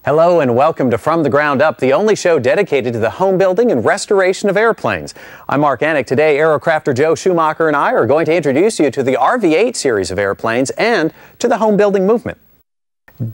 Hello and welcome to From the Ground Up, the only show dedicated to the home building and restoration of airplanes. I'm Mark Annick. Today, aerocrafter Joe Schumacher and I are going to introduce you to the RV-8 series of airplanes and to the home building movement.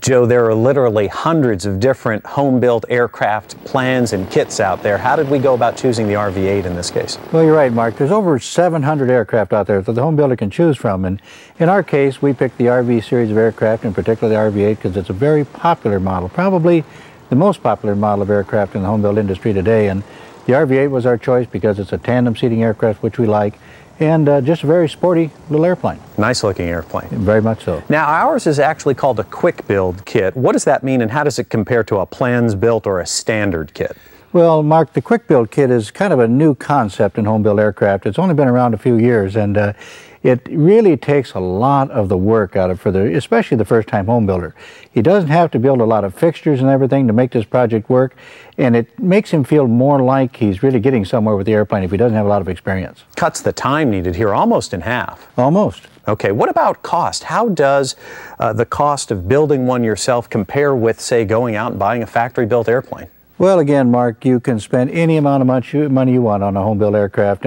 Joe, there are literally hundreds of different home-built aircraft plans and kits out there. How did we go about choosing the RV-8 in this case? Well, you're right, Mark. There's over 700 aircraft out there that the home builder can choose from. And in our case, we picked the RV series of aircraft, in particular the RV-8, because it's a very popular model, probably the most popular model of aircraft in the home build industry today. And the RV-8 was our choice because it's a tandem seating aircraft, which we like, and just a very sporty little airplane. Nice looking airplane. Very much so. Now, ours is actually called a quick build kit. What does that mean, and how does it compare to a plans built or a standard kit? Well, Mark, the quick build kit is kind of a new concept in home build aircraft. It's only been around a few years, and it really takes a lot of the work out of especially the first-time home builder. He doesn't have to build a lot of fixtures and everything to make this project work, and it makes him feel more like he's really getting somewhere with the airplane if he doesn't have a lot of experience. Cuts the time needed here almost in half. Almost. Okay, what about cost? How does the cost of building one yourself compare with, say, going out and buying a factory-built airplane? Well, again, Mark, you can spend any amount of money you want on a home-built aircraft,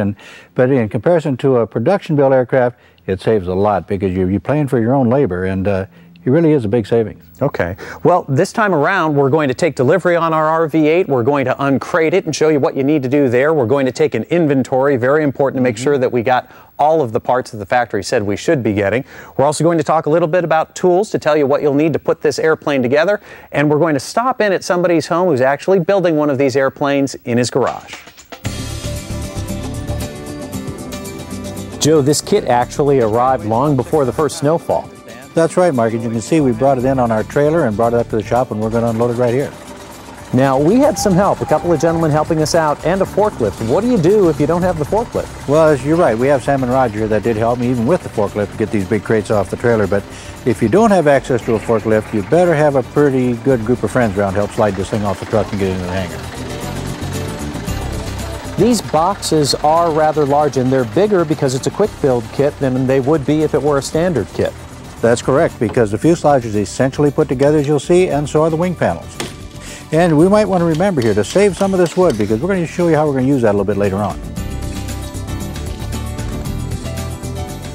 but in comparison to a production-built aircraft, it saves a lot because you're paying for your own labor, and it really is a big savings. Okay. Well, this time around, we're going to take delivery on our RV-8. We're going to uncrate it and show you what you need to do there. We're going to take an inventory, very important to make sure that we got all of the parts that the factory said we should be getting. We're also going to talk a little bit about tools to tell you what you'll need to put this airplane together. And we're going to stop in at somebody's home who's actually building one of these airplanes in his garage. Joe, this kit actually arrived long before the first snowfall. That's right, Mark. As you can see, we brought it in on our trailer and brought it up to the shop, and we're going to unload it right here. Now, we had some help, a couple of gentlemen helping us out, and a forklift. What do you do if you don't have the forklift? Well, you're right. We have Sam and Roger that did help me even with the forklift to get these big crates off the trailer. But if you don't have access to a forklift, you better have a pretty good group of friends around to help slide this thing off the truck and get it into the hangar. These boxes are rather large, and they're bigger because it's a quick build kit than they would be if it were a standard kit. That's correct, because the fuselage is essentially put together, as you'll see, and so are the wing panels. And we might want to remember here to save some of this wood, because we're going to show you how we're going to use that a little bit later on.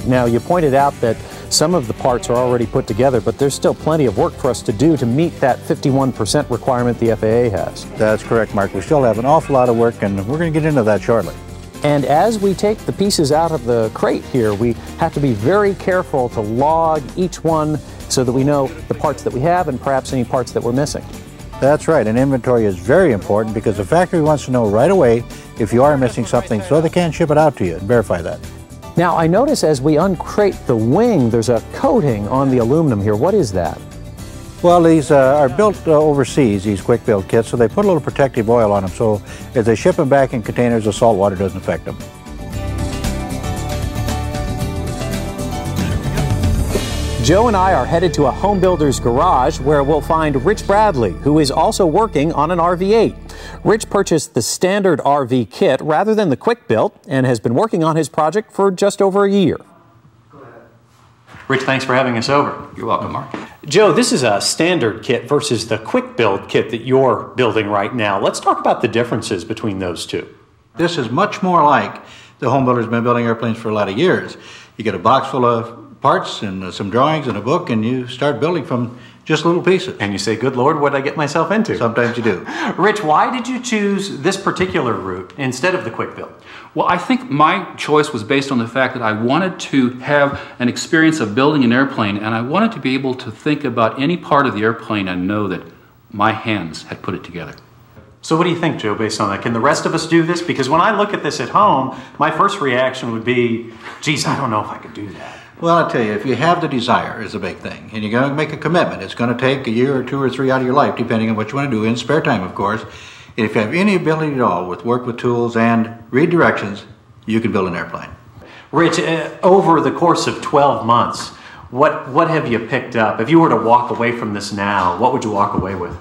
Now, you pointed out that some of the parts are already put together, but there's still plenty of work for us to do to meet that 51% requirement the FAA has. That's correct, Mark. We still have an awful lot of work, and we're going to get into that shortly. And as we take the pieces out of the crate here, we have to be very careful to log each one so that we know the parts that we have and perhaps any parts that we're missing. That's right, and inventory is very important because the factory wants to know right away if you are missing something so they can ship it out to you and verify that. Now, I notice as we uncrate the wing, there's a coating on the aluminum here. What is that? Well, these are built overseas, these quick build kits, so they put a little protective oil on them so as they ship them back in containers, the salt water doesn't affect them. Joe and I are headed to a home builder's garage where we'll find Rich Bradley, who is also working on an RV-8. Rich purchased the standard RV kit rather than the quick built and has been working on his project for just over a year. Rich, thanks for having us over. You're welcome, Mark. Joe, this is a standard kit versus the quick build kit that you're building right now. Let's talk about the differences between those two. This is much more like the home builder's been building airplanes for a lot of years. You get a box full of parts and some drawings and a book, and you start building from just little pieces. And you say, good Lord, what did I get myself into? Sometimes you do. Rich, why did you choose this particular route instead of the quick build? Well, I think my choice was based on the fact that I wanted to have an experience of building an airplane, and I wanted to be able to think about any part of the airplane and know that my hands had put it together. So what do you think, Joe, based on that? Can the rest of us do this? Because when I look at this at home, my first reaction would be, geez, I don't know if I could do that. Well, I'll tell you, if you have the desire is a big thing, and you're going to make a commitment, it's going to take a year or 2 or 3 out of your life, depending on what you want to do in spare time, of course. And if you have any ability at all with work with tools and read directions, you can build an airplane. Rich, over the course of 12 months, what have you picked up? If you were to walk away from this now, what would you walk away with?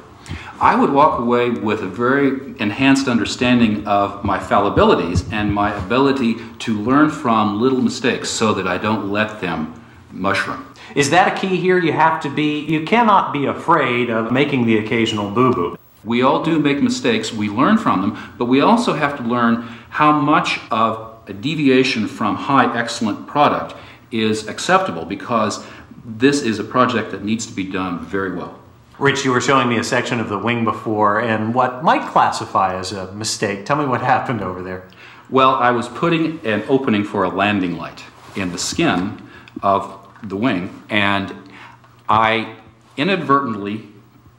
I would walk away with a very enhanced understanding of my fallibilities and my ability to learn from little mistakes so that I don't let them mushroom. Is that a key here? You cannot be afraid of making the occasional boo-boo. We all do make mistakes, we learn from them, but we also have to learn how much of a deviation from high excellent product is acceptable, because this is a project that needs to be done very well. Rich, you were showing me a section of the wing before and what might classify as a mistake. Tell me what happened over there. Well, I was putting an opening for a landing light in the skin of the wing, and I inadvertently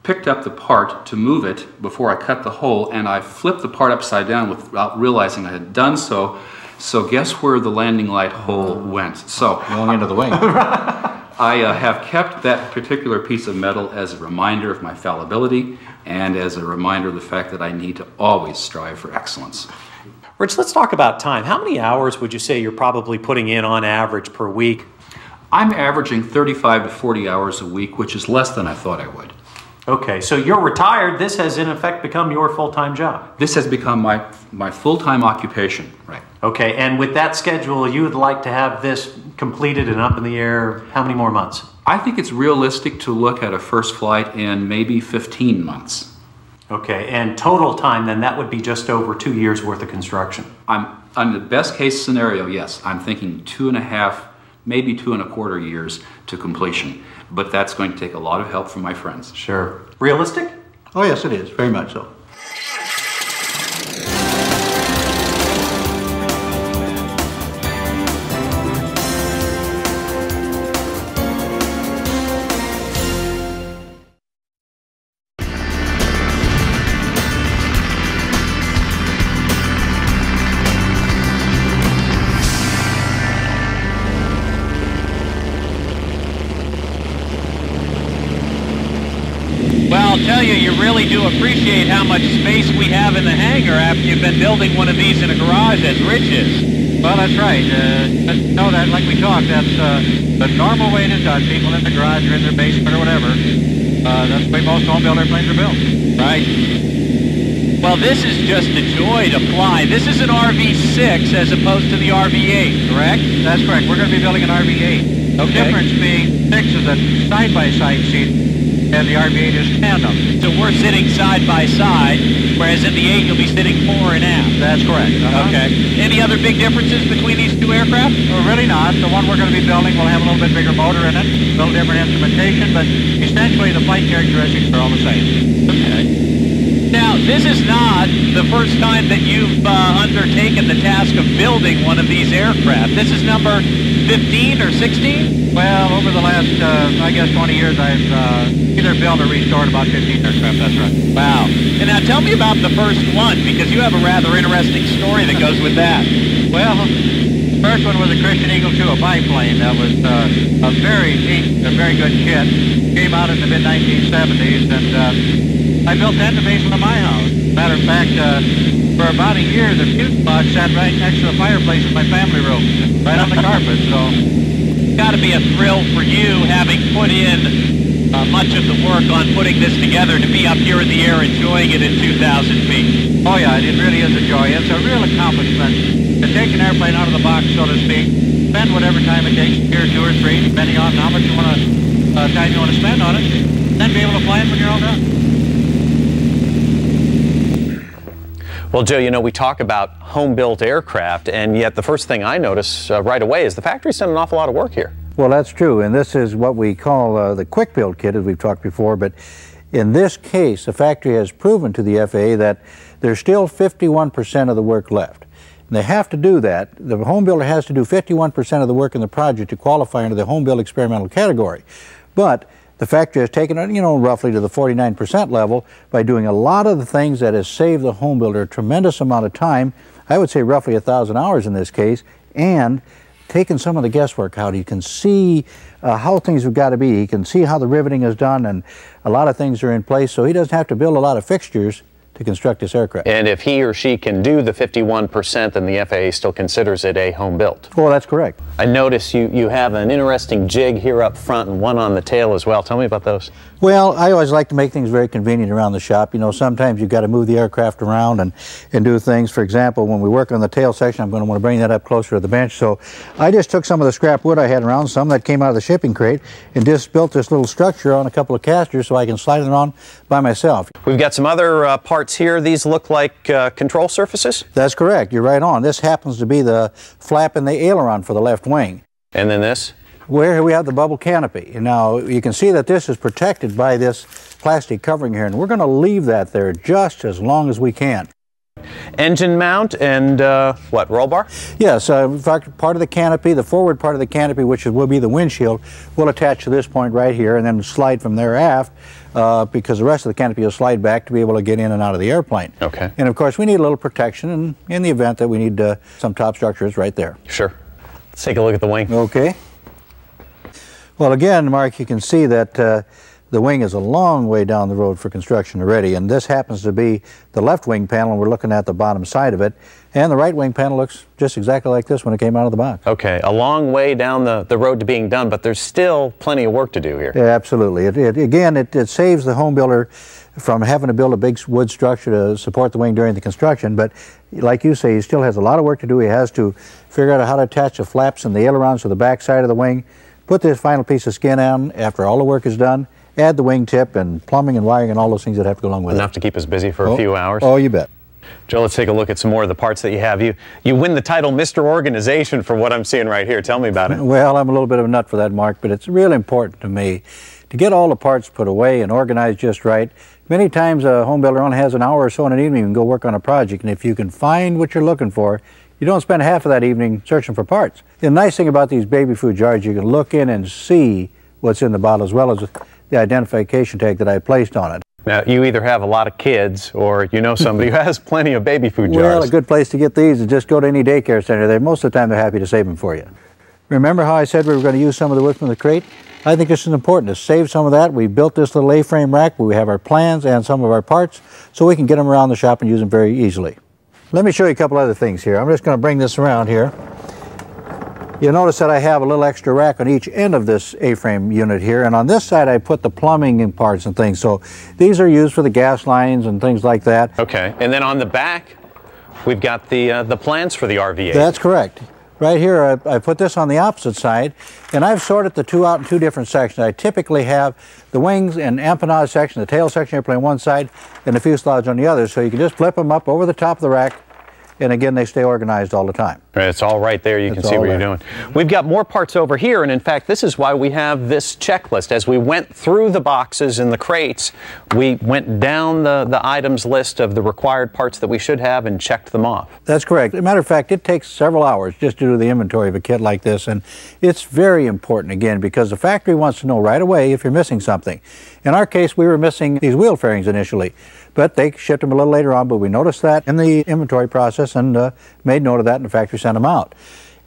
picked up the part to move it before I cut the hole, and I flipped the part upside down without realizing I had done so. So guess where the landing light hole went? So Going into the wing. I have kept that particular piece of metal as a reminder of my fallibility and as a reminder of the fact that I need to always strive for excellence. Rich, let's talk about time. How many hours would you say you're probably putting in on average per week? I'm averaging 35 to 40 hours a week, which is less than I thought I would. Okay, so you're retired. This has in effect become your full-time job. This has become my full-time occupation, right? Okay, and with that schedule, you would like to have this completed and up in the air how many more months? I think it's realistic to look at a first flight in maybe 15 months. Okay, and total time, then that would be just over 2 years worth of construction. On the best case scenario, yes, I'm thinking 2.5, maybe 2.25 years to completion. But that's going to take a lot of help from my friends. Sure. Realistic? Oh yes, it is, very much so. I'll tell you, you really do appreciate how much space we have in the hangar after you've been building one of these in a garage as Rich is. Well, that's right. No, that, like we talked, that's the normal way it is done. People in the garage or in their basement or whatever. That's the way most home build airplanes are built. Right. Well, this is just a joy to fly. This is an RV-6 as opposed to the RV-8, correct? That's correct. We're going to be building an RV-8. Okay. The difference being 6 is a side-by-side seat, and the RV-8 is tandem. So we're sitting side by side, whereas in the 8 you'll be sitting fore and aft. That's correct. Okay. Any other big differences between these two aircraft? Well, really not. The one we're going to be building will have a little bit bigger motor in it, a little different instrumentation, but essentially the flight characteristics are all the same. Okay. Now, this is not the first time that you've undertaken the task of building one of these aircraft. This is number 15 or 16? Well, over the last, I guess, 20 years, I've either built or restored about 15 aircraft, that's right. Wow. And now tell me about the first one, because you have a rather interesting story that goes with that. Well, the first one was a Christian Eagle II, a biplane. That was a very neat, a very good kit. Came out in the mid-1970s, and I built that in the basement of my house. Matter of fact, for about a year, the fuselage sat right next to the fireplace in my family room, right on the carpet, so. Got to be a thrill for you, having put in much of the work on putting this together, to be up here in the air enjoying it at 2,000 feet. Oh yeah, it really is a joy. It's a real accomplishment to take an airplane out of the box, so to speak, spend whatever time it takes, a year, 2 or 3, depending on how much you want to, time you want to spend on it, then be able to fly it when you're all done. Well, Joe, you know, we talk about home-built aircraft, and yet the first thing I notice right away is the factory's done an awful lot of work here. Well, that's true, and this is what we call the quick build kit, as we've talked before, but in this case, the factory has proven to the FAA that there's still 51% of the work left. And they have to do that. The home builder has to do 51% of the work in the project to qualify under the home build experimental category. But the factory has taken it, you know, roughly to the 49% level by doing a lot of the things that has saved the home builder a tremendous amount of time, I would say roughly 1,000 hours in this case, and taken some of the guesswork out. He can see how things have got to be. He can see how the riveting is done, and a lot of things are in place, so he doesn't have to build a lot of fixtures to construct this aircraft. And if he or she can do the 51%, then the FAA still considers it a home built. Oh, that's correct. I notice you have an interesting jig here up front and one on the tail as well. Tell me about those. Well, I always like to make things very convenient around the shop. You know, sometimes you've got to move the aircraft around and do things. For example, when we work on the tail section, I'm going to want to bring that up closer to the bench. So I just took some of the scrap wood I had around, some that came out of the shipping crate, and just built this little structure on a couple of casters so I can slide it around by myself. We've got some other parts here. These look like control surfaces? That's correct. You're right on. This happens to be the flap and the aileron for the left wing. And then this? Where we have the bubble canopy. Now you can see that this is protected by this plastic covering here, and we're going to leave that there just as long as we can. Engine mount and what, roll bar? Yes, in fact, part of the canopy, the forward part of the canopy, which will be the windshield, will attach to this point right here and then slide from there aft because the rest of the canopy will slide back to be able to get in and out of the airplane. Okay. And of course we need a little protection in the event that we need some top structures right there. Sure. Let's take a look at the wing. Okay. Well, again, Mark, you can see that the wing is a long way down the road for construction already, and this happens to be the left wing panel, and we're looking at the bottom side of it, and the right wing panel looks just exactly like this when it came out of the box. Okay, a long way down the road to being done, but there's still plenty of work to do here. Yeah, absolutely. It saves the home builder from having to build a big wood structure to support the wing during the construction, but like you say, he still has a lot of work to do. He has to figure out how to attach the flaps and the ailerons to the back side of the wing, put this final piece of skin on after all the work is done, add the wingtip and plumbing and wiring and all those things that have to go along with it. Enough to keep us busy for a few hours. Oh, you bet. Joe, let's take a look at some more of the parts that you have. You win the title Mr. Organization for what I'm seeing right here. Tell me about it. Well, I'm a little bit of a nut for that, Mark, but it's really important to me to get all the parts put away and organized just right. Many times a home builder only has an hour or so in an evening and go work on a project, and if you can find what you're looking for, you don't spend half of that evening searching for parts. The nice thing about these baby food jars, you can look in and see what's in the bottle as well as the identification tag that I placed on it. Now, you either have a lot of kids or you know somebody who has plenty of baby food jars. Well, a good place to get these is just go to any daycare center. Most of the time they're happy to save them for you. Remember how I said we were going to use some of the wood from the crate? I think this is important to save some of that. We built this little A-frame rack where we have our plans and some of our parts so we can get them around the shop and use them very easily. Let me show you a couple other things here. I'm just going to bring this around here. You'll notice that I have a little extra rack on each end of this A-frame unit here, and on this side I put the plumbing and parts and things. So these are used for the gas lines and things like that. Okay, and then on the back we've got the plans for the RV-8. That's correct. Right here I put this on the opposite side, and I've sorted the two out in two different sections. I typically have the wings and empennage section, the tail section airplane on one side, and the fuselage on the other, so you can just flip them up over the top of the rack, and again they stay organized all the time. It's all right there. You can see what you're doing. We've got more parts over here, and in fact this is why we have this checklist. As we went through the boxes and the crates, we went down the items list of the required parts that we should have and checked them off. That's correct. As a matter of fact, it takes several hours just to do the inventory of a kit like this, and it's very important again because the factory wants to know right away if you're missing something. In our case, we were missing these wheel fairings initially, but they shipped them a little later on, but we noticed that in the inventory process and made note of that, and the factory sent them out.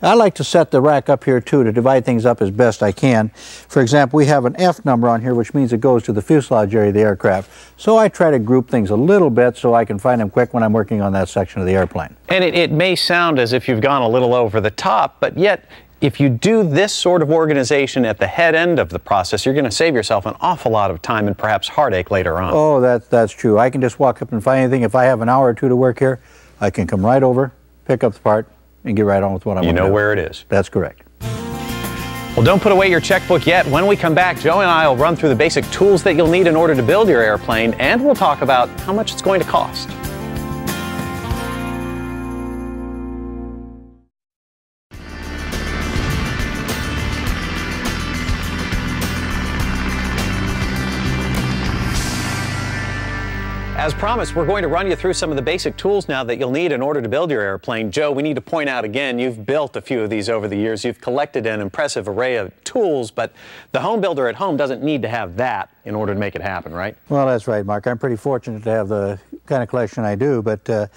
I like to set the rack up here too to divide things up as best I can. For example, we have an F number on here, which means it goes to the fuselage area of the aircraft. So I try to group things a little bit so I can find them quick when I'm working on that section of the airplane. And it may sound as if you've gone a little over the top, but yet if you do this sort of organization at the head end of the process, you're going to save yourself an awful lot of time and perhaps heartache later on. Oh, that's true. I can just walk up and find anything. If I have an hour or two to work here, I can come right over, pick up the part, and get right on with what I want to do. You know where it is. That's correct. Well, don't put away your checkbook yet. When we come back, Joe and I will run through the basic tools that you'll need in order to build your airplane, and we'll talk about how much it's going to cost. As promised, we're going to run you through some of the basic tools now that you'll need in order to build your airplane. Joe, we need to point out again, you've built a few of these over the years. You've collected an impressive array of tools, but the home builder at home doesn't need to have that in order to make it happen, right? Well, that's right, Mark. I'm pretty fortunate to have the kind of collection I do, but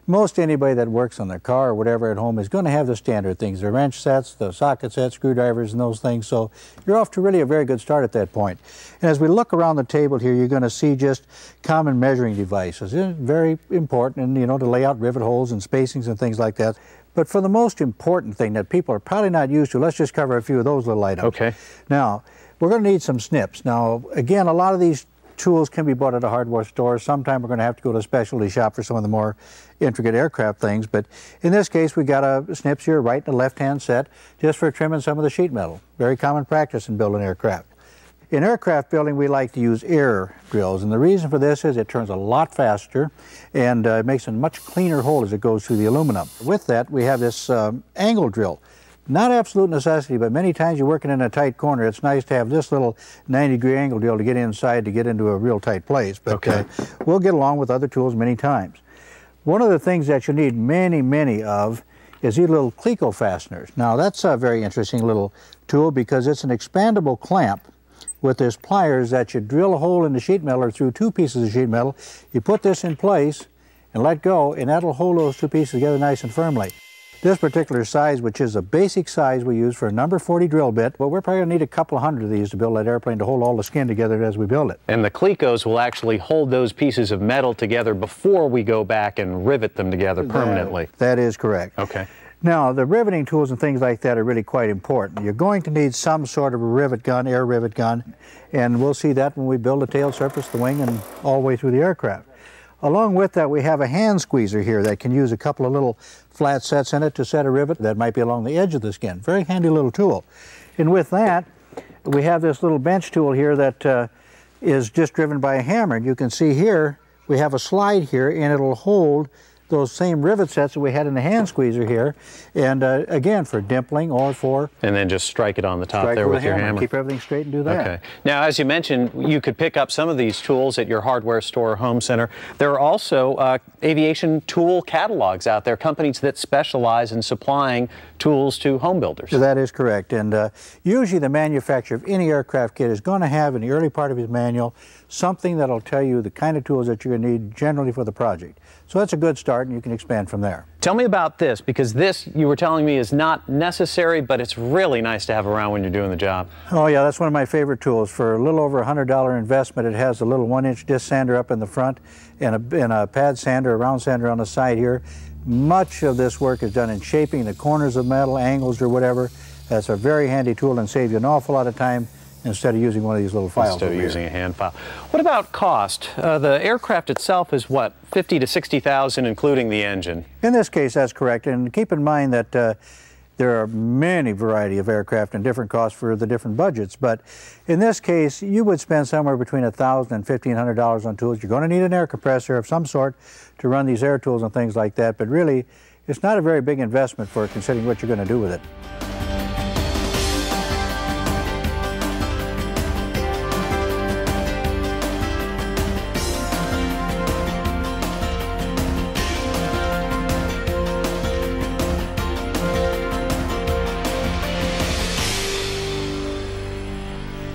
most anybody that works on their car or whatever at home is going to have the standard things, the wrench sets, the socket sets, screwdrivers and those things, so you're off to really a very good start at that point. And as we look around the table here, you're going to see just common measuring devices. It's very important, and, you know, to lay out rivet holes and spacings and things like that. But for the most important thing that people are probably not used to, let's just cover a few of those little items. Okay. Now, we're going to need some snips. Now, again, a lot of these tools can be bought at a hardware store. Sometime we're going to have to go to a specialty shop for some of the more intricate aircraft things, but in this case we got a snips here, right and a left-hand set, just for trimming some of the sheet metal. Very common practice in building aircraft. In aircraft building, we like to use air drills, and the reason for this is it turns a lot faster and it makes a much cleaner hole as it goes through the aluminum. With that, we have this angle drill. Not absolute necessity, but many times you're working in a tight corner, it's nice to have this little 90-degree angle drill to get inside to get into a real tight place. But okay. We'll get along with other tools many times. One of the things that you need many of is these little cleco fasteners. Now that's a very interesting little tool because it's an expandable clamp with this pliers that you drill a hole in the sheet metal or through two pieces of sheet metal. You put this in place and let go, and that'll hold those two pieces together nice and firmly. This particular size, which is a basic size we use for a number 40 drill bit, but we're probably going to need a couple hundred of these to build that airplane to hold all the skin together as we build it. And the clecos will actually hold those pieces of metal together before we go back and rivet them together permanently. That is correct. Okay. Now, the riveting tools and things like that are really quite important. You're going to need some sort of a rivet gun, air rivet gun, and we'll see that when we build the tail surface, the wing, and all the way through the aircraft. Along with that, we have a hand squeezer here that can use a couple of little flat sets in it to set a rivet that might be along the edge of the skin. Very handy little tool. And with that, we have this little bench tool here that is just driven by a hammer. And you can see here, we have a slide here, and it'll hold those same rivet sets that we had in the hand squeezer here, and again, for dimpling or for... And then just strike it on the top there with your hammer. Keep everything straight and do that. Okay. Now, as you mentioned, you could pick up some of these tools at your hardware store or home center. There are also aviation tool catalogs out there, companies that specialize in supplying tools to home builders. That is correct, and usually the manufacturer of any aircraft kit is going to have in the early part of his manual something that'll tell you the kind of tools that you're going to need generally for the project. So that's a good start, and you can expand from there. Tell me about this, because this, you were telling me, is not necessary, but it's really nice to have around when you're doing the job. Oh yeah, that's one of my favorite tools. For a little over $100 investment, it has a little 1-inch disc sander up in the front and a pad sander, a round sander on the side here. Much of this work is done in shaping the corners of metal, angles or whatever. That's a very handy tool and saves you an awful lot of time instead of using one of these little files. Instead of using a hand file. What about cost? The aircraft itself is what, 50 to 60,000, including the engine? In this case, that's correct. And keep in mind that there are many variety of aircraft and different costs for the different budgets. But in this case, you would spend somewhere between $1,000 and $1,500 on tools. You're going to need an air compressor of some sort to run these air tools and things like that. But really, it's not a very big investment for considering what you're going to do with it.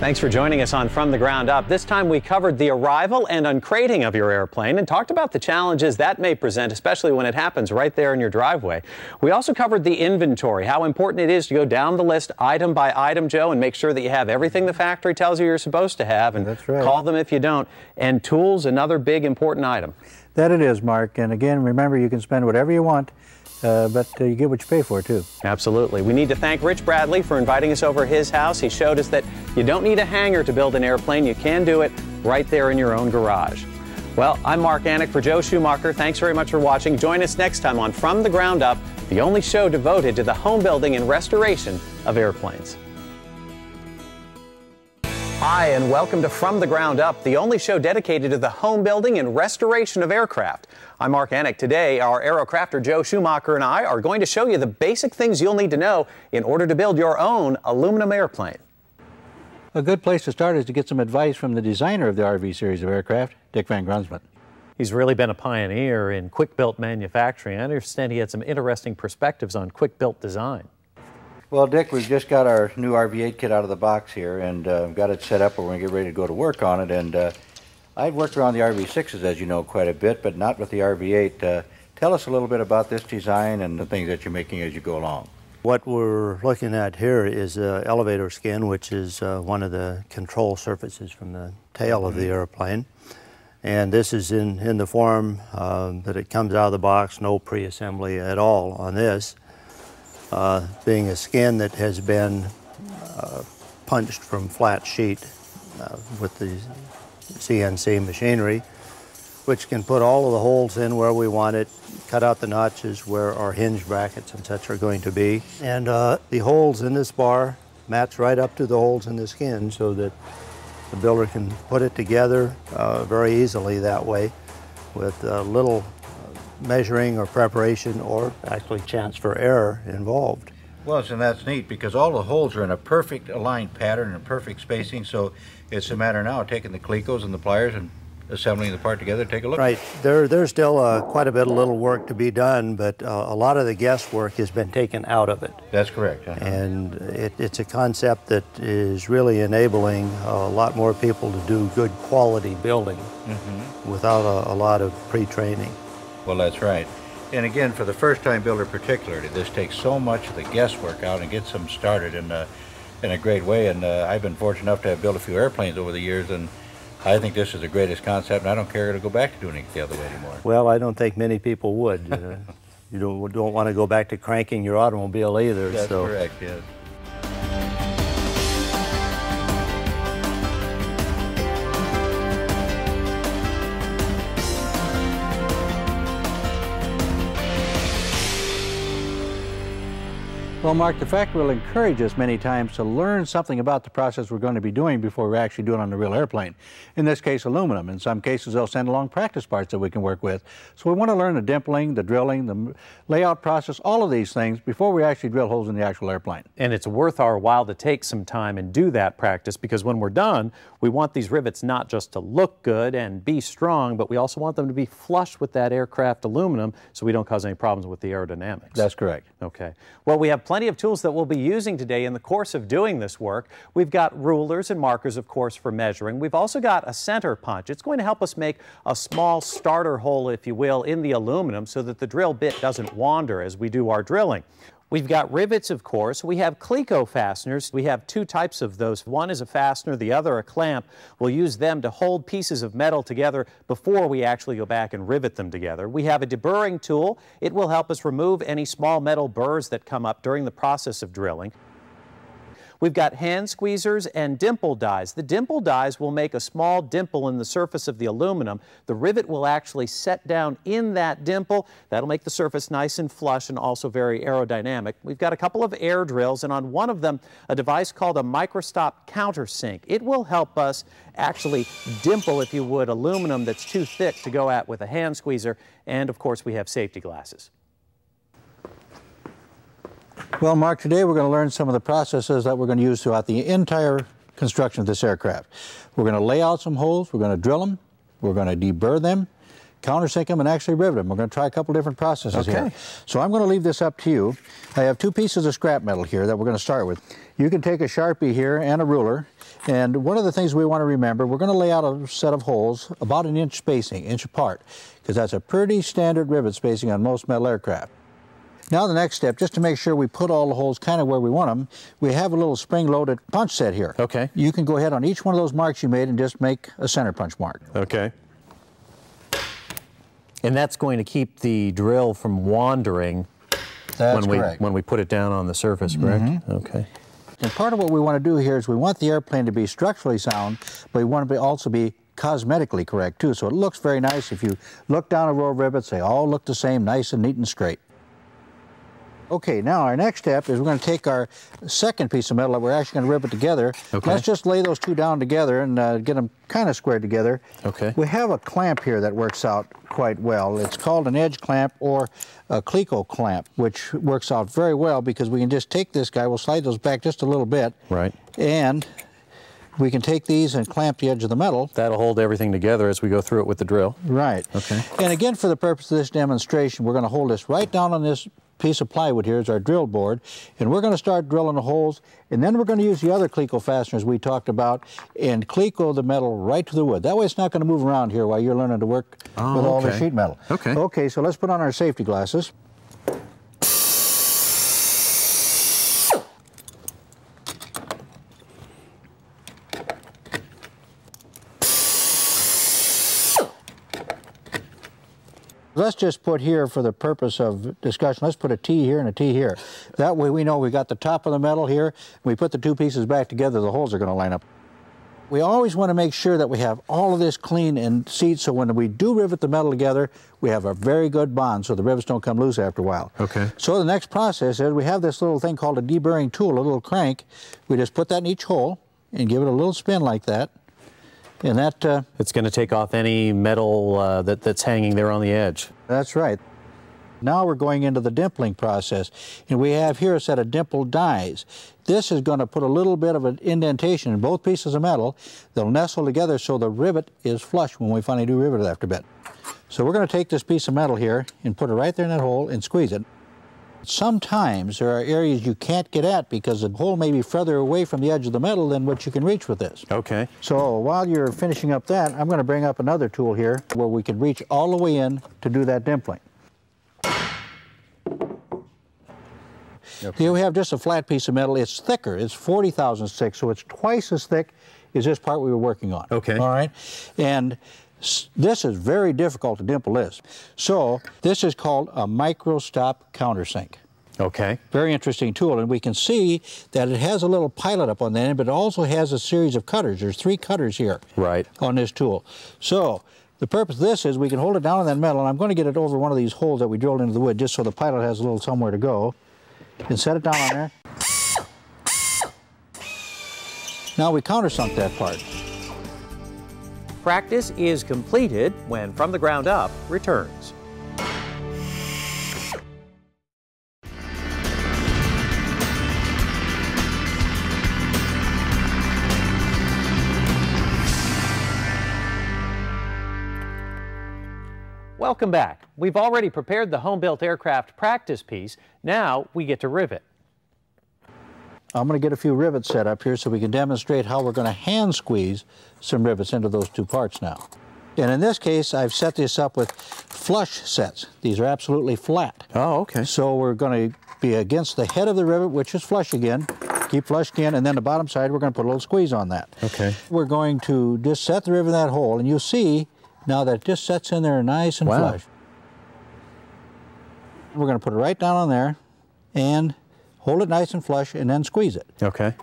Thanks for joining us on From the Ground Up. This time we covered the arrival and uncrating of your airplane and talked about the challenges that may present, especially when it happens right there in your driveway. We also covered the inventory, how important it is to go down the list item by item, Joe, and make sure that you have everything the factory tells you you're supposed to have, and That's right. Call them if you don't. And tools, another big important item. That it is, Mark. And again, remember, you can spend whatever you want, but you get what you pay for, too. Absolutely. We need to thank Rich Bradley for inviting us over his house. He showed us that you don't need a hangar to build an airplane. You can do it right there in your own garage. Well, I'm Mark Annick for Joe Schumacher. Thanks very much for watching. Join us next time on From the Ground Up, the only show devoted to the home building and restoration of airplanes. Hi, and welcome to From the Ground Up, the only show dedicated to the home building and restoration of aircraft. I'm Mark Annick. Today, our aerocrafter Joe Schumacher and I are going to show you the basic things you'll need to know in order to build your own aluminum airplane. A good place to start is to get some advice from the designer of the RV series of aircraft, Dick Van Grunsmann. He's really been a pioneer in quick-built manufacturing. I understand he had some interesting perspectives on quick-built design. Well, Dick, we've just got our new RV-8 kit out of the box here and got it set up. We're going to get ready to go to work on it. And I've worked around the RV-6s, as you know, quite a bit, but not with the RV-8. Tell us a little bit about this design and the things that you're making as you go along. What we're looking at here is elevator skin, which is one of the control surfaces from the tail of the airplane. And this is in the form that it comes out of the box, no pre-assembly at all on this, being a skin that has been punched from flat sheet with the CNC machinery, which can put all of the holes in where we want it, cut out the notches where our hinge brackets and such are going to be. And the holes in this bar match right up to the holes in the skin so that the builder can put it together very easily that way with little measuring or preparation or actually chance for error involved. Well, and that's neat because all the holes are in a perfect aligned pattern and perfect spacing, so it's a matter now of taking the clecos and the pliers and assembling the part together. Take a look. Right. There's still quite a bit of little work to be done, but a lot of the guesswork has been taken out of it. That's correct. And it's a concept that is really enabling a lot more people to do good quality building without a lot of pre-training. Well, that's right. And again, for the first-time builder particularly, this takes so much of the guesswork out and gets them started in a great way. And I've been fortunate enough to have built a few airplanes over the years, and I think this is the greatest concept, and I don't care to go back to doing it the other way anymore. Well, I don't think many people would. You don't want to go back to cranking your automobile either. That's correct, yes. Well, Mark, the factory will encourage us many times to learn something about the process we're going to be doing before we actually do it on the real airplane. In this case, aluminum. In some cases, they'll send along practice parts that we can work with. So we want to learn the dimpling, the drilling, the layout process, all of these things before we actually drill holes in the actual airplane. And it's worth our while to take some time and do that practice, because when we're done, we want these rivets not just to look good and be strong, but we also want them to be flush with that aircraft aluminum so we don't cause any problems with the aerodynamics. That's correct. Okay. Well, we have plenty of tools that we'll be using today in the course of doing this work. We've got rulers and markers, of course, for measuring. We've also got a center punch. It's going to help us make a small starter hole, if you will, in the aluminum so that the drill bit doesn't wander as we do our drilling. We've got rivets, of course. We have cleco fasteners. We have two types of those. One is a fastener, the other a clamp. We'll use them to hold pieces of metal together before we actually go back and rivet them together. We have a deburring tool. It will help us remove any small metal burrs that come up during the process of drilling. We've got hand squeezers and dimple dies. The dimple dies will make a small dimple in the surface of the aluminum. The rivet will actually set down in that dimple. That'll make the surface nice and flush and also very aerodynamic. We've got a couple of air drills, and on one of them, a device called a microstop countersink. It will help us actually dimple, if you would, aluminum that's too thick to go at with a hand squeezer. And of course, we have safety glasses. Well, Mark, today we're going to learn some of the processes that we're going to use throughout the entire construction of this aircraft. We're going to lay out some holes, we're going to drill them, we're going to deburr them, countersink them, and actually rivet them. We're going to try a couple different processes here. So I'm going to leave this up to you. I have two pieces of scrap metal here that we're going to start with. You can take a Sharpie here and a ruler, and one of the things we want to remember, we're going to lay out a set of holes about an inch spacing, inch apart, because that's a pretty standard rivet spacing on most metal aircraft. Now the next step, just to make sure we put all the holes kind of where we want them, we have a little spring-loaded punch set here. Okay. You can go ahead on each one of those marks you made and just make a center punch mark. Okay. And that's going to keep the drill from wandering when we put it down on the surface, correct? Okay. And part of what we want to do here is we want the airplane to be structurally sound, but we want it to also be cosmetically correct too. So it looks very nice. If you look down a row of rivets, they all look the same, nice and neat and straight. Okay, now our next step is we're going to take our second piece of metal that we're actually going to rivet together. Okay. Let's just lay those two down together and get them kind of squared together. Okay. We have a clamp here that works out quite well. It's called an edge clamp or a cleco clamp, which works out very well because we can just take this guy, we'll slide those back just a little bit. Right. And We can take these and clamp the edge of the metal. That'll hold everything together as we go through it with the drill. Right. Okay. And again, for the purpose of this demonstration, we're going to hold this right down on this piece of plywood here as our drill board, and we're going to start drilling the holes, and then we're going to use the other cleco fasteners we talked about and cleco the metal right to the wood. That way it's not going to move around here while you're learning to work with all the sheet metal. Okay. Okay, so let's put on our safety glasses. Let's just put here, for the purpose of discussion, let's put a T here and a T here. That way we know we got the top of the metal here. We put the two pieces back together, the holes are going to line up. We always want to make sure that we have all of this clean and seat, so when we do rivet the metal together, we have a very good bond so the rivets don't come loose after a while. Okay. So the next process is we have this little thing called a deburring tool, a little crank. We just put that in each hole and give it a little spin like that. And that... it's going to take off any metal that's hanging there on the edge. That's right. Now we're going into the dimpling process. And we have here a set of dimpled dies. This is going to put a little bit of an indentation in both pieces of metal. They'll nestle together so the rivet is flush when we finally do rivet it after a bit. So we're going to take this piece of metal here and put it right there in that hole and squeeze it. Sometimes there are areas you can't get at because the hole may be further away from the edge of the metal than what you can reach with this. Okay. So while you're finishing up that, I'm going to bring up another tool here where we can reach all the way in to do that dimpling. Okay. Here we have just a flat piece of metal. It's thicker. It's 40 thousandths, so it's twice as thick as this part we were working on. Okay. All right. And this is very difficult to dimple this. So this is called a micro stop countersink. Okay. Very interesting tool, and we can see that it has a little pilot up on the end, but it also has a series of cutters. There's 3 cutters here on this tool. So the purpose of this is we can hold it down on that metal, and I'm going to get it over one of these holes that we drilled into the wood just so the pilot has a little somewhere to go, and set it down on there. Now we countersunk that part. Practice is completed when From the Ground Up returns. Welcome back. We've already prepared the home-built aircraft practice piece. Now we get to rivet. I'm going to get a few rivets set up here so we can demonstrate how we're going to hand squeeze some rivets into those 2 parts now. And in this case, I've set this up with flush sets. These are absolutely flat. Oh, okay. So we're going to be against the head of the rivet, which is flush again. Keep flush again, and then the bottom side, we're going to put a little squeeze on that. Okay. We're going to just set the rivet in that hole, and you'll see now that it just sets in there nice and flush. We're going to put it right down on there, and hold it nice and flush, and then squeeze it. Okay.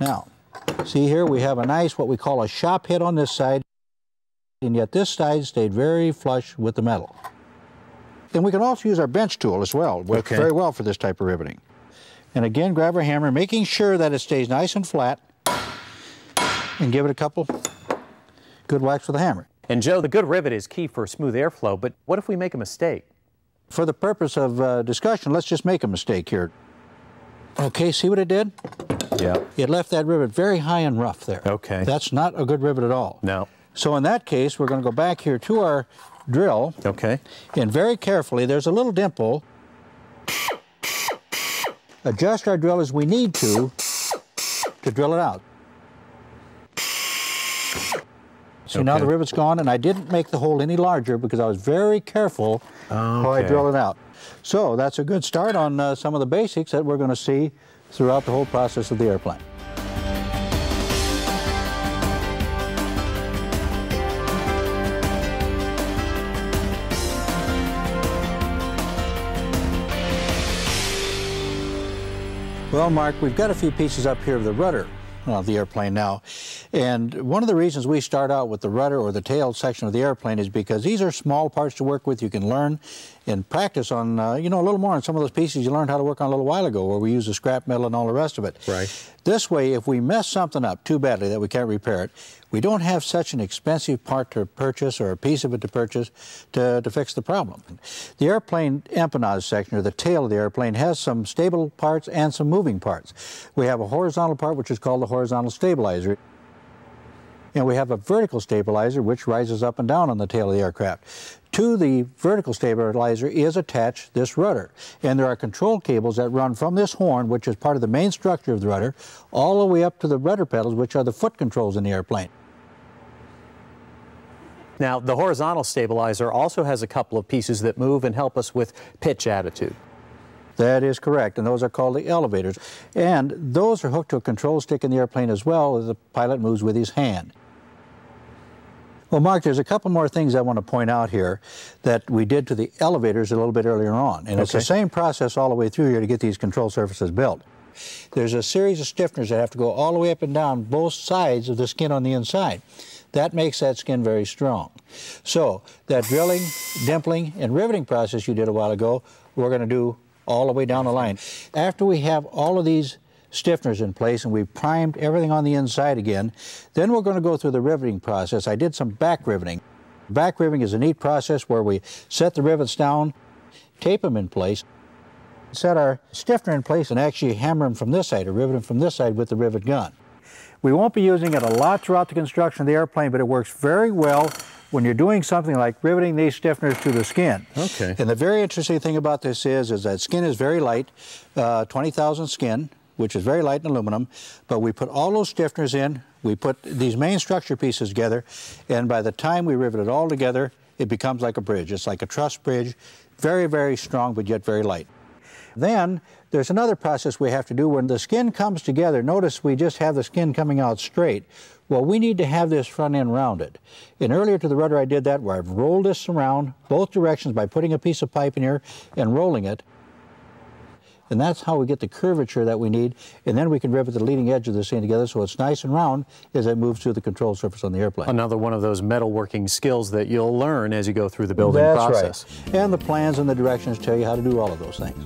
Now, see here we have a nice, what we call a shop hit on this side, and yet this side stayed very flush with the metal. And we can also use our bench tool as well. Works very well for this type of riveting. And again, grab our hammer, making sure that it stays nice and flat, and give it a couple good whacks with a hammer. And Joe, the good rivet is key for smooth airflow, but what if we make a mistake? For the purpose of discussion, let's just make a mistake here. Okay, see what it did? Yeah. It left that rivet very high and rough there. Okay. That's not a good rivet at all. No. So in that case, we're going to go back here to our drill. Okay. And very carefully, there's a little dimple. Adjust our drill as we need to drill it out. See, now the rivet's gone, and I didn't make the hole any larger because I was very careful how I drill it out. So that's a good start on some of the basics that we're going to see throughout the whole process of the airplane. Well, Mark, we've got a few pieces up here of the rudder of the airplane now. And one of the reasons we start out with the rudder or the tail section of the airplane is because these are small parts to work with. You can learn and practice on, you know, a little more on some of those pieces you learned how to work on a little while ago, where we use the scrap metal and all the rest of it. Right. This way, if we mess something up too badly that we can't repair it, we don't have such an expensive part to purchase or a piece of it to purchase to fix the problem. The airplane empennage section, or the tail of the airplane, has some stable parts and some moving parts. We have a horizontal part, which is called the horizontal stabilizer. And we have a vertical stabilizer, which rises up and down on the tail of the aircraft. To the vertical stabilizer is attached this rudder. And there are control cables that run from this horn, which is part of the main structure of the rudder, all the way up to the rudder pedals, which are the foot controls in the airplane. Now, the horizontal stabilizer also has a couple of pieces that move and help us with pitch attitude. That is correct, and those are called the elevators. And those are hooked to a control stick in the airplane as well, as the pilot moves with his hand. Well, Mark, there's a couple more things I want to point out here that we did to the elevators a little bit earlier on. And it's the same process all the way through here to get these control surfaces built. There's a series of stiffeners that have to go all the way up and down both sides of the skin on the inside. That makes that skin very strong. So that drilling, dimpling, and riveting process you did a while ago, we're going to do all the way down the line. After we have all of these stiffeners in place and we've primed everything on the inside again, then we're going to go through the riveting process. I did some back riveting. Back riveting is a neat process where we set the rivets down, tape them in place, set our stiffener in place, and actually hammer them from this side or rivet them from this side with the rivet gun. We won't be using it a lot throughout the construction of the airplane, but it works very well when you're doing something like riveting these stiffeners to the skin. Okay. And the very interesting thing about this is that skin is very light, 20,000 skin, which is very light in aluminum, but we put all those stiffeners in, we put these main structure pieces together, and by the time we rivet it all together, it becomes like a bridge. It's like a truss bridge, very, very strong, but yet very light. Then there's another process we have to do when the skin comes together. Notice we just have the skin coming out straight. Well, we need to have this front end rounded. And earlier to the rudder I did that, where I've rolled this around both directions by putting a piece of pipe in here and rolling it. And that's how we get the curvature that we need, and then we can rivet the leading edge of this thing together so it's nice and round as it moves through the control surface on the airplane. Another one of those metalworking skills that you'll learn as you go through the building process. That's right. And the plans and the directions tell you how to do all of those things.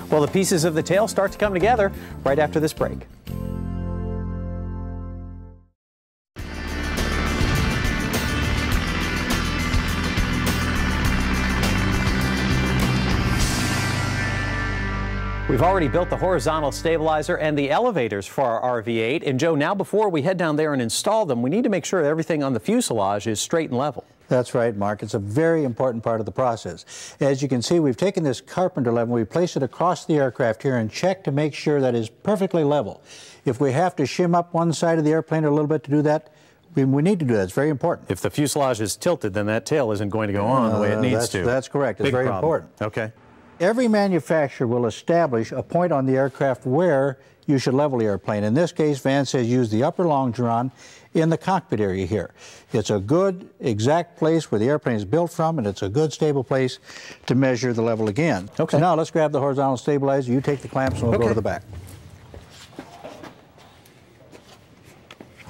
Well, the pieces of the tail start to come together right after this break. We've already built the horizontal stabilizer and the elevators for our RV-8. And Joe, now before we head down there and install them, we need to make sure that everything on the fuselage is straight and level. That's right, Mark. It's a very important part of the process. As you can see, we've taken this carpenter level, we place it across the aircraft here and check to make sure that it's perfectly level. If we have to shim up one side of the airplane a little bit to do that, we need to do that. It's very important. If the fuselage is tilted, then that tail isn't going to go on the way it needs to. That's correct. It's very important. Okay. Every manufacturer will establish a point on the aircraft where you should level the airplane. In this case, Van says use the upper longeron in the cockpit area here. It's a good, exact place where the airplane is built from, and it's a good, stable place to measure the level again. Okay. So now let's grab the horizontal stabilizer. You take the clamps and we'll go to the back.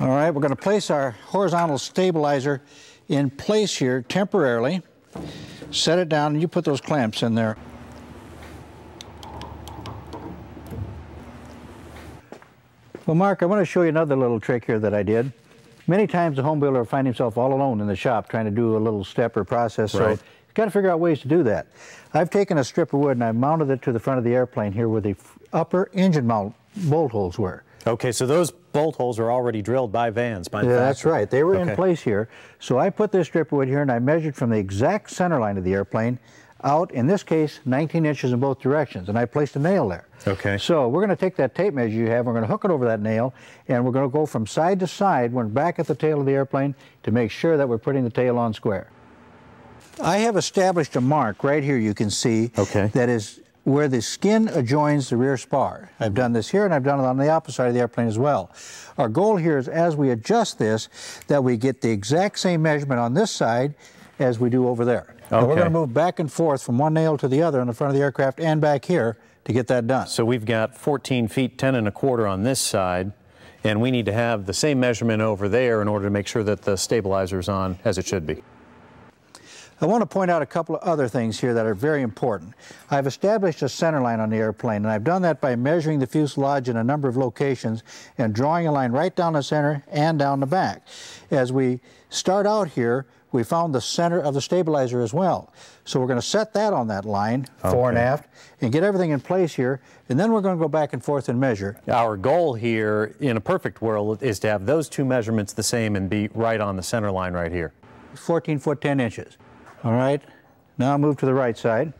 All right, we're going to place our horizontal stabilizer in place here temporarily. Set it down, and you put those clamps in there. Well, Mark, I want to show you another little trick here that I did. Many times the home builder will find himself all alone in the shop trying to do a little step or process, so he's got to figure out ways to do that. I've taken a strip of wood and I mounted it to the front of the airplane here where the upper engine mount bolt holes were. Okay, so those bolt holes are already drilled by Vans. Yeah, that's right. They were in place here. So I put this strip of wood here and I measured from the exact center line of the airplane out, in this case, 19 inches in both directions, and I placed a nail there. Okay. So we're going to take that tape measure you have, we're going to hook it over that nail, and we're going to go from side to side, we're back at the tail of the airplane to make sure that we're putting the tail on square. I have established a mark right here you can see that is where the skin adjoins the rear spar. I've done this here and I've done it on the opposite side of the airplane as well. Our goal here is as we adjust this that we get the exact same measurement on this side as we do over there. And we're going to move back and forth from one nail to the other on the front of the aircraft and back here to get that done. So we've got 14 feet 10 1/4 on this side, and we need to have the same measurement over there in order to make sure that the stabilizer's on as it should be. I want to point out a couple of other things here that are very important. I've established a center line on the airplane, and I've done that by measuring the fuselage in a number of locations and drawing a line right down the center and down the back. As we start out here, we found the center of the stabilizer as well. So we're going to set that on that line, fore and aft, and get everything in place here, and then we're going to go back and forth and measure. Our goal here, in a perfect world, is to have those two measurements the same and be right on the center line right here. 14 foot 10 inches. All right, now move to the right side.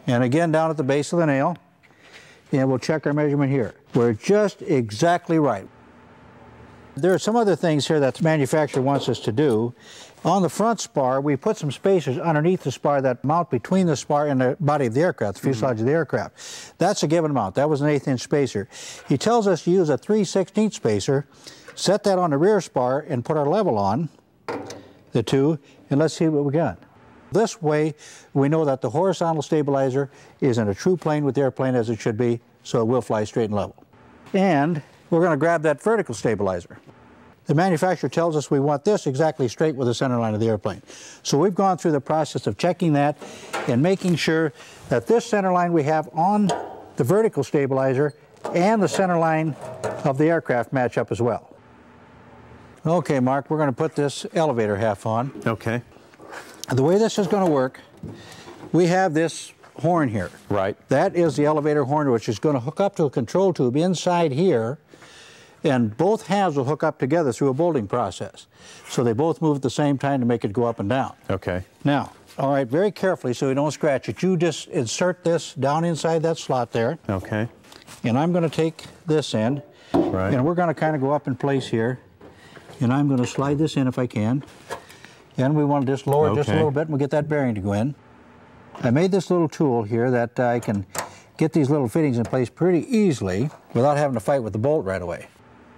And again down at the base of the nail, and we'll check our measurement here. We're just exactly right. There are some other things here that the manufacturer wants us to do. On the front spar, we put some spacers underneath the spar that mount between the spar and the body of the aircraft, the fuselage of the aircraft. That's a given amount. That was an 1/8 inch spacer. He tells us to use a 3/16 spacer, set that on the rear spar, and put our level on the two, and let's see what we got. This way, we know that the horizontal stabilizer is in a true plane with the airplane as it should be, so it will fly straight and level. And we're going to grab that vertical stabilizer. The manufacturer tells us we want this exactly straight with the center line of the airplane. So we've gone through the process of checking that and making sure that this center line we have on the vertical stabilizer and the center line of the aircraft match up as well. Okay, Mark, we're going to put this elevator half on. Okay. The way this is going to work, we have this horn here. Right. That is the elevator horn, which is going to hook up to a control tube inside here, and both halves will hook up together through a bolting process. So they both move at the same time to make it go up and down. Okay. Now, all right, very carefully so we don't scratch it, you just insert this down inside that slot there. Okay. And I'm going to take this in, Right. and we're going to kind of go up in place here. And I'm going to slide this in if I can. And we want to just lower it just a little bit, and we'll get that bearing to go in. I made this little tool here that I can get these little fittings in place pretty easily without having to fight with the bolt right away.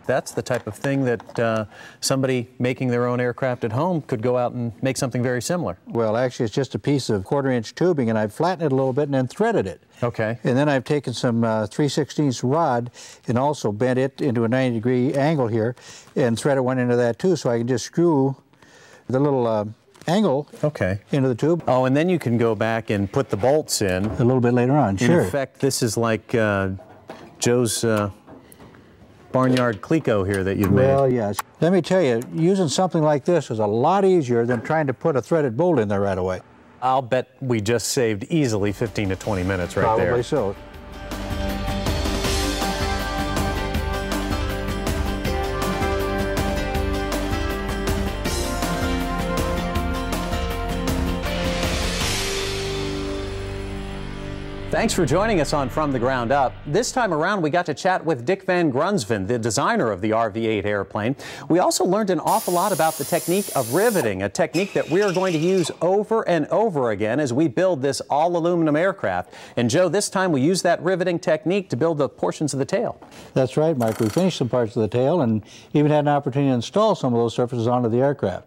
That's the type of thing that somebody making their own aircraft at home could go out and make something very similar. Well, actually, it's just a piece of 1/4 inch tubing, and I've flattened it a little bit and then threaded it. Okay. And then I've taken some 3/16 rod and also bent it into a 90-degree angle here and threaded one into that too, so I can just screw the little angle into the tube. Oh, and then you can go back and put the bolts in. A little bit later on, sure. In effect, this is like Joe's barnyard Clico here that you've made. Well, yes. Let me tell you, using something like this is a lot easier than trying to put a threaded bolt in there right away. I'll bet we just saved easily 15 to 20 minutes right there. Probably so. Thanks for joining us on From the Ground Up. This time around, we got to chat with Dick Van Grunsmann, the designer of the RV-8 airplane. We also learned an awful lot about the technique of riveting, a technique that we are going to use over and over again as we build this all-aluminum aircraft. And Joe, this time we used that riveting technique to build the portions of the tail. That's right, Mark. We finished some parts of the tail and even had an opportunity to install some of those surfaces onto the aircraft.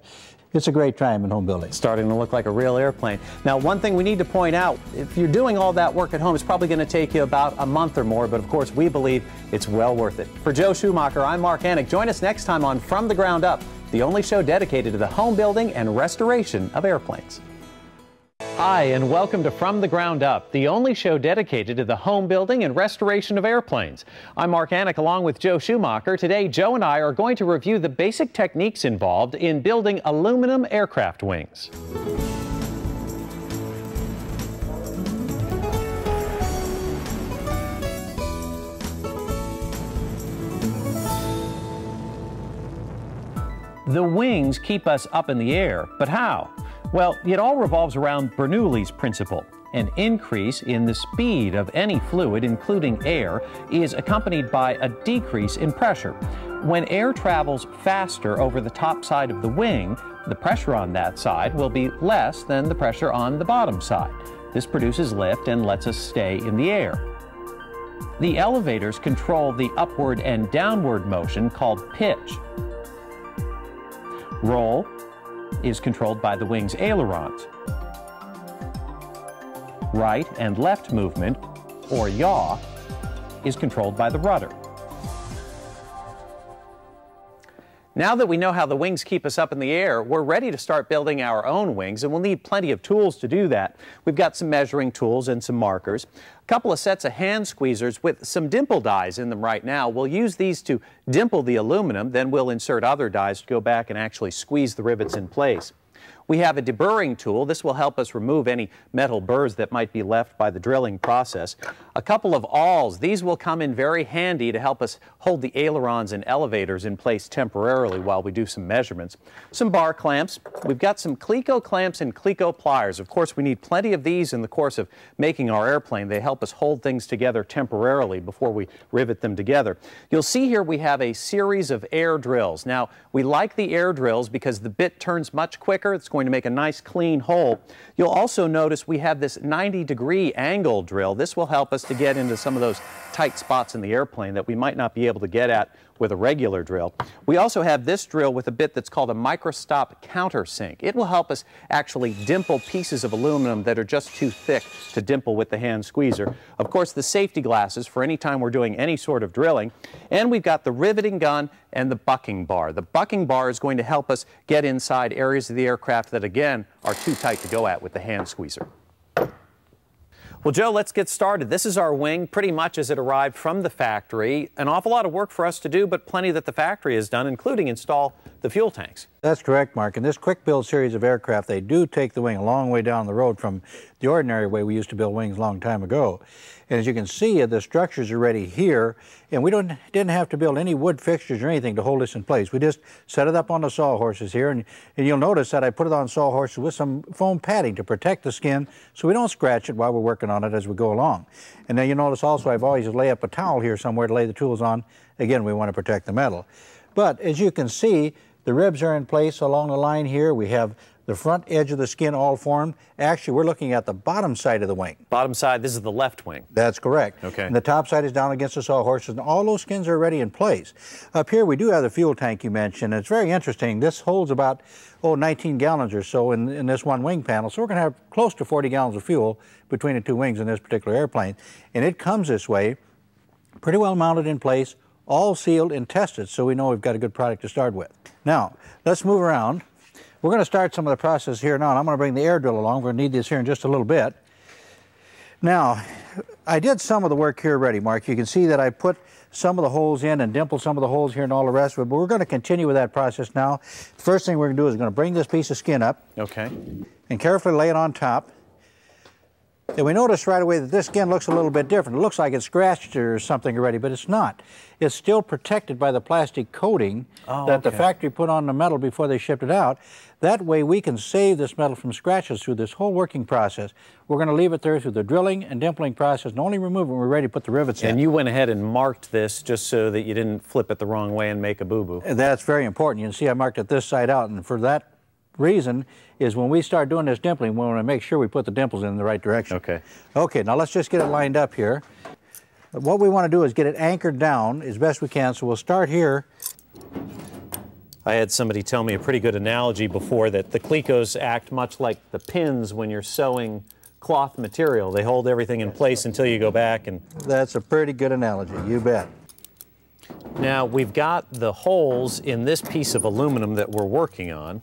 It's a great time in home building. Starting to look like a real airplane. Now, one thing we need to point out, if you're doing all that work at home, it's probably going to take you about a month or more, but of course we believe it's well worth it. For Joe Schumacher, I'm Mark Annick. Join us next time on From the Ground Up, the only show dedicated to the home building and restoration of airplanes. Hi, and welcome to From the Ground Up, the only show dedicated to the home building and restoration of airplanes. I'm Mark Annick along with Joe Schumacher. Today, Joe and I are going to review the basic techniques involved in building aluminum aircraft wings. The wings keep us up in the air, but how? Well, it all revolves around Bernoulli's principle. An increase in the speed of any fluid, including air, is accompanied by a decrease in pressure. When air travels faster over the top side of the wing, the pressure on that side will be less than the pressure on the bottom side. This produces lift and lets us stay in the air. The elevators control the upward and downward motion called pitch. Roll is controlled by the wing's ailerons. Right and left movement, or yaw, is controlled by the rudder. Now that we know how the wings keep us up in the air, we're ready to start building our own wings, and we'll need plenty of tools to do that. We've got some measuring tools and some markers. A couple of sets of hand squeezers with some dimple dies in them right now. We'll use these to dimple the aluminum, then we'll insert other dies to go back and actually squeeze the rivets in place. We have a deburring tool. This will help us remove any metal burrs that might be left by the drilling process. A couple of awls. These will come in very handy to help us hold the ailerons and elevators in place temporarily while we do some measurements. Some bar clamps. We've got some Cleco clamps and Cleco pliers. Of course, we need plenty of these in the course of making our airplane. They help us hold things together temporarily before we rivet them together. You'll see here we have a series of air drills. Now, we like the air drills because the bit turns much quicker. It's going to make a nice clean hole. You'll also notice we have this 90-degree angle drill. This will help us to get into some of those tight spots in the airplane that we might not be able to get at with a regular drill. We also have this drill with a bit that's called a microstop countersink. It will help us actually dimple pieces of aluminum that are just too thick to dimple with the hand squeezer. Of course, the safety glasses for any time we're doing any sort of drilling. And we've got the riveting gun and the bucking bar. The bucking bar is going to help us get inside areas of the aircraft that, again, are too tight to go at with the hand squeezer. Well, Joe, let's get started. This is our wing pretty much as it arrived from the factory. An awful lot of work for us to do, but plenty that the factory has done, including install the fuel tanks. That's correct, Mark. In this quick build series of aircraft, they do take the wing a long way down the road from the ordinary way we used to build wings a long time ago. And as you can see, the structures are ready here, and we didn't have to build any wood fixtures or anything to hold this in place. We just set it up on the sawhorses here, and you'll notice that I put it on sawhorses with some foam padding to protect the skin so we don't scratch it while we're working on it as we go along. And then you notice also I've always lay up a towel here somewhere to lay the tools on. Again, we want to protect the metal. But as you can see, the ribs are in place along the line here. We have the front edge of the skin all formed. Actually, we're looking at the bottom side of the wing. Bottom side, this is the left wing. That's correct. Okay. And the top side is down against the sawhorses, and all those skins are already in place. Up here, we do have the fuel tank you mentioned. It's very interesting. This holds about, 19 gallons or so in this one wing panel. So we're going to have close to 40 gallons of fuel between the two wings in this particular airplane. And it comes this way, pretty well mounted in place, all sealed and tested, so we know we've got a good product to start with. Now, let's move around. We're going to start some of the process here now, and I'm going to bring the air drill along. We're going to need this here in just a little bit. Now, I did some of the work here already, Mark. You can see that I put some of the holes in and dimpled some of the holes here and all the rest of it, but we're going to continue with that process now. The first thing we're going to do is we're going to bring this piece of skin up. Okay. And carefully lay it on top. And we notice right away that this skin looks a little bit different. It looks like it's scratched or something already, but it's not. It's still protected by the plastic coating that the factory put on the metal before they shipped it out. That way we can save this metal from scratches through this whole working process. We're going to leave it there through the drilling and dimpling process and only remove it when we're ready to put the rivets in. And you went ahead and marked this just so that you didn't flip it the wrong way and make a boo-boo. That's very important. You can see I marked it this side out, and for that reason is when we start doing this dimpling, we want to make sure we put the dimples in the right direction. Okay. Okay, now let's just get it lined up here. What we want to do is get it anchored down as best we can, so we'll start here. I had somebody tell me a pretty good analogy before that the Clecos act much like the pins when you're sewing cloth material. They hold everything in place until you go back and... That's a pretty good analogy, you bet. Now, we've got the holes in this piece of aluminum that we're working on.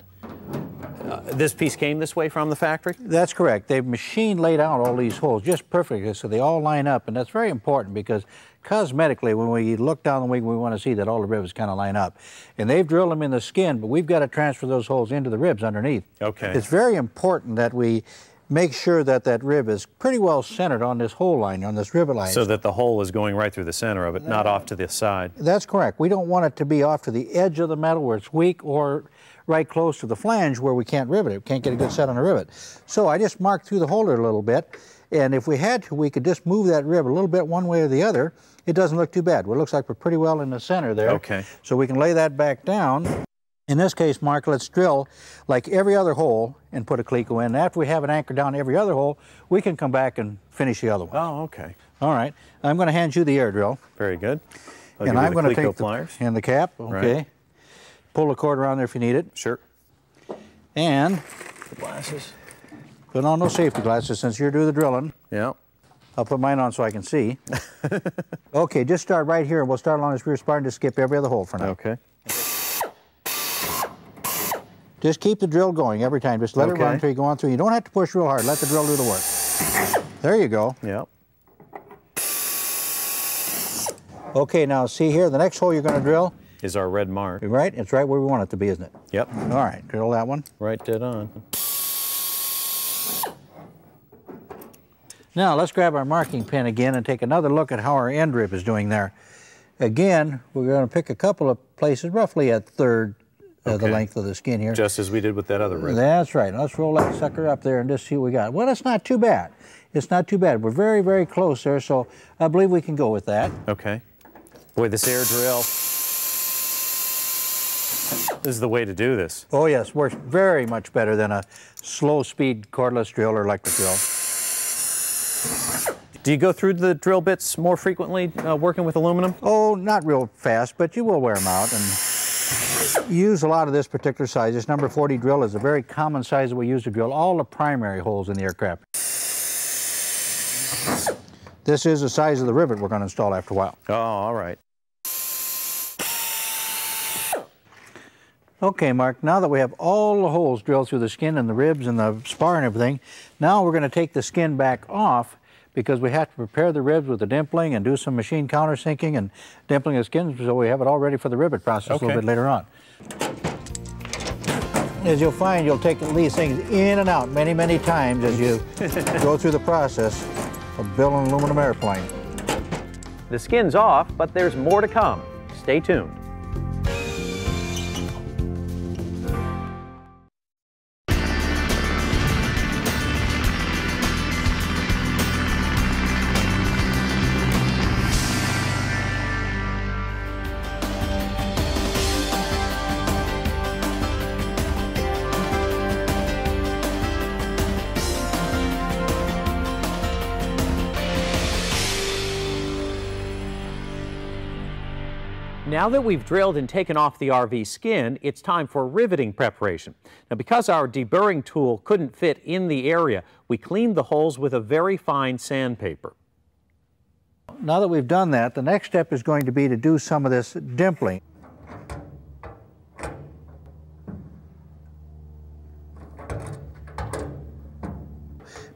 This piece came this way from the factory? That's correct. They've machine laid out all these holes just perfectly so they all line up, and that's very important because cosmetically when we look down the wing we want to see that all the rivets kind of line up. And they've drilled them in the skin, but we've got to transfer those holes into the ribs underneath. Okay. It's very important that we make sure that that rib is pretty well centered on this hole line, on this rivet line. So that the hole is going right through the center of it, not off to the side. That's correct. We don't want it to be off to the edge of the metal where it's weak or right close to the flange where we can't rivet it. We can't get a good set on the rivet. So I just marked through the holder a little bit, and if we had to, we could just move that rib a little bit one way or the other. It doesn't look too bad. Well, it looks like we're pretty well in the center there. Okay. So we can lay that back down. In this case, Mark, let's drill like every other hole and put a Cleco in. After we have it anchored down every other hole, we can come back and finish the other one. Oh, okay. All right. I'm going to hand you the air drill. Very good. And I'm going to take the cap. Okay. Right. Pull the cord around there if you need it. Sure. And The glasses. put on those safety glasses since you're doing the drilling. Yeah. I'll put mine on so I can see. Okay, just start right here, and we'll start along this rear spar and just skip every other hole for now. Okay. Just keep the drill going every time. Just let it Okay. run until you go on through. You don't have to push real hard. Let the drill do the work. There you go. Yep. Okay, now see here, the next hole you're going to drill, Is our red mark. right? It's right where we want it to be, isn't it? Yep. All right, drill that one. Right dead on. Now let's grab our marking pen again and take another look at how our end rib is doing there. Again, we're going to pick a couple of places, roughly a third of the Okay. length of the skin here. Just as we did with that other rib. That's right. Let's roll that sucker up there and just see what we got. Well, it's not too bad. It's not too bad. We're very, very close there, so I believe we can go with that. Okay. Boy, this air drill. This is the way to do this. Oh yes, works very much better than a slow-speed cordless drill or electric drill. Do you go through the drill bits more frequently working with aluminum? Oh, not real fast, but you will wear them out and use a lot of this particular size. This number 40 drill is a very common size that we use to drill all the primary holes in the aircraft. This is the size of the rivet we're going to install after a while. Oh, all right. Okay, Mark, now that we have all the holes drilled through the skin and the ribs and the spar and everything, now we're going to take the skin back off because we have to prepare the ribs with the dimpling and do some machine countersinking and dimpling the skin so we have it all ready for the rivet process a little bit later on. As you'll find, you'll take these things in and out many, many times as you go through the process of building an aluminum airplane. The skin's off, but there's more to come. Stay tuned. Now that we've drilled and taken off the RV skin, it's time for riveting preparation. Now, because our deburring tool couldn't fit in the area, we cleaned the holes with a very fine sandpaper. Now that we've done that, the next step is going to be to do some of this dimpling.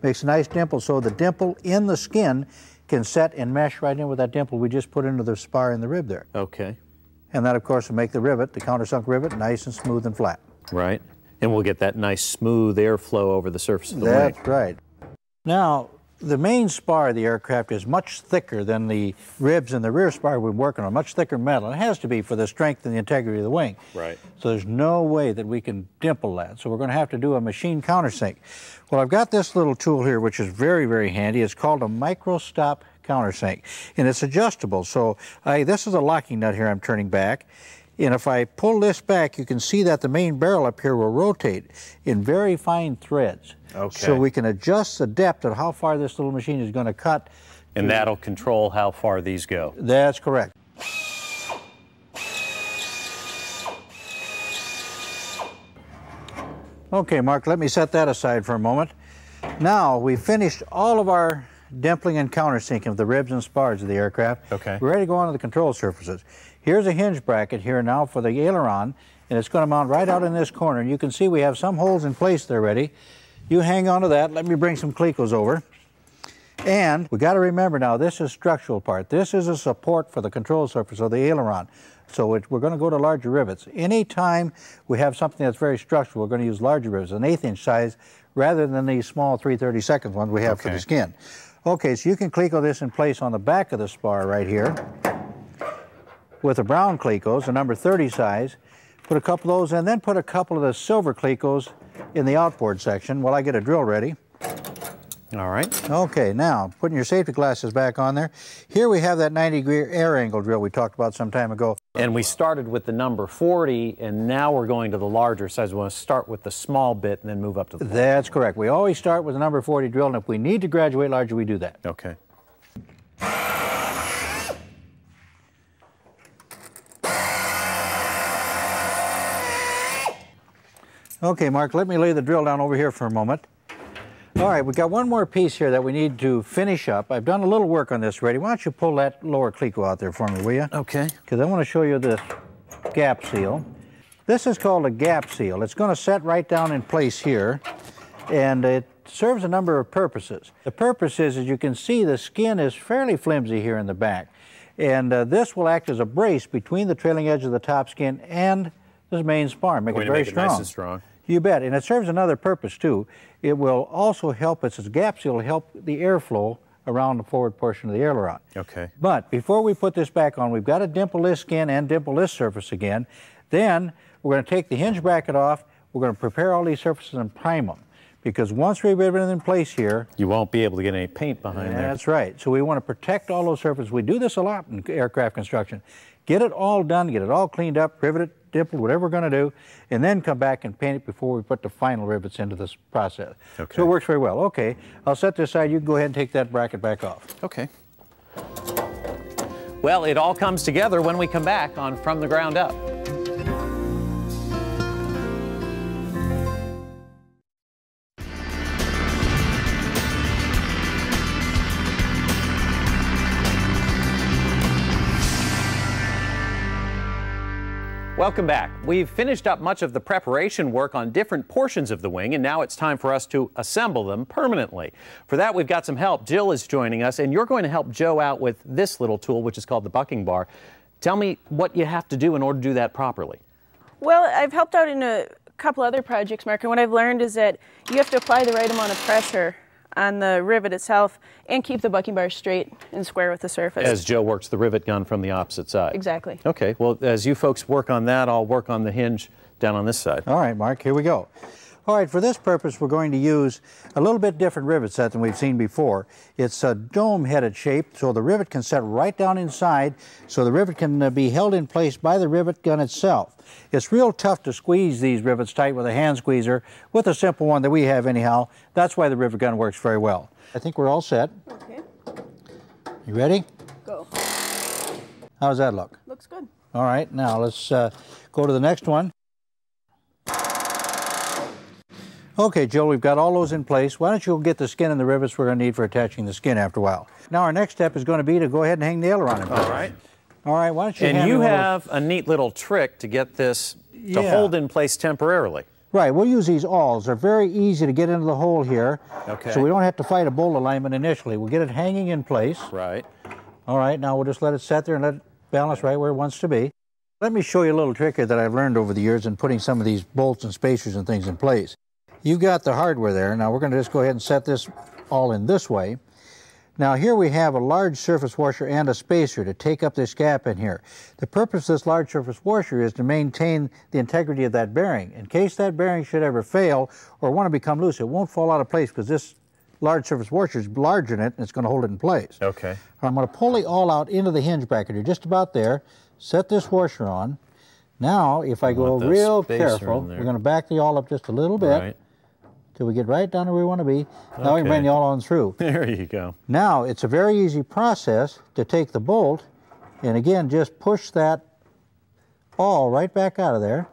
Makes a nice dimple, so the dimple in the skin can set and mesh right in with that dimple we just put into the spar in the rib there. Okay. And that, of course, will make the rivet, the countersunk rivet, nice and smooth and flat. Right. And we'll get that nice smooth airflow over the surface of the wing. That's right. Now, the main spar of the aircraft is much thicker than the ribs and the rear spar we're working on, much thicker metal. It has to be for the strength and the integrity of the wing. Right. So there's no way that we can dimple that. So we're going to have to do a machine countersink. Well, I've got this little tool here, which is very, very handy. It's called a micro stop countersink, and it's adjustable. So this is a locking nut here I'm turning back. And if I pull this back, you can see that the main barrel up here will rotate in very fine threads. Okay. So we can adjust the depth of how far this little machine is going to cut. And that'll control how far these go. That's correct. Okay, Mark, let me set that aside for a moment. Now, we've finished all of our dimpling and countersinking of the ribs and spars of the aircraft. Okay. We're ready to go on to the control surfaces. Here's a hinge bracket here now for the aileron, and it's going to mount right out in this corner. And you can see we have some holes in place there ready. You hang on to that. Let me bring some clecos over. And we got to remember now, this is structural part. This is a support for the control surface of the aileron. So we're going to go to larger rivets. Anytime we have something that's very structural, we're going to use larger rivets, an 1/8 inch size, rather than these small 3/32 ones we have for the skin. Okay, so you can cleco this in place on the back of the spar right here with the brown clecos, a number 30 size. Put a couple of those in, then put a couple of the silver clecos in the outboard section while I get a drill ready. All right. Okay, now putting your safety glasses back on there. Here we have that 90-degree air angle drill we talked about some time ago. And we started with the number 40, and now we're going to the larger size. We want to start with the small bit and then move up to the... That's correct. We always start with the number 40 drill, and if we need to graduate larger, we do that. Okay. Okay, Mark, let me lay the drill down over here for a moment. All right, we've got one more piece here that we need to finish up. I've done a little work on this already. Why don't you pull that lower cleco out there for me, will you? Okay. Because I want to show you this gap seal. This is called a gap seal. It's going to set right down in place here, and it serves a number of purposes. The purpose is, as you can see, the skin is fairly flimsy here in the back, and this will act as a brace between the trailing edge of the top skin and this main spar, make it very strong. Nice and strong. You bet, and it serves another purpose too. It will also help, it's a gap seal, to help the airflow around the forward portion of the aileron. Okay. But before we put this back on, we've got to dimple this skin and dimple this surface again. Then we're going to take the hinge bracket off, we're going to prepare all these surfaces and prime them. Because once we rivet it in place here, you won't be able to get any paint behind there. That's right. So we want to protect all those surfaces. We do this a lot in aircraft construction. Get it all done, get it all cleaned up, rivet it, dimpled, whatever we're going to do, and then come back and paint it before we put the final rivets into this process. Okay. So it works very well. Okay, I'll set this aside. You can go ahead and take that bracket back off. Okay. Well, it all comes together when we come back on From the Ground Up. Welcome back. We've finished up much of the preparation work on different portions of the wing, and now it's time for us to assemble them permanently. For that, we've got some help. Jill is joining us, and you're going to help Joe out with this little tool, which is called the bucking bar. Tell me what you have to do in order to do that properly. Well, I've helped out in a couple other projects, Mark, and what I've learned is that you have to apply the right amount of pressure on the rivet itself and keep the bucking bar straight and square with the surface. As Joe works the rivet gun from the opposite side. Exactly. Okay, well, as you folks work on that, I'll work on the hinge down on this side. All right, Mark, here we go. All right, for this purpose, we're going to use a little bit different rivet set than we've seen before. It's a dome-headed shape, so the rivet can set right down inside, so the rivet can be held in place by the rivet gun itself. It's real tough to squeeze these rivets tight with a hand squeezer, with a simple one that we have anyhow. That's why the rivet gun works very well. I think we're all set. Okay. You ready? Go. How does that look? Looks good. All right, now let's go to the next one. Okay, Jill, we've got all those in place. Why don't you get the skin and the rivets we're going to need for attaching the skin after a while. Now our next step is going to be to go ahead and hang the aileron in place. All right. All right, why don't you And you have a neat little trick to get this to hold in place temporarily. Right, we'll use these awls. They're very easy to get into the hole here. Okay. So we don't have to fight a bolt alignment initially. We'll get it hanging in place. Right. All right, now we'll just let it set there and let it balance right where it wants to be. Let me show you a little trick here that I've learned over the years in putting some of these bolts and spacers and things in place. You've got the hardware there. Now we're going to just go ahead and set this all in this way. Now here we have a large surface washer and a spacer to take up this gap in here. The purpose of this large surface washer is to maintain the integrity of that bearing. In case that bearing should ever fail or want to become loose, it won't fall out of place because this large surface washer is larger than it and it's going to hold it in place. Okay. I'm going to pull the awl out into the hinge bracket here, just about there. Set this washer on. Now if I go real careful, we're going to back the awl up just a little bit. Right. Till we get right down to where we want to be. Now we can bring the awl on through. There you go. Now it's a very easy process to take the bolt and again just push that awl right back out of there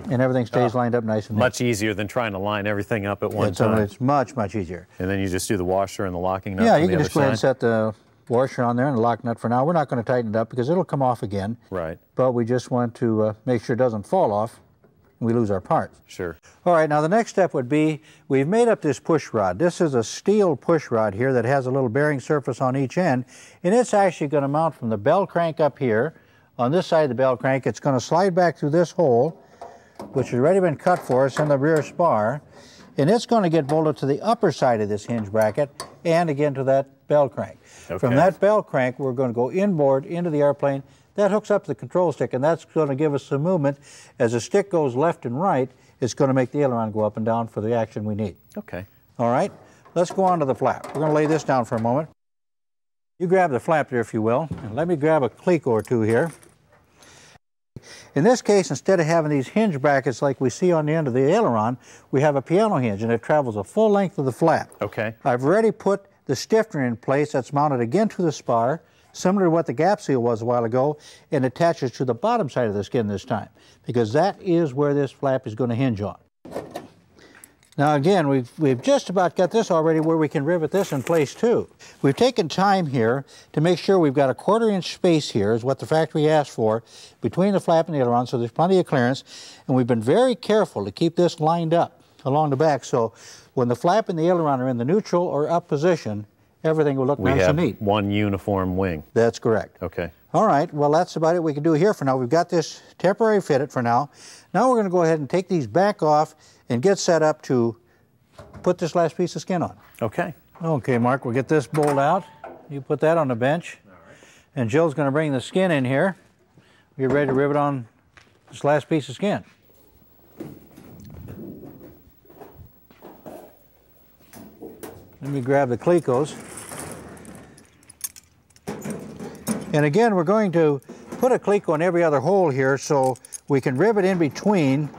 and everything stays lined up nice and neat. Much easier than trying to line everything up at one time. It's much, much easier. And then you just do the washer and the locking nut. Yeah, from you the can other just go ahead and side. set the washer on there and the lock nut for now. We're not going to tighten it up because it'll come off again. Right. But we just want to make sure it doesn't fall off. We lose our parts. Sure. All right, now the next step would be, we've made up this push rod. This is a steel push rod here that has a little bearing surface on each end, and it's actually going to mount from the bell crank up here. On this side of the bell crank, it's going to slide back through this hole, which has already been cut for us in the rear spar, and it's going to get bolted to the upper side of this hinge bracket and again to that bell crank. Okay. From that bell crank, we're going to go inboard into the airplane. That hooks up the control stick, and that's going to give us some movement. As the stick goes left and right, it's going to make the aileron go up and down for the action we need. Okay. All right, let's go on to the flap. We're going to lay this down for a moment. You grab the flap there, if you will, and let me grab a cleat or two here. In this case, instead of having these hinge brackets like we see on the end of the aileron, we have a piano hinge, and it travels the full length of the flap. Okay. I've already put the stiffener in place that's mounted again to the spar, similar to what the gap seal was a while ago, and attaches to the bottom side of the skin this time, because that is where this flap is going to hinge on. Now again, we've just about got this already where we can rivet this in place too. We've taken time here to make sure we've got a 1/4 inch space here, is what the factory asked for, between the flap and the aileron, so there's plenty of clearance. And we've been very careful to keep this lined up along the back, so when the flap and the aileron are in the neutral or up position, everything will look nice and neat. We have one uniform wing. That's correct. Okay. All right, well that's about it we can do here for now. We've got this temporary fitted for now. Now we're going to go ahead and take these back off and get set up to put this last piece of skin on. Okay. Okay, Mark, we'll get this bolt out. You put that on the bench. All right. And Jill's going to bring the skin in here. We're ready to rivet on this last piece of skin. Let me grab the clecos. And again, we're going to put a cleco in every other hole here so we can rivet in between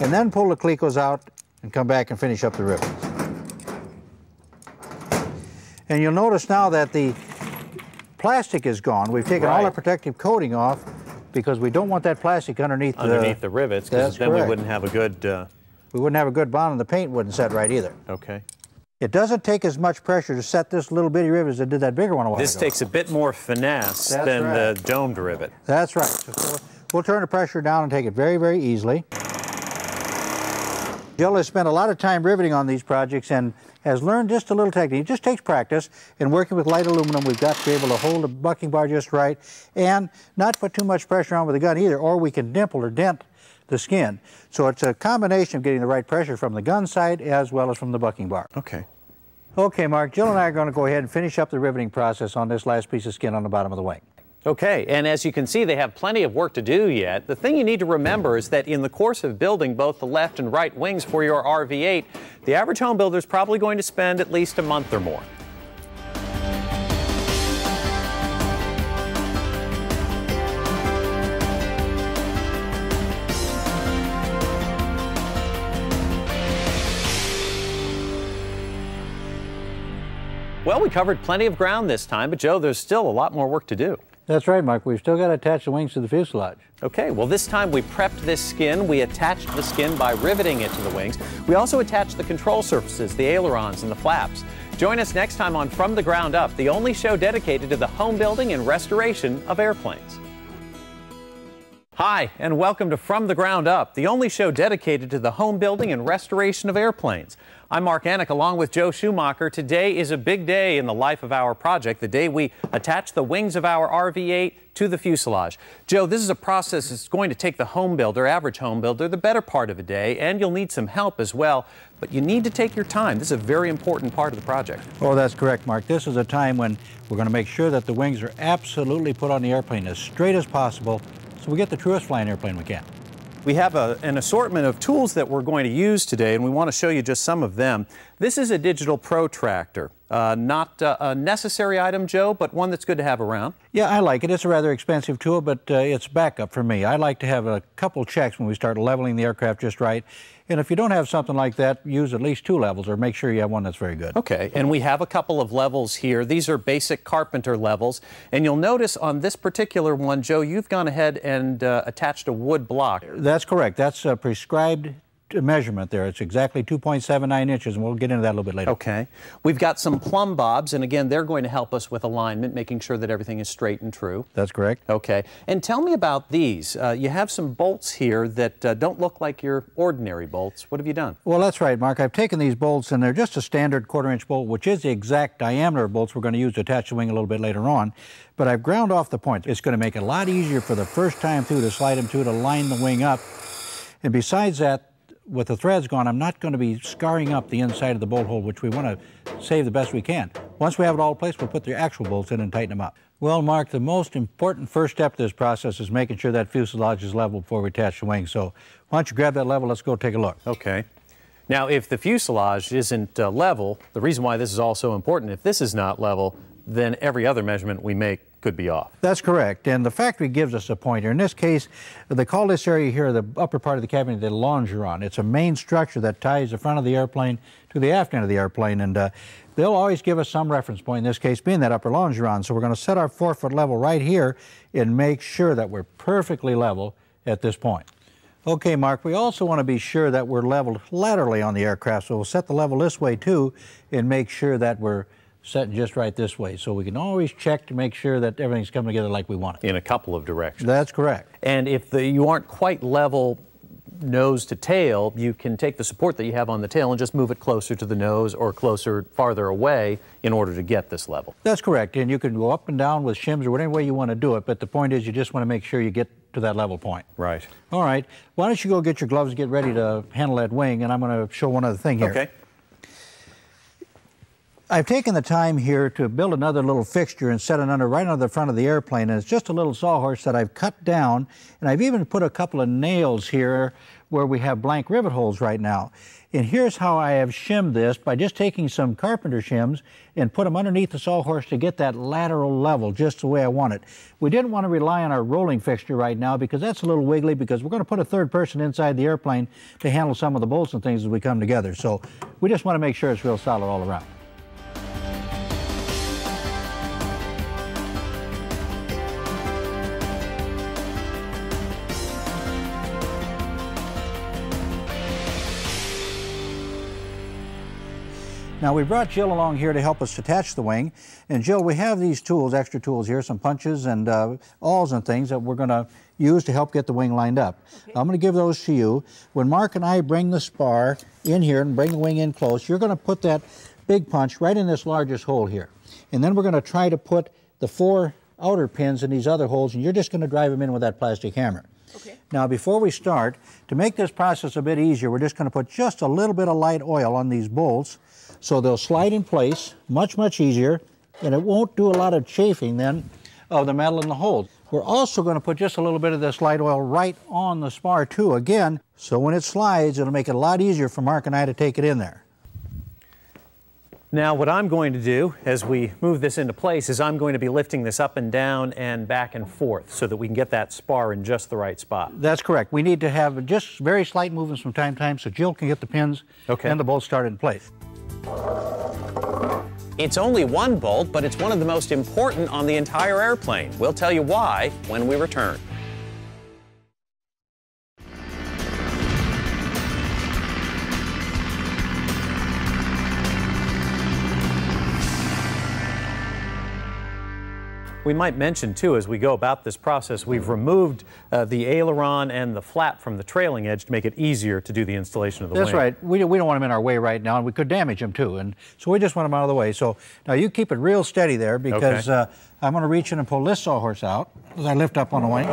and then pull the clecos out and come back and finish up the rivets. And you'll notice now that the plastic is gone. We've taken all the protective coating off because we don't want that plastic underneath the rivets, because then we wouldn't have a good... we wouldn't have a good bond and the paint wouldn't set right either. Okay. It doesn't take as much pressure to set this little bitty rivet as it did that bigger one a while ago. This takes a bit more finesse than the domed rivet. That's right. So we'll turn the pressure down and take it very, very easily. Jill has spent a lot of time riveting on these projects and has learned just a little technique. It just takes practice. In working with light aluminum, we've got to be able to hold the bucking bar just right and not put too much pressure on with the gun either, or we can dimple or dent the skin. So it's a combination of getting the right pressure from the gun side as well as from the bucking bar. Okay. Okay, Mark, Jill and I are going to go ahead and finish up the riveting process on this last piece of skin on the bottom of the wing. Okay, and as you can see, they have plenty of work to do yet. The thing you need to remember is that in the course of building both the left and right wings for your RV-8, the average home builder is probably going to spend at least a month or more. Well, we covered plenty of ground this time, but Joe, there's still a lot more work to do. That's right, Mark. We've still got to attach the wings to the fuselage. Okay, well this time we prepped this skin. We attached the skin by riveting it to the wings. We also attached the control surfaces, the ailerons and the flaps. Join us next time on From the Ground Up, the only show dedicated to the home building and restoration of airplanes. Hi, and welcome to From the Ground Up, the only show dedicated to the home building and restoration of airplanes. I'm Mark Annick, along with Joe Schumacher. Today is a big day in the life of our project, the day we attach the wings of our RV-8 to the fuselage. Joe, this is a process that's going to take the home builder, average home builder, the better part of a day, and you'll need some help as well. But you need to take your time. This is a very important part of the project. Oh, that's correct, Mark. This is a time when we're going to make sure that the wings are absolutely put on the airplane as straight as possible, so we get the truest flying airplane we can. We have an assortment of tools that we're going to use today, and we want to show you just some of them. This is a digital protractor. Not a necessary item, Joe, but one that's good to have around. Yeah, I like it. It's a rather expensive tool, but it's backup for me. I like to have a couple checks when we start leveling the aircraft just right. And if you don't have something like that, use at least 2 levels, or make sure you have one that's very good. Okay, and we have a couple of levels here. These are basic carpenter levels. And you'll notice on this particular one, Joe, you've gone ahead and attached a wood block. That's correct. That's a prescribed measurement there. It's exactly 2.79 inches, and we'll get into that a little bit later. Okay. We've got some plumb bobs, and again, they're going to help us with alignment, making sure that everything is straight and true. That's correct. Okay. And tell me about these. You have some bolts here that don't look like your ordinary bolts. What have you done? Well, that's right, Mark. I've taken these bolts, and they're just a standard 1/4 inch bolt, which is the exact diameter of bolts we're going to use to attach the wing a little bit later on. But I've ground off the points. It's going to make it a lot easier for the first time through to slide them through to line the wing up. And besides that, with the threads gone, I'm not going to be scarring up the inside of the bolt hole, which we want to save the best we can. Once we have it all in place, we'll put the actual bolts in and tighten them up. Well, Mark, the most important first step to this process is making sure that fuselage is level before we attach the wing. So why don't you grab that level, let's go take a look. Okay. Now, if the fuselage isn't level, the reason why this is also important, if this is not level, then every other measurement we make could be off. That's correct, and the factory gives us a pointer. In this case, they call this area here, the upper part of the cabin, the longeron. It's a main structure that ties the front of the airplane to the aft end of the airplane, and they'll always give us some reference point, in this case being that upper longeron. So we're going to set our 4-foot level right here and make sure that we're perfectly level at this point. Okay, Mark, we also want to be sure that we're leveled laterally on the aircraft, so we'll set the level this way too and make sure that we're set just right this way. So we can always check to make sure that everything's coming together like we want it. In a couple of directions. That's correct. And if you aren't quite level nose to tail, you can take the support that you have on the tail and just move it closer to the nose or farther away in order to get this level. That's correct, and you can go up and down with shims or whatever way you want to do it, but the point is you just want to make sure you get to that level point. Right. All right, why don't you go get your gloves and get ready to handle that wing, and I'm going to show one other thing here. Okay. I've taken the time here to build another little fixture and set it right under the front of the airplane, and it's just a little sawhorse that I've cut down, and I've even put a couple of nails here where we have blank rivet holes right now. And here's how I have shimmed this by just taking some carpenter shims and put them underneath the sawhorse to get that lateral level just the way I want it. We didn't want to rely on our rolling fixture right now because that's a little wiggly, because we're going to put a third person inside the airplane to handle some of the bolts and things as we come together. So we just want to make sure it's real solid all around. Now we brought Jill along here to help us attach the wing. And Jill, we have these tools, extra tools here, some punches and awls and things that we're going to use to help get the wing lined up. Okay. I'm going to give those to you. When Mark and I bring the spar in here and bring the wing in close, you're going to put that big punch right in this largest hole here. And then we're going to try to put the 4 outer pins in these other holes, and you're just going to drive them in with that plastic hammer. Okay. Now before we start, to make this process a bit easier, we're just going to put just a little bit of light oil on these bolts so they'll slide in place much, much easier, and it won't do a lot of chafing then of the metal in the holes. We're also going to put just a little bit of this light oil right on the spar too, again, so when it slides, it'll make it a lot easier for Mark and I to take it in there. Now what I'm going to do as we move this into place is I'm going to be lifting this up and down and back and forth so that we can get that spar in just the right spot. That's correct. We need to have just very slight movements from time to time so Jill can get the pins and the bolts started in place. It's only one bolt, but it's one of the most important on the entire airplane. We'll tell you why when we return. We might mention, too, as we go about this process, we've removed the aileron and the flap from the trailing edge to make it easier to do the installation of the wing. That's right. We don't want them in our way right now, and we could damage them, too. And so we just want them out of the way. So now you keep it real steady there, because I'm going to reach in and pull this sawhorse out as I lift up on the wing.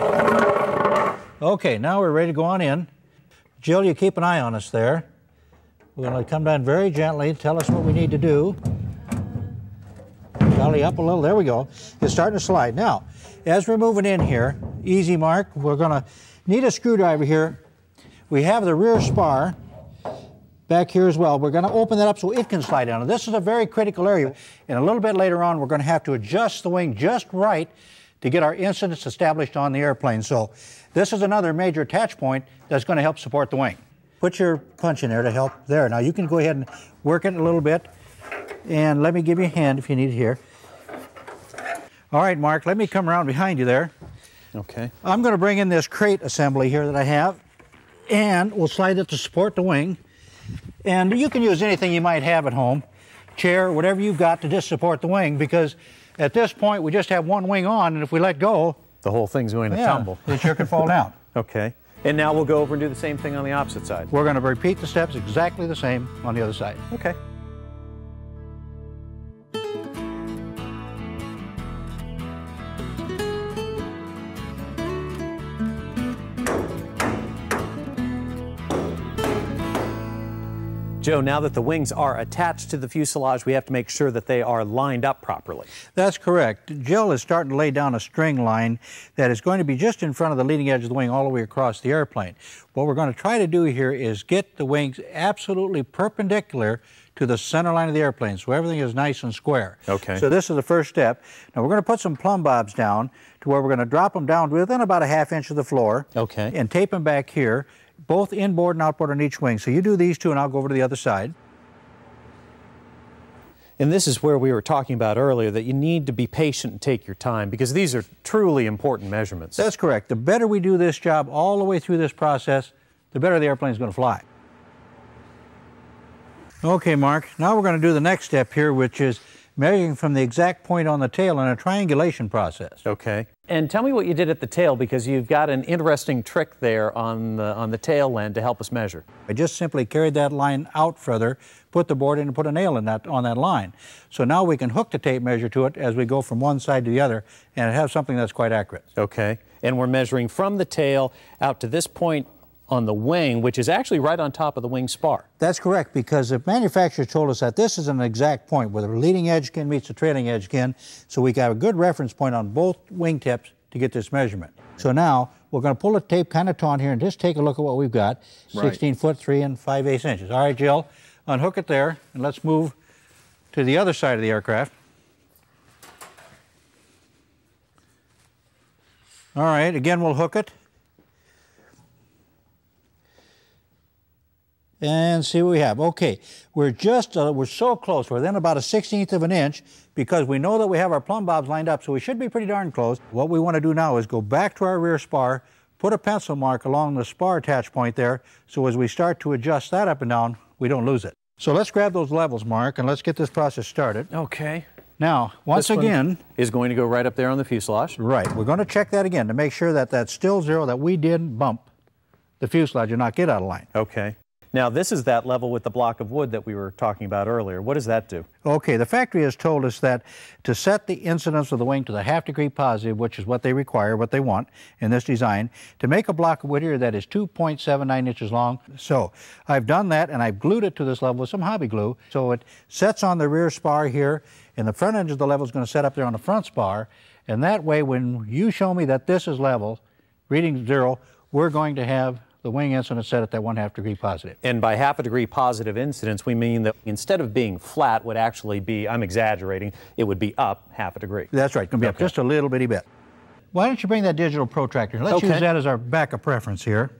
Okay, now we're ready to go on in. Jill, you keep an eye on us there. We're going to come down very gently, tell us what we need to do. Belly up a little, there we go. It's starting to slide. Now, as we're moving in here, easy Mark, we're going to need a screwdriver here. We have the rear spar back here as well. We're going to open that up so it can slide down. And this is a very critical area. And a little bit later on, we're going to have to adjust the wing just right to get our incidence established on the airplane. So this is another major attach point that's going to help support the wing. Put your punch in there to help there. Now you can go ahead and work it a little bit. And let me give you a hand if you need it here. All right, Mark, let me come around behind you there. Okay. I'm going to bring in this crate assembly here that I have, and we'll slide it to support the wing. And you can use anything you might have at home, chair, whatever you've got to just support the wing, because at this point we just have one wing on, and if we let go, the whole thing's going to tumble. It sure could fall down. Okay. And now we'll go over and do the same thing on the opposite side. We're going to repeat the steps exactly the same on the other side. Okay. Joe, now that the wings are attached to the fuselage, we have to make sure that they are lined up properly. That's correct. Jill is starting to lay down a string line that is going to be just in front of the leading edge of the wing all the way across the airplane. What we're going to try to do here is get the wings absolutely perpendicular to the center line of the airplane, so everything is nice and square. Okay. So this is the first step. Now we're going to put some plumb bobs down to where we're going to drop them down within about a ½ inch of the floor. Okay. And tape them back here, both inboard and outboard on each wing. So you do these two and I'll go over to the other side. And this is where we were talking about earlier, that you need to be patient and take your time, because these are truly important measurements. That's correct. The better we do this job all the way through this process, the better the airplane is going to fly. Okay, Mark, now we're going to do the next step here, which is measuring from the exact point on the tail in a triangulation process. Okay. And tell me what you did at the tail, because you've got an interesting trick there on the tail end to help us measure. I just simply carried that line out further, put the board in and put a nail in on that line. So now we can hook the tape measure to it as we go from one side to the other and have something that's quite accurate. Okay. And we're measuring from the tail out to this point on the wing, which is actually right on top of the wing spar. That's correct, because the manufacturer told us that this is an exact point where the leading edge skin meets the trailing edge skin, so we got a good reference point on both wing tips to get this measurement. So now we're going to pull the tape kind of taut here and just take a look at what we've got. 16 foot 3 and 5/8 inches. All right, Jill, unhook it there, and let's move to the other side of the aircraft. All right, again we'll hook it. And see what we have. Okay, we're so close. We're within about a 1/16 of an inch, because we know that we have our plumb bobs lined up, so we should be pretty darn close. What we want to do now is go back to our rear spar, put a pencil mark along the spar attach point there, so as we start to adjust that up and down, we don't lose it. So let's grab those levels, Mark, and let's get this process started. Okay. Now, once again, is going to go right up there on the fuselage. Right. We're going to check that again to make sure that that's still zero, that we didn't bump the fuselage and not get out of line. Okay. Now, this is that level with the block of wood that we were talking about earlier. What does that do? Okay, the factory has told us that to set the incidence of the wing to the ½ degree positive, which is what they require, what they want in this design, to make a block of wood here that is 2.79 inches long. So I've done that, and I've glued it to this level with some hobby glue. So it sets on the rear spar here, and the front edge of the level is going to set up there on the front spar. And that way, when you show me that this is level, reading zero, we're going to have the wing incidence set at that 1/2 degree positive. And by ½ degree positive incidence, we mean that instead of being flat would actually be, I'm exaggerating, it would be up ½ degree. That's right, it's going to be up just a little bitty bit. Why don't you bring that digital protractor? Let's use that as our backup reference here.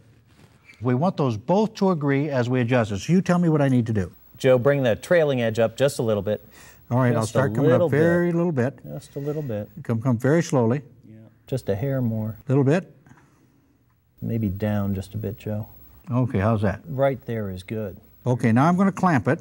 We want those both to agree as we adjust it. So you tell me what I need to do. Joe, bring the trailing edge up just a little bit. All right, I'll start coming up very little bit. Just a little bit. Come very slowly. Yeah. Just a hair more. Little bit. Maybe down just a bit, Joe. Okay, how's that? Right there is good. Okay, now I'm going to clamp it.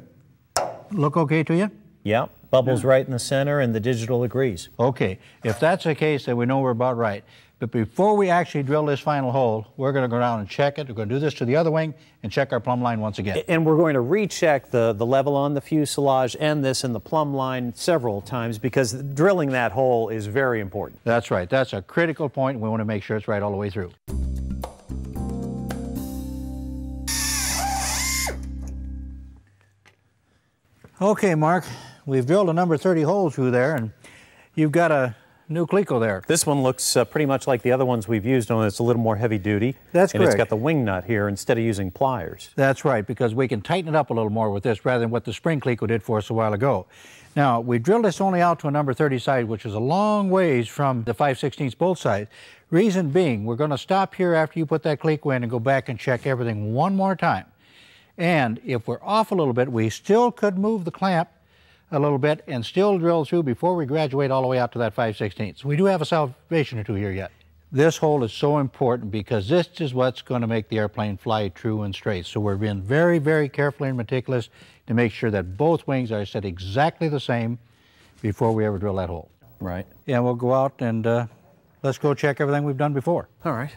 Look okay to you? Yeah, bubbles right in the center, and the digital agrees. Okay, if that's the case, then we know we're about right. But before we actually drill this final hole, we're going to go down and check it. We're going to do this to the other wing and check our plumb line once again. And we're going to recheck the level on the fuselage and this in the plumb line several times, because drilling that hole is very important. That's right. That's a critical point, and we want to make sure it's right all the way through. Okay, Mark, we've drilled a number 30 holes through there, and you've got a new cleco there. This one looks pretty much like the other ones we've used, only it's a little more heavy duty. That's correct. And it's got the wing nut here instead of using pliers. That's right, because we can tighten it up a little more with this rather than what the spring cleco did for us a while ago. Now, we drilled this only out to a number 30 side, which is a long ways from the 5/16 bolt size. Reason being, we're going to stop here after you put that cleco in and go back and check everything one more time. And if we're off a little bit, we still could move the clamp a little bit and still drill through before we graduate all the way out to that 5/16. We do have a salvation or two here yet. This hole is so important because this is what's going to make the airplane fly true and straight. So we're being very, very careful and meticulous to make sure that both wings are set exactly the same before we ever drill that hole. Right. Yeah, we'll go out and let's go check everything we've done before. All right.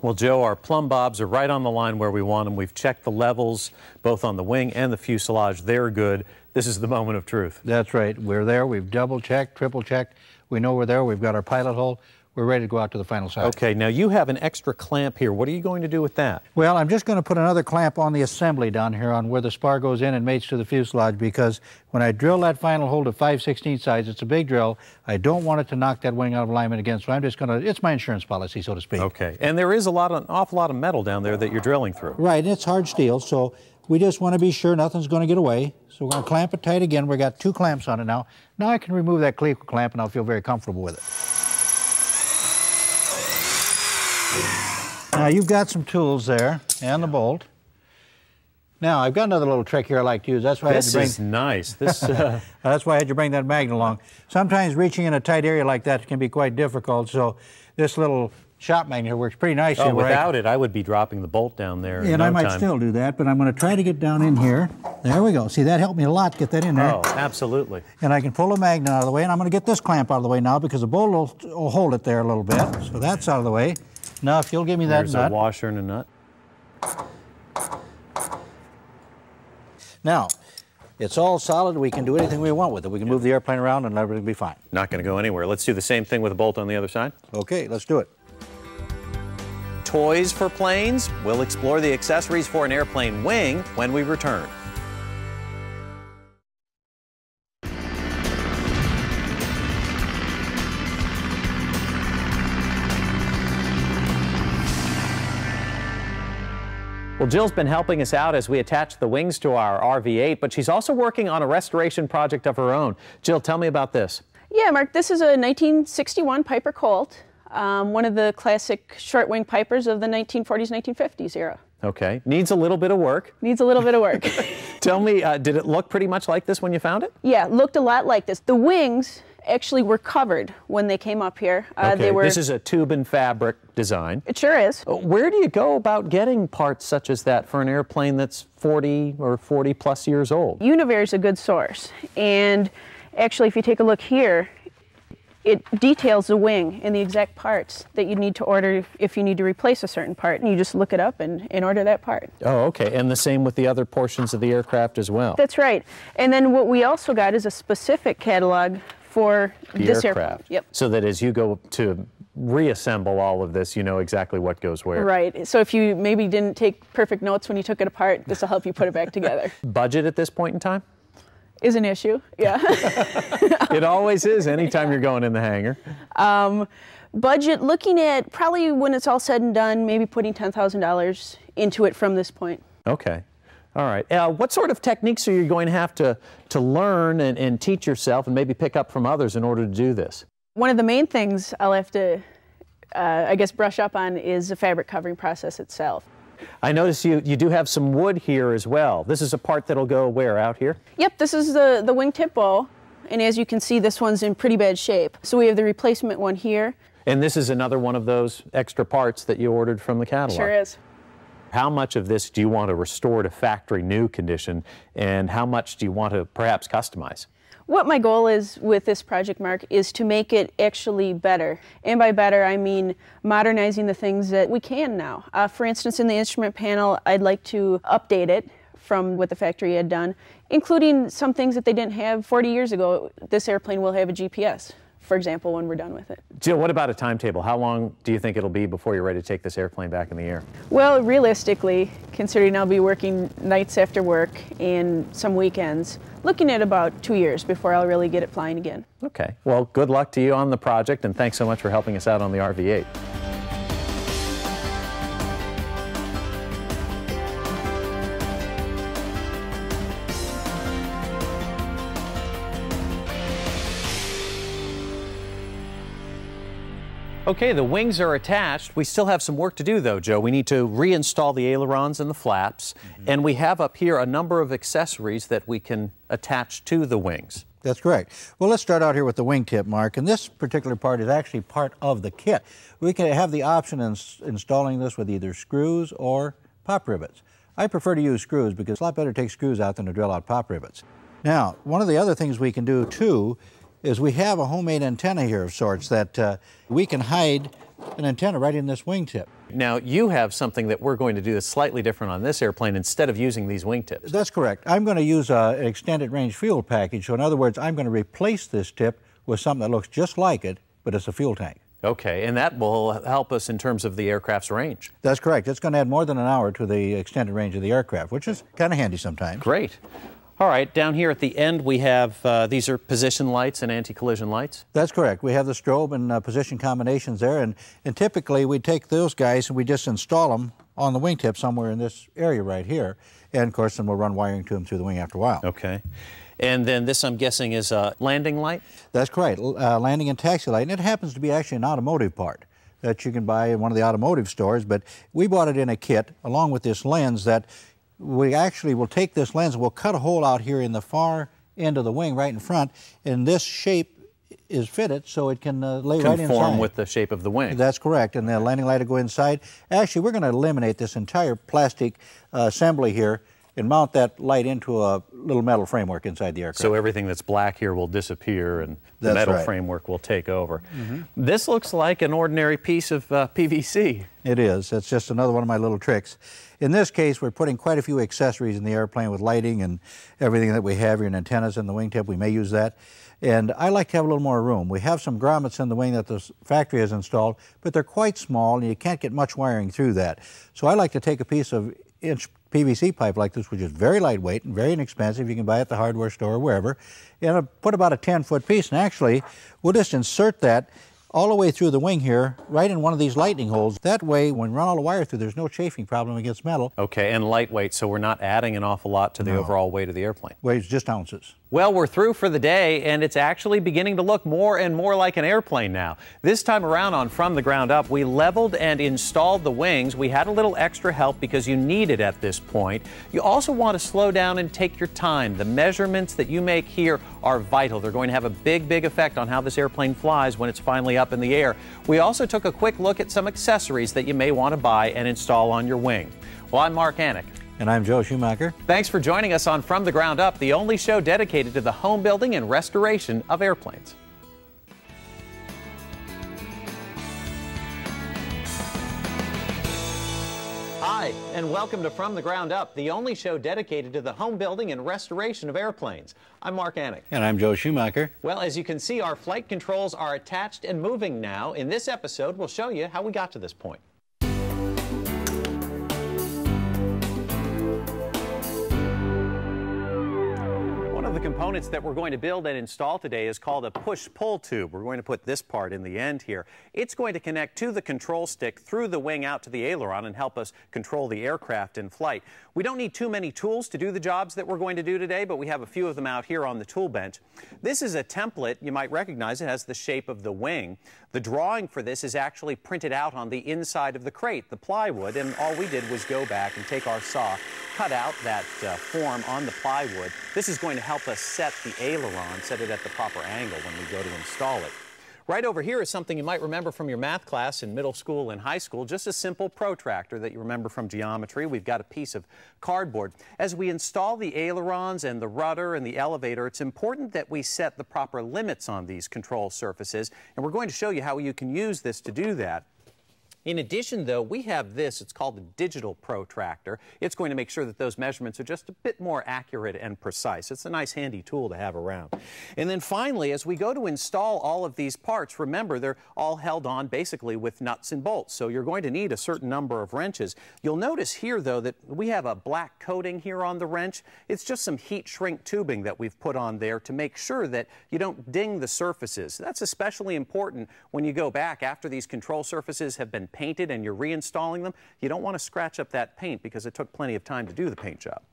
Well, Joe, our plumb bobs are right on the line where we want them. We've checked the levels, both on the wing and the fuselage. They're good. This is the moment of truth. That's right. We're there. We've double-checked, triple-checked. We know we're there. We've got our pilot hole. We're ready to go out to the final side. Okay, now you have an extra clamp here. What are you going to do with that? Well, I'm just going to put another clamp on the assembly down here on where the spar goes in and mates to the fuselage, because when I drill that final hole to 5/16 size, it's a big drill. I don't want it to knock that wing out of alignment again, so I'm just going to, it's my insurance policy, so to speak. Okay, and there is an awful lot of metal down there that you're drilling through. Right, and it's hard steel, so we just want to be sure nothing's going to get away. So we're going to clamp it tight again. We've got 2 clamps on it now. Now I can remove that cleco clamp and I'll feel very comfortable with it. Now you've got some tools there and the bolt. Now, I've got another little trick here I like to use. That's why I had to bring... This is nice. This, That's why I had to bring that magnet along. Sometimes reaching in a tight area like that can be quite difficult, so this little shop magnet here works pretty nicely. oh, without it, I would be dropping the bolt down there in and no I might time. still do that, but I'm going to try to get down in here. There we go. See, that helped me a lot to get that in there. Oh, absolutely. And I can pull the magnet out of the way, and I'm going to get this clamp out of the way now because the bolt will hold it there a little bit. So that's out of the way. Now, if you'll give me that There's nut. a washer and a nut. Now, it's all solid. We can do anything we want with it. We can move the airplane around and everything will be fine. Not going to go anywhere. Let's do the same thing with a bolt on the other side. Okay, let's do it. Toys for planes. We'll explore the accessories for an airplane wing when we return. Well, Jill's been helping us out as we attach the wings to our RV-8, but she's also working on a restoration project of her own. Jill, tell me about this. Yeah, Mark, this is a 1961 Piper Colt, one of the classic short wing Pipers of the 1940s, 1950s era. Okay, needs a little bit of work. Needs a little bit of work. Tell me, did it look pretty much like this when you found it? Yeah, looked a lot like this. The wings actually were covered when they came up here. Okay, this is a tube and fabric design. It sure is. Where do you go about getting parts such as that for an airplane that's 40 or 40 plus years old? Univair is a good source. And actually, if you take a look here, it details the wing and the exact parts that you need to order if you need to replace a certain part. And you just look it up and order that part. Oh, okay. And the same with the other portions of the aircraft as well. That's right. And then what we also got is a specific catalog for this aircraft. Yep. So that as you go to reassemble all of this, you know exactly what goes where. Right. So if you maybe didn't take perfect notes when you took it apart, this will help you put it back together. Budget at this point in time? Is an issue, yeah. It always is anytime you're going in the hangar. Budget, looking at probably when it's all said and done, maybe putting $10,000 into it from this point. Okay. All right. What sort of techniques are you going to have to learn and teach yourself and maybe pick up from others in order to do this? One of the main things I'll have to, I guess, brush up on is the fabric covering process itself. I notice you do have some wood here as well. This is a part that'll go where, out here? Yep, this is the wingtip bow. And as you can see, this one's in pretty bad shape. So we have the replacement one here. And this is another one of those extra parts that you ordered from the catalog. Sure is. How much of this do you want to restore to factory new condition, and how much do you want to perhaps customize? What my goal is with this project, Mark, is to make it actually better. And by better, I mean modernizing the things that we can now. For instance, in the instrument panel, I'd like to update it from what the factory had done, including some things that they didn't have 40 years ago. This airplane will have a GPS, for example, when we're done with it. Jill, what about a timetable? How long do you think it'll be before you're ready to take this airplane back in the air? Well, realistically, considering I'll be working nights after work and some weekends, looking at about 2 years before I'll really get it flying again. Okay. Well, good luck to you on the project, and thanks so much for helping us out on the RV-8. Okay, the wings are attached. We still have some work to do though, Joe. We need to reinstall the ailerons and the flaps, and we have up here a number of accessories that we can attach to the wings. That's correct. Well, let's start out here with the wingtip, Mark, and this particular part is actually part of the kit. We can have the option of installing this with either screws or pop rivets. I prefer to use screws because it's a lot better to take screws out than to drill out pop rivets. Now, one of the other things we can do too is we have a homemade antenna here of sorts that we can hide an antenna right in this wingtip. Now, you have something that we're going to do that's slightly different on this airplane instead of using these wingtips. That's correct. I'm going to use an extended range fuel package. So in other words, I'm going to replace this tip with something that looks just like it, but it's a fuel tank. Okay, and that will help us in terms of the aircraft's range. That's correct. It's going to add more than an hour to the extended range of the aircraft, which is kind of handy sometimes. Great. All right, down here at the end we have, these are position lights and anti-collision lights? That's correct. We have the strobe and position combinations there, and typically we take those guys and we just install them on the wingtip somewhere in this area right here, and of course then we'll run wiring to them through the wing after a while. Okay. And then this, I'm guessing, is a landing light? That's correct, landing and taxi light, and it happens to be actually an automotive part that you can buy in one of the automotive stores, but we bought it in a kit along with this lens that we actually will take this lens and we'll cut a hole out here in the far end of the wing right in front, and this shape is fitted so it can lay right inside. Conform with the shape of the wing. That's correct, and the landing light will go inside. Actually, we're going to eliminate this entire plastic assembly here and mount that light into a little metal framework inside the aircraft. So everything that's black here will disappear and the metal framework will take over. This looks like an ordinary piece of PVC. It is. It's just another one of my little tricks. In this case, we're putting quite a few accessories in the airplane with lighting and everything that we have here, and antennas in the wingtip. We may use that. And I like to have a little more room. We have some grommets in the wing that the factory has installed, but they're quite small and you can't get much wiring through that. So I like to take a piece of inch PVC pipe like this, which is very lightweight and very inexpensive. You can buy it at the hardware store or wherever. And I'll put about a 10-foot piece, and actually we'll just insert that all the way through the wing here, right in one of these lightning holes. That way, when we run all the wire through, there's no chafing problem against metal. Okay, and lightweight, so we're not adding an awful lot to the overall weight of the airplane. Weighs just ounces. Well, we're through for the day, and it's actually beginning to look more and more like an airplane now. This time around on From the Ground Up, we leveled and installed the wings. We had a little extra help because you need it at this point. You also want to slow down and take your time. The measurements that you make here are vital. They're going to have a big, big effect on how this airplane flies when it's finally up in the air. We also took a quick look at some accessories that you may want to buy and install on your wing. Well, I'm Mark Annick. And I'm Joe Schumacher. Thanks for joining us on From the Ground Up, the only show dedicated to the home building and restoration of airplanes. Hi, and welcome to From the Ground Up, the only show dedicated to the home building and restoration of airplanes. I'm Mark Annick. And I'm Joe Schumacher. Well, as you can see, our flight controls are attached and moving now. In this episode, we'll show you how we got to this point. The components that we're going to build and install today is called a push-pull tube. We're going to put this part in the end here. It's going to connect to the control stick through the wing out to the aileron and help us control the aircraft in flight. We don't need too many tools to do the jobs that we're going to do today, but we have a few of them out here on the tool bench. This is a template. You might recognize it has the shape of the wing. The drawing for this is actually printed out on the inside of the crate, the plywood, and all we did was go back and take our saw, cut out that form on the plywood. This is going to help us set the aileron, set it at the proper angle when we go to install it. Right over here is something you might remember from your math class in middle school and high school, just a simple protractor that you remember from geometry. We've got a piece of cardboard. As we install the ailerons and the rudder and the elevator, it's important that we set the proper limits on these control surfaces, and we're going to show you how you can use this to do that. In addition, though, we have this. It's called the digital protractor. It's going to make sure that those measurements are just a bit more accurate and precise. It's a nice handy tool to have around. And then finally, as we go to install all of these parts, remember they're all held on basically with nuts and bolts. So you're going to need a certain number of wrenches. You'll notice here, though, that we have a black coating here on the wrench. It's just some heat shrink tubing that we've put on there to make sure that you don't ding the surfaces. That's especially important when you go back after these control surfaces have been painted and you're reinstalling them. You don't want to scratch up that paint because it took plenty of time to do the paint job.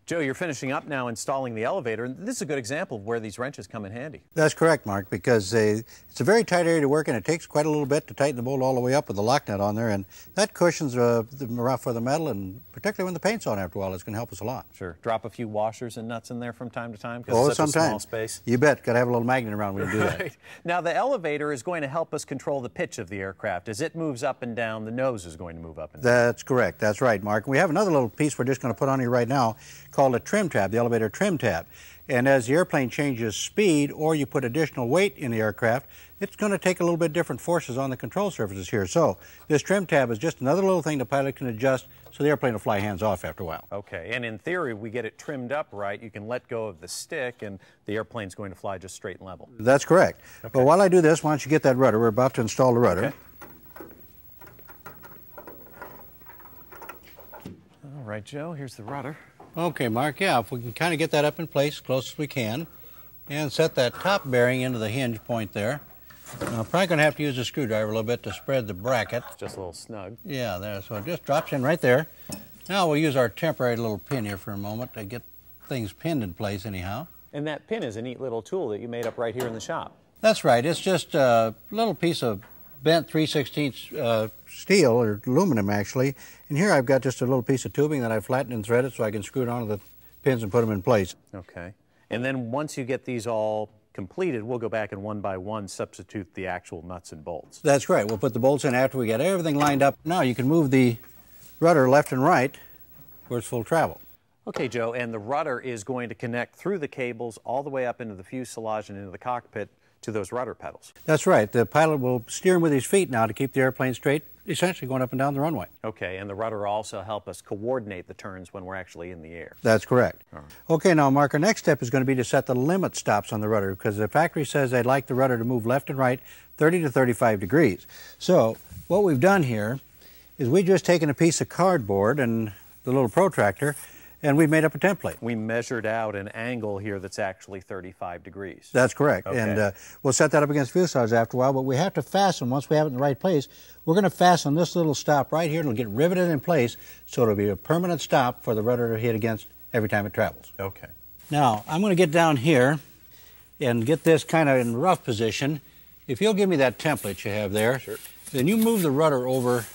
Joe, you're finishing up now installing the elevator, and this is a good example of where these wrenches come in handy. That's correct, Mark, because it's a very tight area to work in. It takes quite a little bit to tighten the bolt all the way up with the lock nut on there, and that cushions the rough for the metal, and particularly when the paint's on after a while, it's going to help us a lot. Sure. Drop a few washers and nuts in there from time to time because it's such a small space. You bet. Got to have a little magnet around when you do that. Now, the elevator is going to help us control the pitch of the aircraft. As it moves up and down, the nose is going to move up and down. That's correct. That's right, Mark. We have another little piece we're just going to put on here right now called a trim tab, the elevator trim tab. And as the airplane changes speed or you put additional weight in the aircraft, it's going to take a little bit different forces on the control surfaces here. So this trim tab is just another little thing the pilot can adjust so the airplane will fly hands off after a while. Okay, and in theory, we get it trimmed up right. You can let go of the stick and the airplane's going to fly just straight and level. That's correct. Okay. But while I do this, why don't you get that rudder? We're about to install the rudder. Okay. All right, Joe, here's the rudder. Okay, Mark, yeah, if we can kind of get that up in place as close as we can and set that top bearing into the hinge point there. I'm probably going to have to use a screwdriver a little bit to spread the bracket. It's just a little snug. Yeah, there, so it just drops in right there. Now we'll use our temporary little pin here for a moment to get things pinned in place anyhow. And that pin is a neat little tool that you made up right here in the shop. That's right. It's just a little piece of bent 3/16 steel, or aluminum actually, and here I've got just a little piece of tubing that I flattened and threaded so I can screw it onto the pins and put them in place. Okay. And then once you get these all completed, we'll go back and one by one substitute the actual nuts and bolts. That's right. We'll put the bolts in after we get everything lined up. Now you can move the rudder left and right where it's full travel. Okay, Joe, and the rudder is going to connect through the cables all the way up into the fuselage and into the cockpit to those rudder pedals. That's right. The pilot will steer him with his feet now to keep the airplane straight, essentially going up and down the runway. Okay, and the rudder will also help us coordinate the turns when we're actually in the air. That's correct. All right. Okay, now Mark, our next step is going to be to set the limit stops on the rudder, because the factory says they'd like the rudder to move left and right 30 to 35 degrees. So what we've done here is we've just taken a piece of cardboard and the little protractor, and we've made up a template. We measured out an angle here that's actually 35 degrees. That's correct. Okay. And we'll set that up against fuselage after a while, but we have to fasten, once we have it in the right place, we're going to fasten this little stop right here, and it'll get riveted in place, so it'll be a permanent stop for the rudder to hit against every time it travels. Okay. Now, I'm going to get down here and get this kind of in rough position. If you'll give me that template you have there, Sure. Then you move the rudder over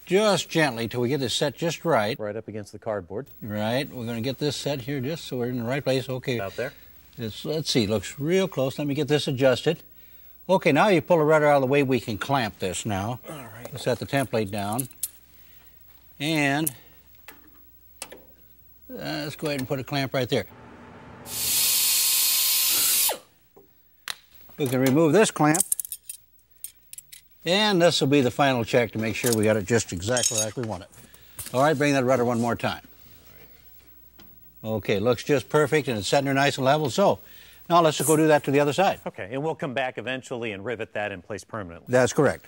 just gently till we get this set just right. Right up against the cardboard. Right. We're going to get this set here just so we're in the right place. Okay. Out there. Let's see. Looks real close. Let me get this adjusted. Okay, now you pull the rudder out of the way, we can clamp this now. All right. We'll set the template down. And let's go ahead and put a clamp right there. We can remove this clamp. And this will be the final check to make sure we got it just exactly like we want it. All right, bring that rudder one more time. Okay, looks just perfect, and it's sitting there nice and level. So now let's go do that to the other side. Okay, and we'll come back eventually and rivet that in place permanently. That's correct.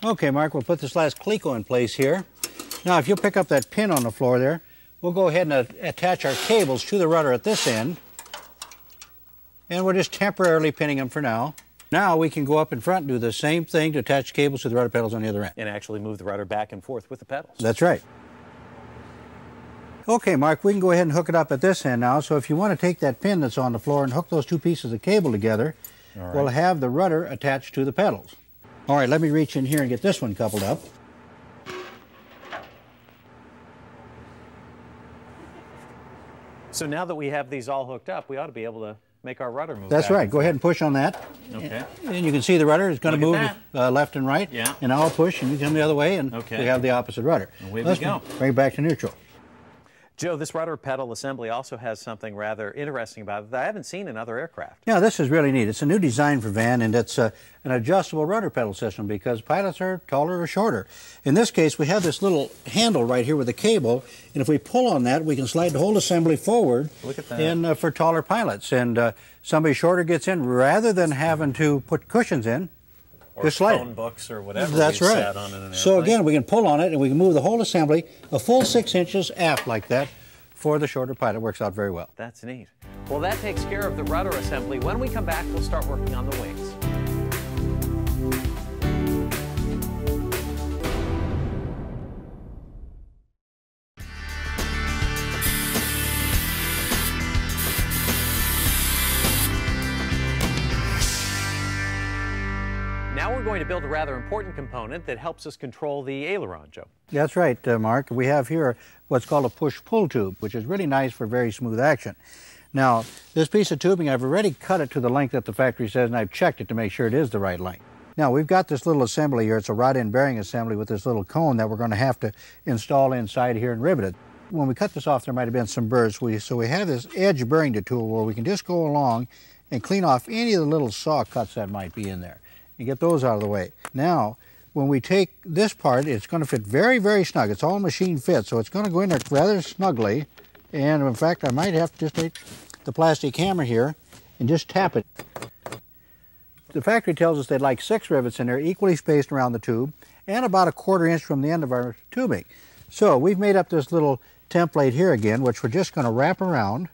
Okay, Mark, we'll put this last cleco in place here. Now, if you'll pick up that pin on the floor there, we'll go ahead and attach our cables to the rudder at this end. And we're just temporarily pinning them for now. Now we can go up in front and do the same thing to attach cables to the rudder pedals on the other end. And actually move the rudder back and forth with the pedals. That's right. Okay, Mark, we can go ahead and hook it up at this end now. So if you want to take that pin that's on the floor and hook those two pieces of cable together, we'll have the rudder attached to the pedals. All right, let me reach in here and get this one coupled up. So now that we have these all hooked up, we ought to be able to make our rudder move. That's right. Go ahead and push on that. Okay. And you can see the rudder is going to Look move at left and right. Yeah. And I'll push and you come the other way, and Okay. we have the opposite rudder. Away we go. Bring it back to neutral. Joe, this rudder pedal assembly also has something rather interesting about it that I haven't seen in other aircraft. Yeah, this is really neat. It's a new design for van, and it's an adjustable rudder pedal system because pilots are taller or shorter. In this case, we have this little handle right here with a cable, and if we pull on that, we can slide the whole assembly forward. Look at that. And for taller pilots. And somebody shorter gets in, rather than having to put cushions in, Or just slide phone it. books or whatever. That's we've right. sat on in an So airplane. again, we can pull on it, and we can move the whole assembly a full 6 inches aft like that. For the shorter pilot, it works out very well. That's neat. Well, that takes care of the rudder assembly. When we come back, we'll start working on the wings. Now we're going to build a rather important component that helps us control the aileron, Joe. That's right, Mark. We have here what's called a push-pull tube, which is really nice for very smooth action. Now, this piece of tubing, I've already cut it to the length that the factory says, and I've checked it to make sure it is the right length. Now, we've got this little assembly here. It's a rod-end bearing assembly with this little cone that we're going to have to install inside here and rivet it. When we cut this off, there might have been some burrs. So we have this edge burring tool where we can just go along and clean off any of the little saw cuts that might be in there and get those out of the way. Now, when we take this part, it's going to fit very, very snug. It's all machine fit, so it's going to go in there rather snugly. And in fact, I might have to just take the plastic hammer here and just tap it. The factory tells us they'd like 6 rivets in there, equally spaced around the tube, and about a 1/4 inch from the end of our tubing. So we've made up this little template here again, which we're just going to wrap around.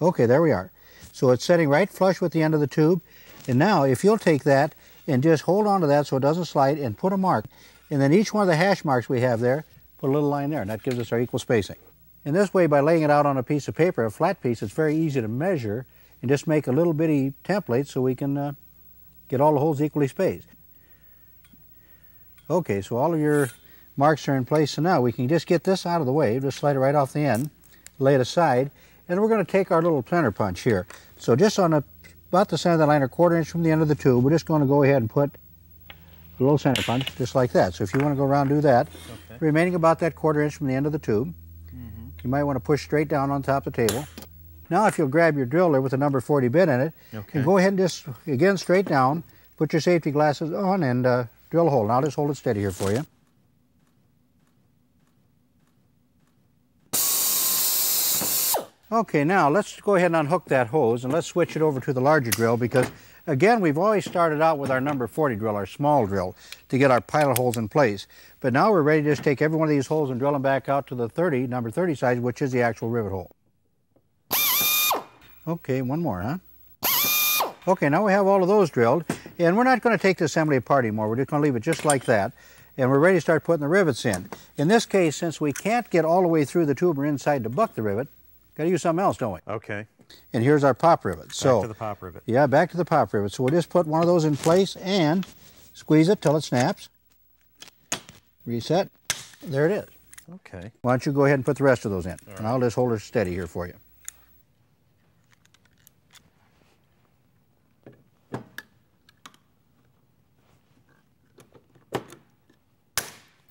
Okay, there we are. So it's setting right flush with the end of the tube. And now, if you'll take that and just hold on to that so it doesn't slide and put a mark. And then each one of the hash marks we have there, put a little line there, and that gives us our equal spacing. In this way, by laying it out on a piece of paper, a flat piece, it's very easy to measure and just make a little bitty template so we can get all the holes equally spaced. Okay, so all of your marks are in place, so now we can just get this out of the way, just slide it right off the end, lay it aside, and we're going to take our little center punch here. So just on about the center of the line, or 1/4 inch from the end of the tube, we're just going to go ahead and put a little center punch, just like that. So if you want to go around and do that, remaining about that 1/4 inch from the end of the tube, you might want to push straight down on top of the table. Now if you'll grab your drill there with the number 40 bit in it, and go ahead and just, again, straight down, put your safety glasses on and drill a hole. Now I'll just hold it steady here for you. Okay, now let's go ahead and unhook that hose and let's switch it over to the larger drill, because again, we've always started out with our number 40 drill, our small drill, to get our pilot holes in place. But now we're ready to just take every one of these holes and drill them back out to the number 30 size, which is the actual rivet hole. Okay, one more, huh? Okay, now we have all of those drilled, and we're not going to take the assembly apart anymore. We're just going to leave it just like that, and we're ready to start putting the rivets in. In this case, since we can't get all the way through the tube or inside to buck the rivet, got to use something else, don't we? Okay. And here's our pop rivet. Back to the pop rivet. Yeah, back to the pop rivet. So we'll just put one of those in place and squeeze it till it snaps. Reset. There it is. Okay. Why don't you go ahead and put the rest of those in. And I'll just hold her steady here for you.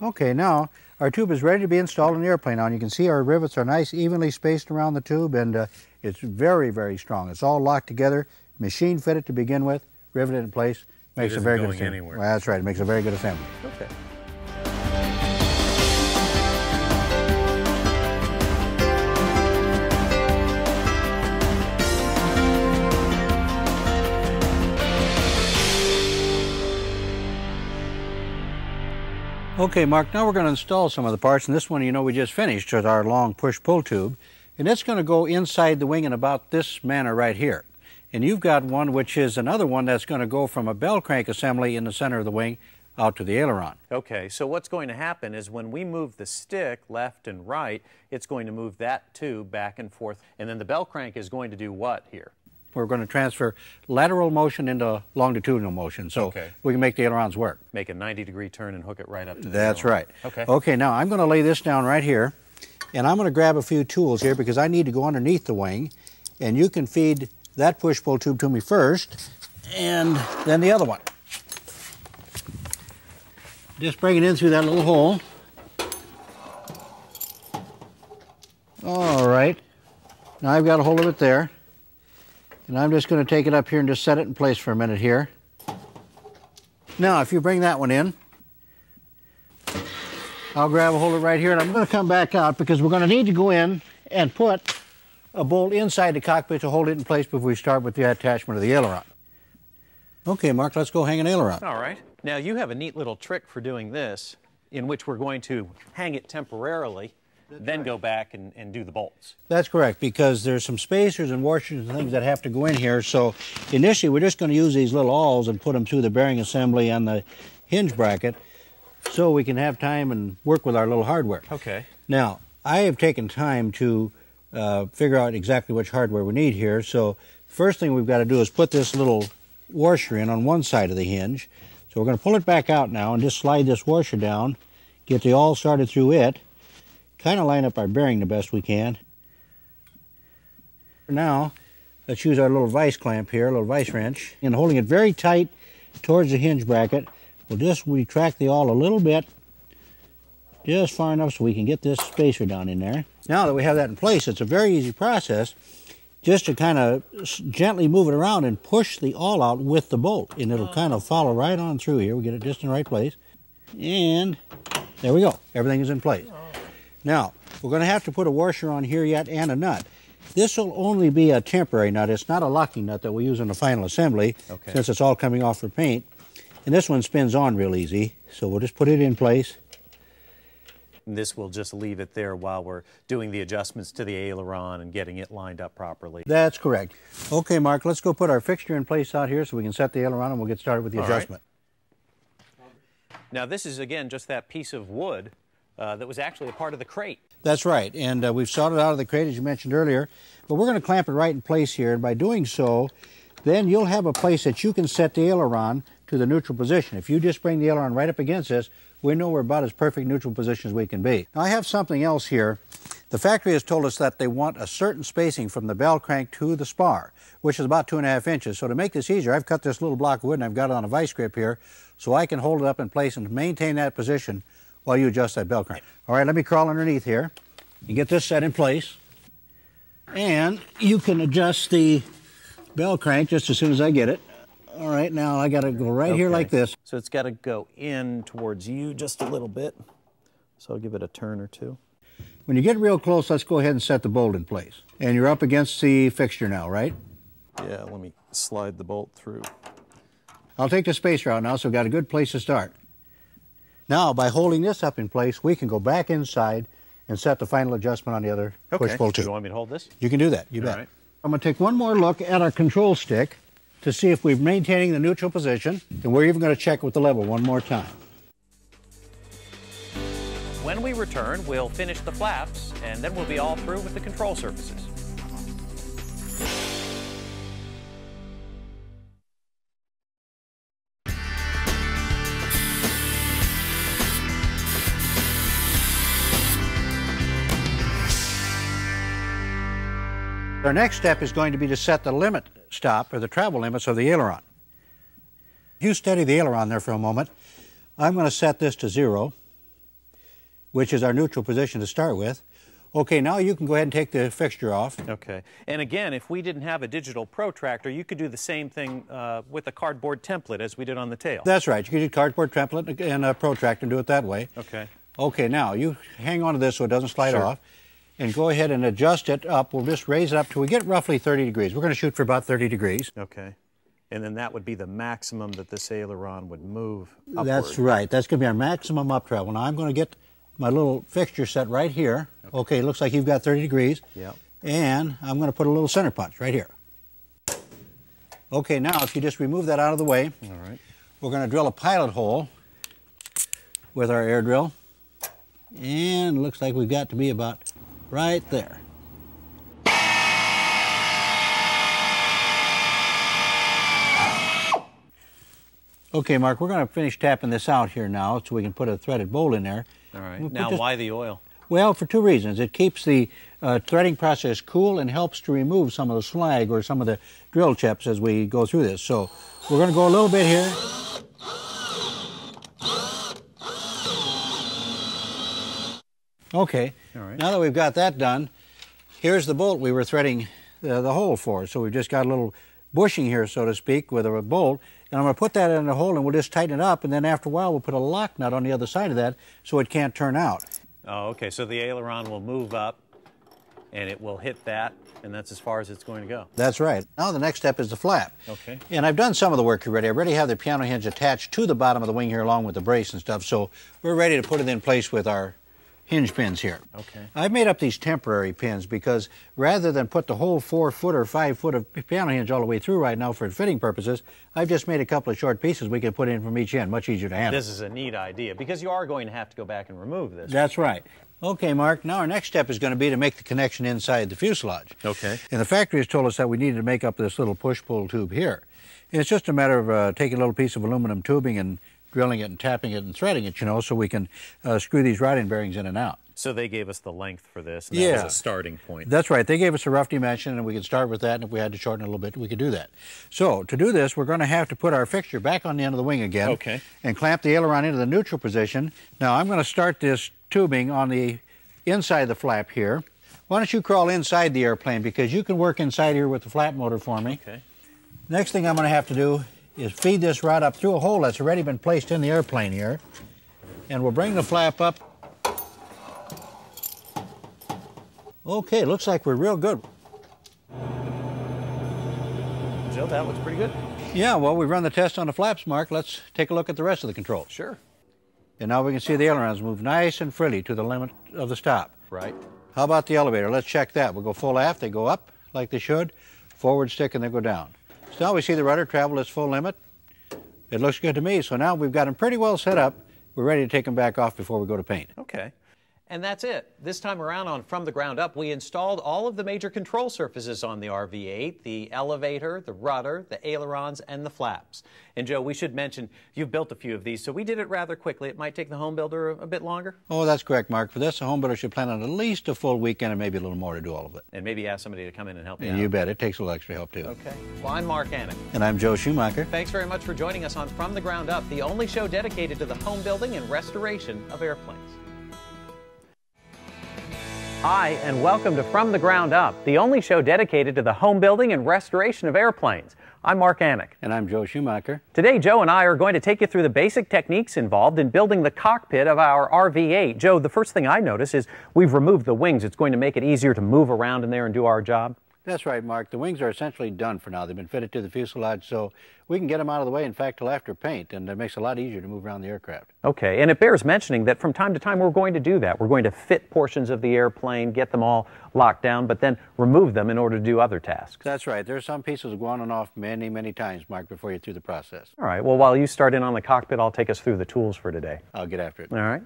Okay, now our tube is ready to be installed in the airplane. Now, and you can see our rivets are nice, evenly spaced around the tube, and it's very, very strong. It's all locked together, machine fitted to begin with, riveted in place. Makes a very good assembly. Well, that's right, it makes a very good assembly. Okay. Okay, Mark, now we're going to install some of the parts, and this one, you know, we just finished with our long push-pull tube, and it's going to go inside the wing in about this manner right here. And you've got one which is another one that's going to go from a bell crank assembly in the center of the wing out to the aileron. Okay, so what's going to happen is when we move the stick left and right, it's going to move that tube back and forth, and then the bell crank is going to do what here? We're going to transfer lateral motion into longitudinal motion, so we can make the ailerons work. Make a 90-degree turn and hook it right up to the That's aileron. right. Okay. Okay, now I'm going to lay this down right here, and I'm going to grab a few tools here because I need to go underneath the wing, and you can feed that push-pull tube to me first, and then the other one. Just bring it in through that little hole. All right. Now I've got a hold of it there. And I'm just going to take it up here and just set it in place for a minute here. Now, if you bring that one in, I'll grab a hold of it right here, and I'm going to come back out because we're going to need to go in and put a bolt inside the cockpit to hold it in place before we start with the attachment of the aileron. Okay, Mark, let's go hang an aileron. All right. Now, you have a neat little trick for doing this, in which we're going to hang it temporarily, then go back and do the bolts. That's correct, because there's some spacers and washers and things that have to go in here. So initially we're just going to use these little awls and put them through the bearing assembly and the hinge bracket so we can have time and work with our little hardware. Okay. Now, I have taken time to figure out exactly which hardware we need here. So first thing we've got to do is put this little washer in on one side of the hinge. So we're going to pull it back out now and just slide this washer down, get the awl started through it, kind of line up our bearing the best we can. Now, let's use our little vise clamp here, a little vise wrench, and holding it very tight towards the hinge bracket, we'll just retract the awl a little bit, just far enough so we can get this spacer down in there. Now that we have that in place, it's a very easy process just to kind of gently move it around and push the awl out with the bolt, and it'll kind of follow right on through here. We get it just in the right place, and there we go. Everything is in place. Now, we're going to have to put a washer on here yet and a nut. This will only be a temporary nut. It's not a locking nut that we use in the final assembly, since it's all coming off for paint. And this one spins on real easy, so we'll just put it in place. And this will just leave it there while we're doing the adjustments to the aileron and getting it lined up properly. That's correct. Okay, Mark, let's go put our fixture in place out here so we can set the aileron and we'll get started with the adjustment. Now, this is, again, just that piece of wood that was actually a part of the crate. That's right, and we've sawed it out of the crate as you mentioned earlier, but we're going to clamp it right in place here, and by doing so, then you'll have a place that you can set the aileron to the neutral position. If you just bring the aileron right up against this, we know we're about as perfect neutral position as we can be. Now I have something else here. The factory has told us that they want a certain spacing from the bell crank to the spar, which is about 2.5 inches. So to make this easier, I've cut this little block of wood and I've got it on a vice grip here, so I can hold it up in place and maintain that position while you adjust that bell crank. All right, let me crawl underneath here and get this set in place. And you can adjust the bell crank just as soon as I get it. All right, now I got to go right here like this. So it's got to go in towards you just a little bit. So I'll give it a turn or two. When you get real close, let's go ahead and set the bolt in place. And you're up against the fixture now, right? Yeah, let me slide the bolt through. I'll take the spacer out now, so we've got a good place to start. Now, by holding this up in place, we can go back inside and set the final adjustment on the other push-pull tube. You want me to hold this? You can do that, you bet. Right. I'm going to take one more look at our control stick to see if we're maintaining the neutral position, and we're even going to check with the level one more time. When we return, we'll finish the flaps, and then we'll be all through with the control surfaces. Our next step is going to be to set the limit stop, or the travel limits of the aileron. You steady the aileron there for a moment. I'm going to set this to 0, which is our neutral position to start with. Okay, now you can go ahead and take the fixture off. Okay, and again, if we didn't have a digital protractor, you could do the same thing with a cardboard template as we did on the tail. That's right, you could use cardboard template and a protractor and do it that way. Okay. Okay, now you hang on to this so it doesn't slide off, and go ahead and adjust it up. We'll just raise it up till we get roughly 30 degrees. We're going to shoot for about 30 degrees. Okay. And then that would be the maximum that this aileron would move upward. That's right. That's going to be our maximum up travel. Now I'm going to get my little fixture set right here. Okay, looks like you've got 30 degrees. Yep. And I'm going to put a little center punch right here. Okay, now if you just remove that out of the way, all right, we're going to drill a pilot hole with our air drill. And it looks like we've got to be about right there. Okay, Mark, we're going to finish tapping this out here now so we can put a threaded bolt in there. All right. Now, why the oil? Well, for two reasons. It keeps the threading process cool and helps to remove some of the slag or some of the drill chips as we go through this. So we're going to go a little bit here. Okay, all right. Now that we've got that done, here's the bolt we were threading the hole for. So we've just got a little bushing here, so to speak, with a bolt. And I'm going to put that in the hole and we'll just tighten it up. And then after a while, we'll put a lock nut on the other side of that so it can't turn out. Oh, okay. So the aileron will move up and it will hit that, and that's as far as it's going to go. That's right. Now the next step is the flap. Okay. And I've done some of the work already. I already have the piano hinge attached to the bottom of the wing here along with the brace and stuff. So we're ready to put it in place with our hinge pins here. Okay. I've made up these temporary pins because rather than put the whole 4-foot or 5-foot of piano hinge all the way through right now for fitting purposes, I've just made a couple of short pieces we can put in from each end, much easier to handle. This is a neat idea because you are going to have to go back and remove this. That's right. Okay, Mark, now our next step is going to be to make the connection inside the fuselage. Okay. And the factory has told us that we needed to make up this little push-pull tube here. And it's just a matter of taking a little piece of aluminum tubing and drilling it and tapping it and threading it, you know, so we can screw these routing bearings in and out. So they gave us the length for this, and that was a starting point. That's right. They gave us a rough dimension, and we could start with that, and if we had to shorten it a little bit, we could do that. So to do this, we're going to have to put our fixture back on the end of the wing again. Okay. And clamp the aileron into the neutral position. Now I'm going to start this tubing on the inside of the flap here. Why don't you crawl inside the airplane, because you can work inside here with the flap motor for me. Okay. Next thing I'm going to have to do is feed this rod up through a hole that's already been placed in the airplane here. And we'll bring the flap up. Okay, looks like we're real good. Joe, that looks pretty good. Yeah, well, we've run the test on the flaps, Mark. Let's take a look at the rest of the controls. Sure. And now we can see the ailerons move nice and freely to the limit of the stop. Right. How about the elevator? Let's check that. We'll go full aft, they go up like they should, forward stick, and they go down. So now we see the rudder travel its full limit. It looks good to me. So now we've got them pretty well set up. We're ready to take them back off before we go to paint. Okay. And that's it. This time around on From the Ground Up, we installed all of the major control surfaces on the RV-8, the elevator, the rudder, the ailerons, and the flaps. And Joe, we should mention, you've built a few of these, so we did it rather quickly. It might take the home builder a bit longer. Oh, that's correct, Mark. For this, a home builder should plan on at least a full weekend and maybe a little more to do all of it. And maybe ask somebody to come in and help you out. You bet. It takes a little extra help, too. Okay. Well, I'm Mark Annick. And I'm Joe Schumacher. Thanks very much for joining us on From the Ground Up, the only show dedicated to the home building and restoration of airplanes. Hi, and welcome to From the Ground Up, the only show dedicated to the home building and restoration of airplanes. I'm Mark Annick. And I'm Joe Schumacher. Today, Joe and I are going to take you through the basic techniques involved in building the cockpit of our RV-8. Joe, the first thing I notice is we've removed the wings. It's going to make it easier to move around in there and do our job. That's right, Mark. The wings are essentially done for now. They've been fitted to the fuselage, so we can get them out of the way, in fact, till after paint, and it makes it a lot easier to move around the aircraft. Okay, and it bears mentioning that from time to time we're going to do that. We're going to fit portions of the airplane, get them all locked down, but then remove them in order to do other tasks. That's right. There's some pieces that go on and off many, many times, Mark, before you're through the process. All right, well, while you start in on the cockpit, I'll take us through the tools for today. I'll get after it. All right.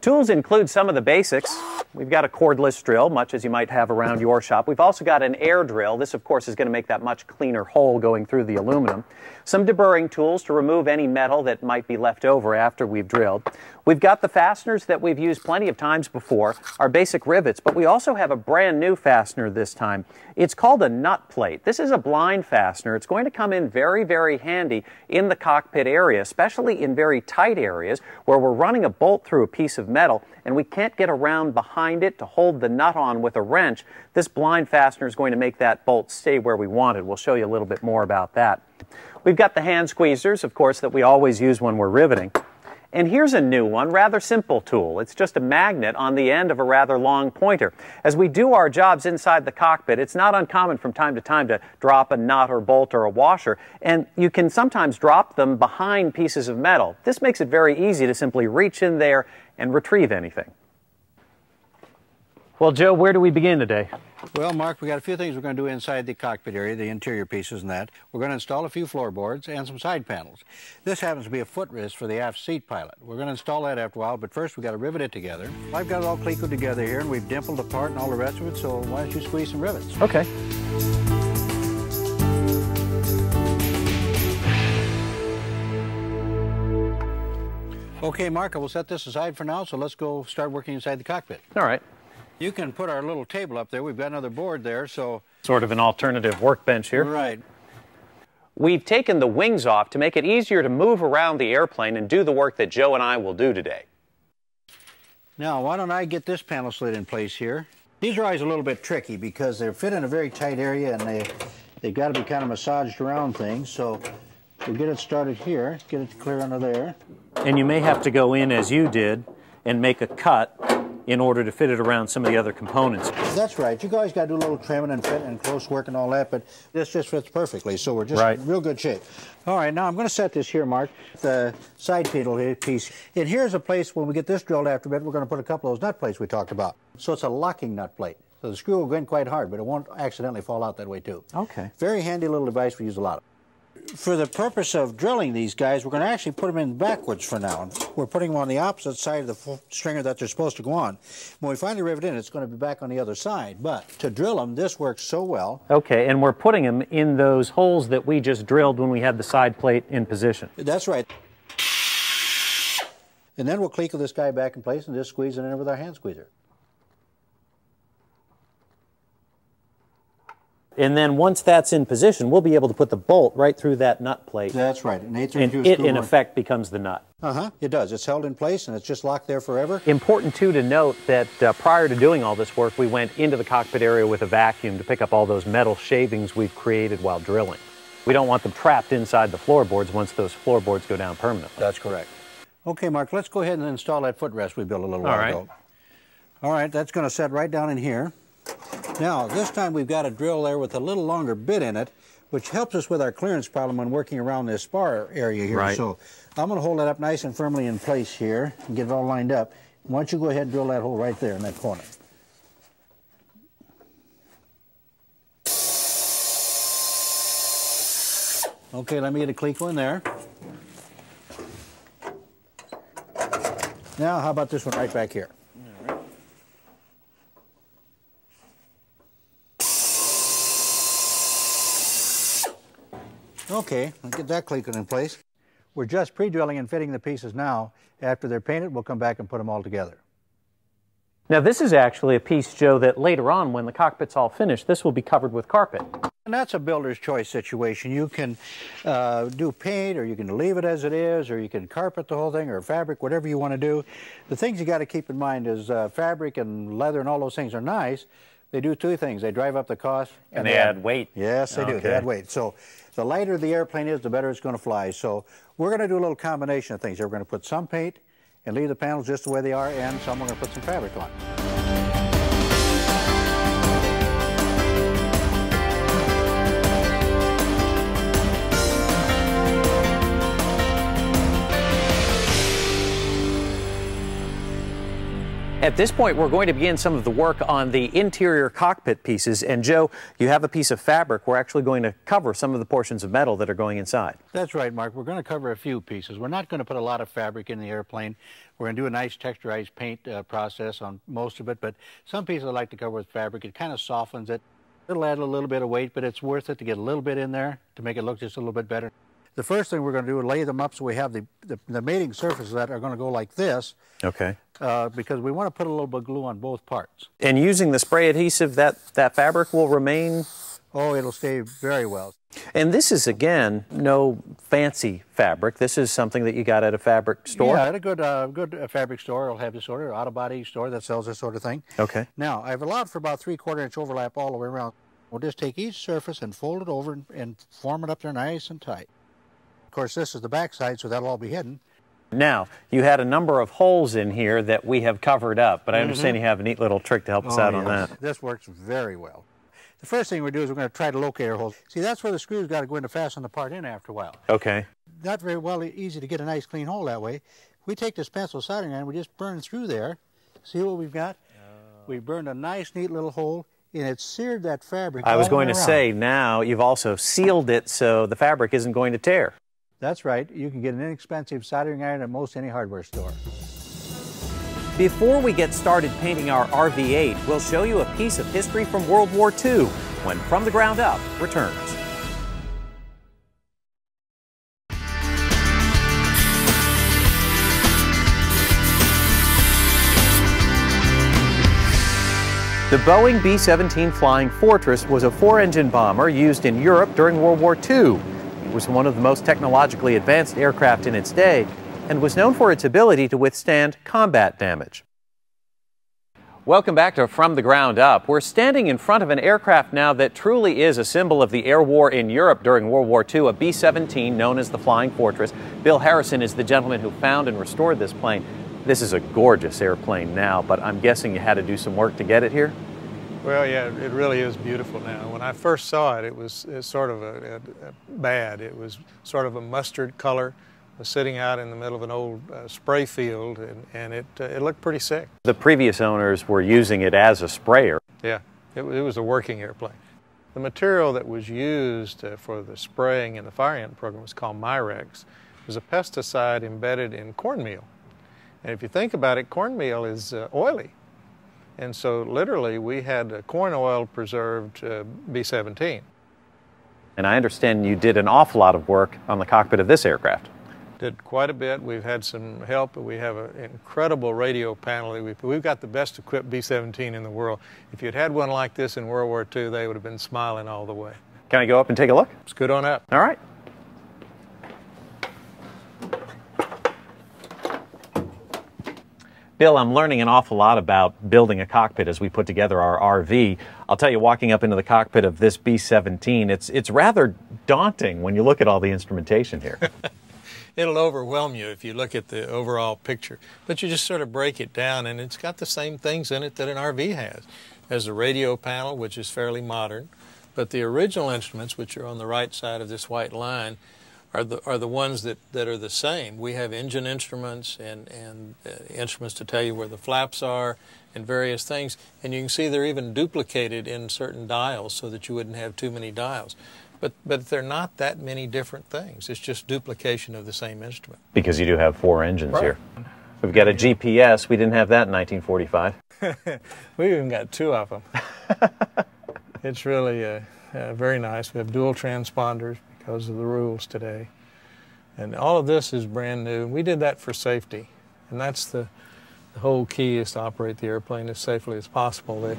Tools include some of the basics. We've got a cordless drill, much as you might have around your shop. We've also got an air drill. This, of course, is going to make that much cleaner hole going through the aluminum. Some deburring tools to remove any metal that might be left over after we've drilled. We've got the fasteners that we've used plenty of times before, our basic rivets, but we also have a brand new fastener this time. It's called a nut plate. This is a blind fastener. It's going to come in very, very handy in the cockpit area, especially in very tight areas where we're running a bolt through a piece of metal and we can't get around behind it to hold the nut on with a wrench. This blind fastener is going to make that bolt stay where we want it. We'll show you a little bit more about that. We've got the hand squeezers, of course, that we always use when we're riveting. And here's a new one, rather simple tool. It's just a magnet on the end of a rather long pointer. As we do our jobs inside the cockpit, it's not uncommon from time to time to drop a nut or bolt or a washer, and you can sometimes drop them behind pieces of metal. This makes it very easy to simply reach in there and retrieve anything. Well, Joe, where do we begin today? Well, Mark, we got a few things we're going to do inside the cockpit area, the interior pieces and that. We're going to install a few floorboards and some side panels. This happens to be a footrest for the aft seat pilot. We're going to install that after a while, but first we've got to rivet it together. I've got it all cleated together here, and we've dimpled apart and all the rest of it, so why don't you squeeze some rivets? Okay. Okay, Mark, I will set this aside for now, so let's go start working inside the cockpit. All right. You can put our little table up there. We've got another board there, so... Sort of an alternative workbench here. Right. We've taken the wings off to make it easier to move around the airplane and do the work that Joe and I will do today. Now, why don't I get this panel slid in place here? These are always a little bit tricky because they're fit in a very tight area and they've got to be kind of massaged around things, so we'll get it started here, get it clear under there. And you may have to go in as you did and make a cut in order to fit it around some of the other components. That's right. You guys got to do a little trimming and fit and close work and all that, but this just fits perfectly, so we're just in real good shape. All right, now I'm going to set this here, Mark, the side panel piece. And here's a place when we get this drilled after a bit, we're going to put a couple of those nut plates we talked about. So it's a locking nut plate. So the screw will go in quite hard, but it won't accidentally fall out that way too. Okay. Very handy little device we use a lot of. For the purpose of drilling these guys, we're going to actually put them in backwards for now. We're putting them on the opposite side of the stringer that they're supposed to go on. When we finally rivet in, it's going to be back on the other side. But to drill them, this works so well. Okay, and we're putting them in those holes that we just drilled when we had the side plate in position. That's right. And then we'll cleat this guy back in place and just squeeze it in with our hand squeezer. And then once that's in position, we'll be able to put the bolt right through that nut plate. That's right. And it, in effect, becomes the nut. It does. It's held in place, and it's just locked there forever. Important, too, to note that prior to doing all this work, we went into the cockpit area with a vacuum to pick up all those metal shavings we've created while drilling. We don't want them trapped inside the floorboards once those floorboards go down permanently. That's correct. Okay, Mark, let's go ahead and install that footrest we built a little while ago. All right, that's going to set right down in here. Now, this time we've got a drill there with a little longer bit in it, which helps us with our clearance problem when working around this spar area here. Right. So I'm going to hold that up nice and firmly in place here and get it all lined up. Why don't you go ahead and drill that hole right there in that corner. Okay, let me get a cleat in there. Now, how about this one right back here? Okay, I'll get that clinker in place. We're just pre-drilling and fitting the pieces now. After they're painted, we'll come back and put them all together. Now this is actually a piece, Joe, that later on when the cockpit's all finished, this will be covered with carpet. And that's a builder's choice situation. You can do paint, or you can leave it as it is, or you can carpet the whole thing, or fabric, whatever you want to do. The things you got to keep in mind is fabric and leather and all those things are nice. They do two things. They drive up the cost. And they add weight. Yes, they do. They add weight. So the lighter the airplane is, the better it's going to fly. So we're going to do a little combination of things. We're going to put some paint and leave the panels just the way they are, and some we're going to put some fabric on. At this point, we're going to begin some of the work on the interior cockpit pieces. And Joe, you have a piece of fabric. We're actually going to cover some of the portions of metal that are going inside. That's right, Mark. We're going to cover a few pieces. We're not going to put a lot of fabric in the airplane. We're going to do a nice texturized paint process on most of it, but some pieces I like to cover with fabric. It kind of softens it. It'll add a little bit of weight, but it's worth it to get a little bit in there to make it look just a little bit better. The first thing we're going to do is lay them up so we have the mating surfaces that are going to go like this. Okay. Because we want to put a little bit of glue on both parts. And using the spray adhesive, that fabric will remain? Oh, it'll stay very well. And this is, again, no fancy fabric. This is something that you got at a fabric store? Yeah, at a good fabric store. It'll have this sort of auto body store that sells this sort of thing. Okay. Now, I've allowed for about 3/4 inch overlap all the way around. We'll just take each surface and fold it over and form it up there nice and tight. Of course, this is the back side, so that'll all be hidden. Now, you had a number of holes in here that we have covered up, but I understand you have a neat little trick to help us out on that. This works very well. The first thing we do is we're going to try to locate our holes. See, that's where the screws got to go in to fasten the part in after a while. Okay. Not very easy to get a nice clean hole that way. We take this pencil soldering iron, we just burn through there. See what we've got? We burned a nice, neat little hole, and it seared that fabric. I was going to say, now you've also sealed it so the fabric isn't going to tear. That's right. You can get an inexpensive soldering iron at most any hardware store. Before we get started painting our RV-8, we'll show you a piece of history from World War II when From the Ground Up returns. The Boeing B-17 Flying Fortress was a 4-engine bomber used in Europe during World War II. It was one of the most technologically advanced aircraft in its day and was known for its ability to withstand combat damage. Welcome back to From the Ground Up. We're standing in front of an aircraft now that truly is a symbol of the air war in Europe during World War II, a B-17 known as the Flying Fortress. Bill Harrison is the gentleman who found and restored this plane. This is a gorgeous airplane now, but I'm guessing you had to do some work to get it here? Well, yeah, it really is beautiful now. When I first saw it, it was sort of bad. It was sort of a mustard color, was sitting out in the middle of an old spray field, and it looked pretty sick. The previous owners were using it as a sprayer. Yeah, it was a working airplane. The material that was used for the spraying in the fire ant program was called Mirex. It was a pesticide embedded in cornmeal. And if you think about it, cornmeal is oily. And so literally we had corn oil preserved B-17. And I understand you did an awful lot of work on the cockpit of this aircraft. Did quite a bit. We've had some help. We have an incredible radio panel. We've got the best equipped B-17 in the world. If you'd had one like this in World War II, they would have been smiling all the way. Can I go up and take a look? Let's go on up. All right. Bill, I'm learning an awful lot about building a cockpit as we put together our RV. I'll tell you, walking up into the cockpit of this B-17, it's rather daunting when you look at all the instrumentation here. It'll overwhelm you if you look at the overall picture. But you just sort of break it down, and it's got the same things in it that an RV has. There's a radio panel, which is fairly modern, but the original instruments, which are on the right side of this white line, are the ones that are the same. We have engine instruments and instruments to tell you where the flaps are and various things. And you can see they're even duplicated in certain dials so that you wouldn't have too many dials. But they're not that many different things. It's just duplication of the same instrument. Because you do have 4 engines here. We've got a GPS. We didn't have that in 1945. We've even got 2 of them. It's really very nice. We have dual transponders because of the rules today. And all of this is brand new. We did that for safety, and that's the whole key, is to operate the airplane as safely as possible.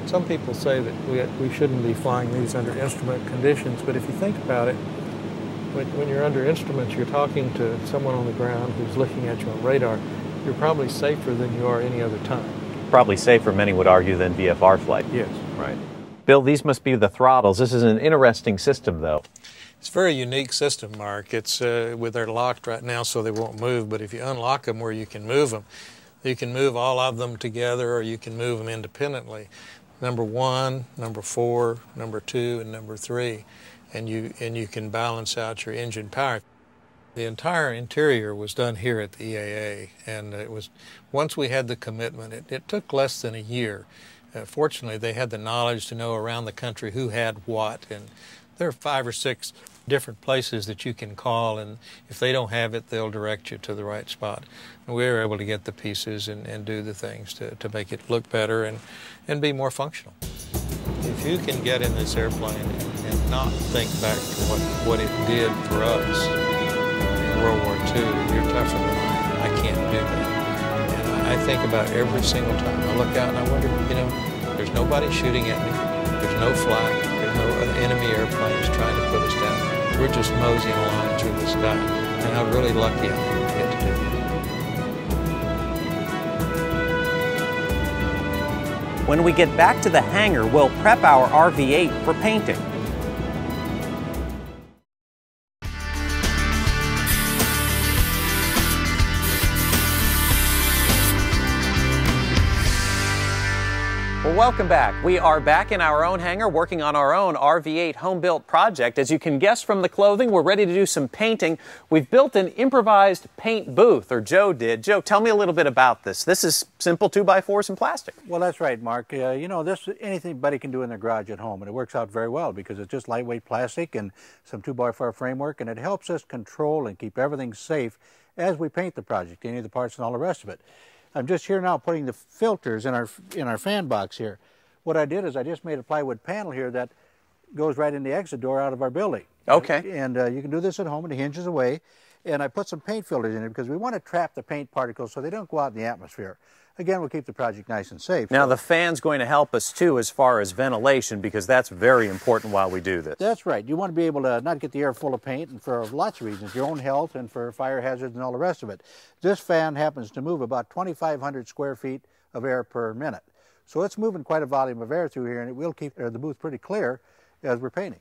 Some people say that we shouldn't be flying these under instrument conditions, but if you think about it, when you're under instruments, you're talking to someone on the ground who's looking at you on radar. You're probably safer than you are any other time. Probably safer, many would argue, than VFR flight. Yes. Right. Bill, these must be the throttles. This is an interesting system, though. It's a very unique system, Mark. It's they're locked right now so they won't move, but if you unlock them where you can move them, you can move all of them together or you can move them independently. Number 1, number 4, number 2, and number 3, and you can balance out your engine power. The entire interior was done here at the EAA, and it was, once we had the commitment, it took less than a year. Fortunately, they had the knowledge to know around the country who had what, and there are 5 or 6 different places that you can call, and if they don't have it, they'll direct you to the right spot. And we were able to get the pieces and do the things to make it look better and be more functional. If you can get in this airplane and not think back to what it did for us in World War II, you're tougher than I can't do that. And I think about every single time I look out and I wonder, there's nobody shooting at me, there's no flak, there's no enemy airplanes trying to put us down. We're just moseying along through the sky, and I'm really lucky I get to do it. When we get back to the hangar, we'll prep our RV-8 for painting. Well, welcome back. We are back in our own hangar working on our own RV-8 home-built project. As you can guess from the clothing, we're ready to do some painting. We've built an improvised paint booth, or Joe did. Joe, tell me a little bit about this. This is simple 2x4s and plastic. Well, that's right, Mark. This anybody can do in their garage at home, and it works out very well because it's just lightweight plastic and some 2x4 framework, and it helps us control and keep everything safe as we paint the project, any of the parts and all the rest of it. I'm just here now putting the filters in our fan box here. What I did is I just made a plywood panel here that goes right in the exit door out of our building. Okay. And you can do this at home, and it hinges away. And I put some paint filters in it because we want to trap the paint particles so they don't go out in the atmosphere. Again, we'll keep the project nice and safe. Now, the fan's going to help us, too, as far as ventilation, because that's very important while we do this. That's right. You want to be able to not get the air full of paint, and for lots of reasons, your own health and for fire hazards and all the rest of it. This fan happens to move about 2,500 square feet of air per minute. So it's moving quite a volume of air through here, and it will keep the booth pretty clear as we're painting.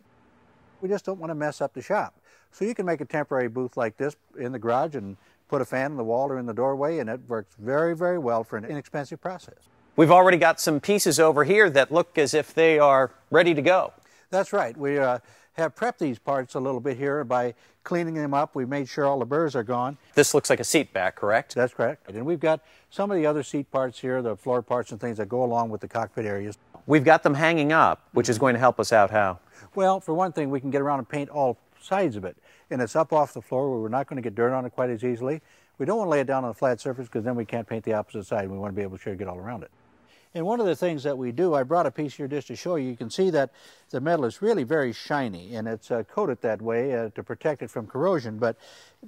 We just don't want to mess up the shop. So you can make a temporary booth like this in the garage and put a fan in the wall or in the doorway, and it works very, very well for an inexpensive process. We've already got some pieces over here that look as if they are ready to go. That's right. We have prepped these parts a little bit here by cleaning them up. We've made sure all the burrs are gone. This looks like a seat back, correct? That's correct. And we've got some of the other seat parts here, the floor parts and things that go along with the cockpit areas. We've got them hanging up, which is going to help us out how? Well, for one thing, we can get around and paint all sides of it. And it's up off the floor where we're not going to get dirt on it quite as easily. We don't want to lay it down on a flat surface because then we can't paint the opposite side. We want to be able to get all around it. And one of the things that we do, I brought a piece here just to show you. You can see that the metal is really very shiny, and it's coated that way to protect it from corrosion, but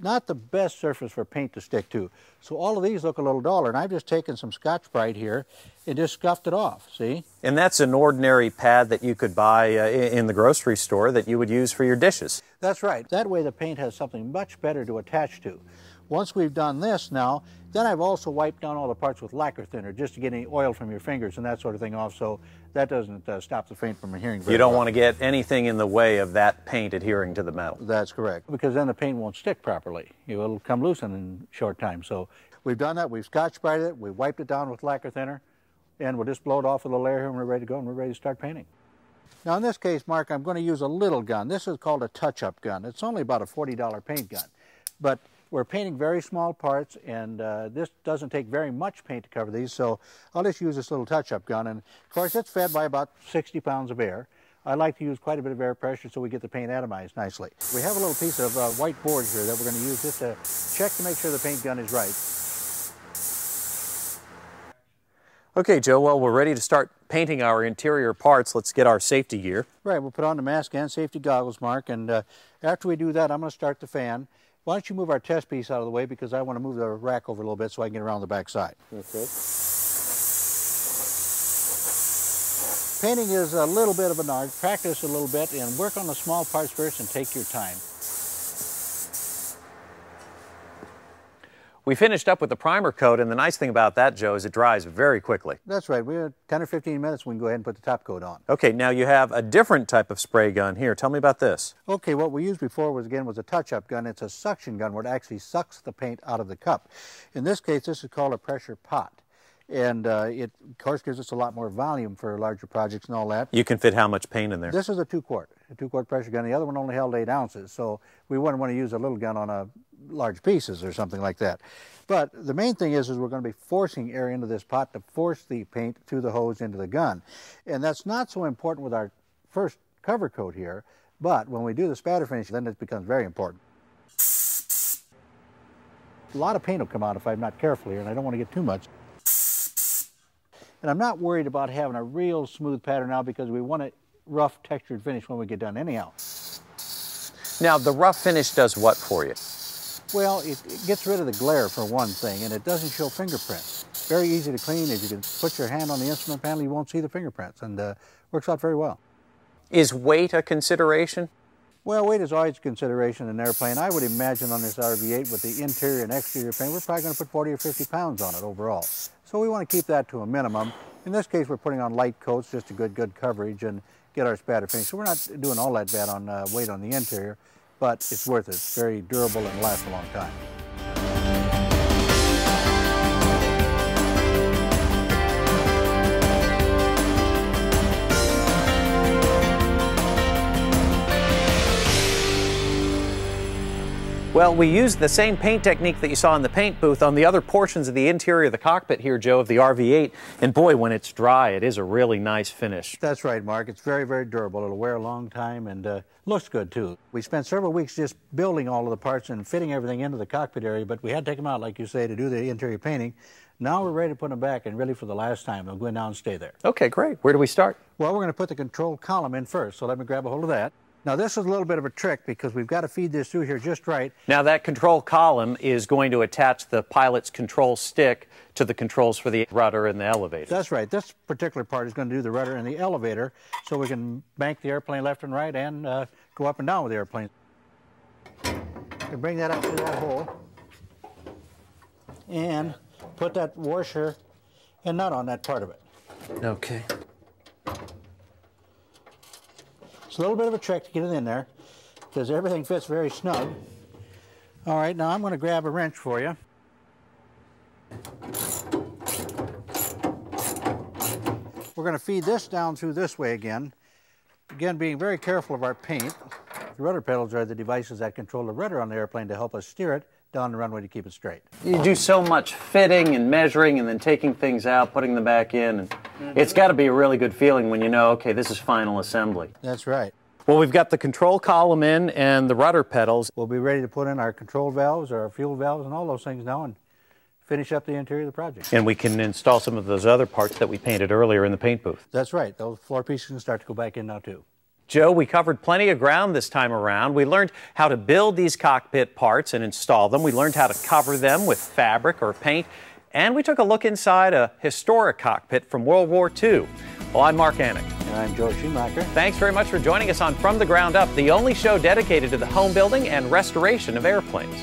not the best surface for paint to stick to. So all of these look a little duller, and I've just taken some Scotch-Brite here and just scuffed it off, see? And that's an ordinary pad that you could buy in the grocery store that you would use for your dishes. That's right. That way the paint has something much better to attach to. Once we've done this now, then I've also wiped down all the parts with lacquer thinner just to get any oil from your fingers and that sort of thing off, so that doesn't stop the paint from adhering very You don't well. want to get anything in the way of that paint adhering to the metal. That's correct, because then the paint won't stick properly. It'll come loose in a short time. So we've done that, we've Scotch-Brited it, we've wiped it down with lacquer thinner, and we'll just blow it off with a layer here and we're ready to go and we're ready to start painting. Now in this case, Mark, I'm going to use a little gun. This is called a touch-up gun. It's only about a $40 paint gun, but we're painting very small parts, and this doesn't take very much paint to cover these, so I'll just use this little touch-up gun. And of course, it's fed by about 60 pounds of air. I like to use quite a bit of air pressure so we get the paint atomized nicely. We have a little piece of white board here that we're going to use just to check to make sure the paint gun is right. Okay, Joe, well, we're ready to start painting our interior parts. Let's get our safety gear. Right, we'll put on the mask and safety goggles, Mark, and after we do that, I'm going to start the fan. Why don't you move our test piece out of the way, because I want to move the rack over a little bit so I can get around the back side. Okay. Painting is a little bit of an art. Practice a little bit and work on the small parts first and take your time. We finished up with the primer coat, and the nice thing about that, Joe, is it dries very quickly. That's right. We have 10 or 15 minutes, we can go ahead and put the top coat on. Okay, now you have a different type of spray gun here. Tell me about this. Okay, what we used before was a touch-up gun. It's a suction gun where it actually sucks the paint out of the cup. In this case, this is called a pressure pot. And it, of course, gives us a lot more volume for larger projects and all that. You can fit how much paint in there? This is a 2-quart pressure gun. The other one only held 8 ounces, so we wouldn't want to use a little gun on large pieces or something like that. But the main thing is we're going to be forcing air into this pot to force the paint through the hose into the gun. And that's not so important with our first cover coat here, but when we do the spatter finish, then it becomes very important. A lot of paint will come out if I'm not careful here, and I don't want to get too much. And I'm not worried about having a real smooth pattern now, because we want a rough textured finish when we get done anyhow. Now, the rough finish does what for you? Well, it gets rid of the glare for one thing, and it doesn't show fingerprints. Very easy to clean. If you can put your hand on the instrument panel, you won't see the fingerprints, and works out very well. Is weight a consideration? Well, weight is always a consideration in an airplane. I would imagine on this RV-8 with the interior and exterior paint, we're probably going to put 40 or 50 pounds on it overall. So we want to keep that to a minimum. In this case, we're putting on light coats, just a good coverage, and get our spatter finish. So we're not doing all that bad on weight on the interior, but it's worth it. It's very durable and lasts a long time. Well, we used the same paint technique that you saw in the paint booth on the other portions of the interior of the cockpit here, Joe, of the RV-8. And boy, when it's dry, it is a really nice finish. That's right, Mark. It's very durable. It'll wear a long time and looks good, too. We spent several weeks just building all of the parts and fitting everything into the cockpit area, but we had to take them out, like you say, to do the interior painting. Now we're ready to put them back, and really for the last time, they'll go in now and stay there. Okay, great. Where do we start? Well, we're going to put the control column in first, so let me grab a hold of that. Now, this is a little bit of a trick, because we've got to feed this through here just right. Now, that control column is going to attach the pilot's control stick to the controls for the rudder and the elevator. That's right. This particular part is going to do the rudder and the elevator, so we can bank the airplane left and right and go up and down with the airplane. And bring that up through that hole and put that washer and nut on that part of it. Okay. It's a little bit of a trick to get it in there, because everything fits very snug. All right, now I'm going to grab a wrench for you. We're going to feed this down through this way again. Again, being very careful of our paint. The rudder pedals are the devices that control the rudder on the airplane to help us steer it down the runway to keep it straight. You do so much fitting and measuring and then taking things out, putting them back in. And it's got to be a really good feeling when you know, okay, this is final assembly. That's right. Well, we've got the control column in and the rudder pedals. We'll be ready to put in our control valves, our fuel valves, and all those things now, and finish up the interior of the project. And we can install some of those other parts that we painted earlier in the paint booth. That's right. Those floor pieces can start to go back in now, too. Joe, we covered plenty of ground this time around. We learned how to build these cockpit parts and install them. We learned how to cover them with fabric or paint. And we took a look inside a historic cockpit from World War II. Well, I'm Mark Annick. And I'm Joe Schumacher. Thanks very much for joining us on From the Ground Up, the only show dedicated to the home building and restoration of airplanes.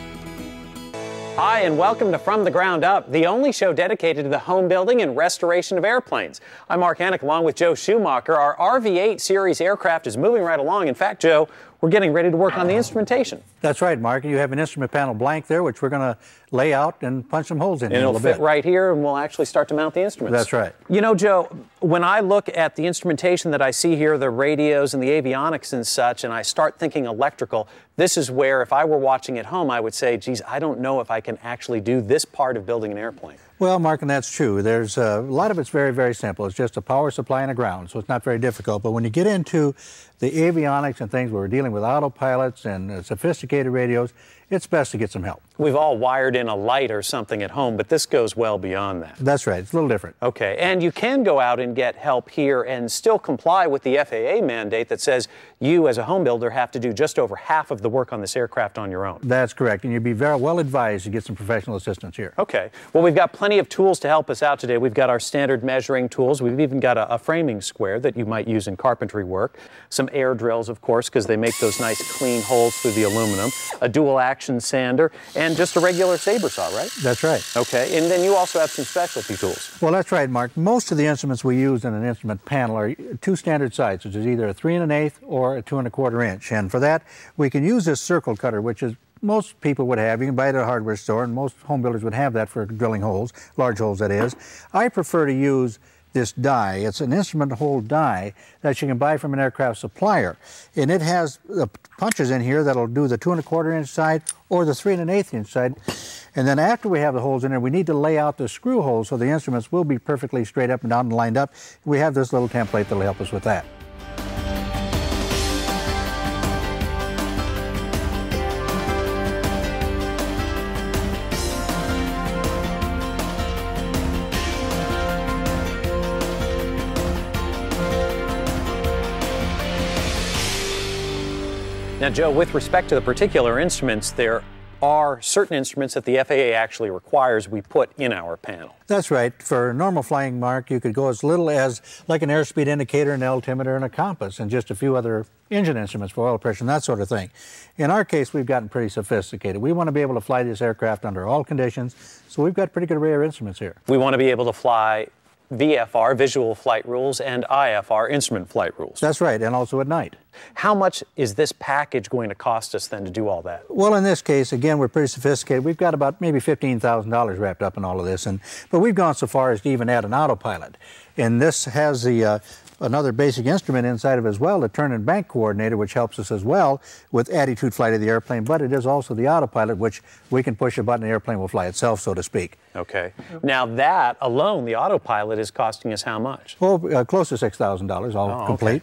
Hi, and welcome to From the Ground Up, the only show dedicated to the home building and restoration of airplanes. I'm Mark Annick, along with Joe Schumacher. Our RV-8 series aircraft is moving right along. In fact, Joe, we're getting ready to work on the instrumentation. That's right, Mark. You have an instrument panel blank there, which we're going to lay out and punch some holes in. And it'll fit right here, and we'll actually start to mount the instruments. That's right. You know, Joe, when I look at the instrumentation that I see here, the radios and the avionics and such, and I start thinking electrical, this is where, if I were watching at home, I would say, geez, I don't know if I can actually do this part of building an airplane. Well, Mark, and that's true. There's a lot of it's very simple. It's just a power supply and a ground, so it's not very difficult. But when you get into the avionics and things where we're dealing with autopilots and sophisticated radios, it's best to get some help. We've all wired in a light or something at home, but this goes well beyond that. That's right. It's a little different. Okay, and you can go out and get help here and still comply with the FAA mandate that says you as a home builder have to do just over half of the work on this aircraft on your own. That's correct, and you'd be very well advised to get some professional assistance here. Okay, well, we've got plenty of tools to help us out today. We've got our standard measuring tools. We've even got a framing square that you might use in carpentry work. Some air drills, of course, because they make those nice clean holes through the aluminum. A dual action sander, and just a regular saber saw, right? That's right. Okay, and then you also have some specialty tools. Well, that's right, Mark. Most of the instruments we use in an instrument panel are two standard size, which is either a 3 1/8 or a 2 1/4 inch. And for that, we can use this circle cutter, which is most people would have. You can buy it at a hardware store, and most home builders would have that for drilling holes, large holes that is. I prefer to use this die. It's an instrument hole die that you can buy from an aircraft supplier. And it has punches in here that'll do the 2 1/4 inch side or the 3 1/8 inch side. And then after we have the holes in there, we need to lay out the screw holes so the instruments will be perfectly straight up and down and lined up. We have this little template that'll help us with that. Now, Joe, with respect to the particular instruments, there are certain instruments that the FAA actually requires we put in our panel. That's right. For normal flying, Mark, you could go as little as like an airspeed indicator, an altimeter, and a compass, and just a few other engine instruments for oil pressure and that sort of thing. In our case, we've gotten pretty sophisticated. We want to be able to fly this aircraft under all conditions, so we've got a pretty good array of instruments here. We want to be able to fly VFR, visual flight rules, and IFR, instrument flight rules. That's right, and also at night. How much is this package going to cost us then to do all that? Well, in this case, again, we're pretty sophisticated. We've got about maybe $15,000 wrapped up in all of this, but we've gone so far as to even add an autopilot. And this has the another basic instrument inside of it as well, the turn and bank coordinator, which helps us as well with attitude flight of the airplane, but it is also the autopilot, which we can push a button, the airplane will fly itself, so to speak. Okay. Now that alone, the autopilot is costing us how much? Well, close to $6,000 all complete. Okay.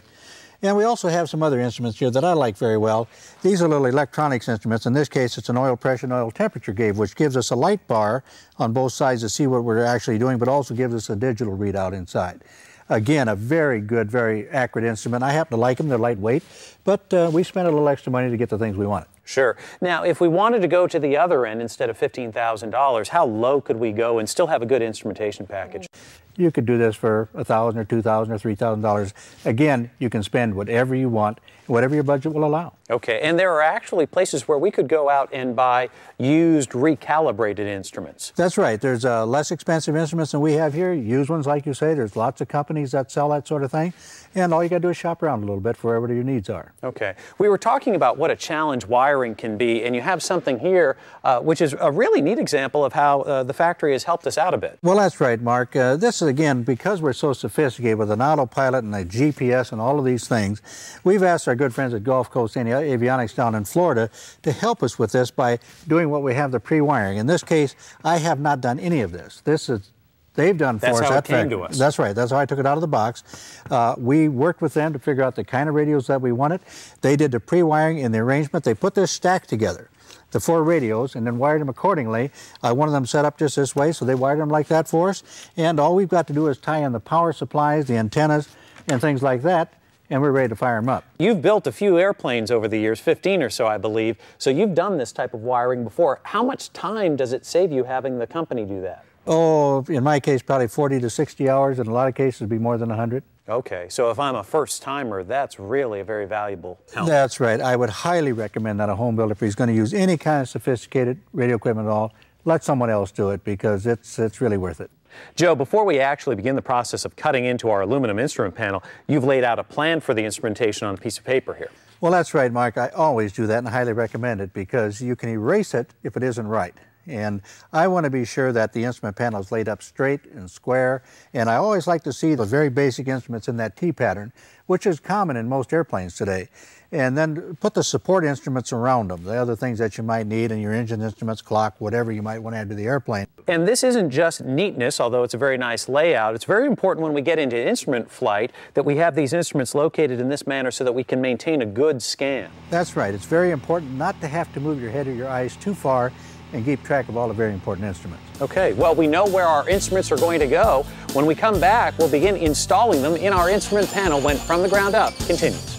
And we also have some other instruments here that I like very well. These are little electronics instruments. In this case, it's an oil pressure and oil temperature gauge, which gives us a light bar on both sides to see what we're actually doing, but also gives us a digital readout inside. Again, a very good, very accurate instrument. I happen to like them. They're lightweight, but we spent a little extra money to get the things we wanted. Sure. Now, if we wanted to go to the other end instead of $15,000, how low could we go and still have a good instrumentation package? You could do this for $1,000 or $2,000 or $3,000. Again, you can spend whatever you want, whatever your budget will allow. Okay, and there are actually places where we could go out and buy used, recalibrated instruments. That's right. There's less expensive instruments than we have here. Used ones, like you say. There's lots of companies that sell that sort of thing. And all you got to do is shop around a little bit for whatever your needs are. Okay. We were talking about what a challenge wiring can be, and you have something here which is a really neat example of how the factory has helped us out a bit. Well, that's right, Mark. This is, again, because we're so sophisticated with an autopilot and a GPS and all of these things, we've asked our good friends at Gulf Coast Avionics down in Florida to help us with this by doing what we have, the pre-wiring. In this case, I have not done any of this. This is they've done for us. That's how it came to us. That's right. That's how I took it out of the box. We worked with them to figure out the kind of radios that we wanted. They did the pre-wiring and the arrangement. They put this stack together, the 4 radios, and then wired them accordingly. One of them set up just this way, so they wired them like that for us. And all we've got to do is tie in the power supplies, the antennas, and things like that, and we're ready to fire them up. You've built a few airplanes over the years, 15 or so, I believe, so you've done this type of wiring before. How much time does it save you having the company do that? Oh, in my case, probably 40 to 60 hours. In a lot of cases, it'd be more than 100. Okay, so if I'm a first-timer, that's really a very valuable help. That's right. I would highly recommend that a home builder, if he's going to use any kind of sophisticated radio equipment at all, let someone else do it, because it's really worth it. Joe, before we actually begin the process of cutting into our aluminum instrument panel, you've laid out a plan for the instrumentation on a piece of paper here. Well, that's right, Mark. I always do that and highly recommend it, because you can erase it if it isn't right. And I want to be sure that the instrument panel is laid up straight and square. And I always like to see the very basic instruments in that T pattern, which is common in most airplanes today. and then put the support instruments around them, the other things that you might need in your engine instruments, clock, whatever you might want to add to the airplane. And this isn't just neatness, although it's a very nice layout. It's very important when we get into instrument flight that we have these instruments located in this manner so that we can maintain a good scan. That's right. It's very important not to have to move your head or your eyes too far and keep track of all the very important instruments. Okay, well, we know where our instruments are going to go. When we come back, we'll begin installing them in our instrument panel when From the Ground Up continues.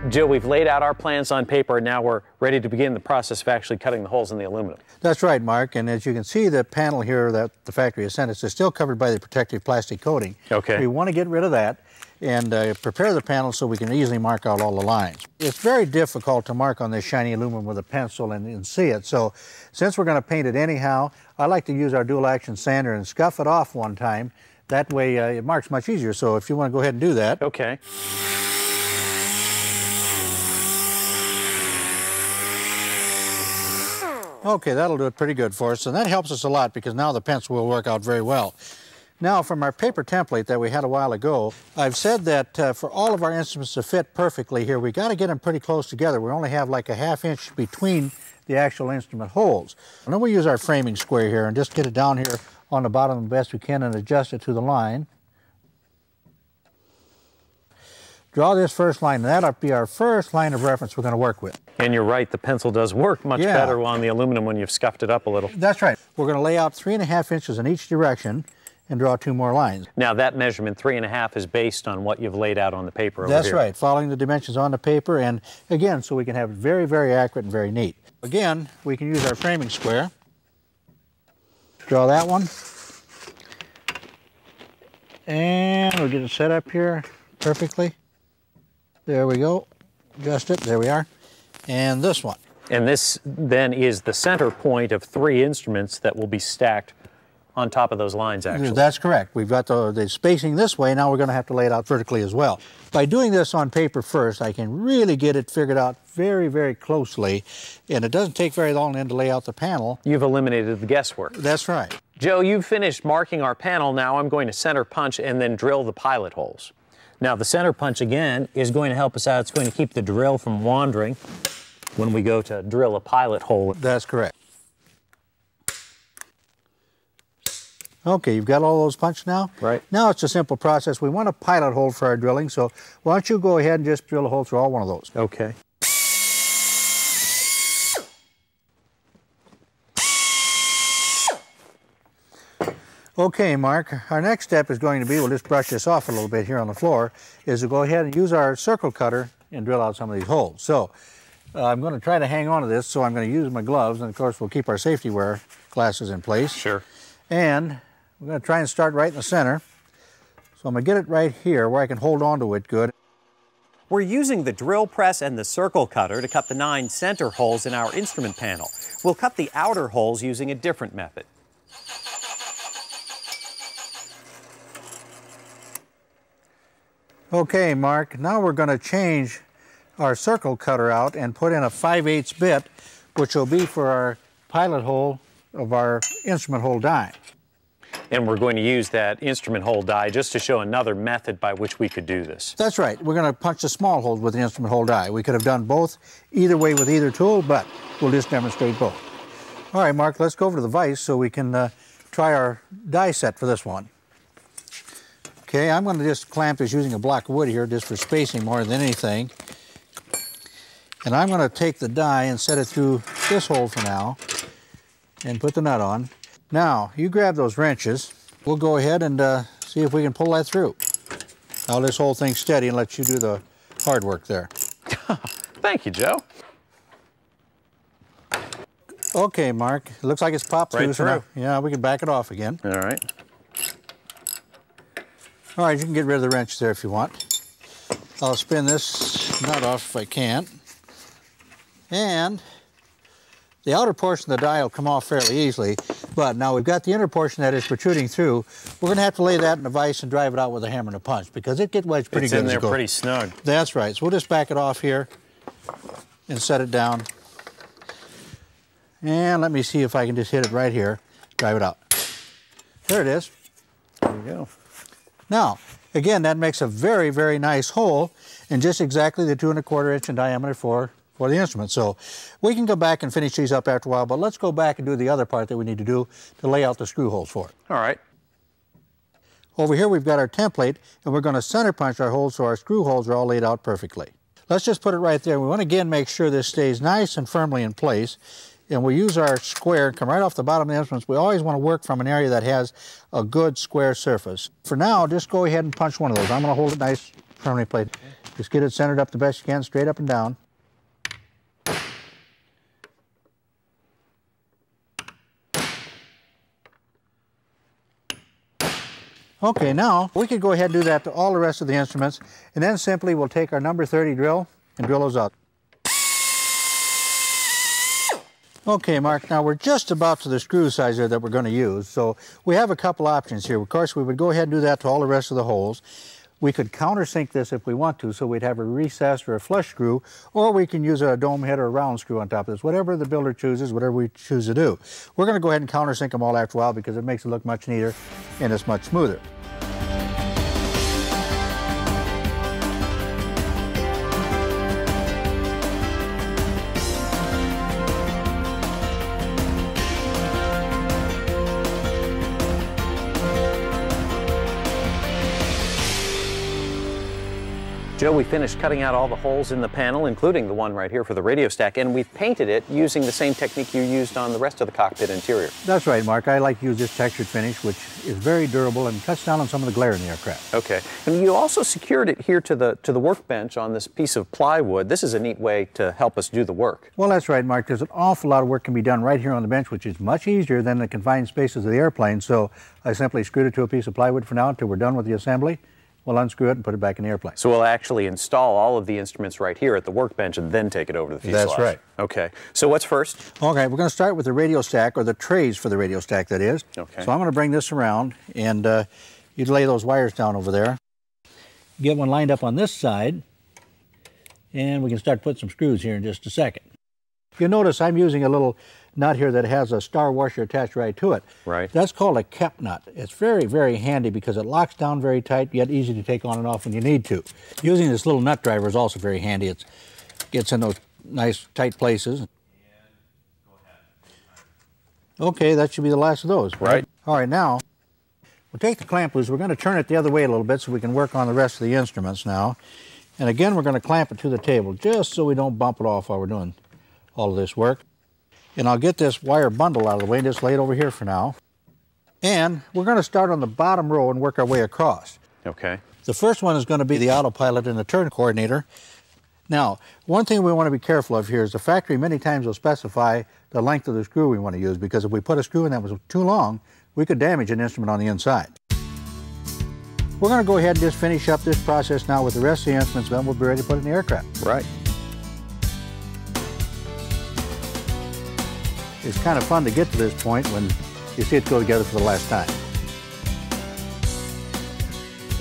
Jill, we've laid out our plans on paper, and now we're ready to begin the process of actually cutting the holes in the aluminum. That's right, Mark, and as you can see, the panel here that the factory has sent us is still covered by the protective plastic coating. Okay. We want to get rid of that and prepare the panel so we can easily mark out all the lines. It's very difficult to mark on this shiny aluminum with a pencil and see it, so since we're going to paint it anyhow, I like to use our dual action sander and scuff it off one time. That way it marks much easier, so if you want to go ahead and do that. Okay. Okay, that'll do it pretty good for us, and that helps us a lot because now the pencil will work out very well. Now, from our paper template that we had a while ago, I've said that for all of our instruments to fit perfectly here, we got to get them pretty close together. We only have like a ½ inch between the actual instrument holes. And then we use our framing square here and just get it down here on the bottom the best we can and adjust it to the line. Draw this first line, and that'll be our first line of reference we're going to work with. And you're right, the pencil does work much better on the aluminum when you've scuffed it up a little. That's right. We're going to lay out 3½ inches in each direction and draw 2 more lines. Now that measurement, 3½ is based on what you've laid out on the paper over here. That's right, following the dimensions on the paper, and again, so we can have it very, very accurate and very neat. Again, we can use our framing square. Draw that one. And we'll get it set up here perfectly. There we go. Adjust it. There we are. And this one. And this then is the center point of 3 instruments that will be stacked on top of those lines, actually. That's correct. We've got the spacing this way. Now we're going to have to lay it out vertically as well. By doing this on paper first, I can really get it figured out very, very closely. And it doesn't take very long then to lay out the panel. You've eliminated the guesswork. That's right. Joe, you've finished marking our panel. Now I'm going to center punch and then drill the pilot holes. Now the center punch again is going to help us out. It's going to keep the drill from wandering when we go to drill a pilot hole. That's correct. Okay, you've got all those punched now? Right. Now it's a simple process. We want a pilot hole for our drilling, so why don't you go ahead and just drill a hole through all one of those. Okay. Okay, Mark, our next step is going to be, we'll just brush this off a little bit here on the floor, is to go ahead and use our circle cutter and drill out some of these holes. So I'm going to try to hang on to this, so I'm going to use my gloves, and of course we'll keep our safety wear glasses in place. Sure. And we're going to try and start right in the center. So I'm going to get it right here where I can hold on to it good. We're using the drill press and the circle cutter to cut the 9 center holes in our instrument panel. We'll cut the outer holes using a different method. Okay, Mark, now we're going to change our circle cutter out and put in a 5/8 bit, which will be for our pilot hole of our instrument hole die. And we're going to use that instrument hole die just to show another method by which we could do this. That's right. We're going to punch the small holes with the instrument hole die. We could have done both either way with either tool, but we'll just demonstrate both. All right, Mark, let's go over to the vise so we can try our die set for this one. Okay, I'm going to just clamp this using a block of wood here just for spacing more than anything. And I'm going to take the die and set it through this hole for now and put the nut on. Now, you grab those wrenches. We'll go ahead and see if we can pull that through. Now this whole thing's steady and let you do the hard work there. Thank you, Joe. Okay, Mark, it looks like it's popped Right through. So now, through. yeah, we can back it off again. All right. All right, you can get rid of the wrench there if you want. I'll spin this nut off if I can. And the outer portion of the die will come off fairly easily, but now we've got the inner portion that is protruding through. We're going to have to lay that in the vise and drive it out with a hammer and a punch because it gets wedged pretty good. It's in there pretty snug. That's right. So we'll just back it off here and set it down. And let me see if I can just hit it right here, drive it out. There it is. There you go. Now, again, that makes a very, very nice hole and just exactly the 2 1/4 inch in diameter for the instrument. So we can go back and finish these up after a while, but let's go back and do the other part that we need to do to lay out the screw holes for it. All right. Over here we've got our template, and we're going to center punch our holes so our screw holes are all laid out perfectly. Let's just put it right there. We want to again make sure this stays nice and firmly in place. And we'll use our square, come right off the bottom of the instruments. We always want to work from an area that has a good square surface. For now, just go ahead and punch one of those. I'm going to hold it nice, firmly placed. Just get it centered up the best you can, straight up and down. Okay, now we could go ahead and do that to all the rest of the instruments, and then simply we'll take our number 30 drill and drill those out. Okay, Mark, now we're just about to the screw size there that we're going to use, so we have a couple options here. Of course, we would go ahead and do that to all the rest of the holes. We could countersink this if we want to, so we'd have a recessed or a flush screw, or we can use a dome head or a round screw on top of this, whatever the builder chooses, whatever we choose to do. We're going to go ahead and countersink them all after a while because it makes it look much neater and it's much smoother. Joe, we finished cutting out all the holes in the panel, including the one right here for the radio stack, and we've painted it using the same technique you used on the rest of the cockpit interior. That's right, Mark. I like to use this textured finish, which is very durable and cuts down on some of the glare in the aircraft. Okay. And you also secured it here to the workbench on this piece of plywood. This is a neat way to help us do the work. Well, that's right, Mark. There's an awful lot of work can be done right here on the bench, which is much easier than the confined spaces of the airplane. So I simply screwed it to a piece of plywood for now until we're done with the assembly. We'll unscrew it and put it back in the airplane. So we'll actually install all of the instruments right here at the workbench and then take it over to the fuselage. That's right. Okay. So what's first? Okay, we're going to start with the radio stack, or the trays for the radio stack, that is. Okay. So I'm going to bring this around, and you'd lay those wires down over there. Get one lined up on this side, and we can start putting some screws here in just a second. You'll notice I'm using a little nut here that has a star washer attached right to it. Right. That's called a cap nut. It's very, very handy because it locks down very tight, yet easy to take on and off when you need to. Using this little nut driver is also very handy. It gets in those nice tight places. Okay, that should be the last of those. Right. All right, now we'll take the clamp loose. We're going to turn it the other way a little bit so we can work on the rest of the instruments now. And again, we're going to clamp it to the table just so we don't bump it off while we're doing all of this work. And I'll get this wire bundle out of the way and just lay it over here for now. And we're going to start on the bottom row and work our way across. Okay. The first one is going to be the autopilot and the turn coordinator. Now, one thing we want to be careful of here is the factory many times will specify the length of the screw we want to use, because if we put a screw in that was too long, we could damage an instrument on the inside. We're going to go ahead and just finish up this process now with the rest of the instruments, then we'll be ready to put it in the aircraft. Right. It's kind of fun to get to this point when you see it go together for the last time.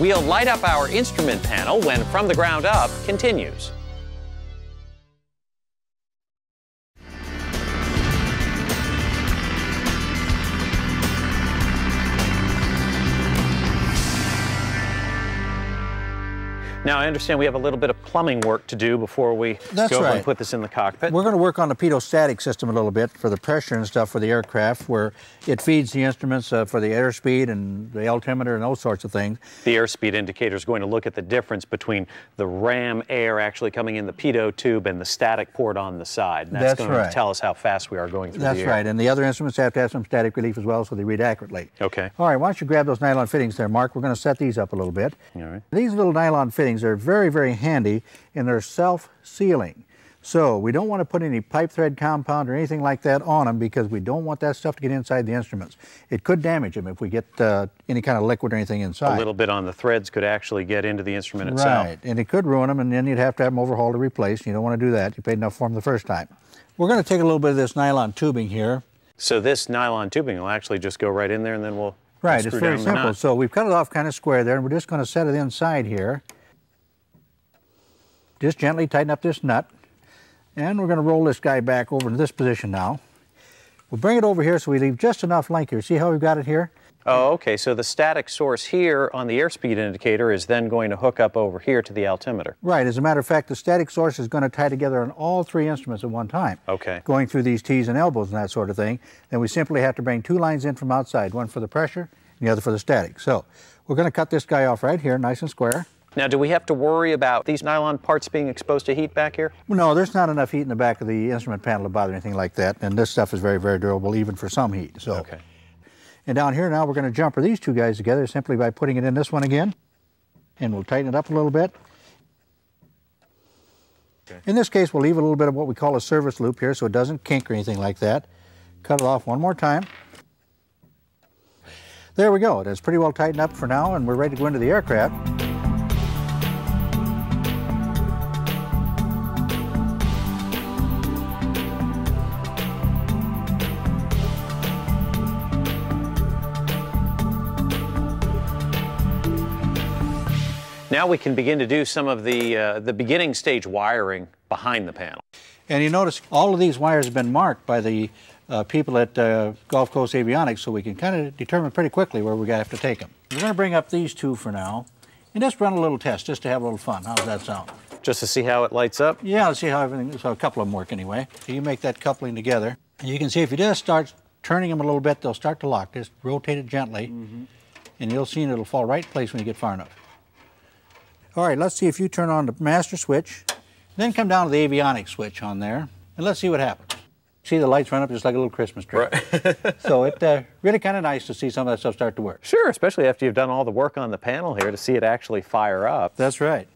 We'll light up our instrument panel when From the Ground Up continues. Now, I understand we have a little bit of plumbing work to do before we go over and put this in the cockpit. We're going to work on the pedostatic system a little bit for the pressure and stuff for the aircraft, where it feeds the instruments for the airspeed and the altimeter and those sorts of things. The airspeed indicator is going to look at the difference between the ram air actually coming in the pedo tube and the static port on the side. And that's going to tell us how fast we are going through the air. That's right, and the other instruments have to have some static relief as well, so they read accurately. Okay. All right, why don't you grab those nylon fittings there, Mark? We're going to set these up a little bit. All right. These little nylon fittings are very, very handy, and they're self-sealing. So we don't want to put any pipe thread compound or anything like that on them, because we don't want that stuff to get inside the instruments. It could damage them if we get any kind of liquid or anything inside. A little bit on the threads could actually get into the instrument itself. Right, and it could ruin them, and then you'd have to have them overhauled or replaced. You don't want to do that. You paid enough for them the first time. We're going to take a little bit of this nylon tubing here. So this nylon tubing will actually just go right in there, and then we'll Right, screw it's very down the simple. nut. So we've cut it off kind of square there, and we're just going to set it inside here. Just gently tighten up this nut, and we're going to roll this guy back over into this position now. We'll bring it over here so we leave just enough length here. See how we've got it here? Oh, okay, so the static source here on the airspeed indicator is then going to hook up over here to the altimeter. Right, as a matter of fact, the static source is going to tie together on all three instruments at one time. Okay. Going through these T's and elbows and that sort of thing. Then we simply have to bring two lines in from outside, one for the pressure and the other for the static. So we're going to cut this guy off right here, nice and square. Now, do we have to worry about these nylon parts being exposed to heat back here? No, there's not enough heat in the back of the instrument panel to bother anything like that, and this stuff is very, very durable even for some heat. So. Okay. And down here now we're going to jumper these two guys together simply by putting it in this one again, and we'll tighten it up a little bit. Okay. In this case, we'll leave a little bit of what we call a service loop here so it doesn't kink or anything like that. Cut it off one more time. There we go. It's pretty well tightened up for now, and we're ready to go into the aircraft. Now we can begin to do some of the beginning stage wiring behind the panel. And you notice all of these wires have been marked by the people at Gulf Coast Avionics, so we can kind of determine pretty quickly where we have to take them. We're going to bring up these two for now, and just run a little test just to have a little fun. How does that sound? Just to see how it lights up? Yeah, let's see how everything, so a couple of them work anyway. So you make that coupling together, and you can see if you just start turning them a little bit, they'll start to lock. Just rotate it gently, and you'll see it'll fall right in place when you get far enough. All right, let's see if you turn on the master switch, then come down to the avionics switch on there, and let's see what happens. See the lights run up just like a little Christmas tree. Right. So it's really kind of nice to see some of that stuff start to work. Sure, especially after you've done all the work on the panel here to see it actually fire up. That's right.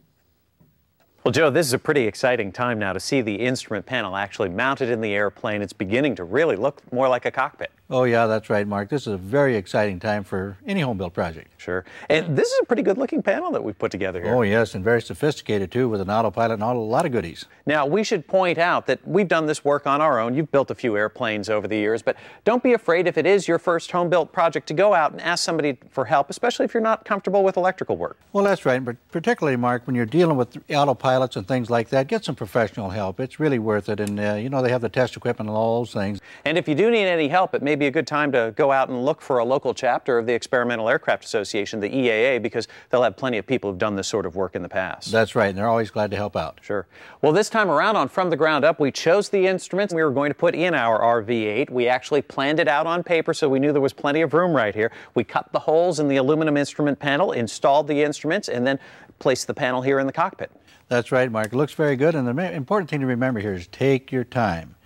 Well, Joe, this is a pretty exciting time now to see the instrument panel actually mounted in the airplane. It's beginning to really look more like a cockpit. Oh, yeah, that's right, Mark. This is a very exciting time for any home build project. Sure. And this is a pretty good looking panel that we've put together here. Oh, yes, and very sophisticated, too, with an autopilot and a lot of goodies. Now, we should point out that we've done this work on our own. You've built a few airplanes over the years, but don't be afraid if it is your first home built project to go out and ask somebody for help, especially if you're not comfortable with electrical work. Well, that's right, but particularly, Mark, when you're dealing with autopilots and things like that, get some professional help. It's really worth it, and you know, they have the test equipment and all those things. And if you do need any help, it may be a good time to go out and look for a local chapter of the Experimental Aircraft Association, the EAA, because they'll have plenty of people who've done this sort of work in the past. That's right, and they're always glad to help out. Sure. Well, this time around on From the Ground Up, we chose the instruments we were going to put in our RV-8. We actually planned it out on paper, so we knew there was plenty of room right here. We cut the holes in the aluminum instrument panel, installed the instruments, and then placed the panel here in the cockpit. That's right, Mark. It looks very good, and the important thing to remember here is take your time.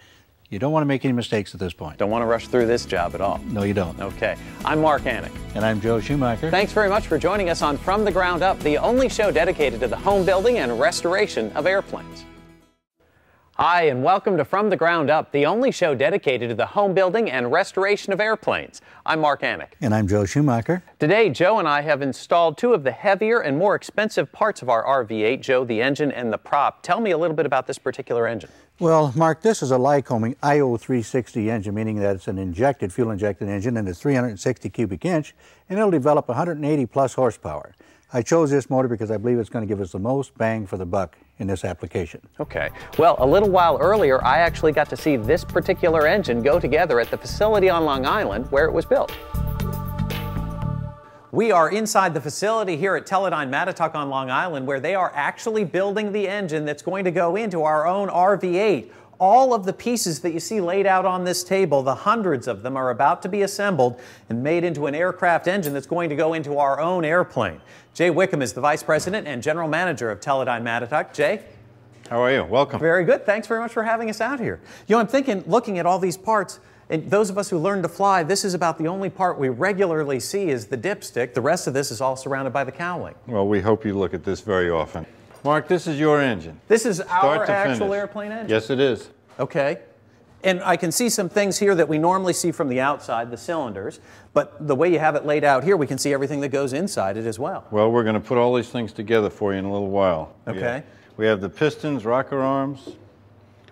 You don't want to make any mistakes at this point. Don't want to rush through this job at all. No, you don't. Okay. I'm Mark Annick. And I'm Joe Schumacher. Thanks very much for joining us on From the Ground Up, the only show dedicated to the home building and restoration of airplanes. Hi, and welcome to From the Ground Up, the only show dedicated to the home building and restoration of airplanes. I'm Mark Annick. And I'm Joe Schumacher. Today, Joe and I have installed two of the heavier and more expensive parts of our RV-8, Joe, the engine and the prop. Tell me a little bit about this particular engine. Well, Mark, this is a Lycoming IO360 engine, meaning that it's an injected, fuel-injected engine, and it's 360 cubic inch, and it'll develop 180 plus horsepower. I chose this motor because I believe it's going to give us the most bang for the buck in this application. Okay. Well, a little while earlier, I actually got to see this particular engine go together at the facility on Long Island where it was built. We are inside the facility here at Teledyne Matituck on Long Island where they are actually building the engine that's going to go into our own RV-8. All of the pieces that you see laid out on this table, the hundreds of them, are about to be assembled and made into an aircraft engine that's going to go into our own airplane. Jay Wickham is the Vice President and General Manager of Teledyne Matituck. Jay? How are you? Welcome. Very good. Thanks very much for having us out here. You know, I'm thinking, looking at all these parts, and those of us who learn to fly, this is about the only part we regularly see is the dipstick. The rest of this is all surrounded by the cowling. Well, we hope you look at this very often. Mark, this is your engine. This is our Start to actual finish. airplane engine? Yes, it is. Okay. And I can see some things here that we normally see from the outside, the cylinders, but the way you have it laid out here, we can see everything that goes inside it as well. Well, we're going to put all these things together for you in a little while. Okay. We have the pistons, rocker arms,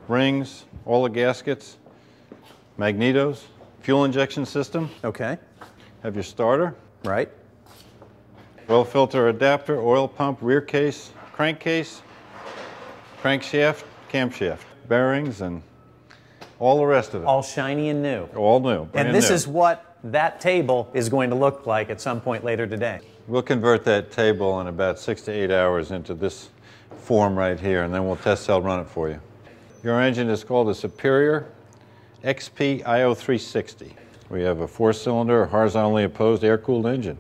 rings, all the gaskets, magnetos, fuel injection system. Okay. Have your starter. Right. Oil filter adapter, oil pump, rear case, crankcase, crankshaft, camshaft, bearings, and All the rest of it. All shiny and new. All new. And this is what that table is going to look like at some point later today. We'll convert that table in about 6 to 8 hours into this form right here, and then we'll test cell run it for you. Your engine is called a Superior XP IO360. We have a 4-cylinder, horizontally opposed, air-cooled engine.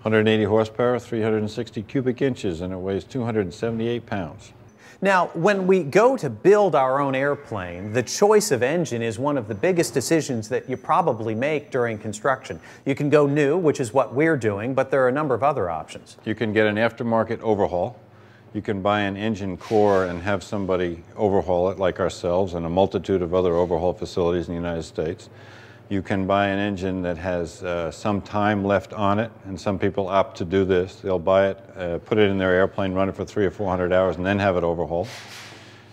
180 horsepower, 360 cubic inches, and it weighs 278 pounds. Now, when we go to build our own airplane, the choice of engine is one of the biggest decisions that you probably make during construction. You can go new, which is what we're doing, but there are a number of other options. You can get an aftermarket overhaul. You can buy an engine core and have somebody overhaul it like ourselves and a multitude of other overhaul facilities in the United States. You can buy an engine that has some time left on it, and some people opt to do this. They'll buy it, put it in their airplane, run it for 300 or 400 hours, and then have it overhauled.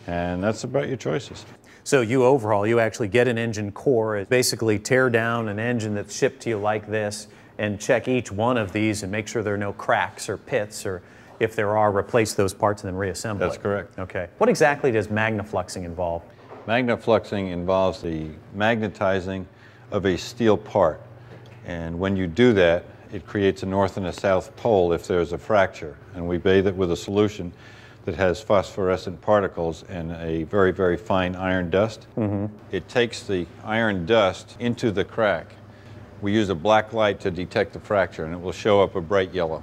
And that's about your choices. So you overhaul, you actually get an engine core, basically tear down an engine that's shipped to you like this, and check each one of these and make sure there are no cracks or pits, or if there are, replace those parts and then reassemble it. That's correct. Okay. What exactly does magnafluxing involve? Magnafluxing involves the magnetizing of a steel part, and when you do that, it creates a north and a south pole if there's a fracture, and we bathe it with a solution that has phosphorescent particles and a very, very fine iron dust. It takes the iron dust into the crack. We use a black light to detect the fracture, and it will show up a bright yellow.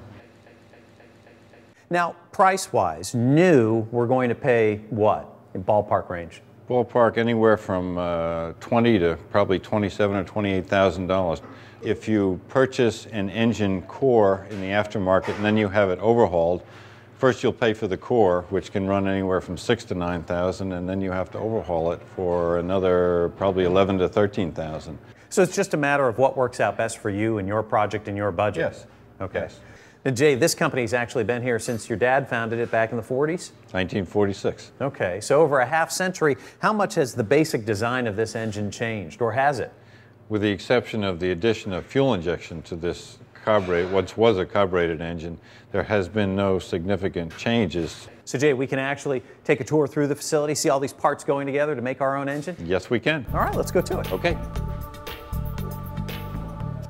Now, price-wise, new, we're going to pay what in ballpark range? Ballpark anywhere from $20,000 to probably $27,000 or $28,000. If you purchase an engine core in the aftermarket and then you have it overhauled, first you'll pay for the core, which can run anywhere from $6,000 to $9,000, and then you have to overhaul it for another probably $11,000 to $13,000. So it's just a matter of what works out best for you and your project and your budget? Yes. Okay. Yes. Now, Jay, this company's actually been here since your dad founded it back in the 40s? 1946. Okay, so over a half century, how much has the basic design of this engine changed, or has it? With the exception of the addition of fuel injection to this carbureted, what was a carbureted engine, there has been no significant changes. So Jay, we can actually take a tour through the facility, see all these parts going together to make our own engine? Yes, we can. All right, let's go to it. Okay.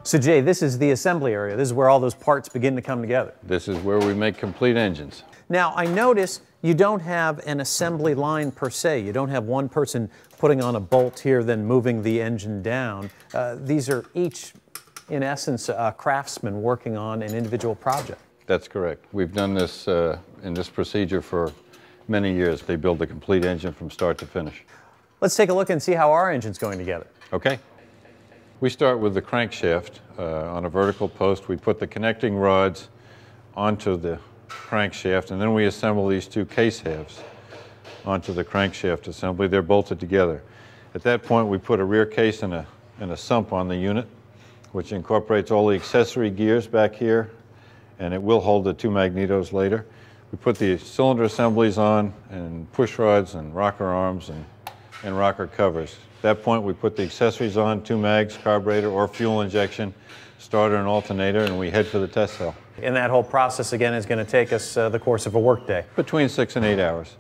So Jay, this is the assembly area. This is where all those parts begin to come together. This is where we make complete engines. Now, I notice you don't have an assembly line per se. You don't have one person putting on a bolt here, then moving the engine down. These are each, in essence, a craftsman working on an individual project. That's correct. We've done this in this procedure for many years. They build a complete engine from start to finish. Let's take a look and see how our engine's going together. Okay. We start with the crankshaft. On a vertical post, we put the connecting rods onto the crankshaft, and then we assemble these two case halves onto the crankshaft assembly. They're bolted together. At that point, we put a rear case and a sump on the unit, which incorporates all the accessory gears back here, and it will hold the two magnetos later. We put the cylinder assemblies on, and push rods and rocker arms and rocker covers. At that point, we put the accessories on, two mags, carburetor or fuel injection, starter and alternator, and we head for the test cell. And that whole process, again, is going to take us the course of a workday. Between 6 and 8 hours.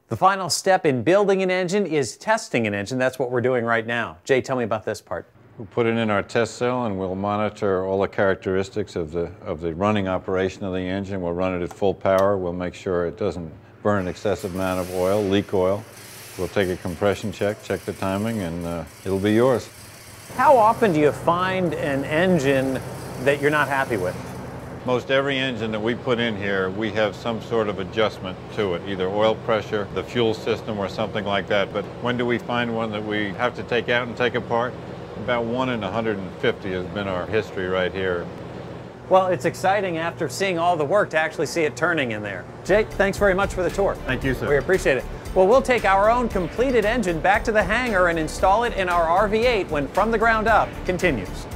The final step in building an engine is testing an engine. That's what we're doing right now. Jay, tell me about this part. We'll put it in our test cell, and we'll monitor all the characteristics of the running operation of the engine. We'll run it at full power. We'll make sure it doesn't burn an excessive amount of oil, leak oil. We'll take a compression check the timing, and it'll be yours. How often do you find an engine that you're not happy with? Most every engine that we put in here, we have some sort of adjustment to it, either oil pressure, the fuel system, or something like that. But when do we find one that we have to take out and take apart? About 1 in 150 has been our history right here. Well, it's exciting after seeing all the work to actually see it turning in there. Jay, thanks very much for the tour. Thank you, sir. We appreciate it. Well, we'll take our own completed engine back to the hangar and install it in our RV-8 when From the Ground Up continues.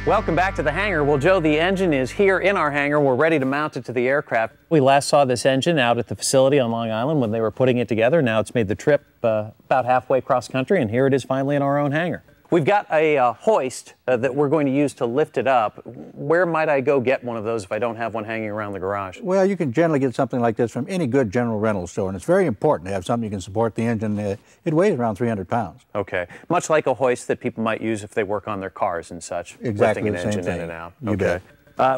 Welcome back to the hangar. Well, Joe, the engine is here in our hangar. We're ready to mount it to the aircraft. We last saw this engine out at the facility on Long Island when they were putting it together. Now it's made the trip about halfway across country, and here it is finally in our own hangar. We've got a hoist that we're going to use to lift it up. Where might I go get one of those if I don't have one hanging around the garage? Well, you can generally get something like this from any good general rental store, and it's very important to have something you can support the engine. It weighs around 300 pounds. Okay. Much like a hoist that people might use if they work on their cars and such, exactly lifting an the same engine thing. in and out. You bet.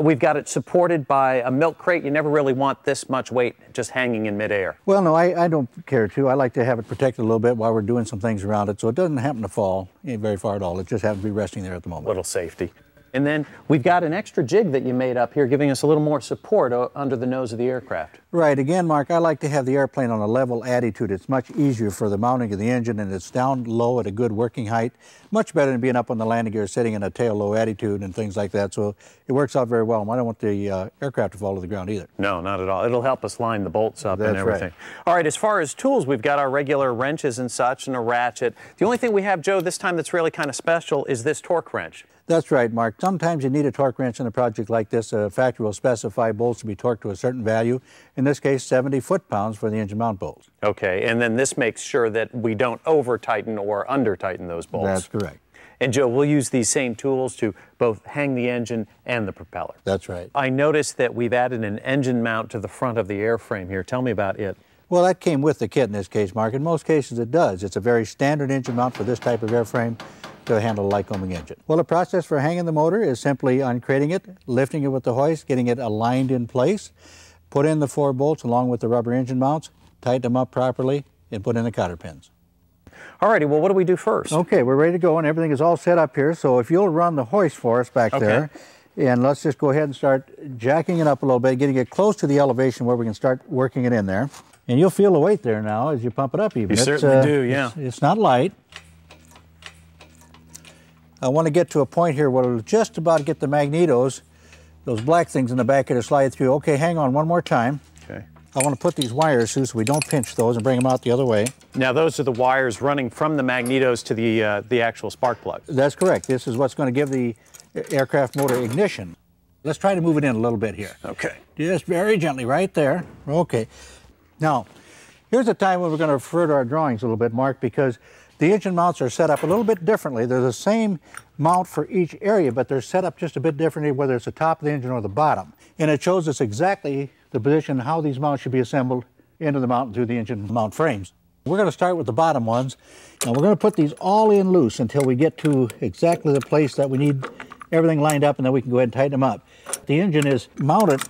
We've got it supported by a milk crate. You never really want this much weight just hanging in midair. Well, no, I don't care to. I like to have it protected a little bit while we're doing some things around it, so it doesn't happen to fall very far at all. It just happens to be resting there at the moment. Little safety. And then we've got an extra jig that you made up here, giving us a little more support under the nose of the aircraft. Right. Again, Mark, I like to have the airplane on a level attitude. It's much easier for the mounting of the engine, and it's down low at a good working height. Much better than being up on the landing gear, sitting in a tail low attitude and things like that. So it works out very well. I don't want the aircraft to fall to the ground either. No, not at all. It'll help us line the bolts up and everything. Right. All right, as far as tools, we've got our regular wrenches and such and a ratchet. The only thing we have, Joe, this time that's really kind of special is this torque wrench. That's right, Mark. Sometimes you need a torque wrench in a project like this. A factory will specify bolts to be torqued to a certain value. In this case, 70 foot-pounds for the engine mount bolts. Okay, and then this makes sure that we don't over-tighten or under-tighten those bolts. That's correct. And Joe, we'll use these same tools to both hang the engine and the propeller. That's right. I noticed that we've added an engine mount to the front of the airframe here. Tell me about it. Well, that came with the kit in this case, Mark. In most cases it does. It's a very standard engine mount for this type of airframe to handle a Lycoming engine. Well, the process for hanging the motor is simply uncrating it, lifting it with the hoist, getting it aligned in place, put in the 4 bolts along with the rubber engine mounts, tighten them up properly, and put in the cotter pins. All righty, well, what do we do first? Okay, we're ready to go, and everything is all set up here. So if you'll run the hoist for us back there, and let's just go ahead and start jacking it up a little bit, getting it close to the elevation where we can start working it in there. And you'll feel the weight there now as you pump it up even. You certainly do, yeah. It's not light. I want to get to a point here where we'll just about get the magnetos, those black things in the back here, to slide through. Okay, hang on one more time. Okay. I want to put these wires through so we don't pinch those and bring them out the other way. Now those are the wires running from the magnetos to the actual spark plug. That's correct. This is what's going to give the aircraft motor ignition. Let's try to move it in a little bit here. Okay. Just very gently, right there. Okay. Now, here's a time when we're going to refer to our drawings a little bit, Mark, because the engine mounts are set up a little bit differently. They're the same mount for each area, but they're set up just a bit differently, whether it's the top of the engine or the bottom. And it shows us exactly the position, how these mounts should be assembled into the mount and through the engine mount frames. We're going to start with the bottom ones, and we're going to put these all in loose until we get to exactly the place that we need everything lined up, and then we can go ahead and tighten them up. The engine is mounted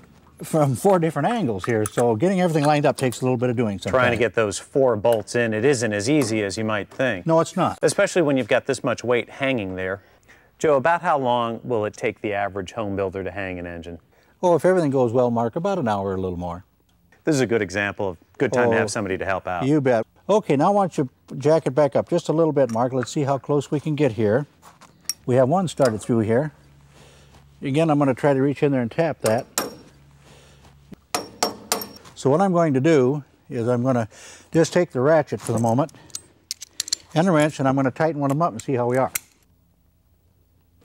from 4 different angles here, so getting everything lined up takes a little bit of doing sometimes. Trying to get those 4 bolts in, it isn't as easy as you might think. No, it's not. Especially when you've got this much weight hanging there. Joe, about how long will it take the average home builder to hang an engine? Oh, if everything goes well, Mark, about an hour or a little more. This is a good example of good time to have somebody to help out. You bet. Okay, now I want you to jack it back up just a little bit, Mark. Let's see how close we can get here. We have one started through here. Again, I'm going to try to reach in there and tap that. So what I'm going to do is I'm going to just take the ratchet for the moment and the wrench, and I'm going to tighten one of them up and see how we are.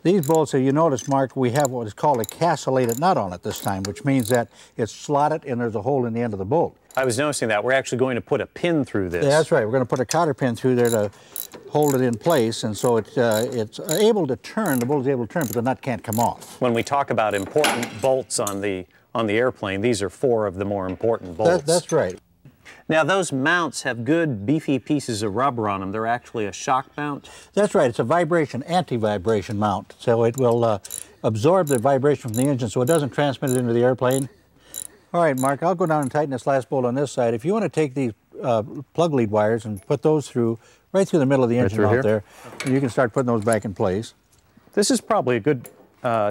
These bolts, as you notice, Mark, we have what is called a castellated nut on it this time, which means that it's slotted and there's a hole in the end of the bolt. I was noticing that. We're actually going to put a pin through this. Yeah, that's right. We're going to put a cotter pin through there to hold it in place, and so it's able to turn, the bolt is able to turn, but the nut can't come off. When we talk about important bolts on the airplane, these are 4 of the more important bolts. That's right. Now those mounts have good beefy pieces of rubber on them. They're actually a shock mount. That's right. It's a vibration, anti-vibration mount. So it will absorb the vibration from the engine so it doesn't transmit it into the airplane. All right, Mark, I'll go down and tighten this last bolt on this side. If you want to take these plug lead wires and put those through, right through the middle of the engine mount there, you can start putting those back in place. This is probably a good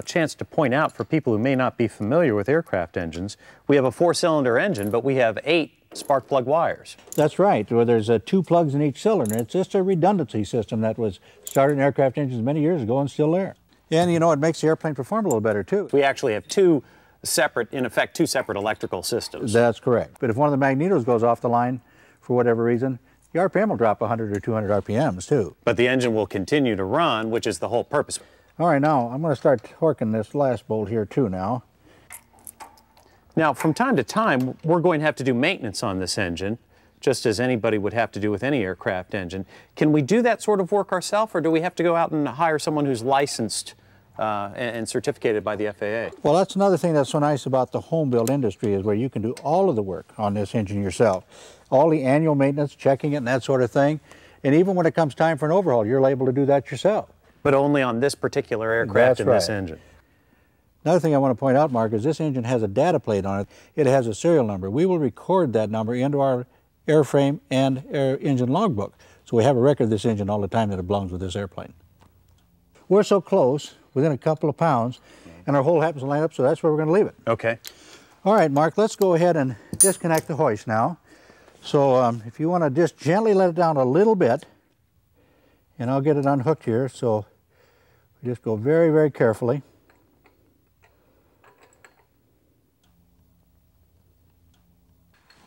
chance to point out for people who may not be familiar with aircraft engines. We have a 4-cylinder engine, but we have 8 spark plug wires. That's right. Well, there's 2 plugs in each cylinder. It's just a redundancy system that was started in aircraft engines many years ago and still there. And you know, it makes the airplane perform a little better too. We actually have 2 separate electrical systems. That's correct. But if one of the magnetos goes off the line for whatever reason, the RPM will drop 100 or 200 RPMs too. But the engine will continue to run, which is the whole purpose. All right, now I'm going to start torquing this last bolt here too now. Now, from time to time, we're going to have to do maintenance on this engine. just as anybody would have to do with any aircraft engine. Can we do that sort of work ourselves, or do we have to go out and hire someone who's licensed and certificated by the FAA? Well, that's another thing that's so nice about the home build industry, is where you can do all of the work on this engine yourself. All the annual maintenance, checking it and that sort of thing. And even when it comes time for an overhaul, you're able to do that yourself. But only on this particular aircraft and this engine. Another thing I want to point out, Mark, is this engine has a data plate on it. It has a serial number. We will record that number into our airframe and engine logbook. So we have a record of this engine all the time that it belongs with this airplane. We're so close, within a couple of pounds, and our hole happens to line up, so that's where we're going to leave it. Okay. All right, Mark, let's go ahead and disconnect the hoist now. So if you want to just gently let it down a little bit, and I'll get it unhooked here, so we just go very, very carefully.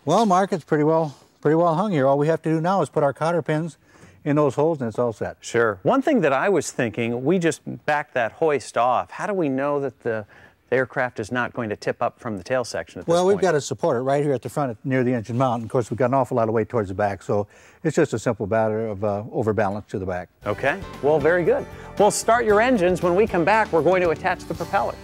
Well, Mark, it's pretty well hung here. All we have to do now is put our cotter pins in those holes and it's all set. Sure. One thing that I was thinking, we just backed that hoist off. How do we know that the aircraft is not going to tip up from the tail section at this point? Well, we've got to support it right here at the front near the engine mount. Of course, we've got an awful lot of weight towards the back, so it's just a simple matter of overbalance to the back. Okay. Well, very good. Well, start your engines. When we come back, we're going to attach the propeller.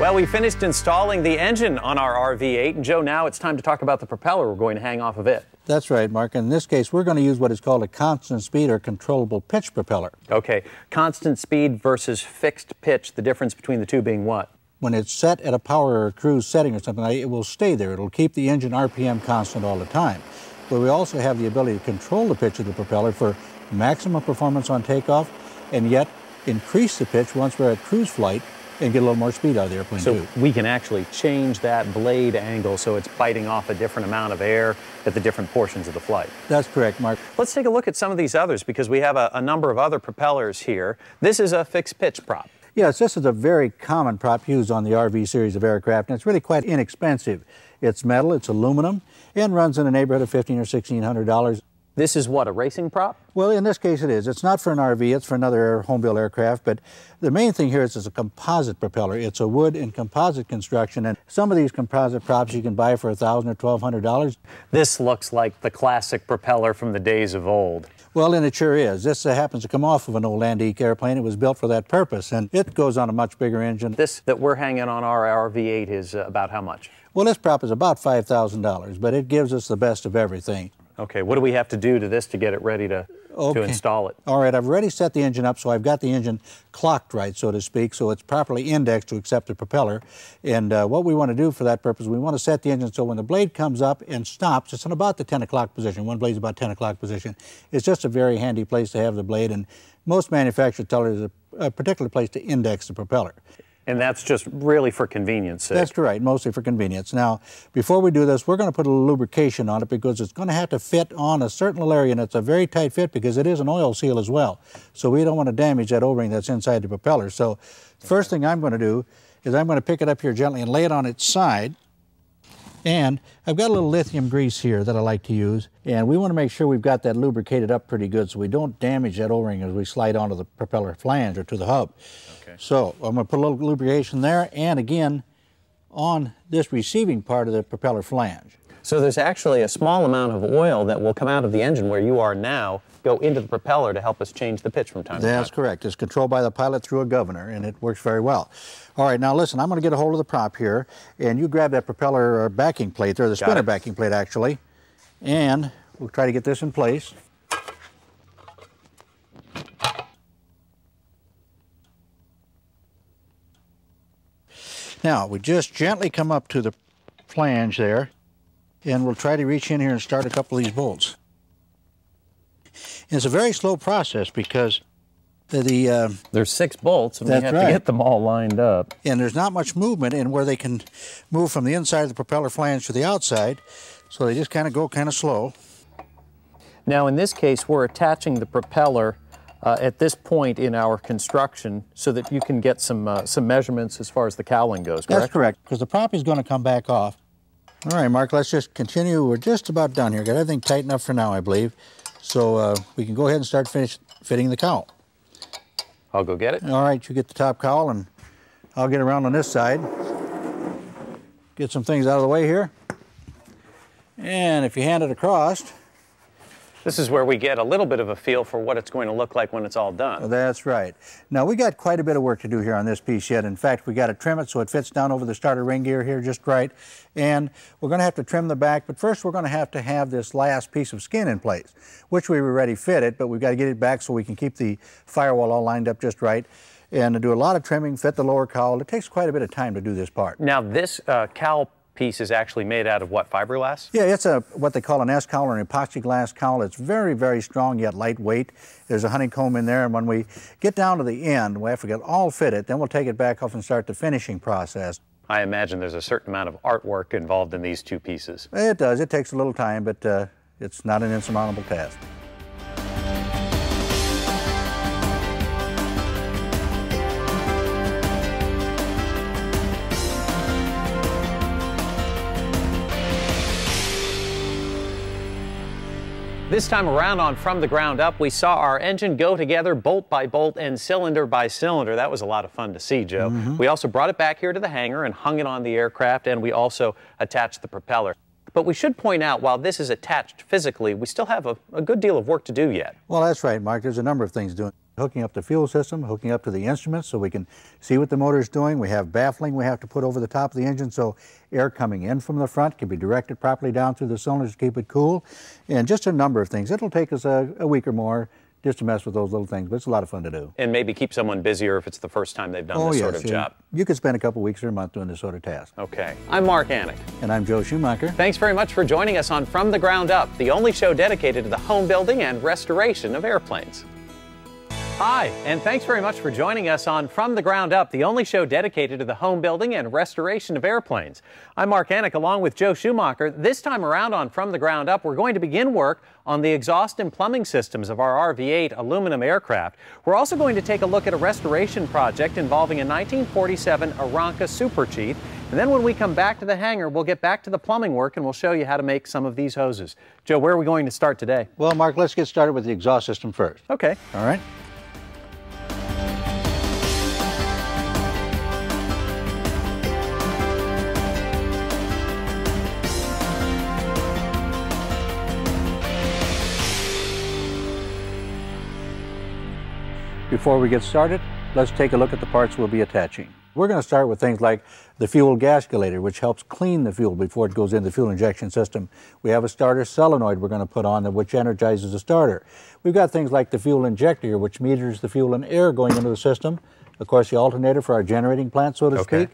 Well, we finished installing the engine on our RV-8, and Joe, now it's time to talk about the propeller we're going to hang off of it. That's right, Mark. In this case, we're going to use what is called a constant speed or controllable pitch propeller. Okay, constant speed versus fixed pitch, the difference between the two being what? When it's set at a power or cruise setting or something like that, it will stay there. It'll keep the engine RPM constant all the time. But we also have the ability to control the pitch of the propeller for maximum performance on takeoff, and yet increase the pitch once we're at cruise flight and get a little more speed out of the airplane, so too. We can actually change that blade angle so it's biting off a different amount of air at the different portions of the flight. That's correct, Mark. Let's take a look at some of these others, because we have a number of other propellers here. This is a fixed pitch prop. Yes, this is a very common prop used on the RV series of aircraft, and it's really quite inexpensive. It's metal, it's aluminum, and runs in the neighborhood of $1,500 or $1,600. This is what, a racing prop? Well, in this case it is. It's not for an RV, it's for another home-built aircraft, but the main thing here is it's a composite propeller. It's a wood and composite construction, and some of these composite props you can buy for $1,000 or $1,200. This looks like the classic propeller from the days of old. Well, and it sure is. This happens to come off of an old antique airplane. It was built for that purpose, and it goes on a much bigger engine. This that we're hanging on our RV-8 is about how much? Well, this prop is about $5,000, but it gives us the best of everything. Okay, what do we have to do to this to get it ready to install it? All right, I've already set the engine up, so I've got the engine clocked right, so to speak, so it's properly indexed to accept the propeller. And what we want to do for that purpose, we want to set the engine so when the blade comes up and stops, it's in about the 10 o'clock position. One blade's about 10 o'clock position. It's just a very handy place to have the blade, and most manufacturers tell us a particular place to index the propeller. And that's just really for convenience sake. That's right, mostly for convenience. Now, before we do this, we're going to put a little lubrication on it because it's going to have to fit on a certain little area, and it's a very tight fit because it is an oil seal as well. So we don't want to damage that O-ring that's inside the propeller. So first thing I'm going to do is I'm going to pick it up here gently and lay it on its side. And I've got a little lithium grease here that I like to use, and we want to make sure we've got that lubricated up pretty good so we don't damage that O-ring as we slide onto the propeller flange or to the hub. Okay. So I'm going to put a little lubrication there, and again on this receiving part of the propeller flange. So there's actually a small amount of oil that will come out of the engine where you are now, go into the propeller to help us change the pitch from time to time. That's correct. It's controlled by the pilot through a governor, and it works very well. All right, now listen, I'm going to get a hold of the prop here, and you grab that propeller backing plate there, the spinner backing plate actually, and we'll try to get this in place. Now, we just gently come up to the flange there, and we'll try to reach in here and start a couple of these bolts. And it's a very slow process because there's 6 bolts, and we have to get them all lined up. And there's not much movement in where they can move from the inside of the propeller flange to the outside, so they just kind of go kind of slow. Now, in this case, we're attaching the propeller at this point in our construction so that you can get some measurements as far as the cowling goes, correct? That's correct, because the prop is going to come back off. All right, Mark, let's just continue. We're just about done here. Got everything tight enough for now, I believe. So we can go ahead and start fitting the cowl. I'll go get it. All right, you get the top cowl and I'll get around on this side. Get some things out of the way here. And if you hand it across. This is where we get a little bit of a feel for what it's going to look like when it's all done. That's right. Now we got quite a bit of work to do here on this piece yet. In fact, we got to trim it so it fits down over the starter ring gear here just right. And we're going to have to trim the back, but first we're going to have this last piece of skin in place, which we already fitted, but we've got to get it back so we can keep the firewall all lined up just right. And to do a lot of trimming, fit the lower cowl. It takes quite a bit of time to do this part. Now this cowl piece is actually made out of what, fiberglass? Yeah, it's what they call an S-cowl or an epoxy glass cowl. It's very, very strong yet lightweight. There's a honeycomb in there, and when we get down to the end, we have to get all fitted, then we'll take it back off and start the finishing process. I imagine there's a certain amount of artwork involved in these two pieces. It does. It takes a little time, but it's not an insurmountable task. This time around on From the Ground Up, we saw our engine go together bolt by bolt and cylinder by cylinder. That was a lot of fun to see, Joe. We also brought it back here to the hangar and hung it on the aircraft, and we also attached the propeller. But we should point out, while this is attached physically, we still have a good deal of work to do yet. Well, that's right, Mark. There's a number of things doing. Hooking up the fuel system, hooking up to the instruments so we can see what the motor is doing. We have baffling we have to put over the top of the engine so air coming in from the front can be directed properly down through the cylinders to keep it cool. And just a number of things. It'll take us a week or more just to mess with those little things, but it's a lot of fun to do. And maybe keep someone busier if it's the first time they've done this sort of job. You could spend a couple weeks or a month doing this sort of task. Okay. I'm Mark Annick. And I'm Joe Schumacher. Thanks very much for joining us on From the Ground Up, the only show dedicated to the home building and restoration of airplanes. Hi, and thanks very much for joining us on From the Ground Up, the only show dedicated to the home building and restoration of airplanes. I'm Mark Annick along with Joe Schumacher. This time around on From the Ground Up, we're going to begin work on the exhaust and plumbing systems of our RV-8 aluminum aircraft. We're also going to take a look at a restoration project involving a 1947 Aranca Super Chief. And then when we come back to the hangar, we'll get back to the plumbing work and we'll show you how to make some of these hoses. Joe, where are we going to start today? Well, Mark, let's get started with the exhaust system first. Okay. All right. Before we get started, let's take a look at the parts we'll be attaching. We're going to start with things like the fuel gasculator, which helps clean the fuel before it goes into the fuel injection system. We have a starter solenoid we're going to put on, which energizes the starter. We've got things like the fuel injector, which meters the fuel and air going into the system. Of course, the alternator for our generating plant, so to speak.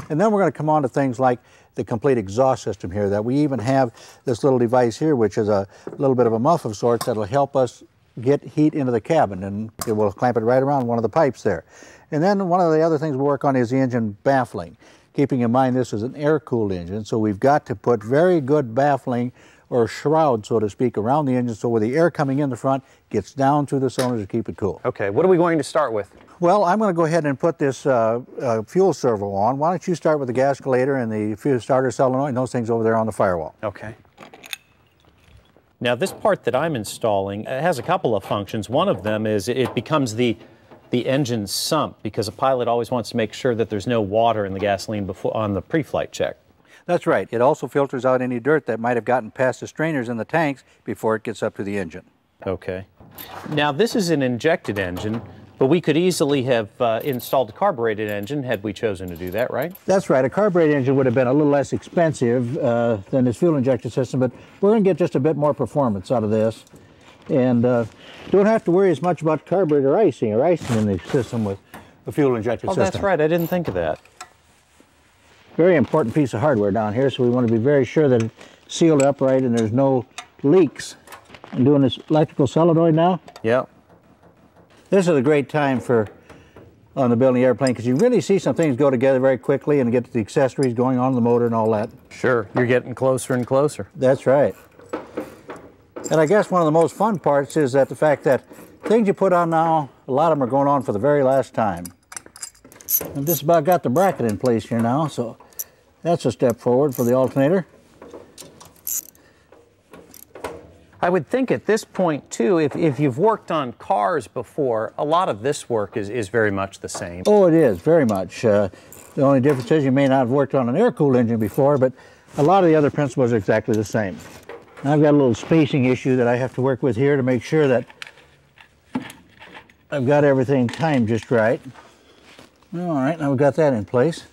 And then we're going to come on to things like the complete exhaust system here, that we even have this little device here, which is a little bit of a muff of sorts that'll help us get heat into the cabin, and it will clamp it right around one of the pipes there. And then one of the other things we work on is the engine baffling. Keeping in mind this is an air-cooled engine, so we've got to put very good baffling or shroud, so to speak, around the engine so where the air coming in the front gets down through the cylinders to keep it cool. Okay, what are we going to start with? Well, I'm going to go ahead and put this fuel servo on. Why don't you start with the gasculator and the fuel starter solenoid and those things over there on the firewall. Okay. Now this part that I'm installing has a couple of functions. One of them is it becomes the engine sump, because a pilot always wants to make sure that there's no water in the gasoline before on the pre-flight check. That's right. It also filters out any dirt that might have gotten past the strainers in the tanks before it gets up to the engine. Okay. Now this is an injected engine, but we could easily have installed a carbureted engine had we chosen to do that, right? That's right. A carbureted engine would have been a little less expensive than this fuel injection system, but we're going to get just a bit more performance out of this. And don't have to worry as much about carburetor icing or icing in the system with a fuel injection system. Oh, that's right. I didn't think of that. Very important piece of hardware down here, so we want to be very sure that it's sealed up right and there's no leaks. I'm doing this electrical solenoid now. Yep. This is a great time on the building airplane, because you really see some things go together very quickly and get the accessories going on the motor and all that. Sure, you're getting closer and closer. That's right. And I guess one of the most fun parts is that the fact that things you put on now, a lot of them are going on for the very last time. I've just about got the bracket in place here now, so that's a step forward for the alternator. I would think at this point, too, if you've worked on cars before, a lot of this work is very much the same. Oh, it is, very much. The only difference is you may not have worked on an air-cooled engine before, but a lot of the other principles are exactly the same. Now I've got a little spacing issue that I have to work with here to make sure that I've got everything timed just right. All right, now we've got that in place.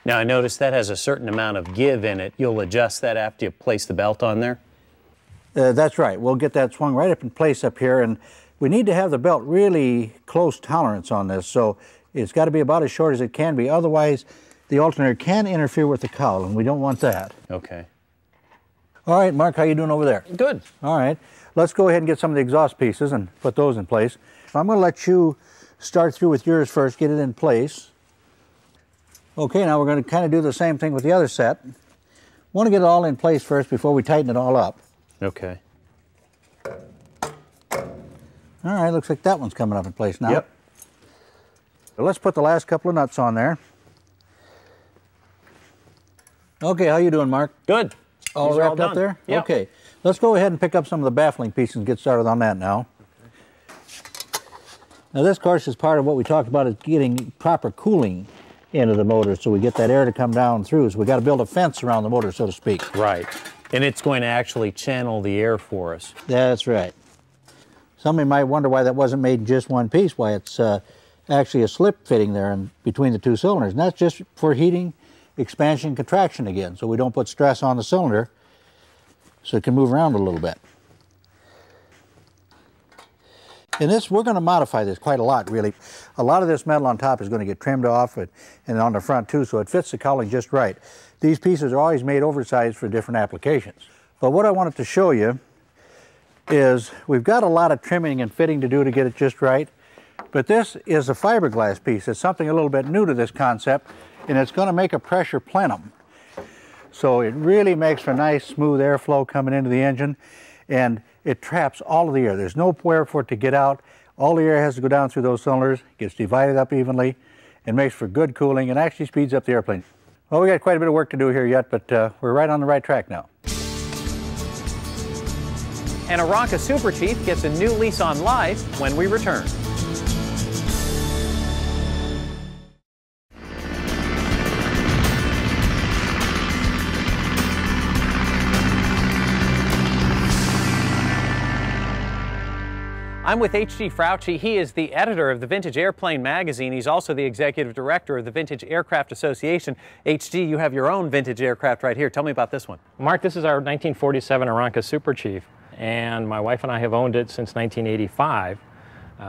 Now I notice that has a certain amount of give in it. You'll adjust that after you place the belt on there? That's right. We'll get that swung right up in place up here, and we need to have the belt really close tolerance on this, so it's got to be about as short as it can be. Otherwise, the alternator can interfere with the cowl, and we don't want that. Okay. All right, Mark, how you doing over there? Good. All right. Let's go ahead and get some of the exhaust pieces and put those in place. I'm going to let you start through with yours first, get it in place. Okay, now we're going to kind of do the same thing with the other set. Want to get it all in place first before we tighten it all up. Okay. All right, looks like that one's coming up in place now. Yep. So let's put the last couple of nuts on there. Okay, how you doing, Mark? Good. All wrapped up there? Yep. Okay. Let's go ahead and pick up some of the baffling pieces and get started on that now. Now this, of course, is part of what we talked about, is getting proper cooling into the motor so we get that air to come down through. So we got to build a fence around the motor, so to speak. Right. And it's going to actually channel the air for us. That's right. Somebody might wonder why that wasn't made in just one piece, why it's actually a slip fitting there in between the two cylinders. And that's just for heating, expansion, contraction again, so we don't put stress on the cylinder so it can move around a little bit. And this, we're going to modify this quite a lot, really. A lot of this metal on top is going to get trimmed off and on the front too, so it fits the cowling just right. These pieces are always made oversized for different applications. But what I wanted to show you is we've got a lot of trimming and fitting to do to get it just right. But this is a fiberglass piece. It's something a little bit new to this concept, and it's going to make a pressure plenum. So it really makes for nice, smooth airflow coming into the engine, and it traps all of the air. There's nowhere for it to get out. All the air has to go down through those cylinders, gets divided up evenly, and makes for good cooling and actually speeds up the airplane. Well, we got quite a bit of work to do here yet, but we're right on the right track now. And Aranca Super Chief gets a new lease on life when we return. I'm with H.G. Frautschi. He is the editor of the Vintage Airplane magazine. He's also the executive director of the Vintage Aircraft Association. H.G., you have your own vintage aircraft right here. Tell me about this one. Mark, this is our 1947 Aranca Super Chief, and my wife and I have owned it since 1985.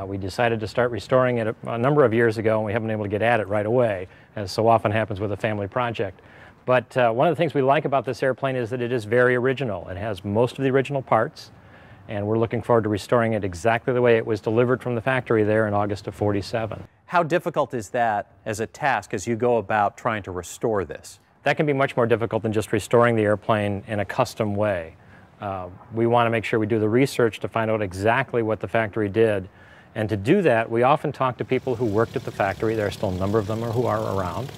We decided to start restoring it a number of years ago, and we haven't been able to get at it right away, as so often happens with a family project. But one of the things we like about this airplane is that it is very original. It has most of the original parts, and we're looking forward to restoring it exactly the way it was delivered from the factory there in August of '47. How difficult is that as a task as you go about trying to restore this? That can be much more difficult than just restoring the airplane in a custom way. We want to make sure we do the research to find out exactly what the factory did, and to do that we often talk to people who worked at the factory. There are still a number of them who are around,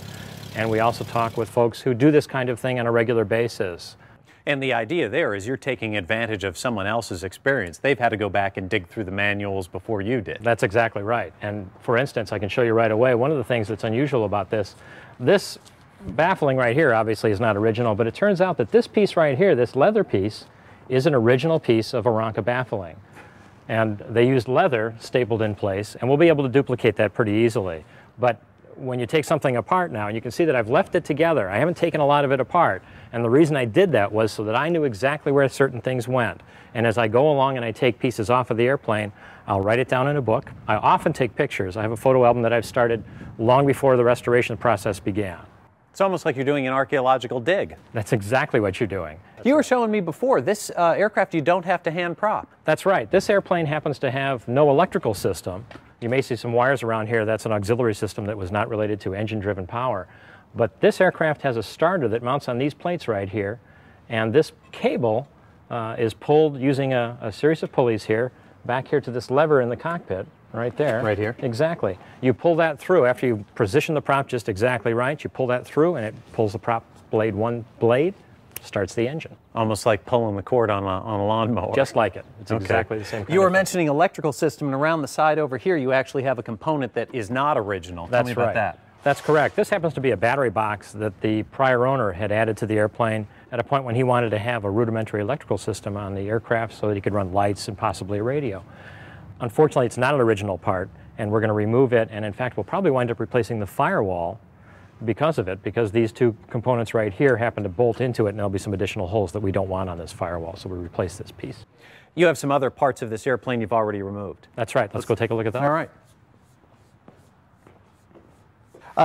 and we also talk with folks who do this kind of thing on a regular basis. And the idea there is you're taking advantage of someone else's experience. They've had to go back and dig through the manuals before you did. That's exactly right. And for instance, I can show you right away, one of the things that's unusual about this baffling right here obviously is not original, but it turns out that this piece right here, this leather piece, is an original piece of Aranca baffling. And they used leather stapled in place, and we'll be able to duplicate that pretty easily. But when you take something apart now, and you can see that I've left it together, I haven't taken a lot of it apart. And the reason I did that was so that I knew exactly where certain things went. And as I go along and I take pieces off of the airplane, I'll write it down in a book. I often take pictures. I have a photo album that I've started long before the restoration process began. It's almost like you're doing an archaeological dig. That's exactly what you're doing. You were showing me before, this aircraft you don't have to hand prop. That's right. This airplane happens to have no electrical system. You may see some wires around here. That's an auxiliary system that was not related to engine-driven power. But this aircraft has a starter that mounts on these plates right here, and this cable is pulled using a series of pulleys here, back here to this lever in the cockpit, right there. Right here? Exactly. You pull that through after you position the prop just exactly right. You pull that through, and it pulls the prop blade, one blade, starts the engine. Almost like pulling the cord on a lawnmower. Just like it. It's exactly the same kind You were of thing. mentioning electrical system, and around the side over here you actually have a component that is not original. Tell me about that. That's correct. This happens to be a battery box that the prior owner had added to the airplane at a point when he wanted to have a rudimentary electrical system on the aircraft so that he could run lights and possibly a radio. Unfortunately, it's not an original part, and we're going to remove it, and in fact we'll probably wind up replacing the firewall because of it, because these two components right here happen to bolt into it, and there'll be some additional holes that we don't want on this firewall, so we replace this piece. You have some other parts of this airplane you've already removed. That's right. Let's go take a look at that. All right.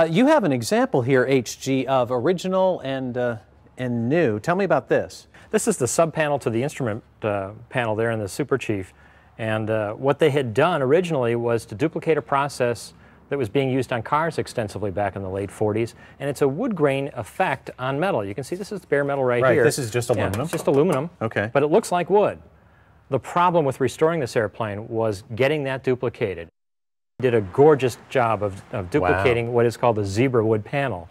You have an example here, HG, of original and new. Tell me about this. This is the sub-panel to the instrument panel there in the Super Chief. And what they had done originally was to duplicate a process that was being used on cars extensively back in the late 40s. And it's a wood grain effect on metal. You can see this is bare metal right here. This is just aluminum. Yeah, it's just aluminum. Okay. But it looks like wood. The problem with restoring this airplane was getting that duplicated. Did a gorgeous job of duplicating what is called the zebra wood panel.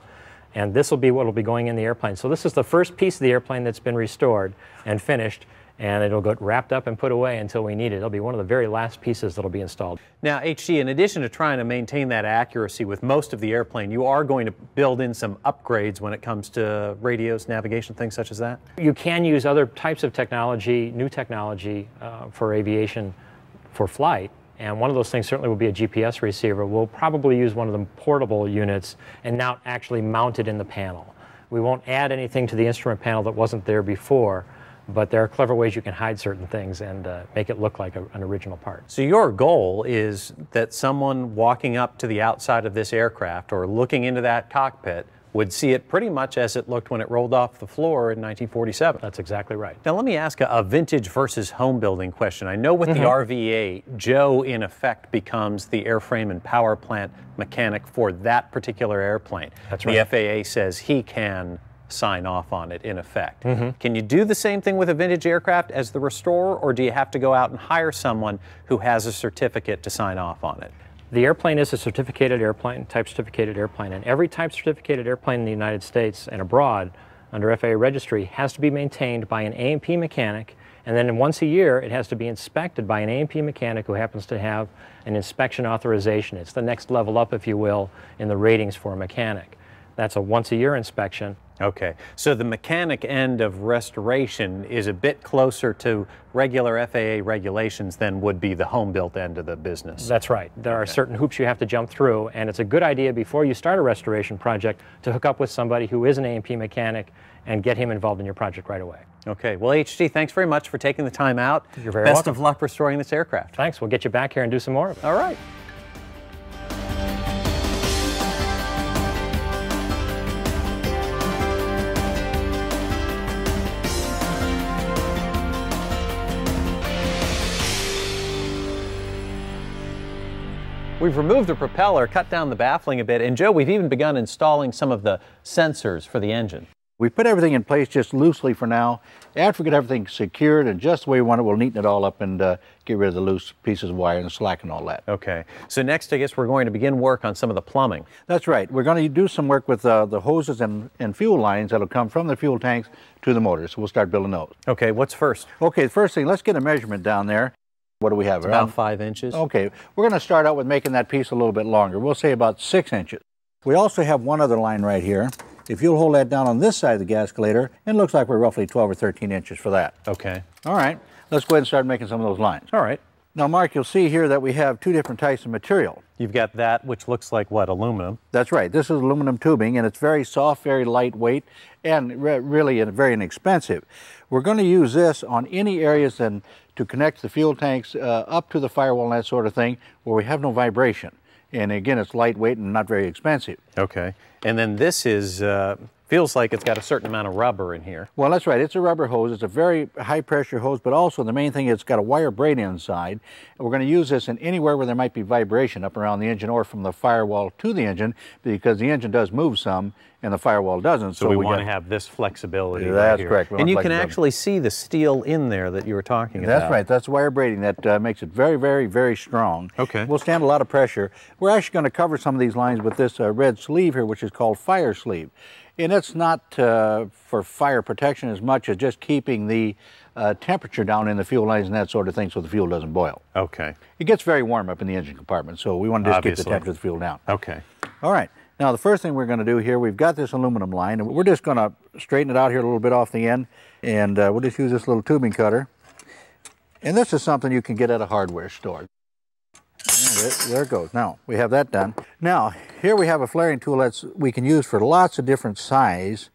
And this will be what will be going in the airplane. So this is the first piece of the airplane that's been restored and finished, and it'll get wrapped up and put away until we need it. It'll be one of the very last pieces that'll be installed. Now, HG, in addition to trying to maintain that accuracy with most of the airplane, you are going to build in some upgrades when it comes to radios, navigation, things such as that? You can use other types of technology, new technology for aviation for flight. And one of those things certainly will be a GPS receiver. We'll probably use one of the portable units and now actually mount it in the panel. We won't add anything to the instrument panel that wasn't there before, but there are clever ways you can hide certain things and make it look like an original part. So your goal is that someone walking up to the outside of this aircraft or looking into that cockpit would see it pretty much as it looked when it rolled off the floor in 1947. That's exactly right. Now let me ask a vintage versus home building question. I know with the RV-8, Joe in effect becomes the airframe and power plant mechanic for that particular airplane. That's right. The FAA says he can sign off on it in effect. Can you do the same thing with a vintage aircraft as the restorer, or do you have to go out and hire someone who has a certificate to sign off on it? The airplane is a certificated airplane, type certificated airplane, and every type certificated airplane in the United States and abroad under FAA registry has to be maintained by an A&P mechanic, and then once a year it has to be inspected by an A&P mechanic who happens to have an inspection authorization. It's the next level up, if you will, in the ratings for a mechanic. That's a once-a-year inspection. Okay, so the mechanic end of restoration is a bit closer to regular FAA regulations than would be the home-built end of the business. That's right. There are certain hoops you have to jump through, and it's a good idea before you start a restoration project to hook up with somebody who is an A&P mechanic and get him involved in your project right away. Okay, well, HG, thanks very much for taking the time out. You're very welcome. Best of luck restoring this aircraft. Thanks. We'll get you back here and do some more of it. All right. We've removed the propeller, cut down the baffling a bit, and Joe, we've even begun installing some of the sensors for the engine. We put everything in place just loosely for now. After we get everything secured and just the way we want it, we'll neaten it all up and get rid of the loose pieces of wire and the slack and all that. Okay, so next I guess we're going to begin work on some of the plumbing. That's right. We're going to do some work with the hoses and fuel lines that'll come from the fuel tanks to the motors. So we'll start building those. Okay, what's first? Okay, the first thing, let's get a measurement down there. What do we have? It's about 5 inches. Okay, we're going to start out with making that piece a little bit longer. We'll say about 6 inches. We also have one other line right here. If you'll hold that down on this side of the gascolator, it looks like we're roughly 12 or 13 inches for that. Okay. All right, let's go ahead and start making some of those lines. All right. Now, Mark, you'll see here that we have two different types of material. You've got that, which looks like what, aluminum? That's right. This is aluminum tubing, and it's very soft, very lightweight, and really very inexpensive. We're going to use this on any areas then to connect the fuel tanks up to the firewall and that sort of thing where we have no vibration. And again, it's lightweight and not very expensive. Okay. And then this is, feels like it's got a certain amount of rubber in here. Well, that's right. It's a rubber hose. It's a very high pressure hose, but also the main thing is it's got a wire braid inside. And we're going to use this in anywhere where there might be vibration up around the engine or from the firewall to the engine, because the engine does move some and the firewall doesn't. So we want to have this flexibility. That's right correct. And you can actually see the steel in there that you were talking about. That's right. That's wire braiding that makes it very, very, very strong. Okay. Will stand a lot of pressure. We're actually going to cover some of these lines with this red sleeve here, which is called fire sleeve. And it's not for fire protection as much as just keeping the temperature down in the fuel lines and that sort of thing so the fuel doesn't boil. Okay. It gets very warm up in the engine compartment, so we want to just keep the temperature of the fuel down. Okay. All right. Now the first thing we're going to do here, we've got this aluminum line, and we're just going to straighten it out here a little bit off the end, and we'll just use this little tubing cutter. And this is something you can get at a hardware store. There it goes. Now, we have that done. Now, here we have a flaring tool that we can use for lots of different size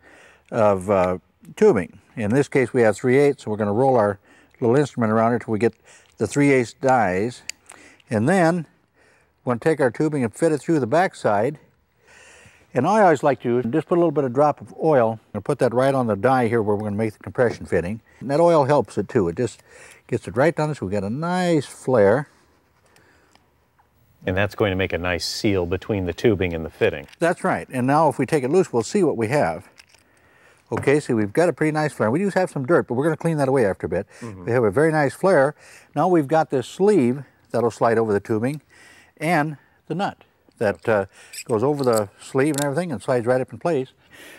of tubing. In this case, we have 3/8, so we're going to roll our little instrument around here until we get the 3/8 dies. And then, we're going to take our tubing and fit it through the back side. And I always like to just put a little bit of drop of oil and put that right on the die here where we're going to make the compression fitting. And that oil helps it too. It just gets it right down so we get a nice flare. And that's going to make a nice seal between the tubing and the fitting. That's right. And now if we take it loose, we'll see what we have. Okay, so we've got a pretty nice flare. We do have some dirt, but we're going to clean that away after a bit. We have a very nice flare. Now we've got this sleeve that'll slide over the tubing and the nut that goes over the sleeve and everything and slides right up in place.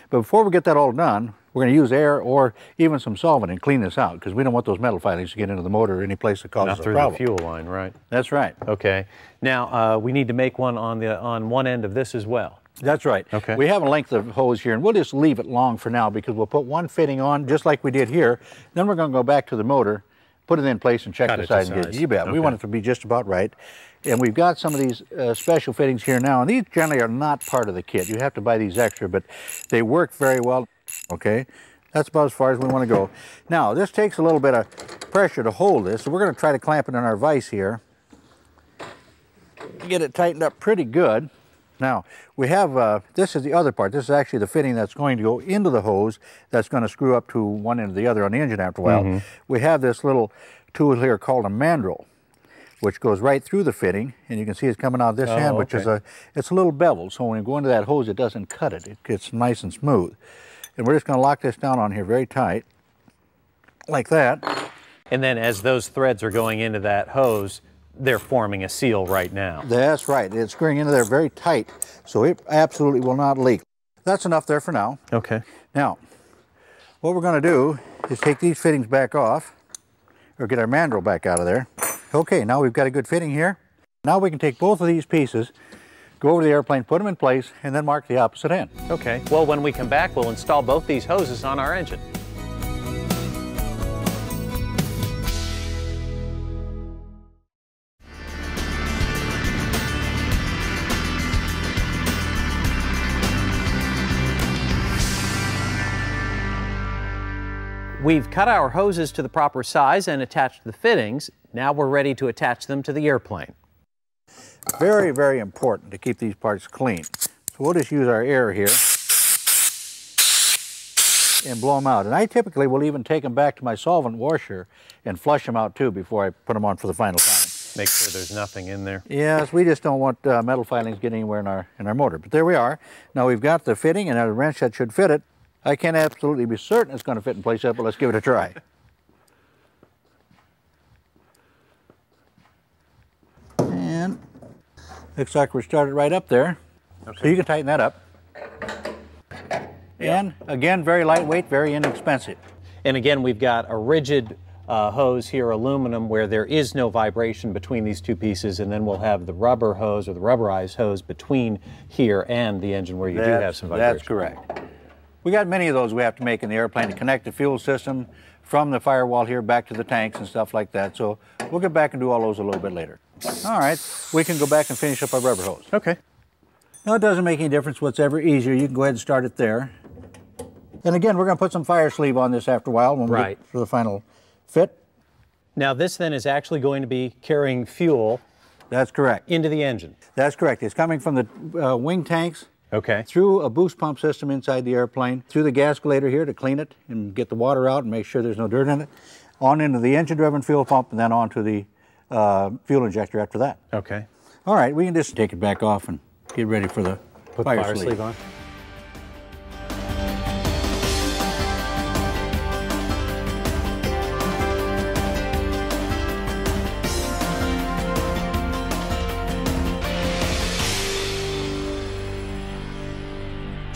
But before we get that all done, we're going to use air or even some solvent and clean this out because we don't want those metal filings to get into the motor or any place that causes a problem. Not through the fuel line, right? That's right. Okay. Now, we need to make one on one end of this as well. That's right. Okay. We have a length of hose here, and we'll just leave it long for now because we'll put one fitting on just like we did here. Then we're going to go back to the motor, put it in place, and check the size and get it. You bet. We want it to be just about right. And we've got some of these special fittings here now, and these generally are not part of the kit. You have to buy these extra, but they work very well. Okay, that's about as far as we want to go. Now, this takes a little bit of pressure to hold this, so we're going to try to clamp it in our vise here. Get it tightened up pretty good. Now, we have, this is the other part. This is actually the fitting that's going to go into the hose that's going to screw up to one end or the other on the engine after a while. We have this little tool here called a mandrel, which goes right through the fitting, and you can see it's coming out this end, which is it's a little beveled, so when you go into that hose, it doesn't cut it. It gets nice and smooth. And we're just going to lock this down on here very tight, like that. And then as those threads are going into that hose, they're forming a seal right now. That's right. It's screwing into there very tight, so it absolutely will not leak. That's enough there for now. Okay. Now, what we're going to do is take these fittings back off, or get our mandrel back out of there. Okay, now we've got a good fitting here. Now we can take both of these pieces, go over to the airplane, put them in place, and then mark the opposite end. Okay. Well, when we come back, we'll install both these hoses on our engine. We've cut our hoses to the proper size and attached the fittings. Now we're ready to attach them to the airplane. Very, very important to keep these parts clean. So we'll just use our air here and blow them out. And I typically will even take them back to my solvent washer and flush them out too before I put them on for the final time. Make sure there's nothing in there. Yes, we just don't want metal filings getting anywhere in our motor. But there we are. Now we've got the fitting and a wrench that should fit it. I can't absolutely be certain it's going to fit in place yet, but let's give it a try. And looks like we're started right up there. Okay. So you can tighten that up. And again, very lightweight, very inexpensive. And again, we've got a rigid hose here, aluminum, where there is no vibration between these two pieces, and then we'll have the rubber hose or the rubberized hose between here and the engine where you do have some vibration. That's correct. We got many of those we have to make in the airplane to connect the fuel system from the firewall here back to the tanks and stuff like that. So we'll get back and do all those a little bit later. All right, we can go back and finish up our rubber hose. Okay. Now it doesn't make any difference what's ever easier. You can go ahead and start it there. And again, we're going to put some fire sleeve on this after a while when we get for the final fit. Now this then is actually going to be carrying fuel. That's correct. Into the engine. That's correct. It's coming from the wing tanks. Okay. Through a boost pump system inside the airplane, through the gascolator here to clean it and get the water out and make sure there's no dirt in it, on into the engine-driven fuel pump, and then on to the fuel injector after that. Okay. All right, we can just take it back off and get ready for the fire sleeve on.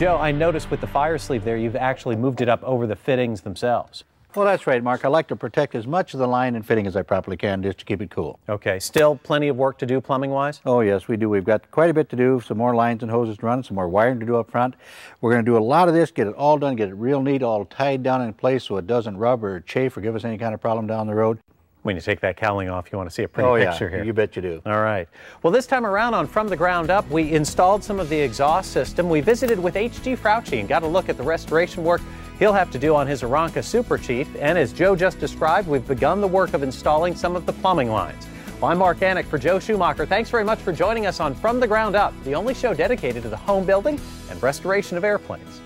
Joe, I noticed with the fire sleeve there, you've actually moved it up over the fittings themselves. Well, that's right, Mark. I like to protect as much of the line and fitting as I properly can just to keep it cool. Okay, still plenty of work to do plumbing-wise? Oh, yes, we do. We've got quite a bit to do, some more lines and hoses to run, some more wiring to do up front. We're going to do a lot of this, get it all done, get it real neat, all tied down in place so it doesn't rub or chafe or give us any kind of problem down the road. When you take that cowling off, you want to see a pretty picture here. You bet you do. All right. Well, this time around on From the Ground Up, we installed some of the exhaust system. We visited with H.G. Frautschi and got a look at the restoration work he'll have to do on his Aranca Super Chief. And as Joe just described, we've begun the work of installing some of the plumbing lines. Well, I'm Mark Annick for Joe Schumacher. Thanks very much for joining us on From the Ground Up, the only show dedicated to the home building and restoration of airplanes.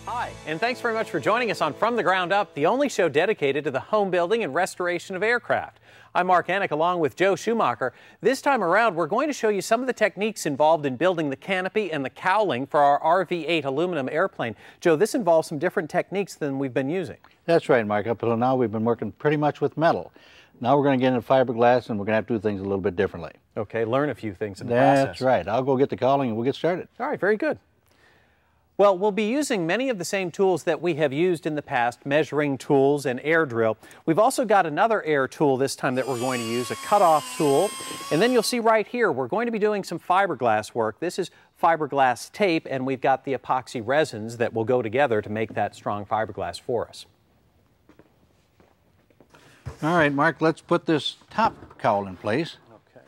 Hi, and thanks very much for joining us on From the Ground Up, the only show dedicated to the home building and restoration of aircraft. I'm Mark Annick along with Joe Schumacher. This time around, we're going to show you some of the techniques involved in building the canopy and the cowling for our RV-8 aluminum airplane. Joe, this involves some different techniques than we've been using. That's right, Mark. Up until now, we've been working pretty much with metal. Now we're going to get into fiberglass, and we're going to have to do things a little bit differently. Okay, learn a few things in the process. That's right. I'll go get the cowling, and we'll get started. All right, very good. Well, we'll be using many of the same tools that we have used in the past, measuring tools and air drill. We've also got another air tool this time that we're going to use, a cutoff tool. And then you'll see right here, we're going to be doing some fiberglass work. This is fiberglass tape, and we've got the epoxy resins that will go together to make that strong fiberglass for us. All right, Mark, let's put this top cowl in place. Okay.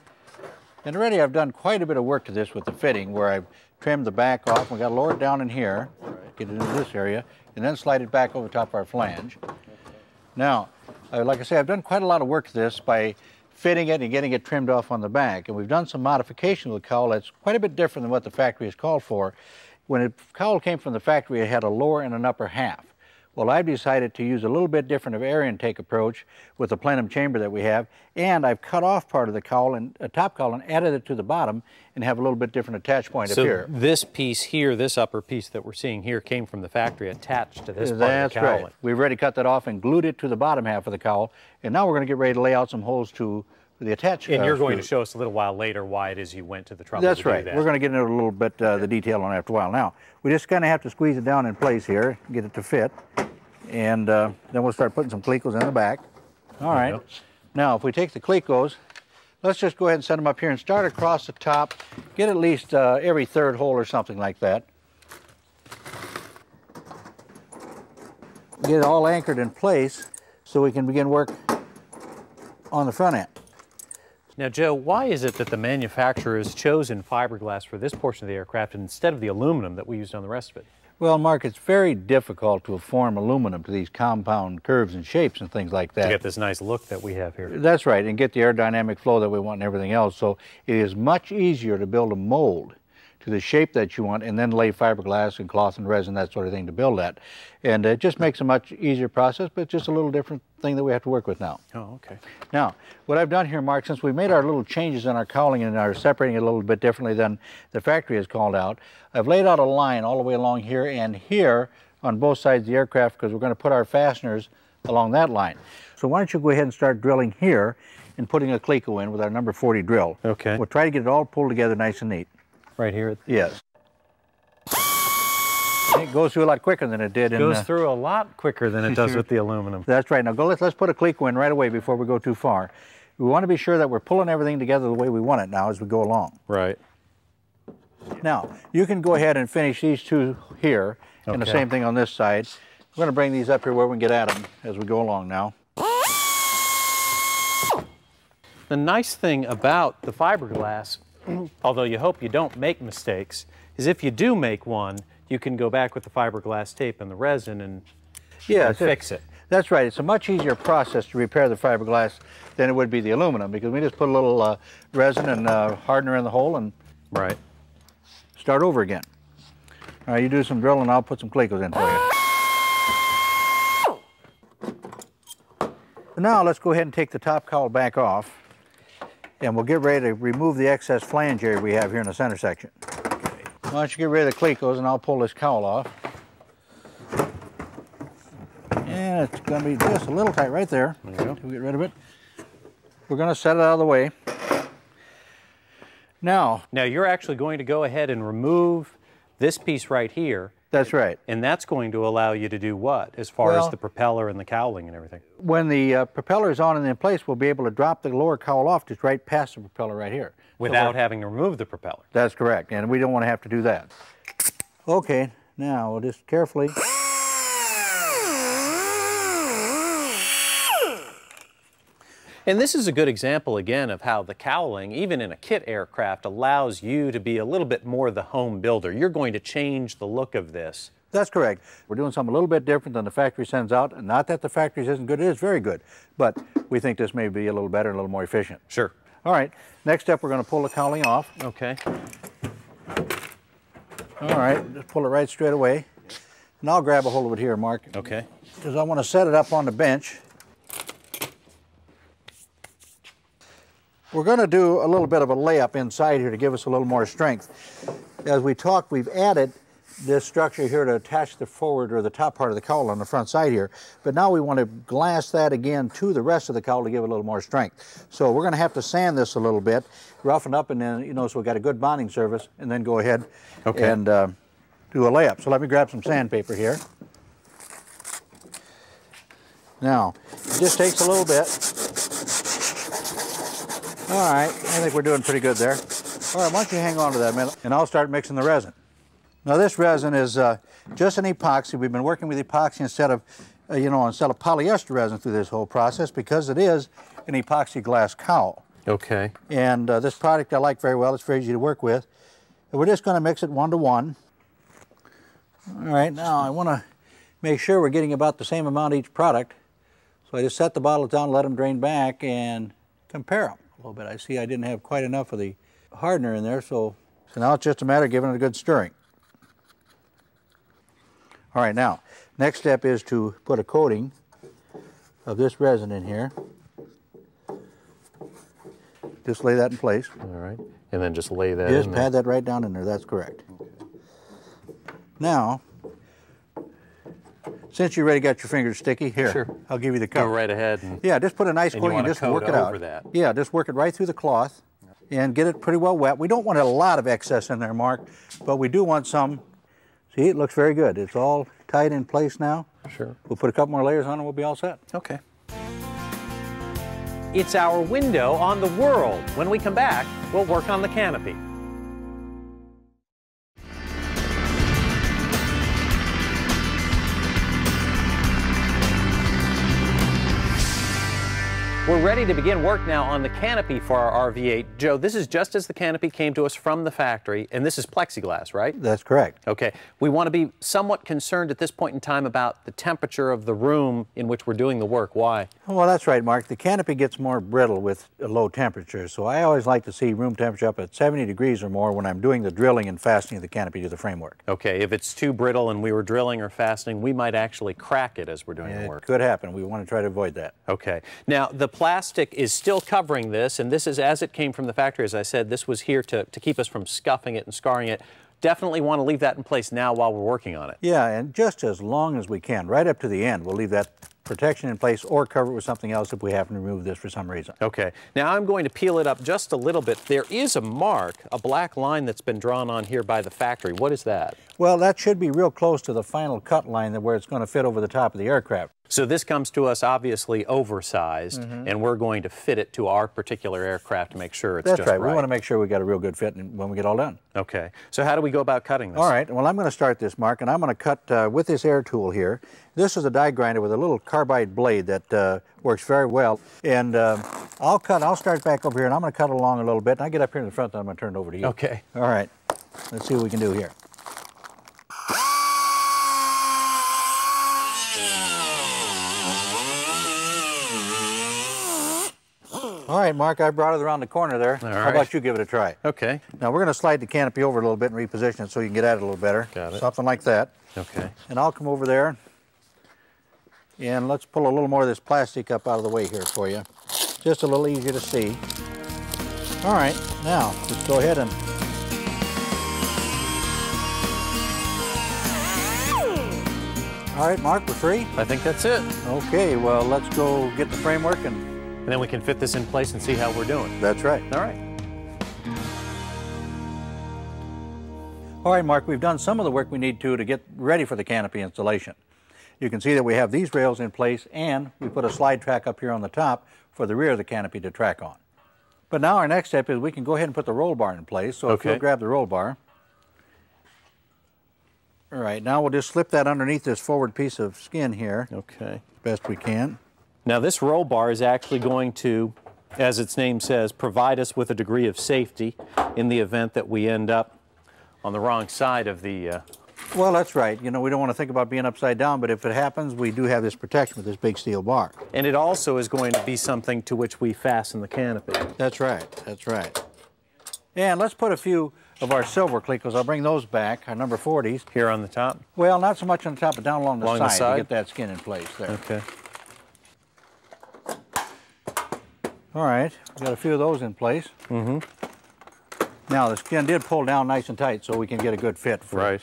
And already I've done quite a bit of work to this with the fitting, where I've trimmed the back off. We've got to lower it down in here, get it into this area, and then slide it back over top of our flange. Okay. Now, like I say, I've done quite a lot of work to this by fitting it and getting it trimmed off on the back. And we've done some modification with the cowl that's quite a bit different than what the factory has called for. When the cowl came from the factory, it had a lower and an upper half. Well, I've decided to use a little bit different of air intake approach with the plenum chamber that we have, and I've cut off part of the cowl and top cowl and added it to the bottom and have a little bit different attach point up here. So this piece here, this upper piece that we're seeing here, came from the factory attached to this part of the cowling. That's right. We've already cut that off and glued it to the bottom half of the cowl, and now we're going to get ready to lay out some holes to the attached. And you're going to show us a little while later why it is you went to the trouble That's to right. do that. We're going to get into a little bit the detail on it after a while. Now, we just kind of have to squeeze it down in place here, get it to fit. And then we'll start putting some clecos in the back. All right. Now, if we take the clecos, let's just go ahead and set them up here and start across the top. Get at least every third hole or something like that. Get it all anchored in place so we can begin work on the front end. Now, Joe, why is it that the manufacturer has chosen fiberglass for this portion of the aircraft instead of the aluminum that we used on the rest of it? Well, Mark, it's very difficult to form aluminum to these compound curves and shapes and things like that. To get this nice look that we have here. That's right, and get the aerodynamic flow that we want and everything else. So it is much easier to build a mold to the shape that you want and then lay fiberglass and cloth and resin, that sort of thing, to build that. And it just makes a much easier process, but it's just a little different thing that we have to work with now. Oh, okay. Now, what I've done here, Mark, since we made our little changes in our cowling and are separating it a little bit differently than the factory has called out, I've laid out a line all the way along here and here on both sides of the aircraft because we're going to put our fasteners along that line. So why don't you go ahead and start drilling here and putting a cleco in with our number 40 drill. Okay. We'll try to get it all pulled together nice and neat. Right here? Yes. It goes through a lot quicker than it did. It goes through a lot quicker than it does with the aluminum. That's right. Now let's put a cleco in right away before we go too far. We want to be sure that we're pulling everything together the way we want it now as we go along. Right. Now, you can go ahead and finish these two here, and the same thing on this side. We're going to bring these up here where we can get at them as we go along now. The nice thing about the fiberglass, although you hope you don't make mistakes, is if you do make one, you can go back with the fiberglass tape and the resin and fix it. That's right. It's a much easier process to repair the fiberglass than it would be the aluminum because we just put a little resin and hardener in the hole and start over again. All right, you do some drilling, I'll put some clecos in for you. Now let's go ahead and take the top cowl back off and we'll get ready to remove the excess flange area we have here in the center section. Why don't you get rid of the clecos and I'll pull this cowl off. And it's going to be just a little tight right there. There you go. Until we get rid of it. We're going to set it out of the way. Now you're actually going to go ahead and remove this piece right here. That's right. And that's going to allow you to do what, as far as the propeller and the cowling and everything? When the propeller is on and in place, we'll be able to drop the lower cowl off just right past the propeller right here. Without having to remove the propeller? That's correct, and we don't want to have to do that. Okay, now we'll just carefully... And this is a good example, again, of how the cowling, even in a kit aircraft, allows you to be a little bit more the home builder. You're going to change the look of this. That's correct. We're doing something a little bit different than the factory sends out. And not that the factory's isn't good, it is very good. But we think this may be a little better and a little more efficient. Sure. All right, next step, we're going to pull the cowling off. Okay. All right, just pull it right straight away. And I'll grab a hold of it here, Mark. Okay. Because I want to set it up on the bench. We're going to do a little bit of a layup inside here to give us a little more strength. As we talked, we've added this structure here to attach the forward or the top part of the cowl on the front side here, but now we want to glass that again to the rest of the cowl to give it a little more strength. So we're going to have to sand this a little bit, roughen up, and then, you know, so we've got a good bonding surface, and then go ahead and do a layup. So let me grab some sandpaper here. Now, it just takes a little bit. All right, I think we're doing pretty good there. All right, why don't you hang on to that a minute, and I'll start mixing the resin. Now this resin is just an epoxy. We've been working with epoxy instead of, instead of polyester resin through this whole process because it is an epoxy glass cowl. Okay. And this product I like very well. It's very easy to work with. And we're just going to mix it 1 to 1. All right, now I want to make sure we're getting about the same amount each product. So I just set the bottles down, let them drain back, and compare them a little bit. I see I didn't have quite enough of the hardener in there, so now it's just a matter of giving it a good stirring. All right, now, next step is to put a coating of this resin in here. Just lay that in place. All right, and then just lay that just in pad there. that right down in there, that's correct. Okay. Now, since you already got your fingers sticky, here, sure. I'll give you the cover. Go right ahead. And, yeah, just put a nice coating and just work it out. That. Yeah, just work it right through the cloth and get it pretty well wet. We don't want a lot of excess in there, Mark, but we do want some. See, it looks very good. It's all tight in place now. Sure. We'll put a couple more layers on and we'll be all set. Okay. It's our window on the world. When we come back, we'll work on the canopy. We're ready to begin work now on the canopy for our RV-8. Joe, this is just as the canopy came to us from the factory, and this is plexiglass, right? That's correct. Okay. We want to be somewhat concerned at this point in time about the temperature of the room in which we're doing the work. Why? Well, that's right, Mark. The canopy gets more brittle with a low temperature, so I always like to see room temperature up at 70 degrees or more when I'm doing the drilling and fastening of the canopy to the framework. Okay. If it's too brittle and we were drilling or fastening, we might actually crack it as we're doing the work. It could happen. We want to try to avoid that. Okay. Now, the plastic is still covering this, and this is as it came from the factory. As I said, this was here to keep us from scuffing it and scarring it. Definitely want to leave that in place now while we're working on it. Yeah, and just as long as we can, right up to the end, we'll leave that protection in place or cover it with something else if we happen to remove this for some reason. Okay. Now I'm going to peel it up just a little bit. There is a mark, a black line that's been drawn on here by the factory. What is that? Well, that should be real close to the final cut line where it's going to fit over the top of the aircraft. So this comes to us obviously oversized, and we're going to fit it to our particular aircraft to make sure it's just right. We want to make sure we got a real good fit when we get all done. Okay. So how do we go about cutting this? All right. Well, I'm going to start this, Mark, and I'm going to cut with this air tool here. This is a die grinder with a little carbide blade that works very well. And I'll start back over here, and I'm going to cut along a little bit. And I get up here in the front, then I'm going to turn it over to you. Okay. All right. Let's see what we can do here. All right, Mark, I brought it around the corner there. All right. How about you give it a try? Okay. Now, we're going to slide the canopy over a little bit and reposition it so you can get at it a little better. Got it. Something like that. Okay. And I'll come over there, and let's pull a little more of this plastic up out of the way here for you. Just a little easier to see. All right, now, let's go ahead and... All right, Mark, we're free? I think that's it. Okay, well, let's go get the framework and then we can fit this in place and see how we're doing. That's right. All right. All right, Mark, we've done some of the work we need to get ready for the canopy installation. You can see that we have these rails in place, and we put a slide track up here on the top for the rear of the canopy to track on. But now our next step is we can go ahead and put the roll bar in place. So if you'll grab the roll bar. All right, now we'll just slip that underneath this forward piece of skin here. Okay. Best we can. Now this roll bar is actually going to, as its name says, provide us with a degree of safety in the event that we end up on the wrong side of the... Well, that's right. You know, we don't want to think about being upside down, but if it happens, we do have this protection with this big steel bar. And it also is going to be something to which we fasten the canopy. That's right, that's right. And let's put a few of our silver clecos. I'll bring those back, our number 40s. Here on the top? Well, not so much on the top, but down along the side to get that skin in place there. Okay. All right, we've got a few of those in place. Mm-hmm. Now, the skin did pull down nice and tight so we can get a good fit for it.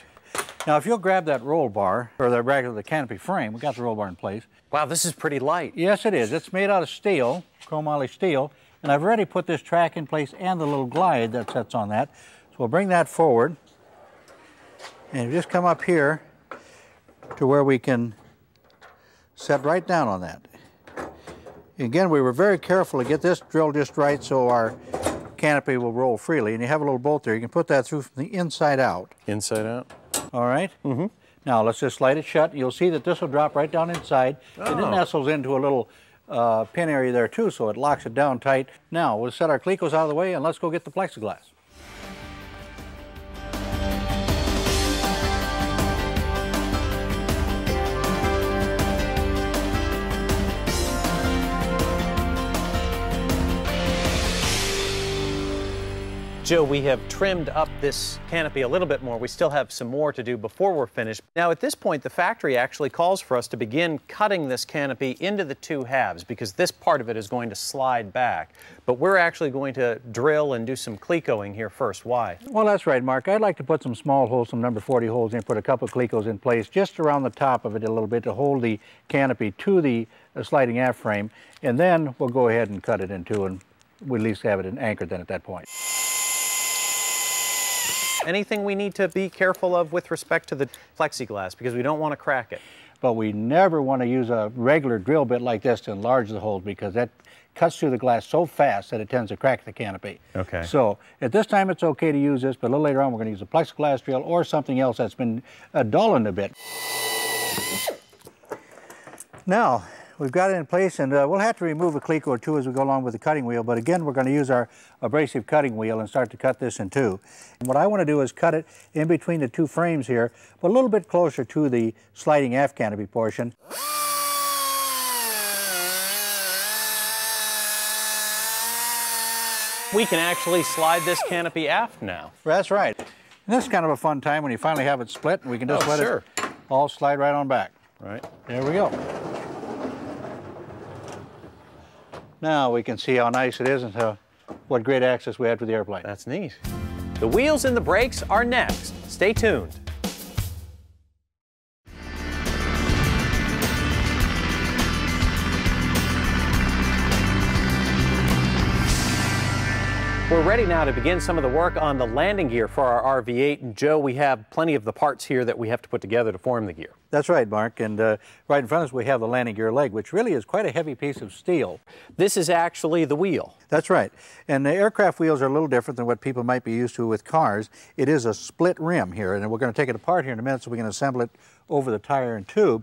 Now, if you'll grab that roll bar, or the canopy frame, we got the roll bar in place. Wow, this is pretty light. Yes, it is. It's made out of steel, chromoly steel, and I've already put this track in place and the little glide that sets on that. So we'll bring that forward, and just come up here to where we can set right down on that. Again, we were very careful to get this drilled just right so our canopy will roll freely, and you have a little bolt there. You can put that through from the inside out. Inside out? All right. Mm-hmm. Now let's just slide it shut. You'll see that this will drop right down inside. And it nestles into a little pin area there too, so it locks it down tight. Now we'll set our clecos out of the way and let's go get the plexiglass. Joe, we have trimmed up this canopy a little bit more. We still have some more to do before we're finished. Now at this point, the factory actually calls for us to begin cutting this canopy into the two halves because this part of it is going to slide back. But we're actually going to drill and do some clecoing here first. Why? Well, that's right, Mark. I'd like to put some small holes, some number 40 holes in, put a couple of clecos in place just around the top of it a little bit to hold the canopy to the sliding aft frame. And then we'll go ahead and cut it in two, and we'll at least have it anchored then at that point. Anything we need to be careful of with respect to the plexiglass because we don't want to crack it? But we never want to use a regular drill bit like this to enlarge the holes because that cuts through the glass so fast that it tends to crack the canopy. Okay. So at this time it's okay to use this, but a little later on we're going to use a plexiglass drill or something else that's been dulled a bit. Now, we've got it in place, and we'll have to remove a cleco or two as we go along with the cutting wheel, but again, we're going to use our abrasive cutting wheel and start to cut this in two. And what I want to do is cut it in between the two frames here, but a little bit closer to the sliding aft canopy portion. We can actually slide this canopy aft now. That's right. And this is kind of a fun time when you finally have it split, and we can just let it all slide right on back. Right. There we go. Now we can see how nice it is and what great access we have to the airplane. That's neat. The wheels and the brakes are next. Stay tuned. We're ready now to begin some of the work on the landing gear for our RV-8. And Joe, we have plenty of the parts here that we have to put together to form the gear. That's right, Mark. And right in front of us we have the landing gear leg, which really is quite a heavy piece of steel. This is actually the wheel. That's right. And the aircraft wheels are a little different than what people might be used to with cars. It is a split rim here, and we're going to take it apart here in a minute so we can assemble it over the tire and tube.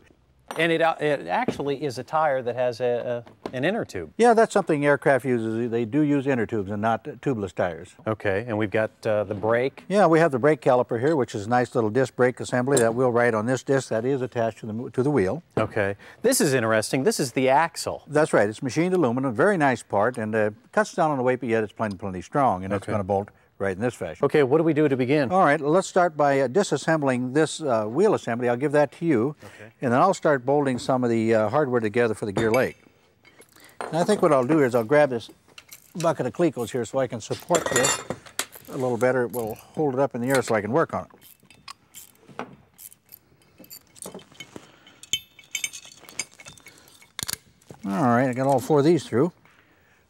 And it actually is a tire that has an inner tube. Yeah, that's something aircraft uses. They do use inner tubes and not tubeless tires. Okay, and we've got the brake. Yeah, we have the brake caliper here, which is a nice little disc brake assembly that will ride on this disc that is attached to the wheel. Okay, this is interesting. This is the axle. That's right. It's machined aluminum, very nice part, and cuts down on the weight, but yet it's plenty strong, and it's going to bolt right in this fashion. Okay, what do we do to begin? All right, let's start by disassembling this wheel assembly. I'll give that to you, and then I'll start bolting some of the hardware together for the gear leg. And I think what I'll do is I'll grab this bucket of clecos here so I can support this a little better. It will hold it up in the air so I can work on it. All right, I got all four of these through.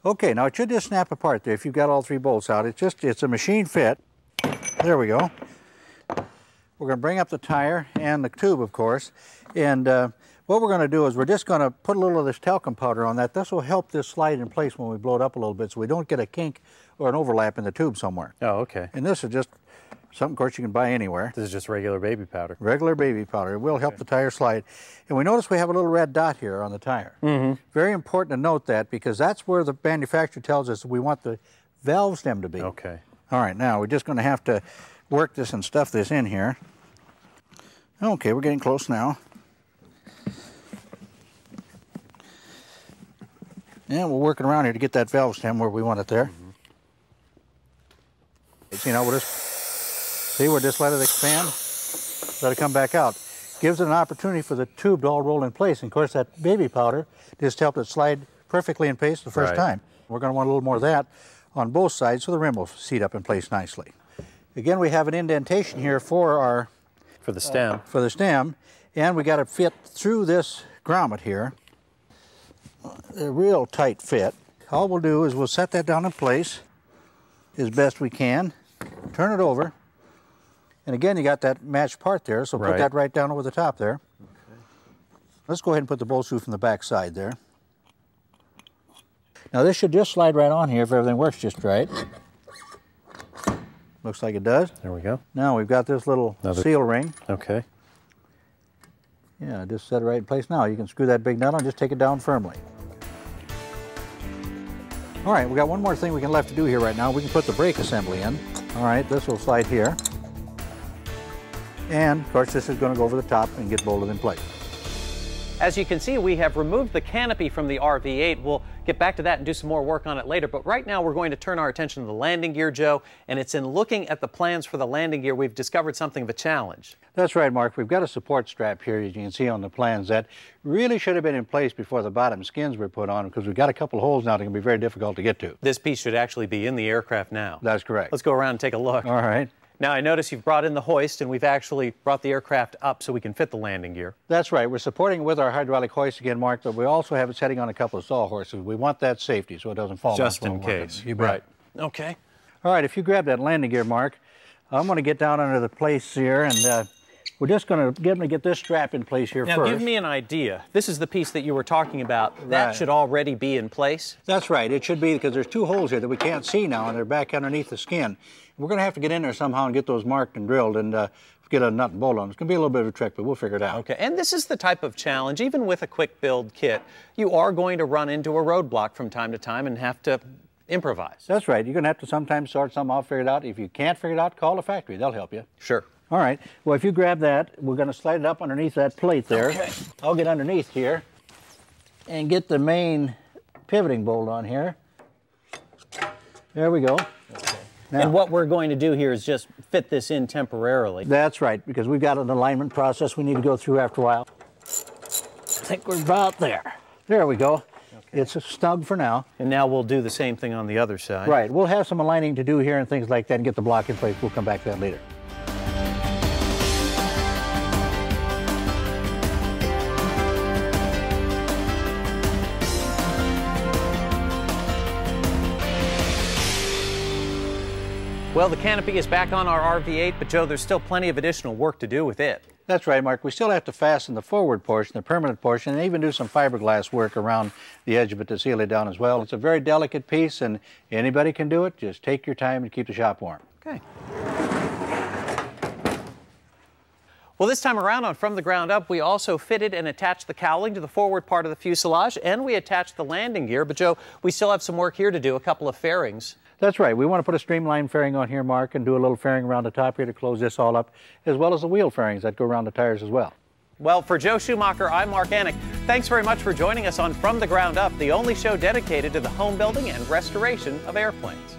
Okay, now it should just snap apart there if you've got all three bolts out. It's a machine fit. There we go. We're going to bring up the tire and the tube, of course. And what we're going to do is we're just going to put a little of this talcum powder on that. This will help this slide in place when we blow it up a little bit so we don't get a kink or an overlap in the tube somewhere. Oh, okay. And this is just something, of course, you can buy anywhere. This is just regular baby powder. Regular baby powder. It will help the tire slide. And we notice we have a little red dot here on the tire. Very important to note that because that's where the manufacturer tells us we want the valve stem to be. Okay. All right, now we're just going to have to work this and stuff this in here. Okay, we're getting close now. And we're working around here to get that valve stem where we want it there. You know, we'll just let it expand, let it come back out. Gives it an opportunity for the tube to all roll in place. And of course, that baby powder just helped it slide perfectly in place the first time. We're going to want a little more of that on both sides so the rim will seat up in place nicely. Again, we have an indentation here for the stem. And we got to fit through this grommet here. A real tight fit. All we'll do is we'll set that down in place as best we can. Turn it over. And again, you got that matched part there, so put that right down over the top there. Okay. Let's go ahead and put the bolt screw from the back side there. Now this should just slide right on here if everything works just right. Looks like it does. There we go. Now we've got this little seal ring. Okay. Yeah, just set it right in place. Now you can screw that big nut on, just take it down firmly. All right, we got one more thing we can left to do here right now. We can put the brake assembly in. All right, this will slide here. And of course this is going to go over the top and get bolted in place. As you can see, we have removed the canopy from the RV-8. We'll get back to that and do some more work on it later, but right now we're going to turn our attention to the landing gear, Joe, and it's in looking at the plans for the landing gear we've discovered something of a challenge. That's right, Mark. We've got a support strap here, as you can see on the plans, that really should have been in place before the bottom skins were put on because we've got a couple of holes now that can be very difficult to get to. This piece should actually be in the aircraft now. That's correct. Let's go around and take a look. All right. Now, I notice you've brought in the hoist, and we've actually brought the aircraft up so we can fit the landing gear. That's right. We're supporting it with our hydraulic hoist again, Mark, but we also have it setting on a couple of sawhorses. We want that safety so it doesn't fall. Just in case. You bet. Right. Okay. All right, if you grab that landing gear, Mark, I'm going to get down under the place here, and we're just going to get this strap in place here first. Now, give me an idea. This is the piece that you were talking about. That should already be in place? That's right. It should be, because there's two holes here that we can't see now, and they're back underneath the skin. We're going to have to get in there somehow and get those marked and drilled and get a nut and bolt on. It's going to be a little bit of a trick, but we'll figure it out. Okay, and this is the type of challenge, even with a quick build kit, you are going to run into a roadblock from time to time and have to improvise. That's right. You're going to have to sometimes sort something out, figure it out. If you can't figure it out, call the factory. They'll help you. Sure. All right. Well, if you grab that, we're going to slide it up underneath that plate there. Okay. I'll get underneath here and get the main pivoting bolt on here. There we go. Okay. Now, and what we're going to do here is just fit this in temporarily. That's right, because we've got an alignment process we need to go through after a while. I think we're about there. There we go. Okay. It's snug for now. And now we'll do the same thing on the other side. Right. We'll have some aligning to do here and things like that and get the block in place. We'll come back to that later. Well, the canopy is back on our RV-8, but Joe, there's still plenty of additional work to do with it. That's right, Mark. We still have to fasten the forward portion, the permanent portion, and even do some fiberglass work around the edge of it to seal it down as well. It's a very delicate piece, and anybody can do it. Just take your time and keep the shop warm. Okay. Well, this time around on From the Ground Up, we also fitted and attached the cowling to the forward part of the fuselage, and we attached the landing gear. But Joe, we still have some work here to do, a couple of fairings. That's right. We want to put a streamline fairing on here, Mark, and do a little fairing around the top here to close this all up, as well as the wheel fairings that go around the tires as well. Well, for Joe Schumacher, I'm Mark Annick. Thanks very much for joining us on From the Ground Up, the only show dedicated to the home building and restoration of airplanes.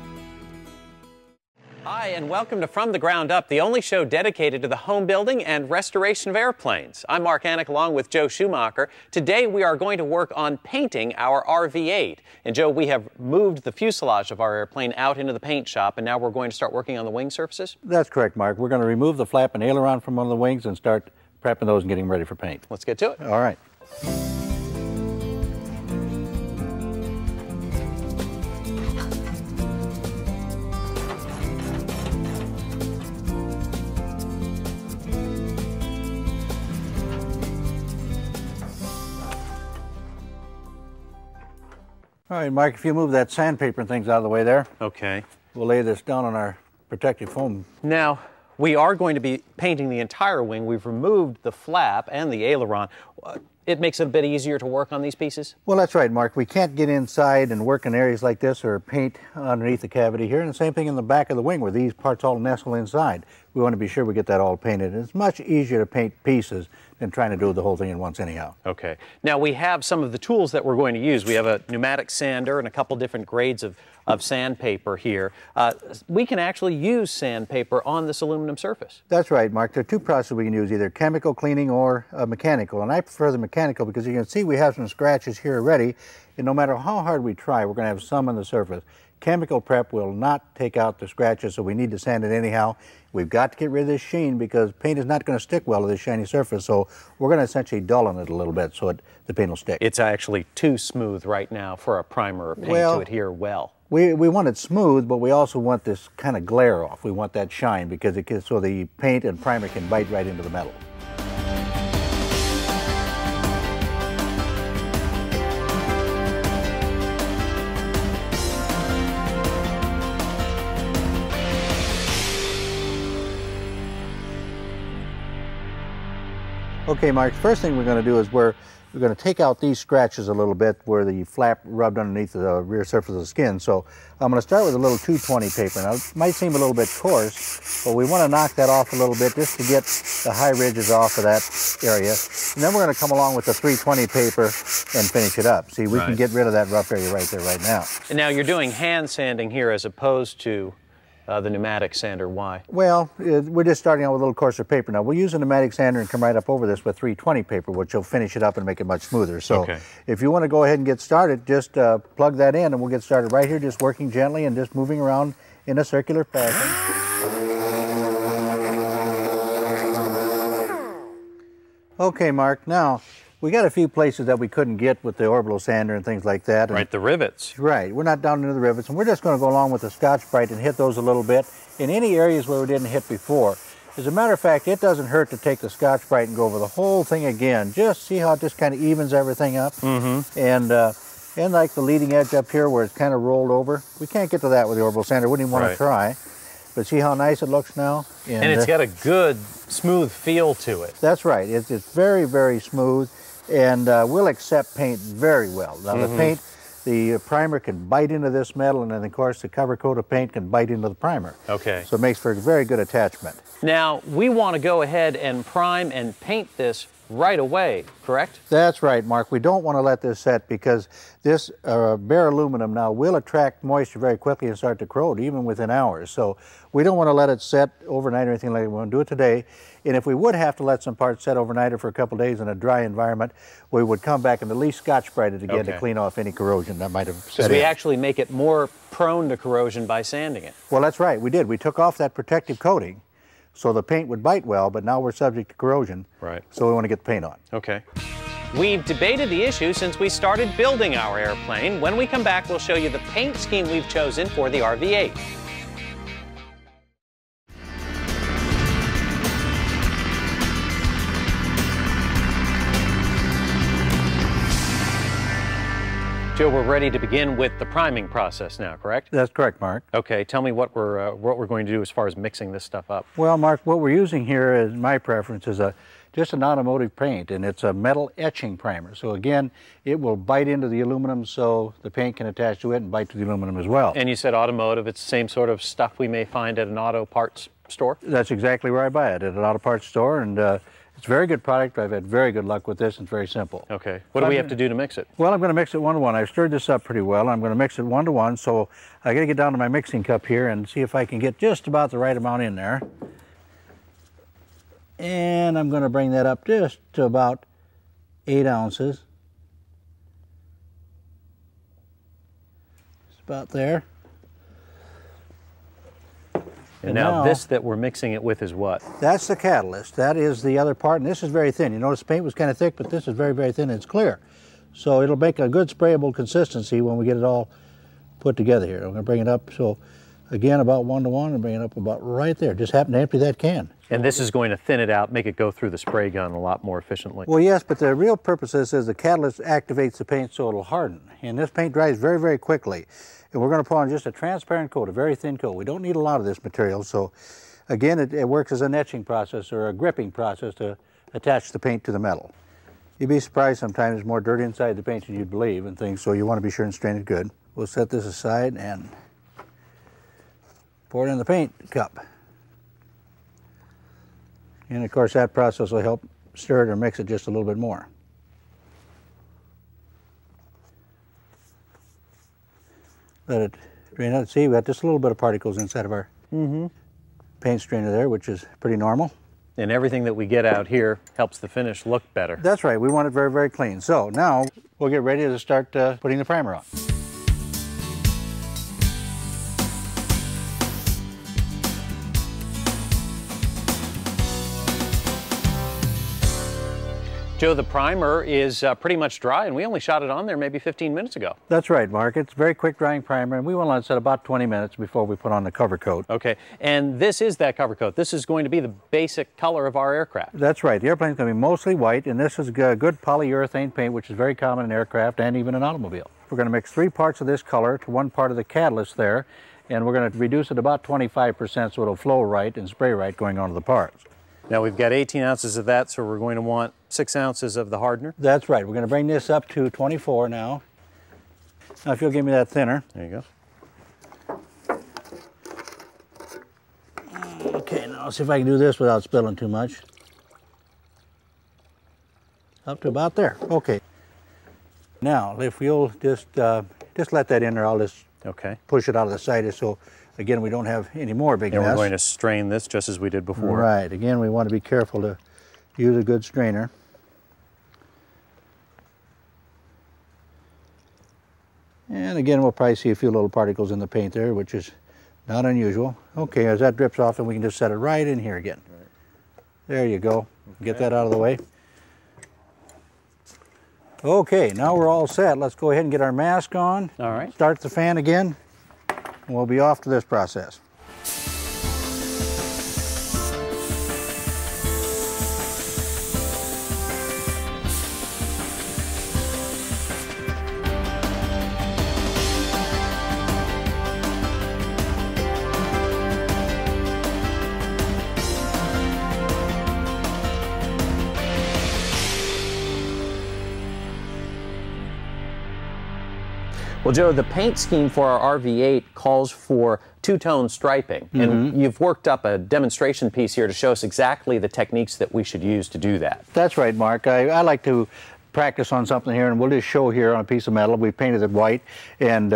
Hi, and welcome to From the Ground Up, the only show dedicated to the home building and restoration of airplanes. I'm Mark Annick along with Joe Schumacher. Today we are going to work on painting our RV-8. And Joe, we have moved the fuselage of our airplane out into the paint shop, and now we're going to start working on the wing surfaces? That's correct, Mark. We're going to remove the flap and aileron from one of the wings and start prepping those and getting ready for paint. Let's get to it. All right. All right, Mark, if you move that sandpaper and things out of the way there, Okay. we'll lay this down on our protective foam. Now, we are going to be painting the entire wing. We've removed the flap and the aileron. It makes it a bit easier to work on these pieces? Well, that's right, Mark. We can't get inside and work in areas like this or paint underneath the cavity here. And the same thing in the back of the wing where these parts all nestle inside. We want to be sure we get that all painted. It's much easier to paint pieces than trying to do the whole thing at once anyhow. Okay. Now we have some of the tools that we're going to use. We have a pneumatic sander and a couple different grades of sandpaper here. We can actually use sandpaper on this aluminum surface. That's right, Mark. There are two processes we can use, either chemical cleaning or mechanical. And I prefer the mechanical because you can see we have some scratches here already. And no matter how hard we try, we're going to have some on the surface. Chemical prep will not take out the scratches, so we need to sand it anyhow. We've got to get rid of this sheen because paint is not going to stick well to this shiny surface, so we're going to essentially dull it a little bit so the paint will stick. It's actually too smooth right now for a primer or paint to adhere well. We want it smooth, but we also want this kind of glare off. We want that shine because so the paint and primer can bite right into the metal. Okay, Mark, the first thing we're going to do is we're going to take out these scratches a little bit where the flap rubbed underneath the rear surface of the skin. So I'm going to start with a little 220 paper. Now, it might seem a little bit coarse, but we want to knock that off a little bit just to get the high ridges off of that area. And then we're going to come along with the 320 paper and finish it up. See, we can get rid of that rough area right there right now. And now you're doing hand sanding here as opposed to the pneumatic sander. Why? Well, we're just starting out with a little coarser paper. Now, we'll use a pneumatic sander and come right up over this with 320 paper, which will finish it up and make it much smoother. So if you want to go ahead and get started, just plug that in and we'll get started right here, just working gently and just moving around in a circular fashion. Okay, Mark, now we got a few places that we couldn't get with the orbital sander and things like that. Right, the rivets. Right, we're not down into the rivets, and we're just going to go along with the Scotch-Brite and hit those a little bit in any areas where we didn't hit before. As a matter of fact, it doesn't hurt to take the Scotch-Brite and go over the whole thing again. Just see how it just kind of evens everything up. And like the leading edge up here where it's kind of rolled over, we can't get to that with the orbital sander. Wouldn't even want to try. But see how nice it looks now? And it's got a good, smooth feel to it. That's right. It's very, very smooth. And we'll accept paint very well. Now the paint, the primer can bite into this metal, and then of course the cover coat of paint can bite into the primer. Okay. So it makes for a very good attachment. Now we want to go ahead and prime and paint this right away, correct? That's right, Mark. We don't want to let this set because this bare aluminum now will attract moisture very quickly and start to corrode even within hours. So we don't want to let it set overnight or anything like that. We want to do it today. And if we would have to let some parts set overnight or for a couple of days in a dry environment, we would come back and at least Scotch-Brite it again to clean off any corrosion that might have set in. Because we actually make it more prone to corrosion by sanding it. Well, that's right. We did. We took off that protective coating so the paint would bite well, but now we're subject to corrosion. Right. So we want to get the paint on. Okay. We've debated the issue since we started building our airplane. When we come back, we'll show you the paint scheme we've chosen for the RV-8. Joe, we're ready to begin with the priming process now, correct? That's correct, Mark. Okay, tell me what we're going to do as far as mixing this stuff up. Well, Mark, what we're using here, is my preference, is just an automotive paint, and it's a metal etching primer. So again, it will bite into the aluminum so the paint can attach to it and bite to the aluminum as well. And you said automotive, it's the same sort of stuff we may find at an auto parts store? That's exactly where I buy it, at an auto parts store, and it's a very good product. I've had very good luck with this, and it's very simple. Okay. What do we have to do to mix it? Well, I'm going to mix it 1-to-1. I've stirred this up pretty well. I'm going to mix it 1-to-1, so I got to get down to my mixing cup here and see if I can get just about the right amount in there. And I'm going to bring that up just to about 8 ounces. It's about there. And now this that we're mixing it with is what? That's the catalyst. That is the other part, and this is very thin. You notice the paint was kind of thick, but this is very, very thin and it's clear. So it'll make a good sprayable consistency when we get it all put together here. I'm going to bring it up so again about 1 to 1 and bring it up about right there. Just happen to empty that can. And this is going to thin it out, make it go through the spray gun a lot more efficiently. Well, yes, but the real purpose of this is the catalyst activates the paint so it'll harden. And this paint dries very, very quickly. And we're going to put on just a transparent coat, a very thin coat. We don't need a lot of this material, so again, it works as an etching process or a gripping process to attach the paint to the metal. You'd be surprised sometimes there's more dirt inside the paint than you'd believe and things, so you want to be sure and strain it good. We'll set this aside and pour it in the paint cup. And of course that process will help stir it or mix it just a little bit more. Let it drain out. See, we got just a little bit of particles inside of our paint strainer there, which is pretty normal. And everything that we get out here helps the finish look better. That's right, we want it very, very clean. So now we'll get ready to start putting the primer on. Joe, the primer is pretty much dry, and we only shot it on there maybe 15 minutes ago. That's right, Mark. It's a very quick drying primer, and we want to let it set about 20 minutes before we put on the cover coat. Okay, and this is that cover coat. This is going to be the basic color of our aircraft. That's right. The airplane's going to be mostly white, and this is good polyurethane paint, which is very common in aircraft and even in automobile. We're going to mix 3 parts of this color to 1 part of the catalyst there, and we're going to reduce it about 25% so it'll flow right and spray right going onto the parts. Now we've got 18 ounces of that, so we're going to want 6 ounces of the hardener. That's right. We're going to bring this up to 24 now. Now if you'll give me that thinner. There you go. Okay, now let's see if I can do this without spilling too much. Up to about there. Okay. Now, if you'll just let that in there, I'll just push it out of the side so, again, we don't have any more big mess. And we're going to strain this just as we did before. Right. Again, we want to be careful to use a good strainer. And again, we'll probably see a few little particles in the paint there, which is not unusual. Okay, as that drips off, then we can just set it right in here again. Right. There you go. Okay. Get that out of the way. Okay, now we're all set. Let's go ahead and get our mask on. All right. Start the fan again, and we'll be off to this process. Well, Joe, the paint scheme for our RV-8 calls for two-tone striping, and you've worked up a demonstration piece here to show us exactly the techniques that we should use to do that. That's right, Mark. I like to practice on something here, and we'll just show here on a piece of metal. We painted it white and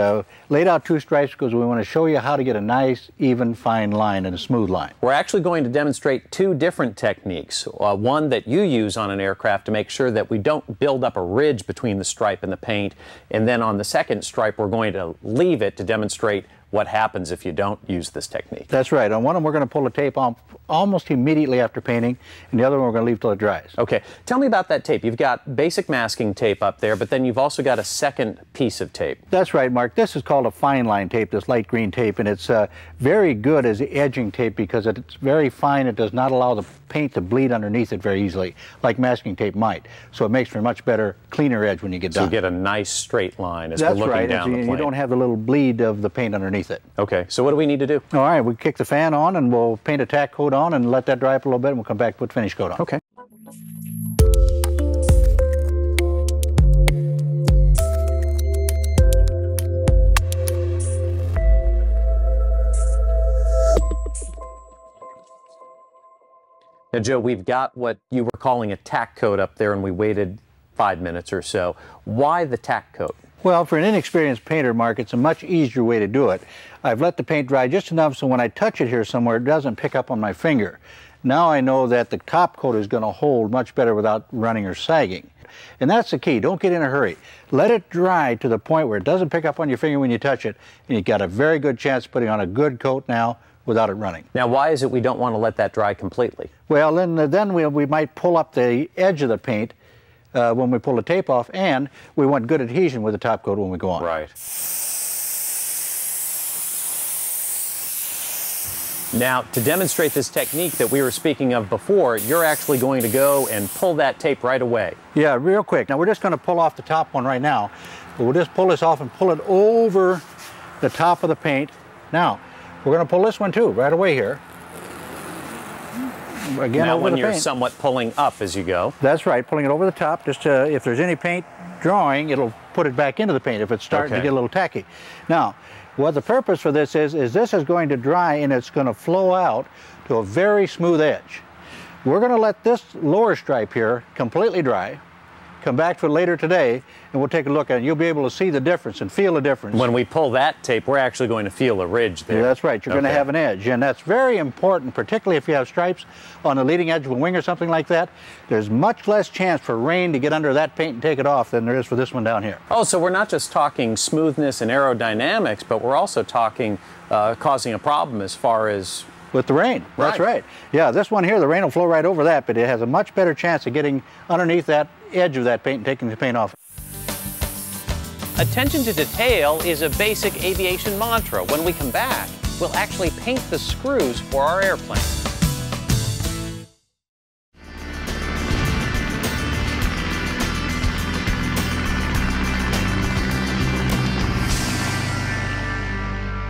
laid out 2 stripes because we want to show you how to get a nice, even, fine line and a smooth line. We're actually going to demonstrate 2 different techniques. One that you use on an aircraft to make sure that we don't build up a ridge between the stripe and the paint, and then on the second stripe we're going to leave it to demonstrate what happens if you don't use this technique. That's right. On one of them we're going to pull the tape off almost immediately after painting, and the other one we're going to leave till it dries. Okay. Tell me about that tape. You've got basic masking tape up there, but then you've also got a second piece of tape. That's right, Mark. This is called a fine line tape, this light green tape, and it's very good as edging tape because it's very fine. It does not allow the paint to bleed underneath it very easily, like masking tape might. So it makes for a much better, cleaner edge when you get done. So you get a nice straight line as we're looking down the plane. You don't have the little bleed of the paint underneath it. Okay, so what do we need to do? All right, we kick the fan on and we'll paint a tack coat on and let that dry up a little bit, and we'll come back and put finish coat on. Okay. Now, Joe, we've got what you were calling a tack coat up there, and we waited 5 minutes or so. Why the tack coat? Well, for an inexperienced painter, Mark, it's a much easier way to do it. I've let the paint dry just enough so when I touch it here somewhere, it doesn't pick up on my finger. Now I know that the top coat is going to hold much better without running or sagging. And that's the key. Don't get in a hurry. Let it dry to the point where it doesn't pick up on your finger when you touch it, and you've got a very good chance of putting on a good coat now without it running. Now, why is it we don't want to let that dry completely? Well, then we might pull up the edge of the paint when we pull the tape off, and we want good adhesion with the top coat when we go on. Right. Now, to demonstrate this technique that we were speaking of before, you're actually going to go and pull that tape right away. Yeah, real quick. Now we're just going to pull off the top one right now. But we'll just pull this off and pull it over the top of the paint. Now, we're going to pull this one too, right away here. Again, now over when the you're paint. somewhat pulling up as you go. That's right, pulling it over the top. Just to, if there's any paint drawing, it'll put it back into the paint if it's starting to get a little tacky. Now, what the purpose for this is this is going to dry and it's going to flow out to a very smooth edge. We're going to let this lower stripe here completely dry, come back to it later today, and we'll take a look at it. You'll be able to see the difference and feel the difference. When we pull that tape, we're actually going to feel a ridge there. Yeah, that's right. You're going to have an edge, and that's very important, particularly if you have stripes on the leading edge of a wing or something like that. There's much less chance for rain to get under that paint and take it off than there is for this one down here. Oh, so we're not just talking smoothness and aerodynamics, but we're also talking causing a problem as far as with the rain. That's right. Yeah, this one here, the rain will flow right over that, but it has a much better chance of getting underneath that edge of that paint and taking the paint off. Attention to detail is a basic aviation mantra. When we come back, we'll actually paint the screws for our airplane.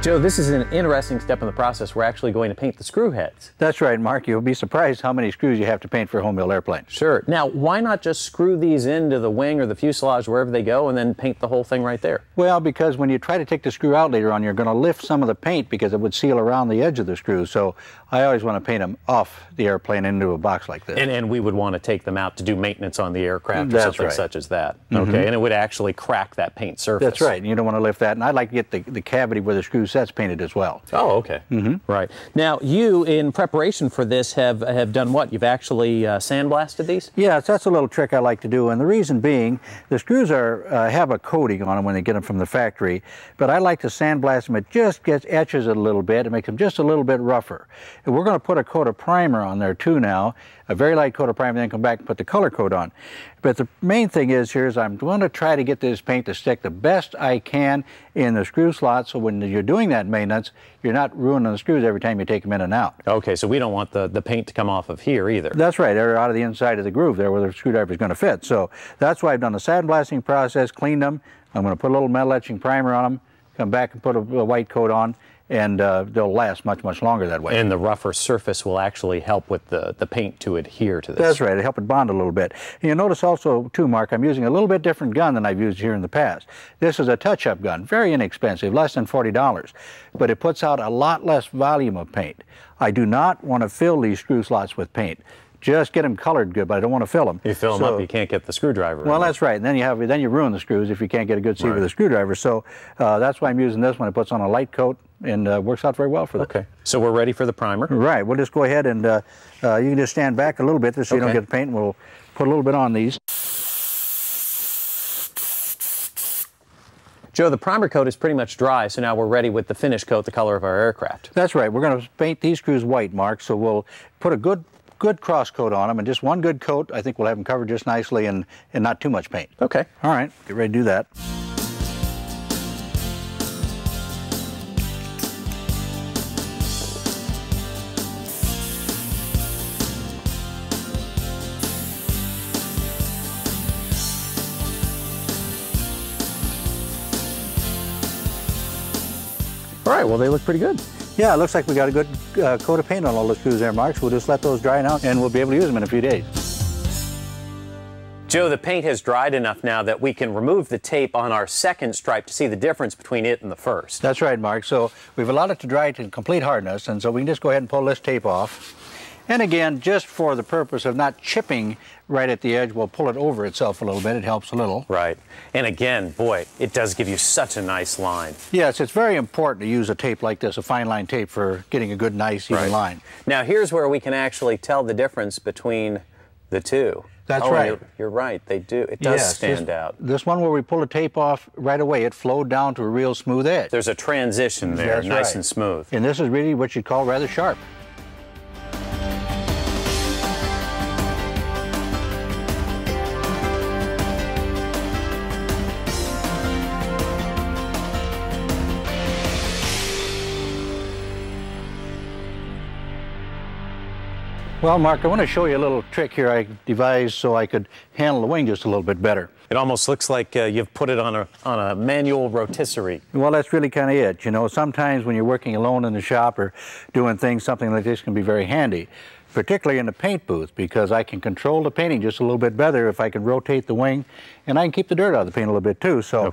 Joe, this is an interesting step in the process. We're actually going to paint the screw heads. That's right, Mark. You'll be surprised how many screws you have to paint for a home-built airplane. Sure. Now, why not just screw these into the wing or the fuselage wherever they go and then paint the whole thing right there? Well, because when you try to take the screw out later on, you're going to lift some of the paint because it would seal around the edge of the screw. So I always want to paint them off the airplane into a box like this. And we would want to take them out to do maintenance on the aircraft or something such as that. Mm-hmm. Okay, and it would actually crack that paint surface. That's right, and you don't want to lift that. And I'd like to get the cavity where the screw set's painted as well. Oh, okay. Mm-hmm. Right. Now, you, in preparation for this, have done what? You've actually sandblasted these? Yes, that's a little trick I like to do, and the reason being, the screws have a coating on them when they get them from the factory, but I like to sandblast them. It just etches it a little bit. It makes them just a little bit rougher. And we're going to put a coat of primer on there too now, a very light coat of primer, then come back and put the color coat on. But the main thing is here is I'm going to try to get this paint to stick the best I can in the screw slot, so when you're doing that maintenance, you're not ruining the screws every time you take them in and out. Okay, so we don't want the paint to come off of here either. That's right. They're out of the inside of the groove there where the screwdriver is going to fit. So that's why I've done the sandblasting process, cleaned them. I'm going to put a little metal etching primer on them, come back and put a white coat on, and they'll last much, much longer that way. And the rougher surface will actually help with the paint to adhere to this. That's right. It'll help it bond a little bit. And you'll notice also, too, Mark, I'm using a little bit different gun than I've used here in the past. This is a touch-up gun, very inexpensive, less than $40, but it puts out a lot less volume of paint. I do not want to fill these screw slots with paint. Just get them colored good, but I don't want to fill them. You fill them up, you can't get the screwdriver. Well, that's right. And then you ruin the screws if you can't get a good seat with a screwdriver. So that's why I'm using this one. It puts on a light coat and works out very well for that. Okay. So we're ready for the primer. Right. We'll just go ahead and you can just stand back a little bit just so you don't get the paint. And we'll put a little bit on these. Joe, the primer coat is pretty much dry, so now we're ready with the finish coat, the color of our aircraft. That's right. We're going to paint these screws white, Mark. So we'll put a good cross coat on them, and just one good coat, I think we'll have them covered just nicely and not too much paint. Okay. All right, get ready to do that. All right, well, they look pretty good. Yeah, it looks like we got a good coat of paint on all the screws there, Mark, so we'll just let those dry out and we'll be able to use them in a few days. Joe, the paint has dried enough now that we can remove the tape on our second stripe to see the difference between it and the first. That's right, Mark. So we've allowed it to dry to complete hardness, and so we can just go ahead and pull this tape off. And again, just for the purpose of not chipping right at the edge, we'll pull it over itself a little bit. It helps a little. Right. And again, boy, it does give you such a nice line. Yes, it's very important to use a tape like this, a fine line tape, for getting a good, nice, even line. Now, here's where we can actually tell the difference between the two. That's right. You're right, they do. It does stand out. This one where we pull the tape off right away, it flowed down to a real smooth edge. There's a transition there, nice and smooth. And this is really what you'd call rather sharp. Well, Mark, I want to show you a little trick here I devised so I could handle the wing just a little bit better. It almost looks like you've put it on a manual rotisserie. Well, that's really kind of it. You know, sometimes when you're working alone in the shop or doing things, something like this can be very handy, particularly in the paint booth, because I can control the painting just a little bit better if I can rotate the wing, and I can keep the dirt out of the paint a little bit too. So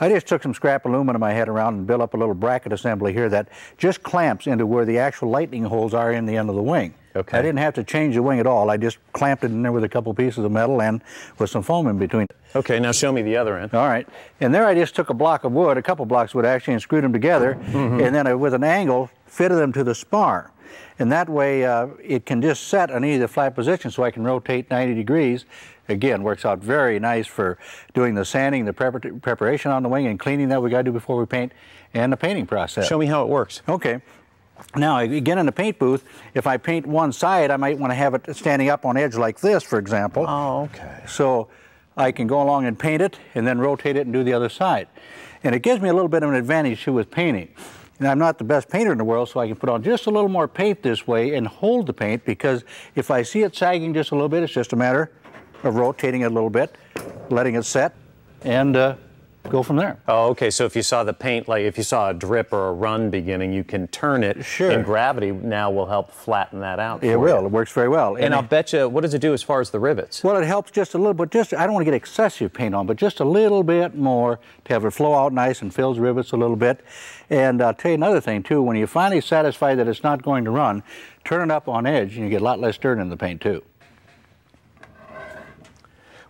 I just took some scrap aluminum I had around and built up a little bracket assembly here that just clamps into where the actual lightning holes are in the end of the wing. Okay. I didn't have to change the wing at all. I just clamped it in there with a couple pieces of metal and with some foam in between. Okay, now show me the other end. All right. And there I just took a block of wood, a couple blocks of wood actually, and screwed them together, and then with an angle, fitted them to the spar. And that way it can just set on either flat position so I can rotate 90 degrees. Again, works out very nice for doing the sanding, the preparation on the wing, and cleaning that we got to do before we paint, and the painting process. Show me how it works. Okay. Now, again, in the paint booth, if I paint one side, I might want to have it standing up on edge like this, for example. Oh, okay. So I can go along and paint it and then rotate it and do the other side. And it gives me a little bit of an advantage too with painting. And I'm not the best painter in the world, so I can put on just a little more paint this way and hold the paint, because if I see it sagging just a little bit, it's just a matter of rotating it a little bit, letting it set, and go from there. Oh, okay, so if you saw the paint, like if you saw a drip or a run beginning, you can turn it, and gravity now will help flatten that out. It will. It works very well. And I'll bet you, what does it do as far as the rivets? Well, it helps just a little bit. I don't want to get excessive paint on, but just a little bit more to have it flow out nice and fills rivets a little bit. And I'll tell you another thing, too. When you're finally satisfied that it's not going to run, turn it up on edge, and you get a lot less dirt in the paint, too.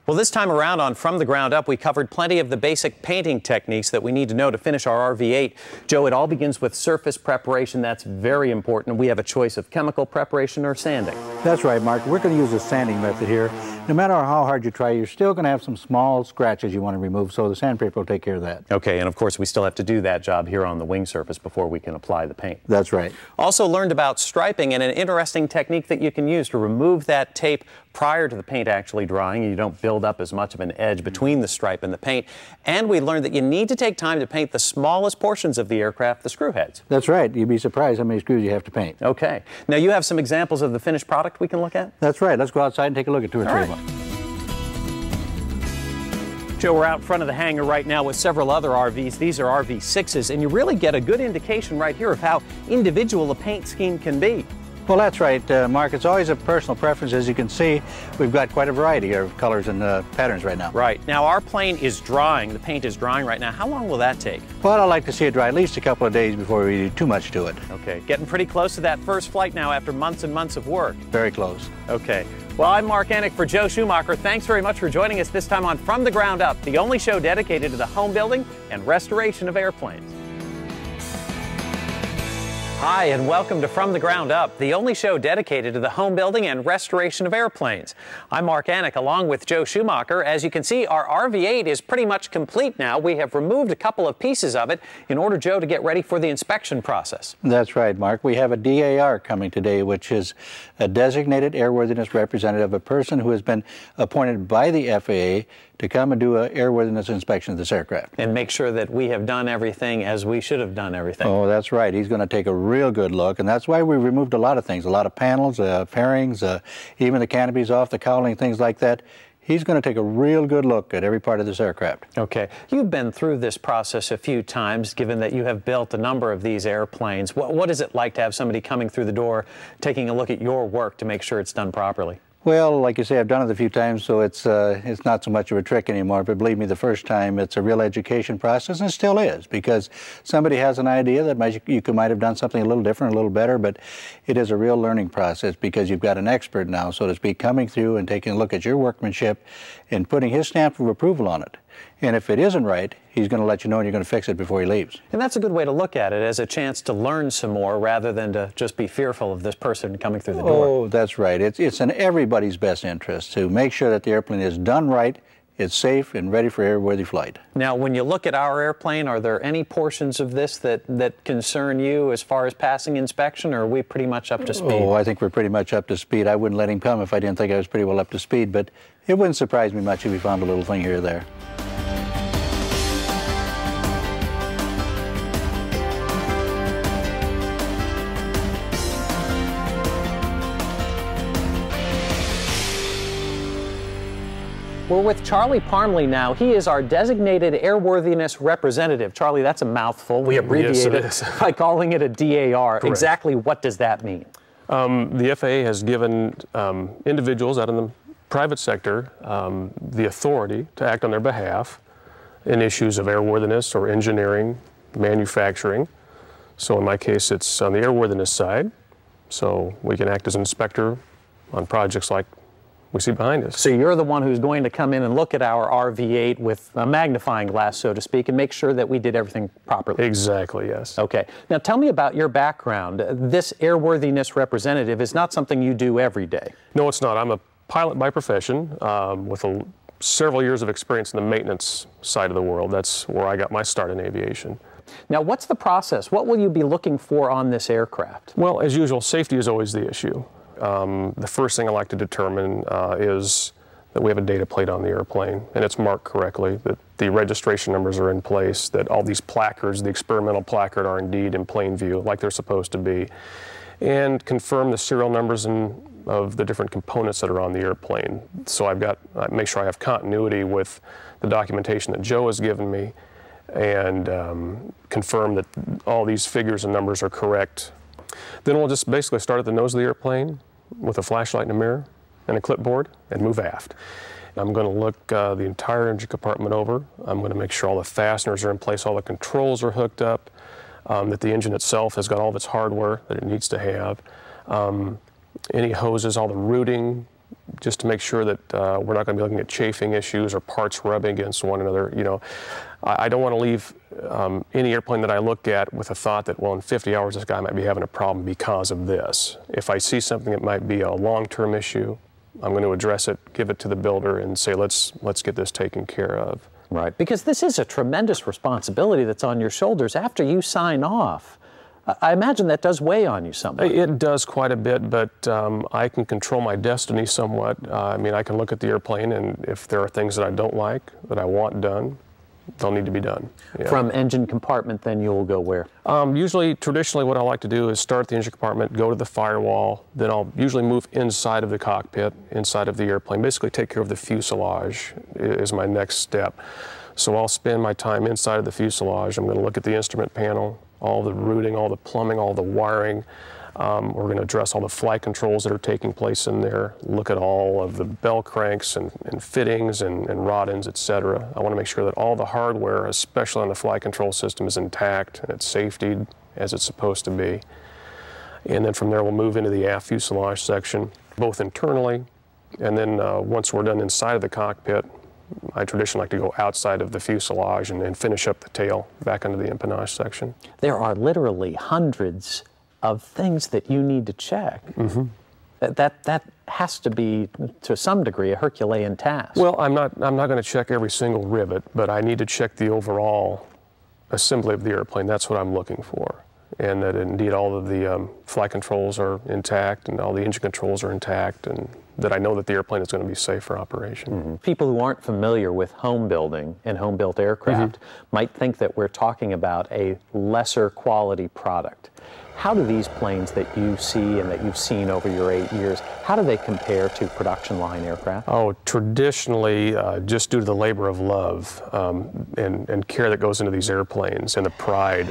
Well, this time around on From the Ground Up, we covered plenty of the basic painting techniques that we need to know to finish our RV-8. Joe, it all begins with surface preparation. That's very important. We have a choice of chemical preparation or sanding. That's right, Mark. We're going to use the sanding method here. No matter how hard you try, you're still going to have some small scratches you want to remove, so the sandpaper will take care of that. Okay, and of course, we still have to do that job here on the wing surface before we can apply the paint. That's right. Also learned about striping and an interesting technique that you can use to remove that tape prior to the paint actually drying. You don't build up as much of an edge between the stripe and the paint. And we learned that you need to take time to paint the smallest portions of the aircraft, the screw heads. That's right. You'd be surprised how many screws you have to paint. Okay. Now you have some examples of the finished product we can look at? That's right. Let's go outside and take a look at two or three of them. Joe, we're out front of the hangar right now with several other RVs. These are RV6s, and you really get a good indication right here of how individual a paint scheme can be. Well, that's right, Mark. It's always a personal preference. As you can see, we've got quite a variety of colors and patterns right now. Right. Now, our plane is drying. The paint is drying right now. How long will that take? Well, I'd like to see it dry at least a couple of days before we do too much to it. Okay. Getting pretty close to that first flight now after months and months of work. Very close. Okay. Well, I'm Mark Annick for Joe Schumacher. Thanks very much for joining us this time on From the Ground Up, the only show dedicated to the home building and restoration of airplanes. Hi, and welcome to From the Ground Up, the only show dedicated to the home building and restoration of airplanes. I'm Mark Annick, along with Joe Schumacher. As you can see, our RV-8 is pretty much complete now. We have removed a couple of pieces of it in order, Joe, to get ready for the inspection process. That's right, Mark. We have a DAR coming today, which is a designated airworthiness representative, a person who has been appointed by the FAA to come and do an airworthiness inspection of this aircraft. And make sure that we have done everything as we should have done everything. Oh, that's right. He's going to take a real good look, and that's why we removed a lot of things, a lot of panels, fairings, even the canopies off, the cowling, things like that. He's going to take a real good look at every part of this aircraft. Okay. You've been through this process a few times, given that you have built a number of these airplanes. What is it like to have somebody coming through the door, taking a look at your work to make sure it's done properly? Well, like you say, I've done it a few times, so it's not so much of a trick anymore. But believe me, the first time, it's a real education process, and it still is, because somebody has an idea that you might have done something a little different, a little better, but it is a real learning process because you've got an expert now, so to speak, coming through and taking a look at your workmanship and putting his stamp of approval on it. And if it isn't right, he's going to let you know and you're going to fix it before he leaves. And that's a good way to look at it, as a chance to learn some more rather than to just be fearful of this person coming through the door. Oh, that's right. It's in everybody's best interest to make sure that the airplane is done right, it's safe, and ready for airworthy flight. Now, when you look at our airplane, are there any portions of this that concern you as far as passing inspection, or are we pretty much up to speed? Oh, I think we're pretty much up to speed. I wouldn't let him come if I didn't think I was pretty well up to speed, but it wouldn't surprise me much if we found a little thing here or there. We're with Charlie Parmley now. He is our designated airworthiness representative. Charlie, that's a mouthful. We abbreviate it by calling it a DAR. Correct. Exactly what does that mean? The FAA has given individuals out in the private sector the authority to act on their behalf in issues of airworthiness or engineering, manufacturing. So in my case, it's on the airworthiness side. So we can act as an inspector on projects like we see behind us. So you're the one who's going to come in and look at our RV-8 with a magnifying glass, so to speak, and make sure that we did everything properly. Exactly, yes. Okay. Now tell me about your background. This airworthiness representative is not something you do every day. No, it's not. I'm a pilot by profession with several years of experience in the maintenance side of the world. That's where I got my start in aviation. Now, what's the process? What will you be looking for on this aircraft? Well, as usual, safety is always the issue. The first thing I like to determine is that we have a data plate on the airplane and it's marked correctly, that the registration numbers are in place, that all these placards, the experimental placard, are indeed in plain view like they're supposed to be, and confirm the serial numbers of the different components that are on the airplane. So I make sure I have continuity with the documentation that Joe has given me, and confirm that all these figures and numbers are correct. Then we'll just basically start at the nose of the airplane with a flashlight and a mirror and a clipboard and move aft. I'm going to look the entire engine compartment over. I'm going to make sure all the fasteners are in place, all the controls are hooked up, that the engine itself has got all of its hardware that it needs to have. Any hoses, all the routing, just to make sure that we're not going to be looking at chafing issues or parts rubbing against one another. You know, I don't want to leave any airplane that I look at with a thought that, well, in 50 hours this guy might be having a problem because of this. If I see something that might be a long-term issue, I'm going to address it, give it to the builder, and say, let's get this taken care of. Right, because this is a tremendous responsibility that's on your shoulders after you sign off. I imagine that does weigh on you somewhat. It does quite a bit, but I can control my destiny somewhat. I mean, I can look at the airplane, and if there are things that I don't like, that I want done, they'll need to be done. Yeah. From engine compartment, then you'll go where? Usually, traditionally, what I like to do is start the engine compartment, go to the firewall, then I'll usually move inside of the cockpit, inside of the airplane, basically take care of the fuselage is my next step. So I'll spend my time inside of the fuselage. I'm going to look at the instrument panel, all the routing, all the plumbing, all the wiring. We're going to address all the flight controls that are taking place in there, look at all of the bell cranks and fittings and rod ends, etc. I want to make sure that all the hardware, especially on the flight control system, is intact and it's safetied as it's supposed to be. And then from there we'll move into the aft fuselage section, both internally, and then once we're done inside of the cockpit, I traditionally like to go outside of the fuselage and finish up the tail back into the empennage section. There are literally hundreds of things that you need to check. Mm-hmm. That has to be, to some degree, a Herculean task. Well, I'm not going to check every single rivet, but I need to check the overall assembly of the airplane. That's what I'm looking for. And that indeed all of the flight controls are intact and all the engine controls are intact, and that I know that the airplane is going to be safe for operation. Mm-hmm. People who aren't familiar with home building and home-built aircraft might think that we're talking about a lesser quality product. How do these planes that you see and that you've seen over your 8 years, how do they compare to production line aircraft? Oh, traditionally, just due to the labor of love and care that goes into these airplanes and the pride,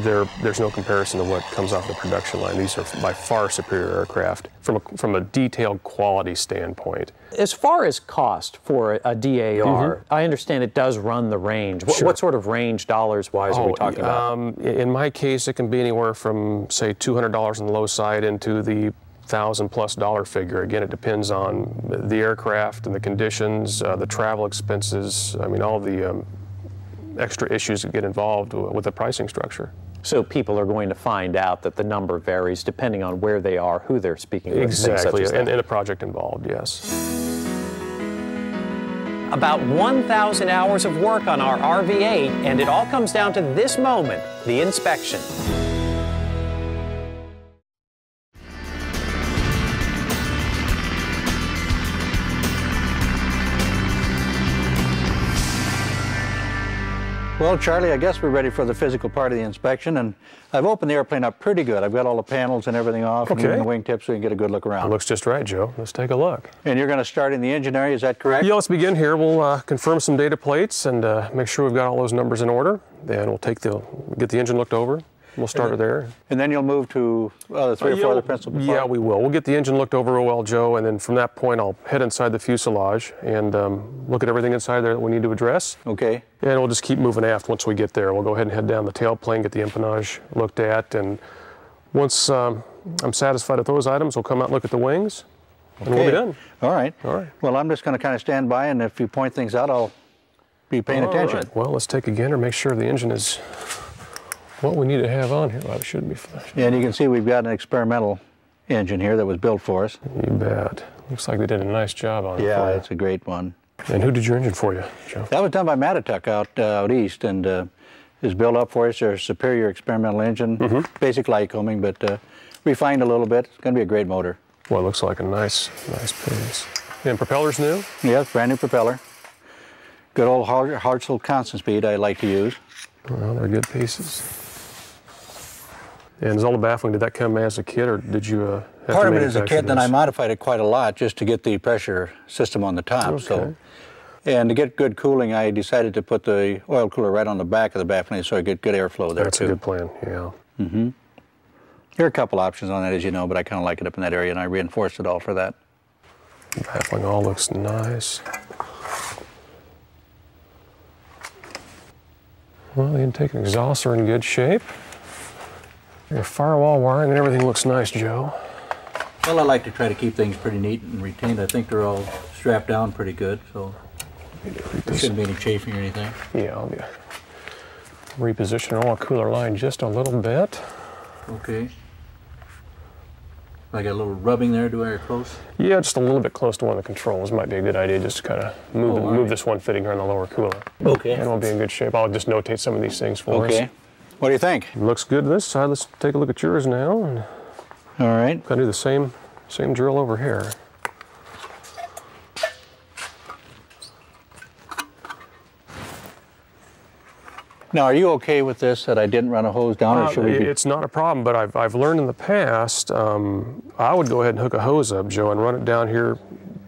there's no comparison to what comes off the production line. These are by far superior aircraft from a detailed quality standpoint. As far as cost for a DAR, I understand it does run the range. Sure. What sort of range, dollars-wise, are we talking about? In my case, it can be anywhere from, say, $200 on the low side into the $1,000+ figure. Again, it depends on the aircraft and the conditions, the travel expenses, I mean, all the extra issues that get involved with the pricing structure. So people are going to find out that the number varies depending on where they are, who they're speaking with. Exactly, and a project involved, yes. About 1,000 hours of work on our RV-8, and it all comes down to this moment, the inspection. Well, Charlie, I guess we're ready for the physical part of the inspection, and I've opened the airplane up pretty good. I've got all the panels and everything off, and even the wingtips, so you can get a good look around. It looks just right, Joe. Let's take a look. And you're going to start in the engine area, is that correct? Yeah, let's begin here. We'll confirm some data plates and make sure we've got all those numbers in order. Then we'll get the engine looked over. We'll start it there. And then you'll move to the 3 or 4 other principal parts? Yeah, we will. We'll get the engine looked over real well, Joe, and then from that point I'll head inside the fuselage and look at everything inside there that we need to address. Okay. And we'll just keep moving aft once we get there. We'll go ahead and head down the tailplane, get the empennage looked at, and once I'm satisfied with those items, we'll come out and look at the wings, and we'll be done. All right. All right. Well, I'm just going to kind of stand by, and if you point things out, I'll be paying attention. Right. Well, let's take a gander, make sure the engine is what we need to have on here. Well, it shouldn't be flashed. Yeah, and you can see we've got an experimental engine here that was built for us. You bet. Looks like they did a nice job on it. Yeah, it's a great one. And who did your engine for you, Joe? That was done by Matituck out east, and is built up for us. Their superior experimental engine, basic lycoming, but refined a little bit. It's going to be a great motor. Well, it looks like a nice piece. And propeller's new? Yeah, brand new propeller. Good old Hartzell constant speed I like to use. Well, they're good pieces. And is all the baffling, did that come as a kit, or did you have Part of it is a kit, this? and I modified it quite a lot just to get the pressure system on the top. Okay. So, and to get good cooling, I decided to put the oil cooler right on the back of the baffling so I get good airflow there. That's too. a good plan, yeah. There are a couple options on that, as you know, but I kind of like it up in that area, and I reinforced it all for that. Baffling all looks nice. Well, the intake and exhaust are in good shape. Your firewall wiring and everything looks nice, Joe. Well, I like to try to keep things pretty neat and retained. I think they're all strapped down pretty good, so there shouldn't be any chafing or anything. Yeah, I'll be repositioning our cooler line just a little bit. Okay. I got a little rubbing there, do I, or close? Yeah, just a little bit close to one of the controls. Might be a good idea just to kind of move this one fitting here on the lower cooler. Okay. And we'll be in good shape. I'll just notate some of these things for us. Okay. What do you think? Looks good this side. Let's take a look at yours now. And all right. Gonna do the same drill over here. Now, are you okay with this, that I didn't run a hose down, or should we be? It's not a problem, but I've learned in the past, I would go ahead and hook a hose up, Joe, and run it down here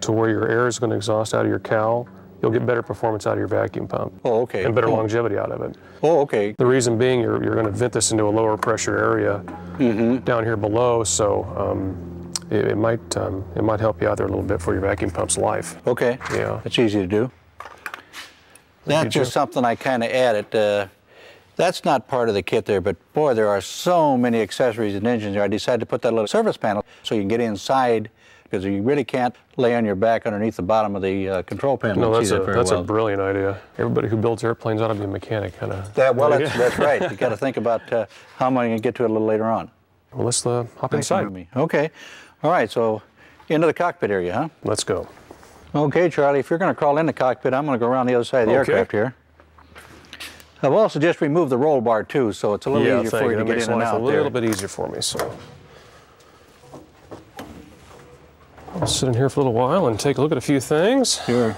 to where your air is going to exhaust out of your cowl. You'll get better performance out of your vacuum pump. Oh, okay. And better longevity out of it. Oh, okay. The reason being, you're going to vent this into a lower pressure area down here below, so it might help you out there a little bit for your vacuum pump's life. Okay. Yeah. That's easy to do. That's just something I kind of added. That's not part of the kit there, but boy, there are so many accessories and engines there. I decided to put that little service panel so you can get inside, because you really can't lay on your back underneath the bottom of the control panel. No, and see that very that's well. a brilliant idea. Everybody who builds airplanes ought to be a mechanic, kind of. That's right. You got to think about how am I going to get to it a little later on. Well, let's hop inside. Okay. All right, so into the cockpit area, huh? Let's go. Okay, Charlie, if you're going to crawl in the cockpit, I'm going to go around the other side of the aircraft here. I've also just removed the roll bar too, so it's a little easier for you to get in and out there. A little bit easier for me, so. I'll sit in here for a little while and take a look at a few things. Sure.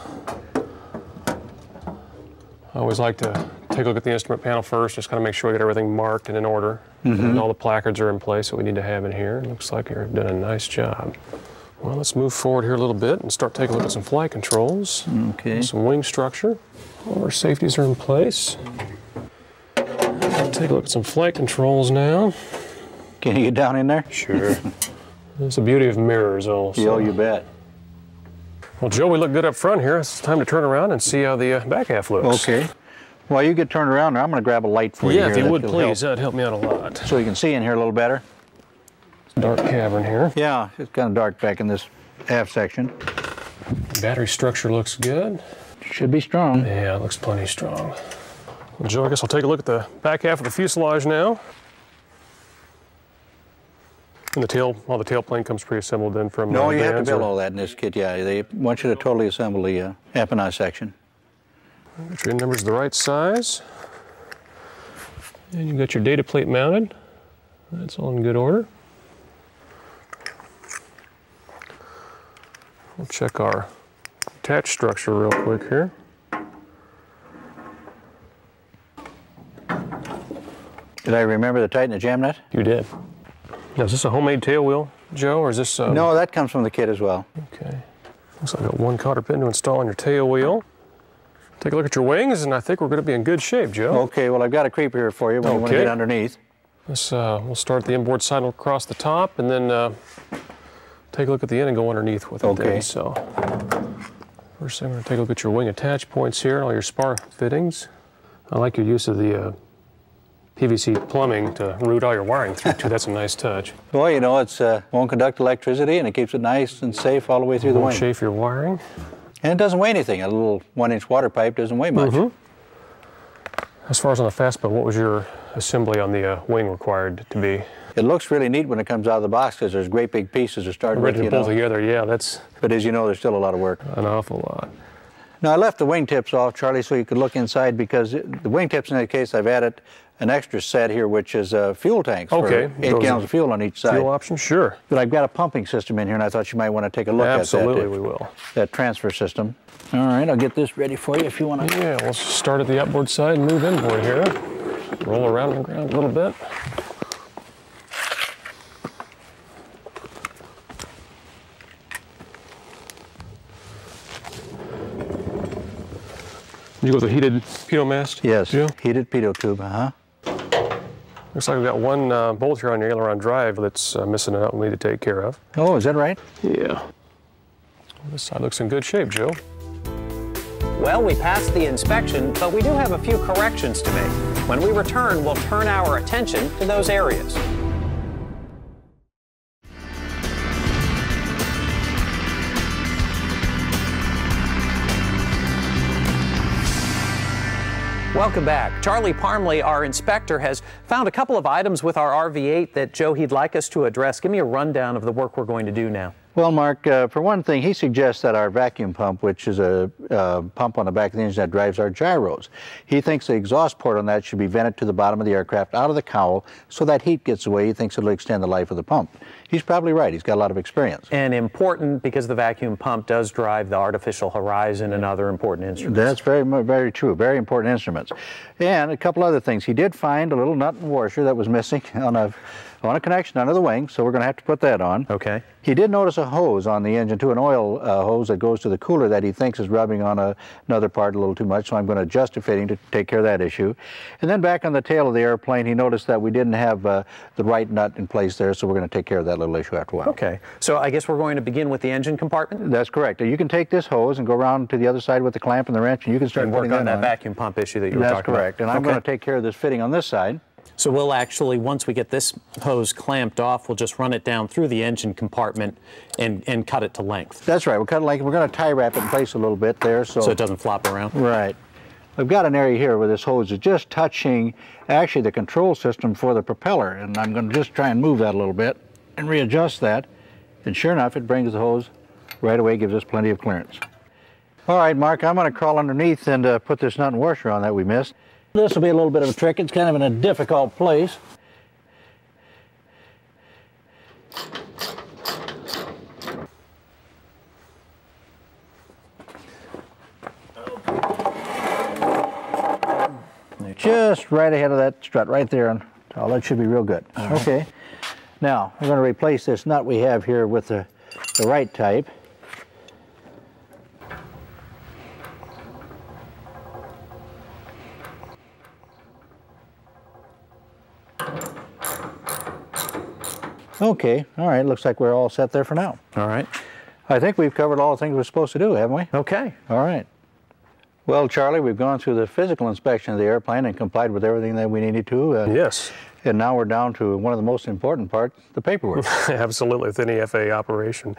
I always like to take a look at the instrument panel first, just kind of make sure we get everything marked and in order. And all the placards are in place that we need to have in here. Looks like you've done a nice job. Well, let's move forward here a little bit and start taking a look at some flight controls. Okay. Some wing structure. All our safeties are in place. Take a look at some flight controls now. Can you get down in there? Sure. That's the beauty of mirrors also. Yeah, you bet. Well, Joe, we look good up front here. It's time to turn around and see how the back half looks. Okay. While you get turned around, I'm going to grab a light for you here. Yeah, if you would, please. That'd help me out a lot. So you can see in here a little better. Dark cavern here. Yeah, it's kind of dark back in this aft section. Battery structure looks good. Should be strong. Yeah, it looks plenty strong. Well, Joe, I guess I'll take a look at the back half of the fuselage now. And the tailplane comes pre-assembled then from No, you have to build all that in this kit, yeah. They want you to totally assemble the empennage section. Get your numbers the right size. And you've got your data plate mounted. That's all in good order. We'll check our attach structure real quick here. Did I remember to tighten the jam nut? You did. Now, is this a homemade tail wheel, Joe, or is this... No, that comes from the kit as well. Okay. Looks like I got one cotter pin to install on your tail wheel. Take a look at your wings, and I think we're going to be in good shape, Joe. Okay, well, I've got a creeper here for you when you want to get underneath. Let's, we'll start the inboard side across the top, and then take a look at the end and go underneath with it. Okay. Then. So, first thing, we're going to take a look at your wing attach points here, and all your spar fittings. I like your use of the PVC plumbing to route all your wiring through, too. That's a nice touch. Well, you know, it's won't conduct electricity, and it keeps it nice and safe all the way through the wing. Won't chafe your wiring. And it doesn't weigh anything. A little 1-inch water pipe doesn't weigh much. As far as on the fast build, what was your assembly on the wing required to be? It looks really neat when it comes out of the box because there's great big pieces to start with. Ready to pull together, yeah, that's... But as you know, there's still a lot of work. An awful lot. Now, I left the wingtips off, Charlie, so you could look inside because the wingtips, in that case, I've added an extra set here, which is fuel tanks for 8 gallons of fuel on each side. Fuel option, sure. But I've got a pumping system in here, and I thought you might want to take a look at that. Absolutely, we will. That transfer system. All right, I'll get this ready for you if you want to. Yeah, we'll start at the outboard side and move inboard here. Roll around on the ground a little bit. Did you go with the heated pitot mast? Yes, yeah. Heated pitot tube, Looks like we've got one bolt here on your aileron drive that's missing out and we need to take care of. Oh, is that right? Yeah. This side looks in good shape, Joe. Well, we passed the inspection, but we do have a few corrections to make. When we return, we'll turn our attention to those areas. Welcome back. Charlie Parmley, our inspector, has found a couple of items with our RV-8 that, Joe, he'd like us to address. Give me a rundown of the work we're going to do now. Well, Mark, for one thing, he suggests that our vacuum pump, which is a pump on the back of the engine that drives our gyros, he thinks the exhaust port on that should be vented to the bottom of the aircraft out of the cowl so that heat gets away. He thinks it'll extend the life of the pump. He's probably right. He's got a lot of experience. And important because the vacuum pump does drive the artificial horizon and other important instruments. That's very true. Very important instruments. And a couple other things. He did find a little nut and washer that was missing on a connection under the wing, so we're going to have to put that on. Okay. He did notice a hose on the engine too, an oil hose that goes to the cooler that he thinks is rubbing on another part a little too much, so I'm going to adjust a fitting to take care of that issue. And then back on the tail of the airplane, he noticed that we didn't have the right nut in place there, so we're going to take care of that little issue after a while. Okay. So I guess we're going to begin with the engine compartment? That's correct. You can take this hose and go around to the other side with the clamp and the wrench, and you can start work on that vacuum pump issue that you were talking about. That's correct. And I'm going to take care of this fitting on this side. So we'll actually, once we get this hose clamped off, we'll just run it down through the engine compartment and cut it to length. That's right. We'll cut it like, we're going to tie wrap it in place a little bit there. So it doesn't flop around? Right. I've got an area here where this hose is just touching actually the control system for the propeller. And I'm going to just try and move that a little bit and readjust that. And sure enough, it brings the hose right away, gives us plenty of clearance. All right, Mark, I'm going to crawl underneath and put this nut and washer on that we missed. This will be a little bit of a trick. It's kind of in a difficult place. Just right ahead of that strut right there. And oh, that should be real good. Okay. Now, we're going to replace this nut we have here with the right type. Okay, all right, looks like we're all set there for now. All right. I think we've covered all the things we're supposed to do, haven't we? Okay. All right. Well, Charlie, we've gone through the physical inspection of the airplane and complied with everything that we needed to. Yes. And now we're down to one of the most important parts, the paperwork. Absolutely, with any FAA operation.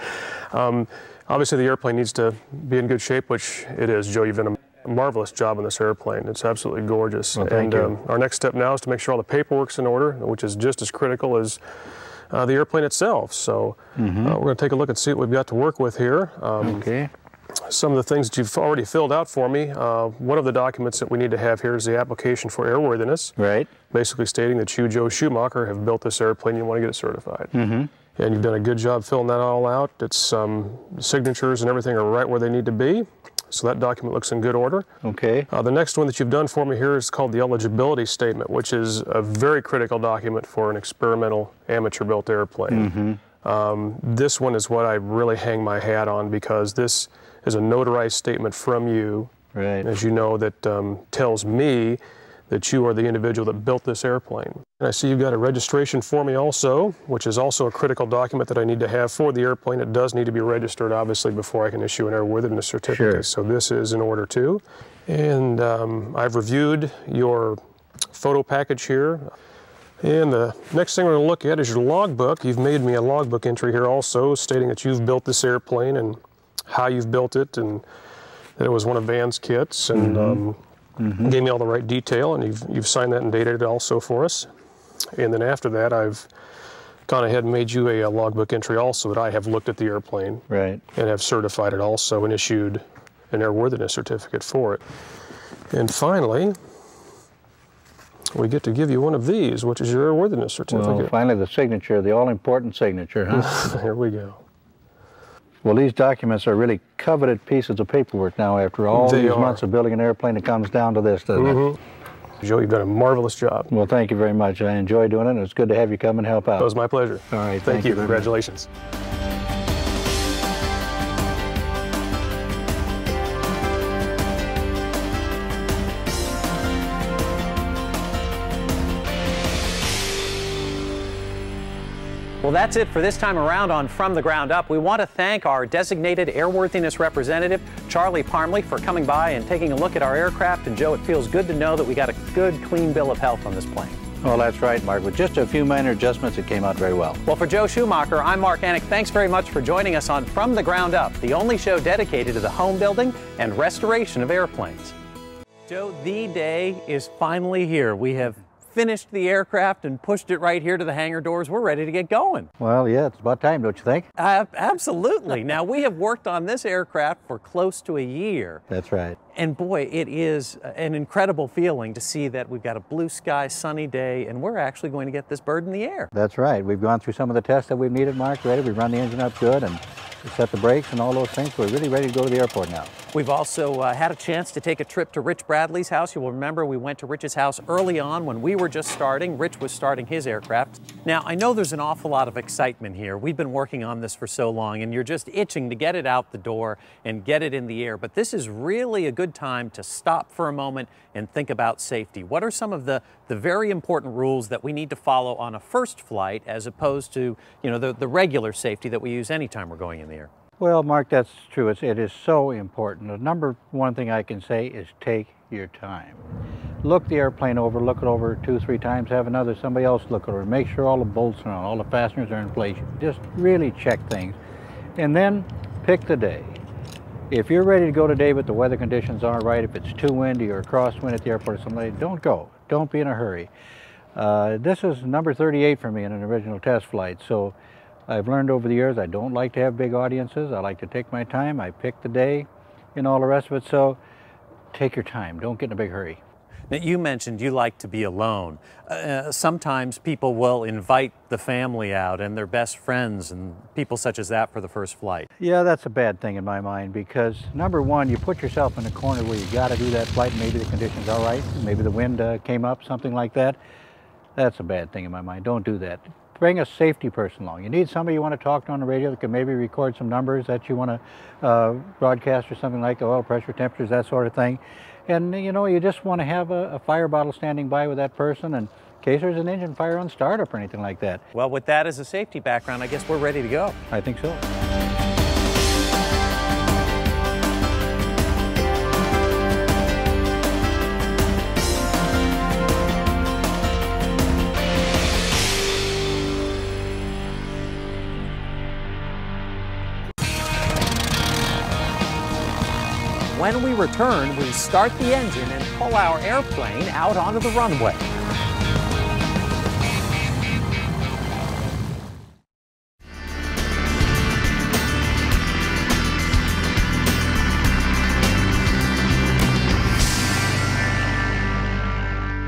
Obviously, the airplane needs to be in good shape, which it is. Joe, you've done a marvelous job on this airplane. It's absolutely gorgeous. Well, thank you. Our next step now is to make sure all the paperwork's in order, which is just as critical as the airplane itself. So we're going to take a look and see what we've got to work with here. Okay. Some of the things that you've already filled out for me. One of the documents that we need to have here is the application for airworthiness. Right. Basically stating that you, Joe Schumacher, have built this airplane and you want to get it certified. And you've done a good job filling that all out. It's signatures and everything are right where they need to be. So that document looks in good order. Okay. The next one that you've done for me here is called the eligibility statement, which is a very critical document for an experimental amateur-built airplane. This one is what I really hang my hat on, because this is a notarized statement from you, as you know, that tells me that you are the individual that built this airplane. And I see you've got a registration for me also, which is also a critical document that I need to have for the airplane. It does need to be registered, obviously, before I can issue an airworthiness certificate. So this is in order too. And I've reviewed your photo package here. And the next thing we're going to look at is your logbook. You've made me a logbook entry here also, stating that you've built this airplane and how you've built it, and that it was one of Van's kits, and gave me all the right detail, and you've signed that and dated it also for us. And then after that, I've gone ahead and made you a logbook entry also, that I have looked at the airplane and have certified it also and issued an airworthiness certificate for it. And finally, we get to give you one of these, which is your airworthiness certificate. Well, finally the signature, the all-important signature, huh? Here we go. Well, these documents are really coveted pieces of paperwork now after all these months of building an airplane. It comes down to this, doesn't it? Joe, you've done a marvelous job. Well, thank you very much. I enjoy doing it, and it's good to have you come and help out. It was my pleasure. All right, thank you. Congratulations. Well, that's it for this time around on From the Ground Up. We want to thank our designated airworthiness representative, Charlie Parmley, for coming by and taking a look at our aircraft. And Joe, it feels good to know that we got a good, clean bill of health on this plane. Well, that's right, Mark. With just a few minor adjustments, it came out very well. Well, for Joe Schumacher, I'm Mark Annick. Thanks very much for joining us on From the Ground Up, the only show dedicated to the home building and restoration of airplanes. Joe, the day is finally here. We have finished the aircraft and pushed it right here to the hangar doors. We're ready to get going. Well, yeah, it's about time, don't you think? Absolutely. Now, we have worked on this aircraft for close to a year. That's right. And boy, it is an incredible feeling to see that we've got a blue sky, sunny day, and we're actually going to get this bird in the air. That's right. We've gone through some of the tests that we've needed, Mark, ready. We've run the engine up good and set the brakes and all those things. We're really ready to go to the airport now. We've also had a chance to take a trip to Rich Bradley's house. You will remember we went to Rich's house early on when we were just starting. Rich was starting his aircraft. Now, I know there's an awful lot of excitement here. We've been working on this for so long, and you're just itching to get it out the door and get it in the air. But this is really a good time to stop for a moment and think about safety. What are some of the very important rules that we need to follow on a first flight as opposed to, you know, the regular safety that we use anytime we're going in the air? Well, Mark, that's true. It is so important. The number one thing I can say is take your time. Look the airplane over, look it over 2-3 times, have somebody else look it over, make sure all the bolts are on, all the fasteners are in place. Just really check things. And then pick the day. If you're ready to go today but the weather conditions aren't right, if it's too windy or crosswind at the airport or something, don't go. Don't be in a hurry. This is number 38 for me in an original test flight, so I've learned over the years I don't like to have big audiences. I like to take my time. I pick the day and all the rest of it, so take your time. Don't get in a big hurry. Now, you mentioned you like to be alone. Sometimes people will invite the family out and their best friends and people such as that for the first flight. Yeah, that's a bad thing in my mind because, number one, you put yourself in a corner where you got to do that flight. Maybe the conditions are right. Maybe the wind came up, something like that. That's a bad thing in my mind. Don't do that. Bring a safety person along. You need somebody you want to talk to on the radio that can maybe record some numbers that you want to broadcast or something like the oil pressure, temperatures, that sort of thing. And you know, you just want to have a fire bottle standing by with that person in case there's an engine fire on startup or anything like that. Well, with that as a safety background, I guess we're ready to go. I think so. When we return, we start the engine and pull our airplane out onto the runway.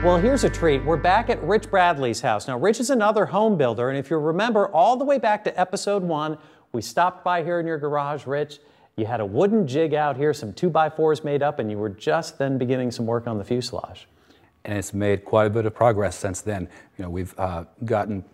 Well, here's a treat. We're back at Rich Bradley's house. Now, Rich is another home builder, and if you remember all the way back to episode 1, we stopped by here in your garage, Rich. You had a wooden jig out here, some 2x4s made up, and you were just then beginning some work on the fuselage. And it's made quite a bit of progress since then. You know, we've gotten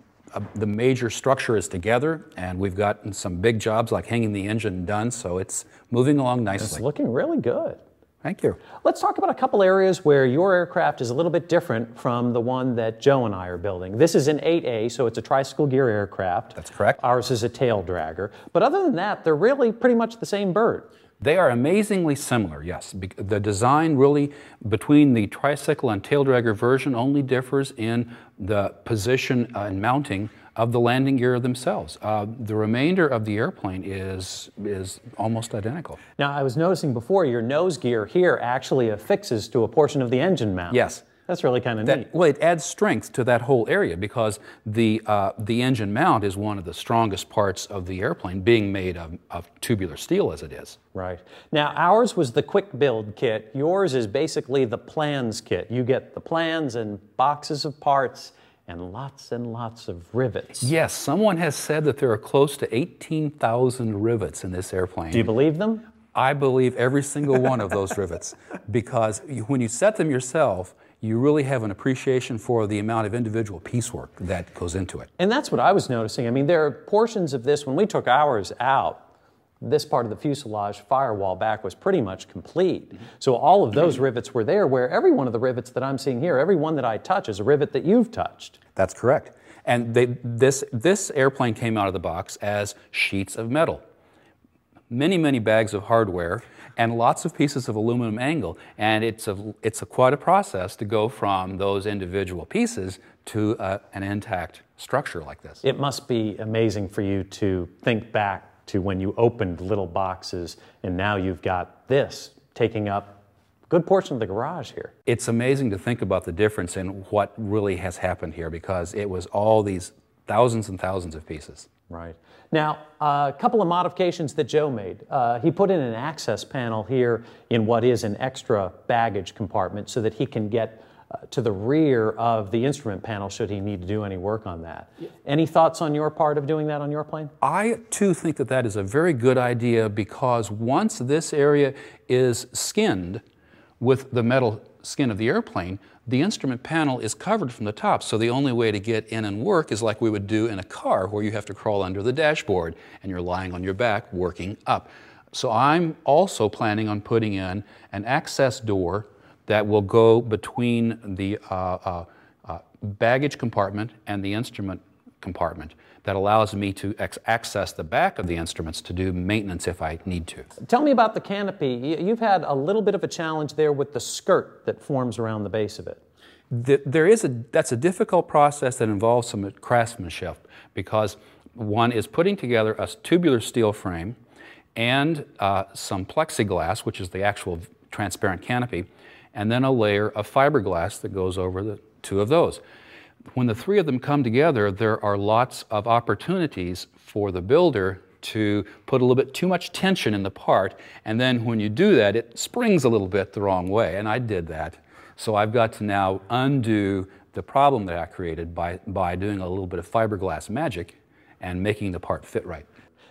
the major structure is together, and we've gotten some big jobs like hanging the engine done, so it's moving along nicely. It's looking really good. Thank you. Let's talk about a couple areas where your aircraft is a little bit different from the one that Joe and I are building. This is an 8A, so it's a tricycle gear aircraft. That's correct. Ours is a tail dragger. But other than that, they're really pretty much the same bird. They are amazingly similar, yes. The design really between the tricycle and tail dragger version only differs in the position and mounting of the landing gear themselves. The remainder of the airplane is almost identical. Now, I was noticing before your nose gear here actually affixes to a portion of the engine mount. Yes. That's really kind of neat. Well, it adds strength to that whole area because the engine mount is one of the strongest parts of the airplane, being made of tubular steel as it is. Right. Now, ours was the quick build kit. Yours is basically the plans kit. You get the plans and boxes of parts and lots of rivets. Yes, someone has said that there are close to 18,000 rivets in this airplane. Do you believe them? I believe every single one of those rivets because when you set them yourself, you really have an appreciation for the amount of individual piecework that goes into it. And that's what I was noticing. I mean, there are portions of this, when we took ours out, this part of the fuselage firewall back was pretty much complete. So all of those rivets were there, where every one of the rivets that I'm seeing here, every one that I touch is a rivet that you've touched. That's correct. And this airplane came out of the box as sheets of metal. Many bags of hardware and lots of pieces of aluminum angle, and it's quite a process to go from those individual pieces to an intact structure like this. It must be amazing for you to think back to when you opened little boxes and now you've got this taking up a good portion of the garage here. It's amazing to think about the difference in what really has happened here because it was all these thousands and thousands of pieces. Right. Now, a couple of modifications that Joe made. He put in an access panel here in what is an extra baggage compartment so that he can get to the rear of the instrument panel should he need to do any work on that. Yeah. Any thoughts on your part of doing that on your plane? I too think that that is a very good idea because once this area is skinned with the metal skin of the airplane, the instrument panel is covered from the top, so the only way to get in and work is like we would do in a car where you have to crawl under the dashboard and you're lying on your back working up. So I'm also planning on putting in an access door that will go between the baggage compartment and the instrument compartment that allows me to access the back of the instruments to do maintenance if I need to. Tell me about the canopy. You've had a little bit of a challenge there with the skirt that forms around the base of it. That's a difficult process that involves some craftsmanship because one is putting together a tubular steel frame and some plexiglass, which is the actual transparent canopy, and then a layer of fiberglass that goes over the two of those. When the three of them come together, there are lots of opportunities for the builder to put a little bit too much tension in the part, and then when you do that, it springs a little bit the wrong way, and I did that. So I've got to now undo the problem that I created by doing a little bit of fiberglass magic and making the part fit right.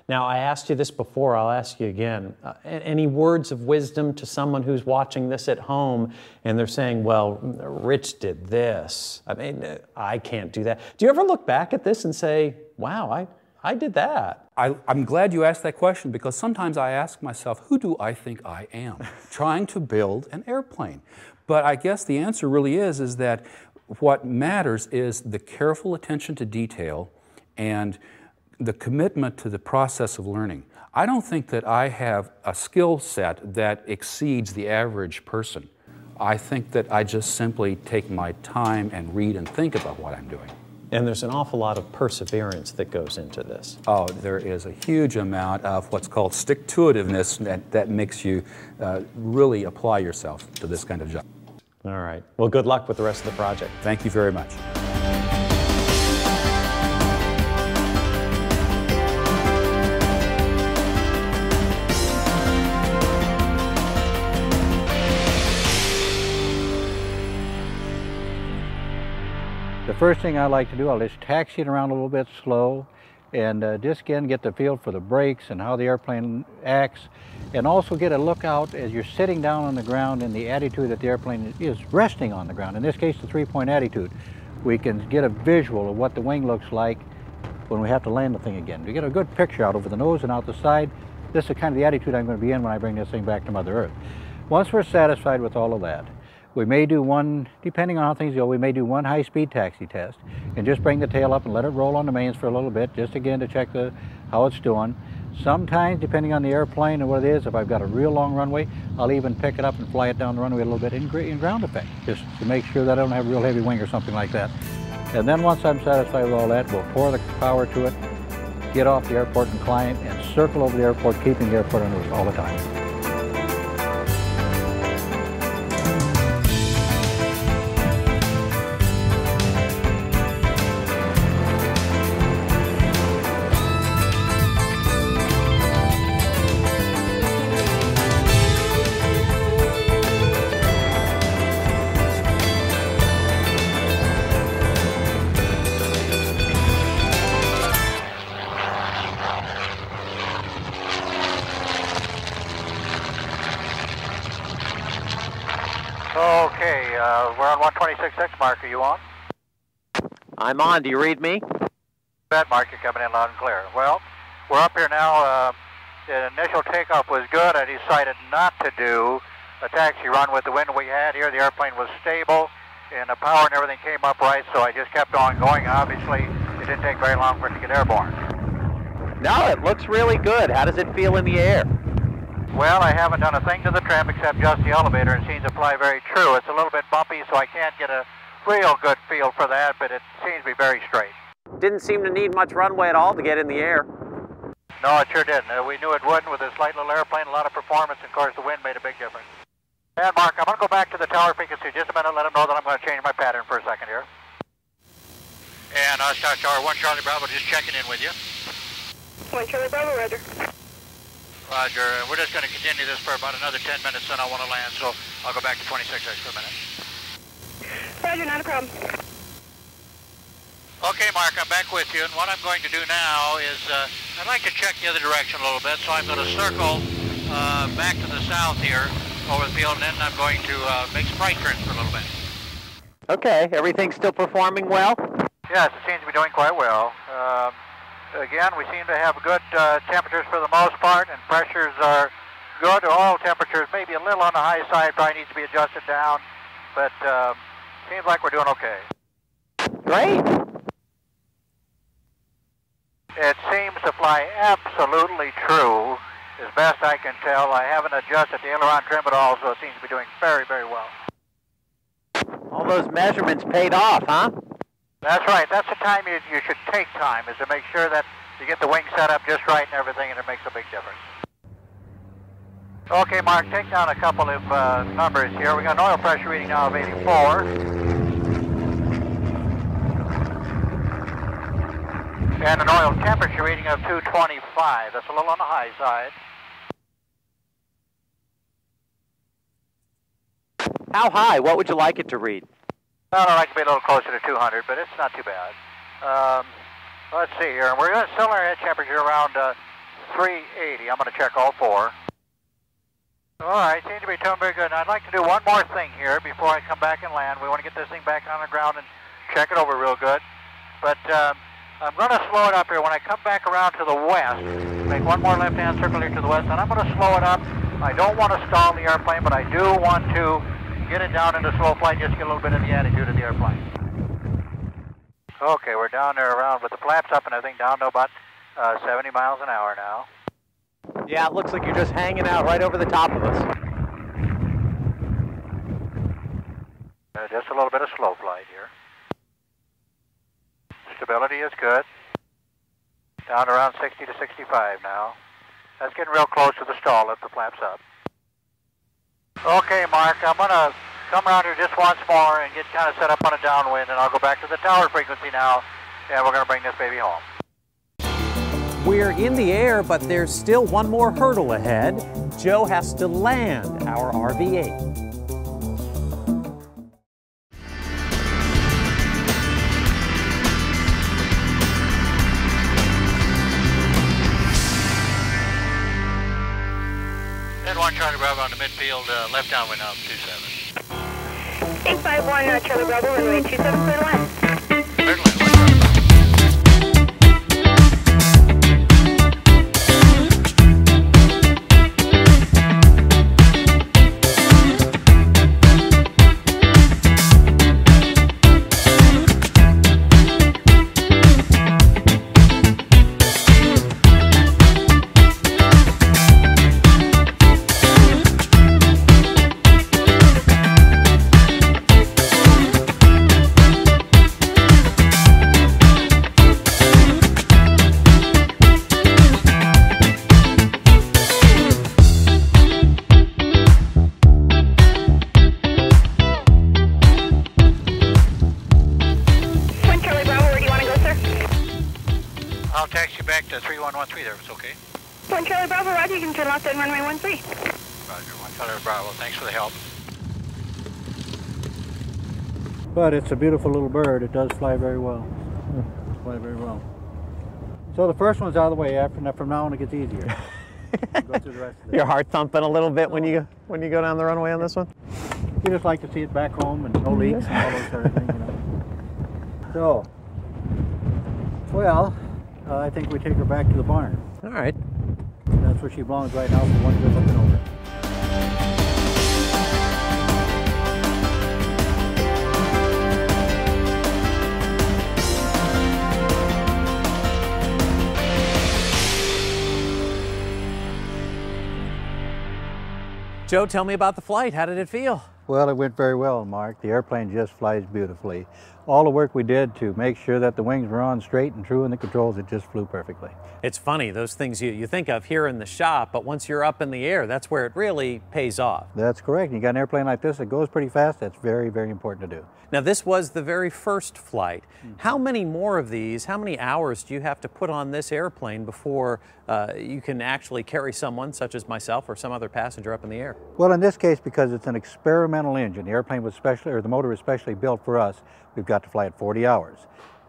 Now, I asked you this before, I'll ask you again. Any words of wisdom to someone who's watching this at home and they're saying, well, Rich did this. I mean, I can't do that. Do you ever look back at this and say, wow, I did that? I'm glad you asked that question because sometimes I ask myself, who do I think I am trying to build an airplane? But I guess the answer really is that what matters is the careful attention to detail and the commitment to the process of learning. I don't think that I have a skill set that exceeds the average person. I think that I just simply take my time and read and think about what I'm doing. And there's an awful lot of perseverance that goes into this. Oh, there is a huge amount of what's called stick-to-itiveness that makes you really apply yourself to this kind of job. All right. Well, good luck with the rest of the project. Thank you very much. The first thing I like to do, I'll just taxi it around a little bit slow, and just again get the feel for the brakes and how the airplane acts, and also get a look out as you're sitting down on the ground and the attitude that the airplane is resting on the ground. In this case, the 3-point attitude. We can get a visual of what the wing looks like when we have to land the thing again. We get a good picture out over the nose and out the side. This is kind of the attitude I'm going to be in when I bring this thing back to Mother Earth. Once we're satisfied with all of that, we may do one, depending on how things go, we may do one high-speed taxi test and just bring the tail up and let it roll on the mains for a little bit, just again to check how it's doing. Sometimes, depending on the airplane and what it is, if I've got a real long runway, I'll even pick it up and fly it down the runway a little bit in ground effect, just to make sure that I don't have a real heavy wing or something like that. And then once I'm satisfied with all that, we'll pour the power to it, get off the airport and climb, and circle over the airport, keeping the airport under us all the time. Okay, we're on 126.6, Mark. Are you on? I'm on. Do you read me? Bet, Mark, you're coming in loud and clear. Well, we're up here now. The initial takeoff was good. I decided not to do a taxi run with the wind we had here. The airplane was stable, and the power and everything came up right, so I just kept on going. Obviously, it didn't take very long for it to get airborne. No, it looks really good. How does it feel in the air? Well, I haven't done a thing to the trim except just the elevator. It seems to fly very true. It's a little bit bumpy, so I can't get a real good feel for that, but it seems to be very straight. Didn't seem to need much runway at all to get in the air. No, it sure didn't. We knew it wouldn't with this light little airplane, a lot of performance, and of course the wind made a big difference. And Mark, I'm going to go back to the tower frequency just a minute, let them know that I'm going to change my pattern for a second here. And Star Tower 1 Charlie Bravo, just checking in with you. 1 Charlie Bravo, Rudder. Roger, we're just going to continue this for about another 10 minutes, then I want to land, so I'll go back to 26X for a minute. Roger, not a problem. Okay, Mark, I'm back with you, and what I'm going to do now is I'd like to check the other direction a little bit, so I'm going to circle back to the south here over the field, and then I'm going to make some right turns for a little bit. Okay, everything's still performing well? Yes, it seems to be doing quite well. Again, we seem to have good temperatures for the most part, and pressures are good. Oil temperatures maybe a little on the high side, probably needs to be adjusted down, but seems like we're doing okay. Great. It seems to fly absolutely true, as best I can tell. I haven't adjusted the aileron trim at all, so it seems to be doing very, very well. All those measurements paid off, huh? That's right. That's the time you should take time, is to make sure that you get the wing set up just right and everything, and it makes a big difference. Okay, Mark, take down a couple of numbers here. We got an oil pressure reading now of 84. And an oil temperature reading of 225. That's a little on the high side. How high? What would you like it to read? Well, I'd like to be a little closer to 200, but it's not too bad. Let's see here. We're going to set our head temperature around 380. I'm going to check all four. All right, seems to be doing very good. And I'd like to do one more thing here before I come back and land. We want to get this thing back on the ground and check it over real good. But I'm going to slow it up here. When I come back around to the west, make one more left-hand circle here to the west, and I'm going to slow it up. I don't want to stall the airplane, but I do want to get it down into slow flight, just to get a little bit of the attitude of the airplane. Okay, we're down there around with the flaps up and everything, down to about 70 miles an hour now. Yeah, it looks like you're just hanging out right over the top of us. Just a little bit of slow flight here. Stability is good. Down around 60 to 65 now. That's getting real close to the stall if the flaps up. Okay, Mark, I'm going to come around here just once more and get kind of set up on a downwind, and I'll go back to the tower frequency now, and we're going to bring this baby home. We're in the air, but there's still one more hurdle ahead. Joe has to land our RV-8. Charlie Bravo on the midfield, left downwind now, 27. 851 Charlie Bravo, runway 27, clear to land. Clear to land. I'll taxi you back to 3113 there if it's okay. 1 Charlie Bravo, roger, you can turn left at runway 13. Roger, 1 Charlie Bravo, thanks for the help. But it's a beautiful little bird. It does fly very well. Fly very well. So the first one's out of the way. From now on it gets easier. Go through the rest of it. Your heart thumping a little bit when you go down the runway on this one? You just like to see it back home and no leaks and all those sort of things, you know. So, well, I think we take her back to the barn. All right. That's where she belongs right now, the one we're looking over. Joe, tell me about the flight. How did it feel? Well, it went very well, Mark. The airplane just flies beautifully. All the work we did to make sure that the wings were on straight and true in the controls, it just flew perfectly. It's funny, those things you think of here in the shop, but once you're up in the air, that's where it really pays off. That's correct. You got an airplane like this that goes pretty fast. That's very, very important to do. Now, this was the very first flight. How many more of these, how many hours do you have to put on this airplane before you can actually carry someone, such as myself or some other passenger, up in the air? Well, in this case, because it's an experimental engine, the airplane was specially, or the motor was specially built for us, we've got to fly it 40 hours.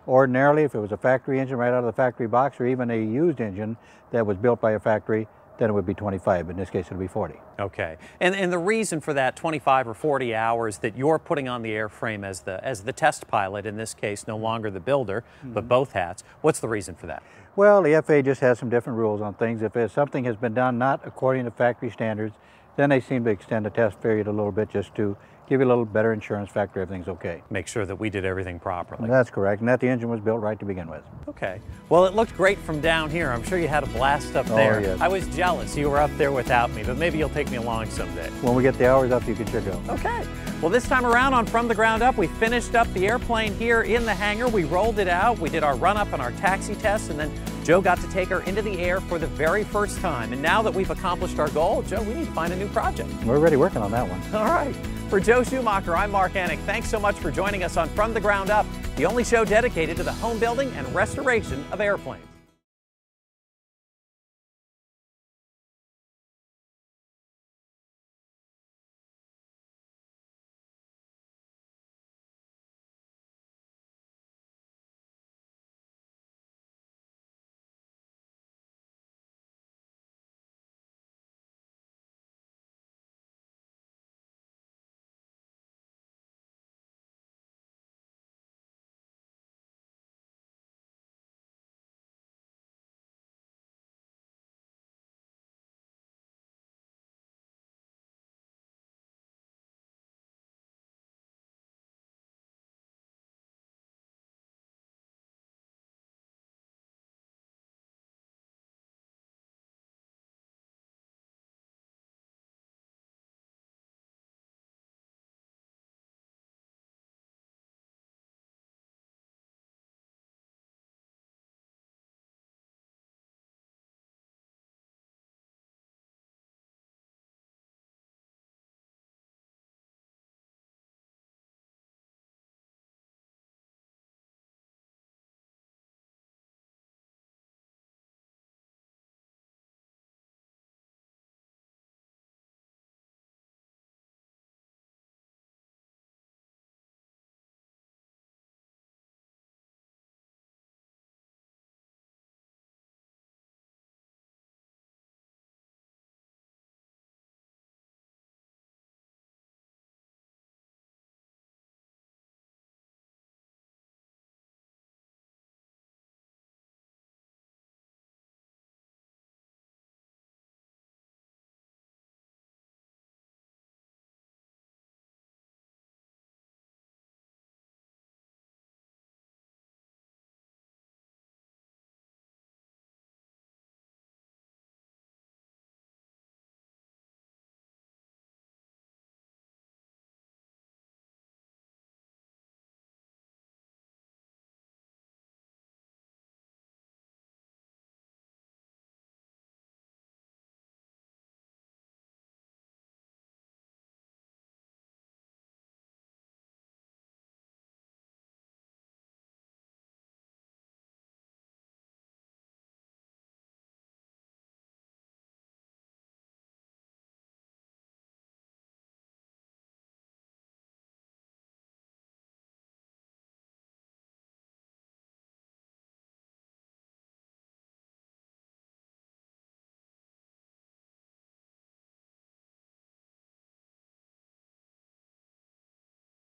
Ordinarily, if it was a factory engine right out of the factory box, or even a used engine that was built by a factory, then it would be 25, but in this case it'll be 40. Okay, and the reason for that 25 or 40 hours that you're putting on the airframe as the test pilot, in this case no longer the builder, but both hats, what's the reason for that? Well, the FAA just has some different rules on things. If something has been done not according to factory standards, then they seem to extend the test period a little bit just to give you a little better insurance factor everything's okay. Make sure that we did everything properly. That's correct, and that the engine was built right to begin with. Okay. Well, it looked great from down here. I'm sure you had a blast up there. Yes. I was jealous you were up there without me, but maybe you'll take me along someday. When we get the hours up, you can sure go. Okay. Well, this time around on From the Ground Up, we finished up the airplane here in the hangar. We rolled it out. We did our run-up and our taxi test, and then Joe got to take her into the air for the very first time. And now that we've accomplished our goal, Joe, we need to find a new project. We're already working on that one. All right. For Joe Schumacher, I'm Mark Annick. Thanks so much for joining us on From the Ground Up, the only show dedicated to the home building and restoration of airplanes.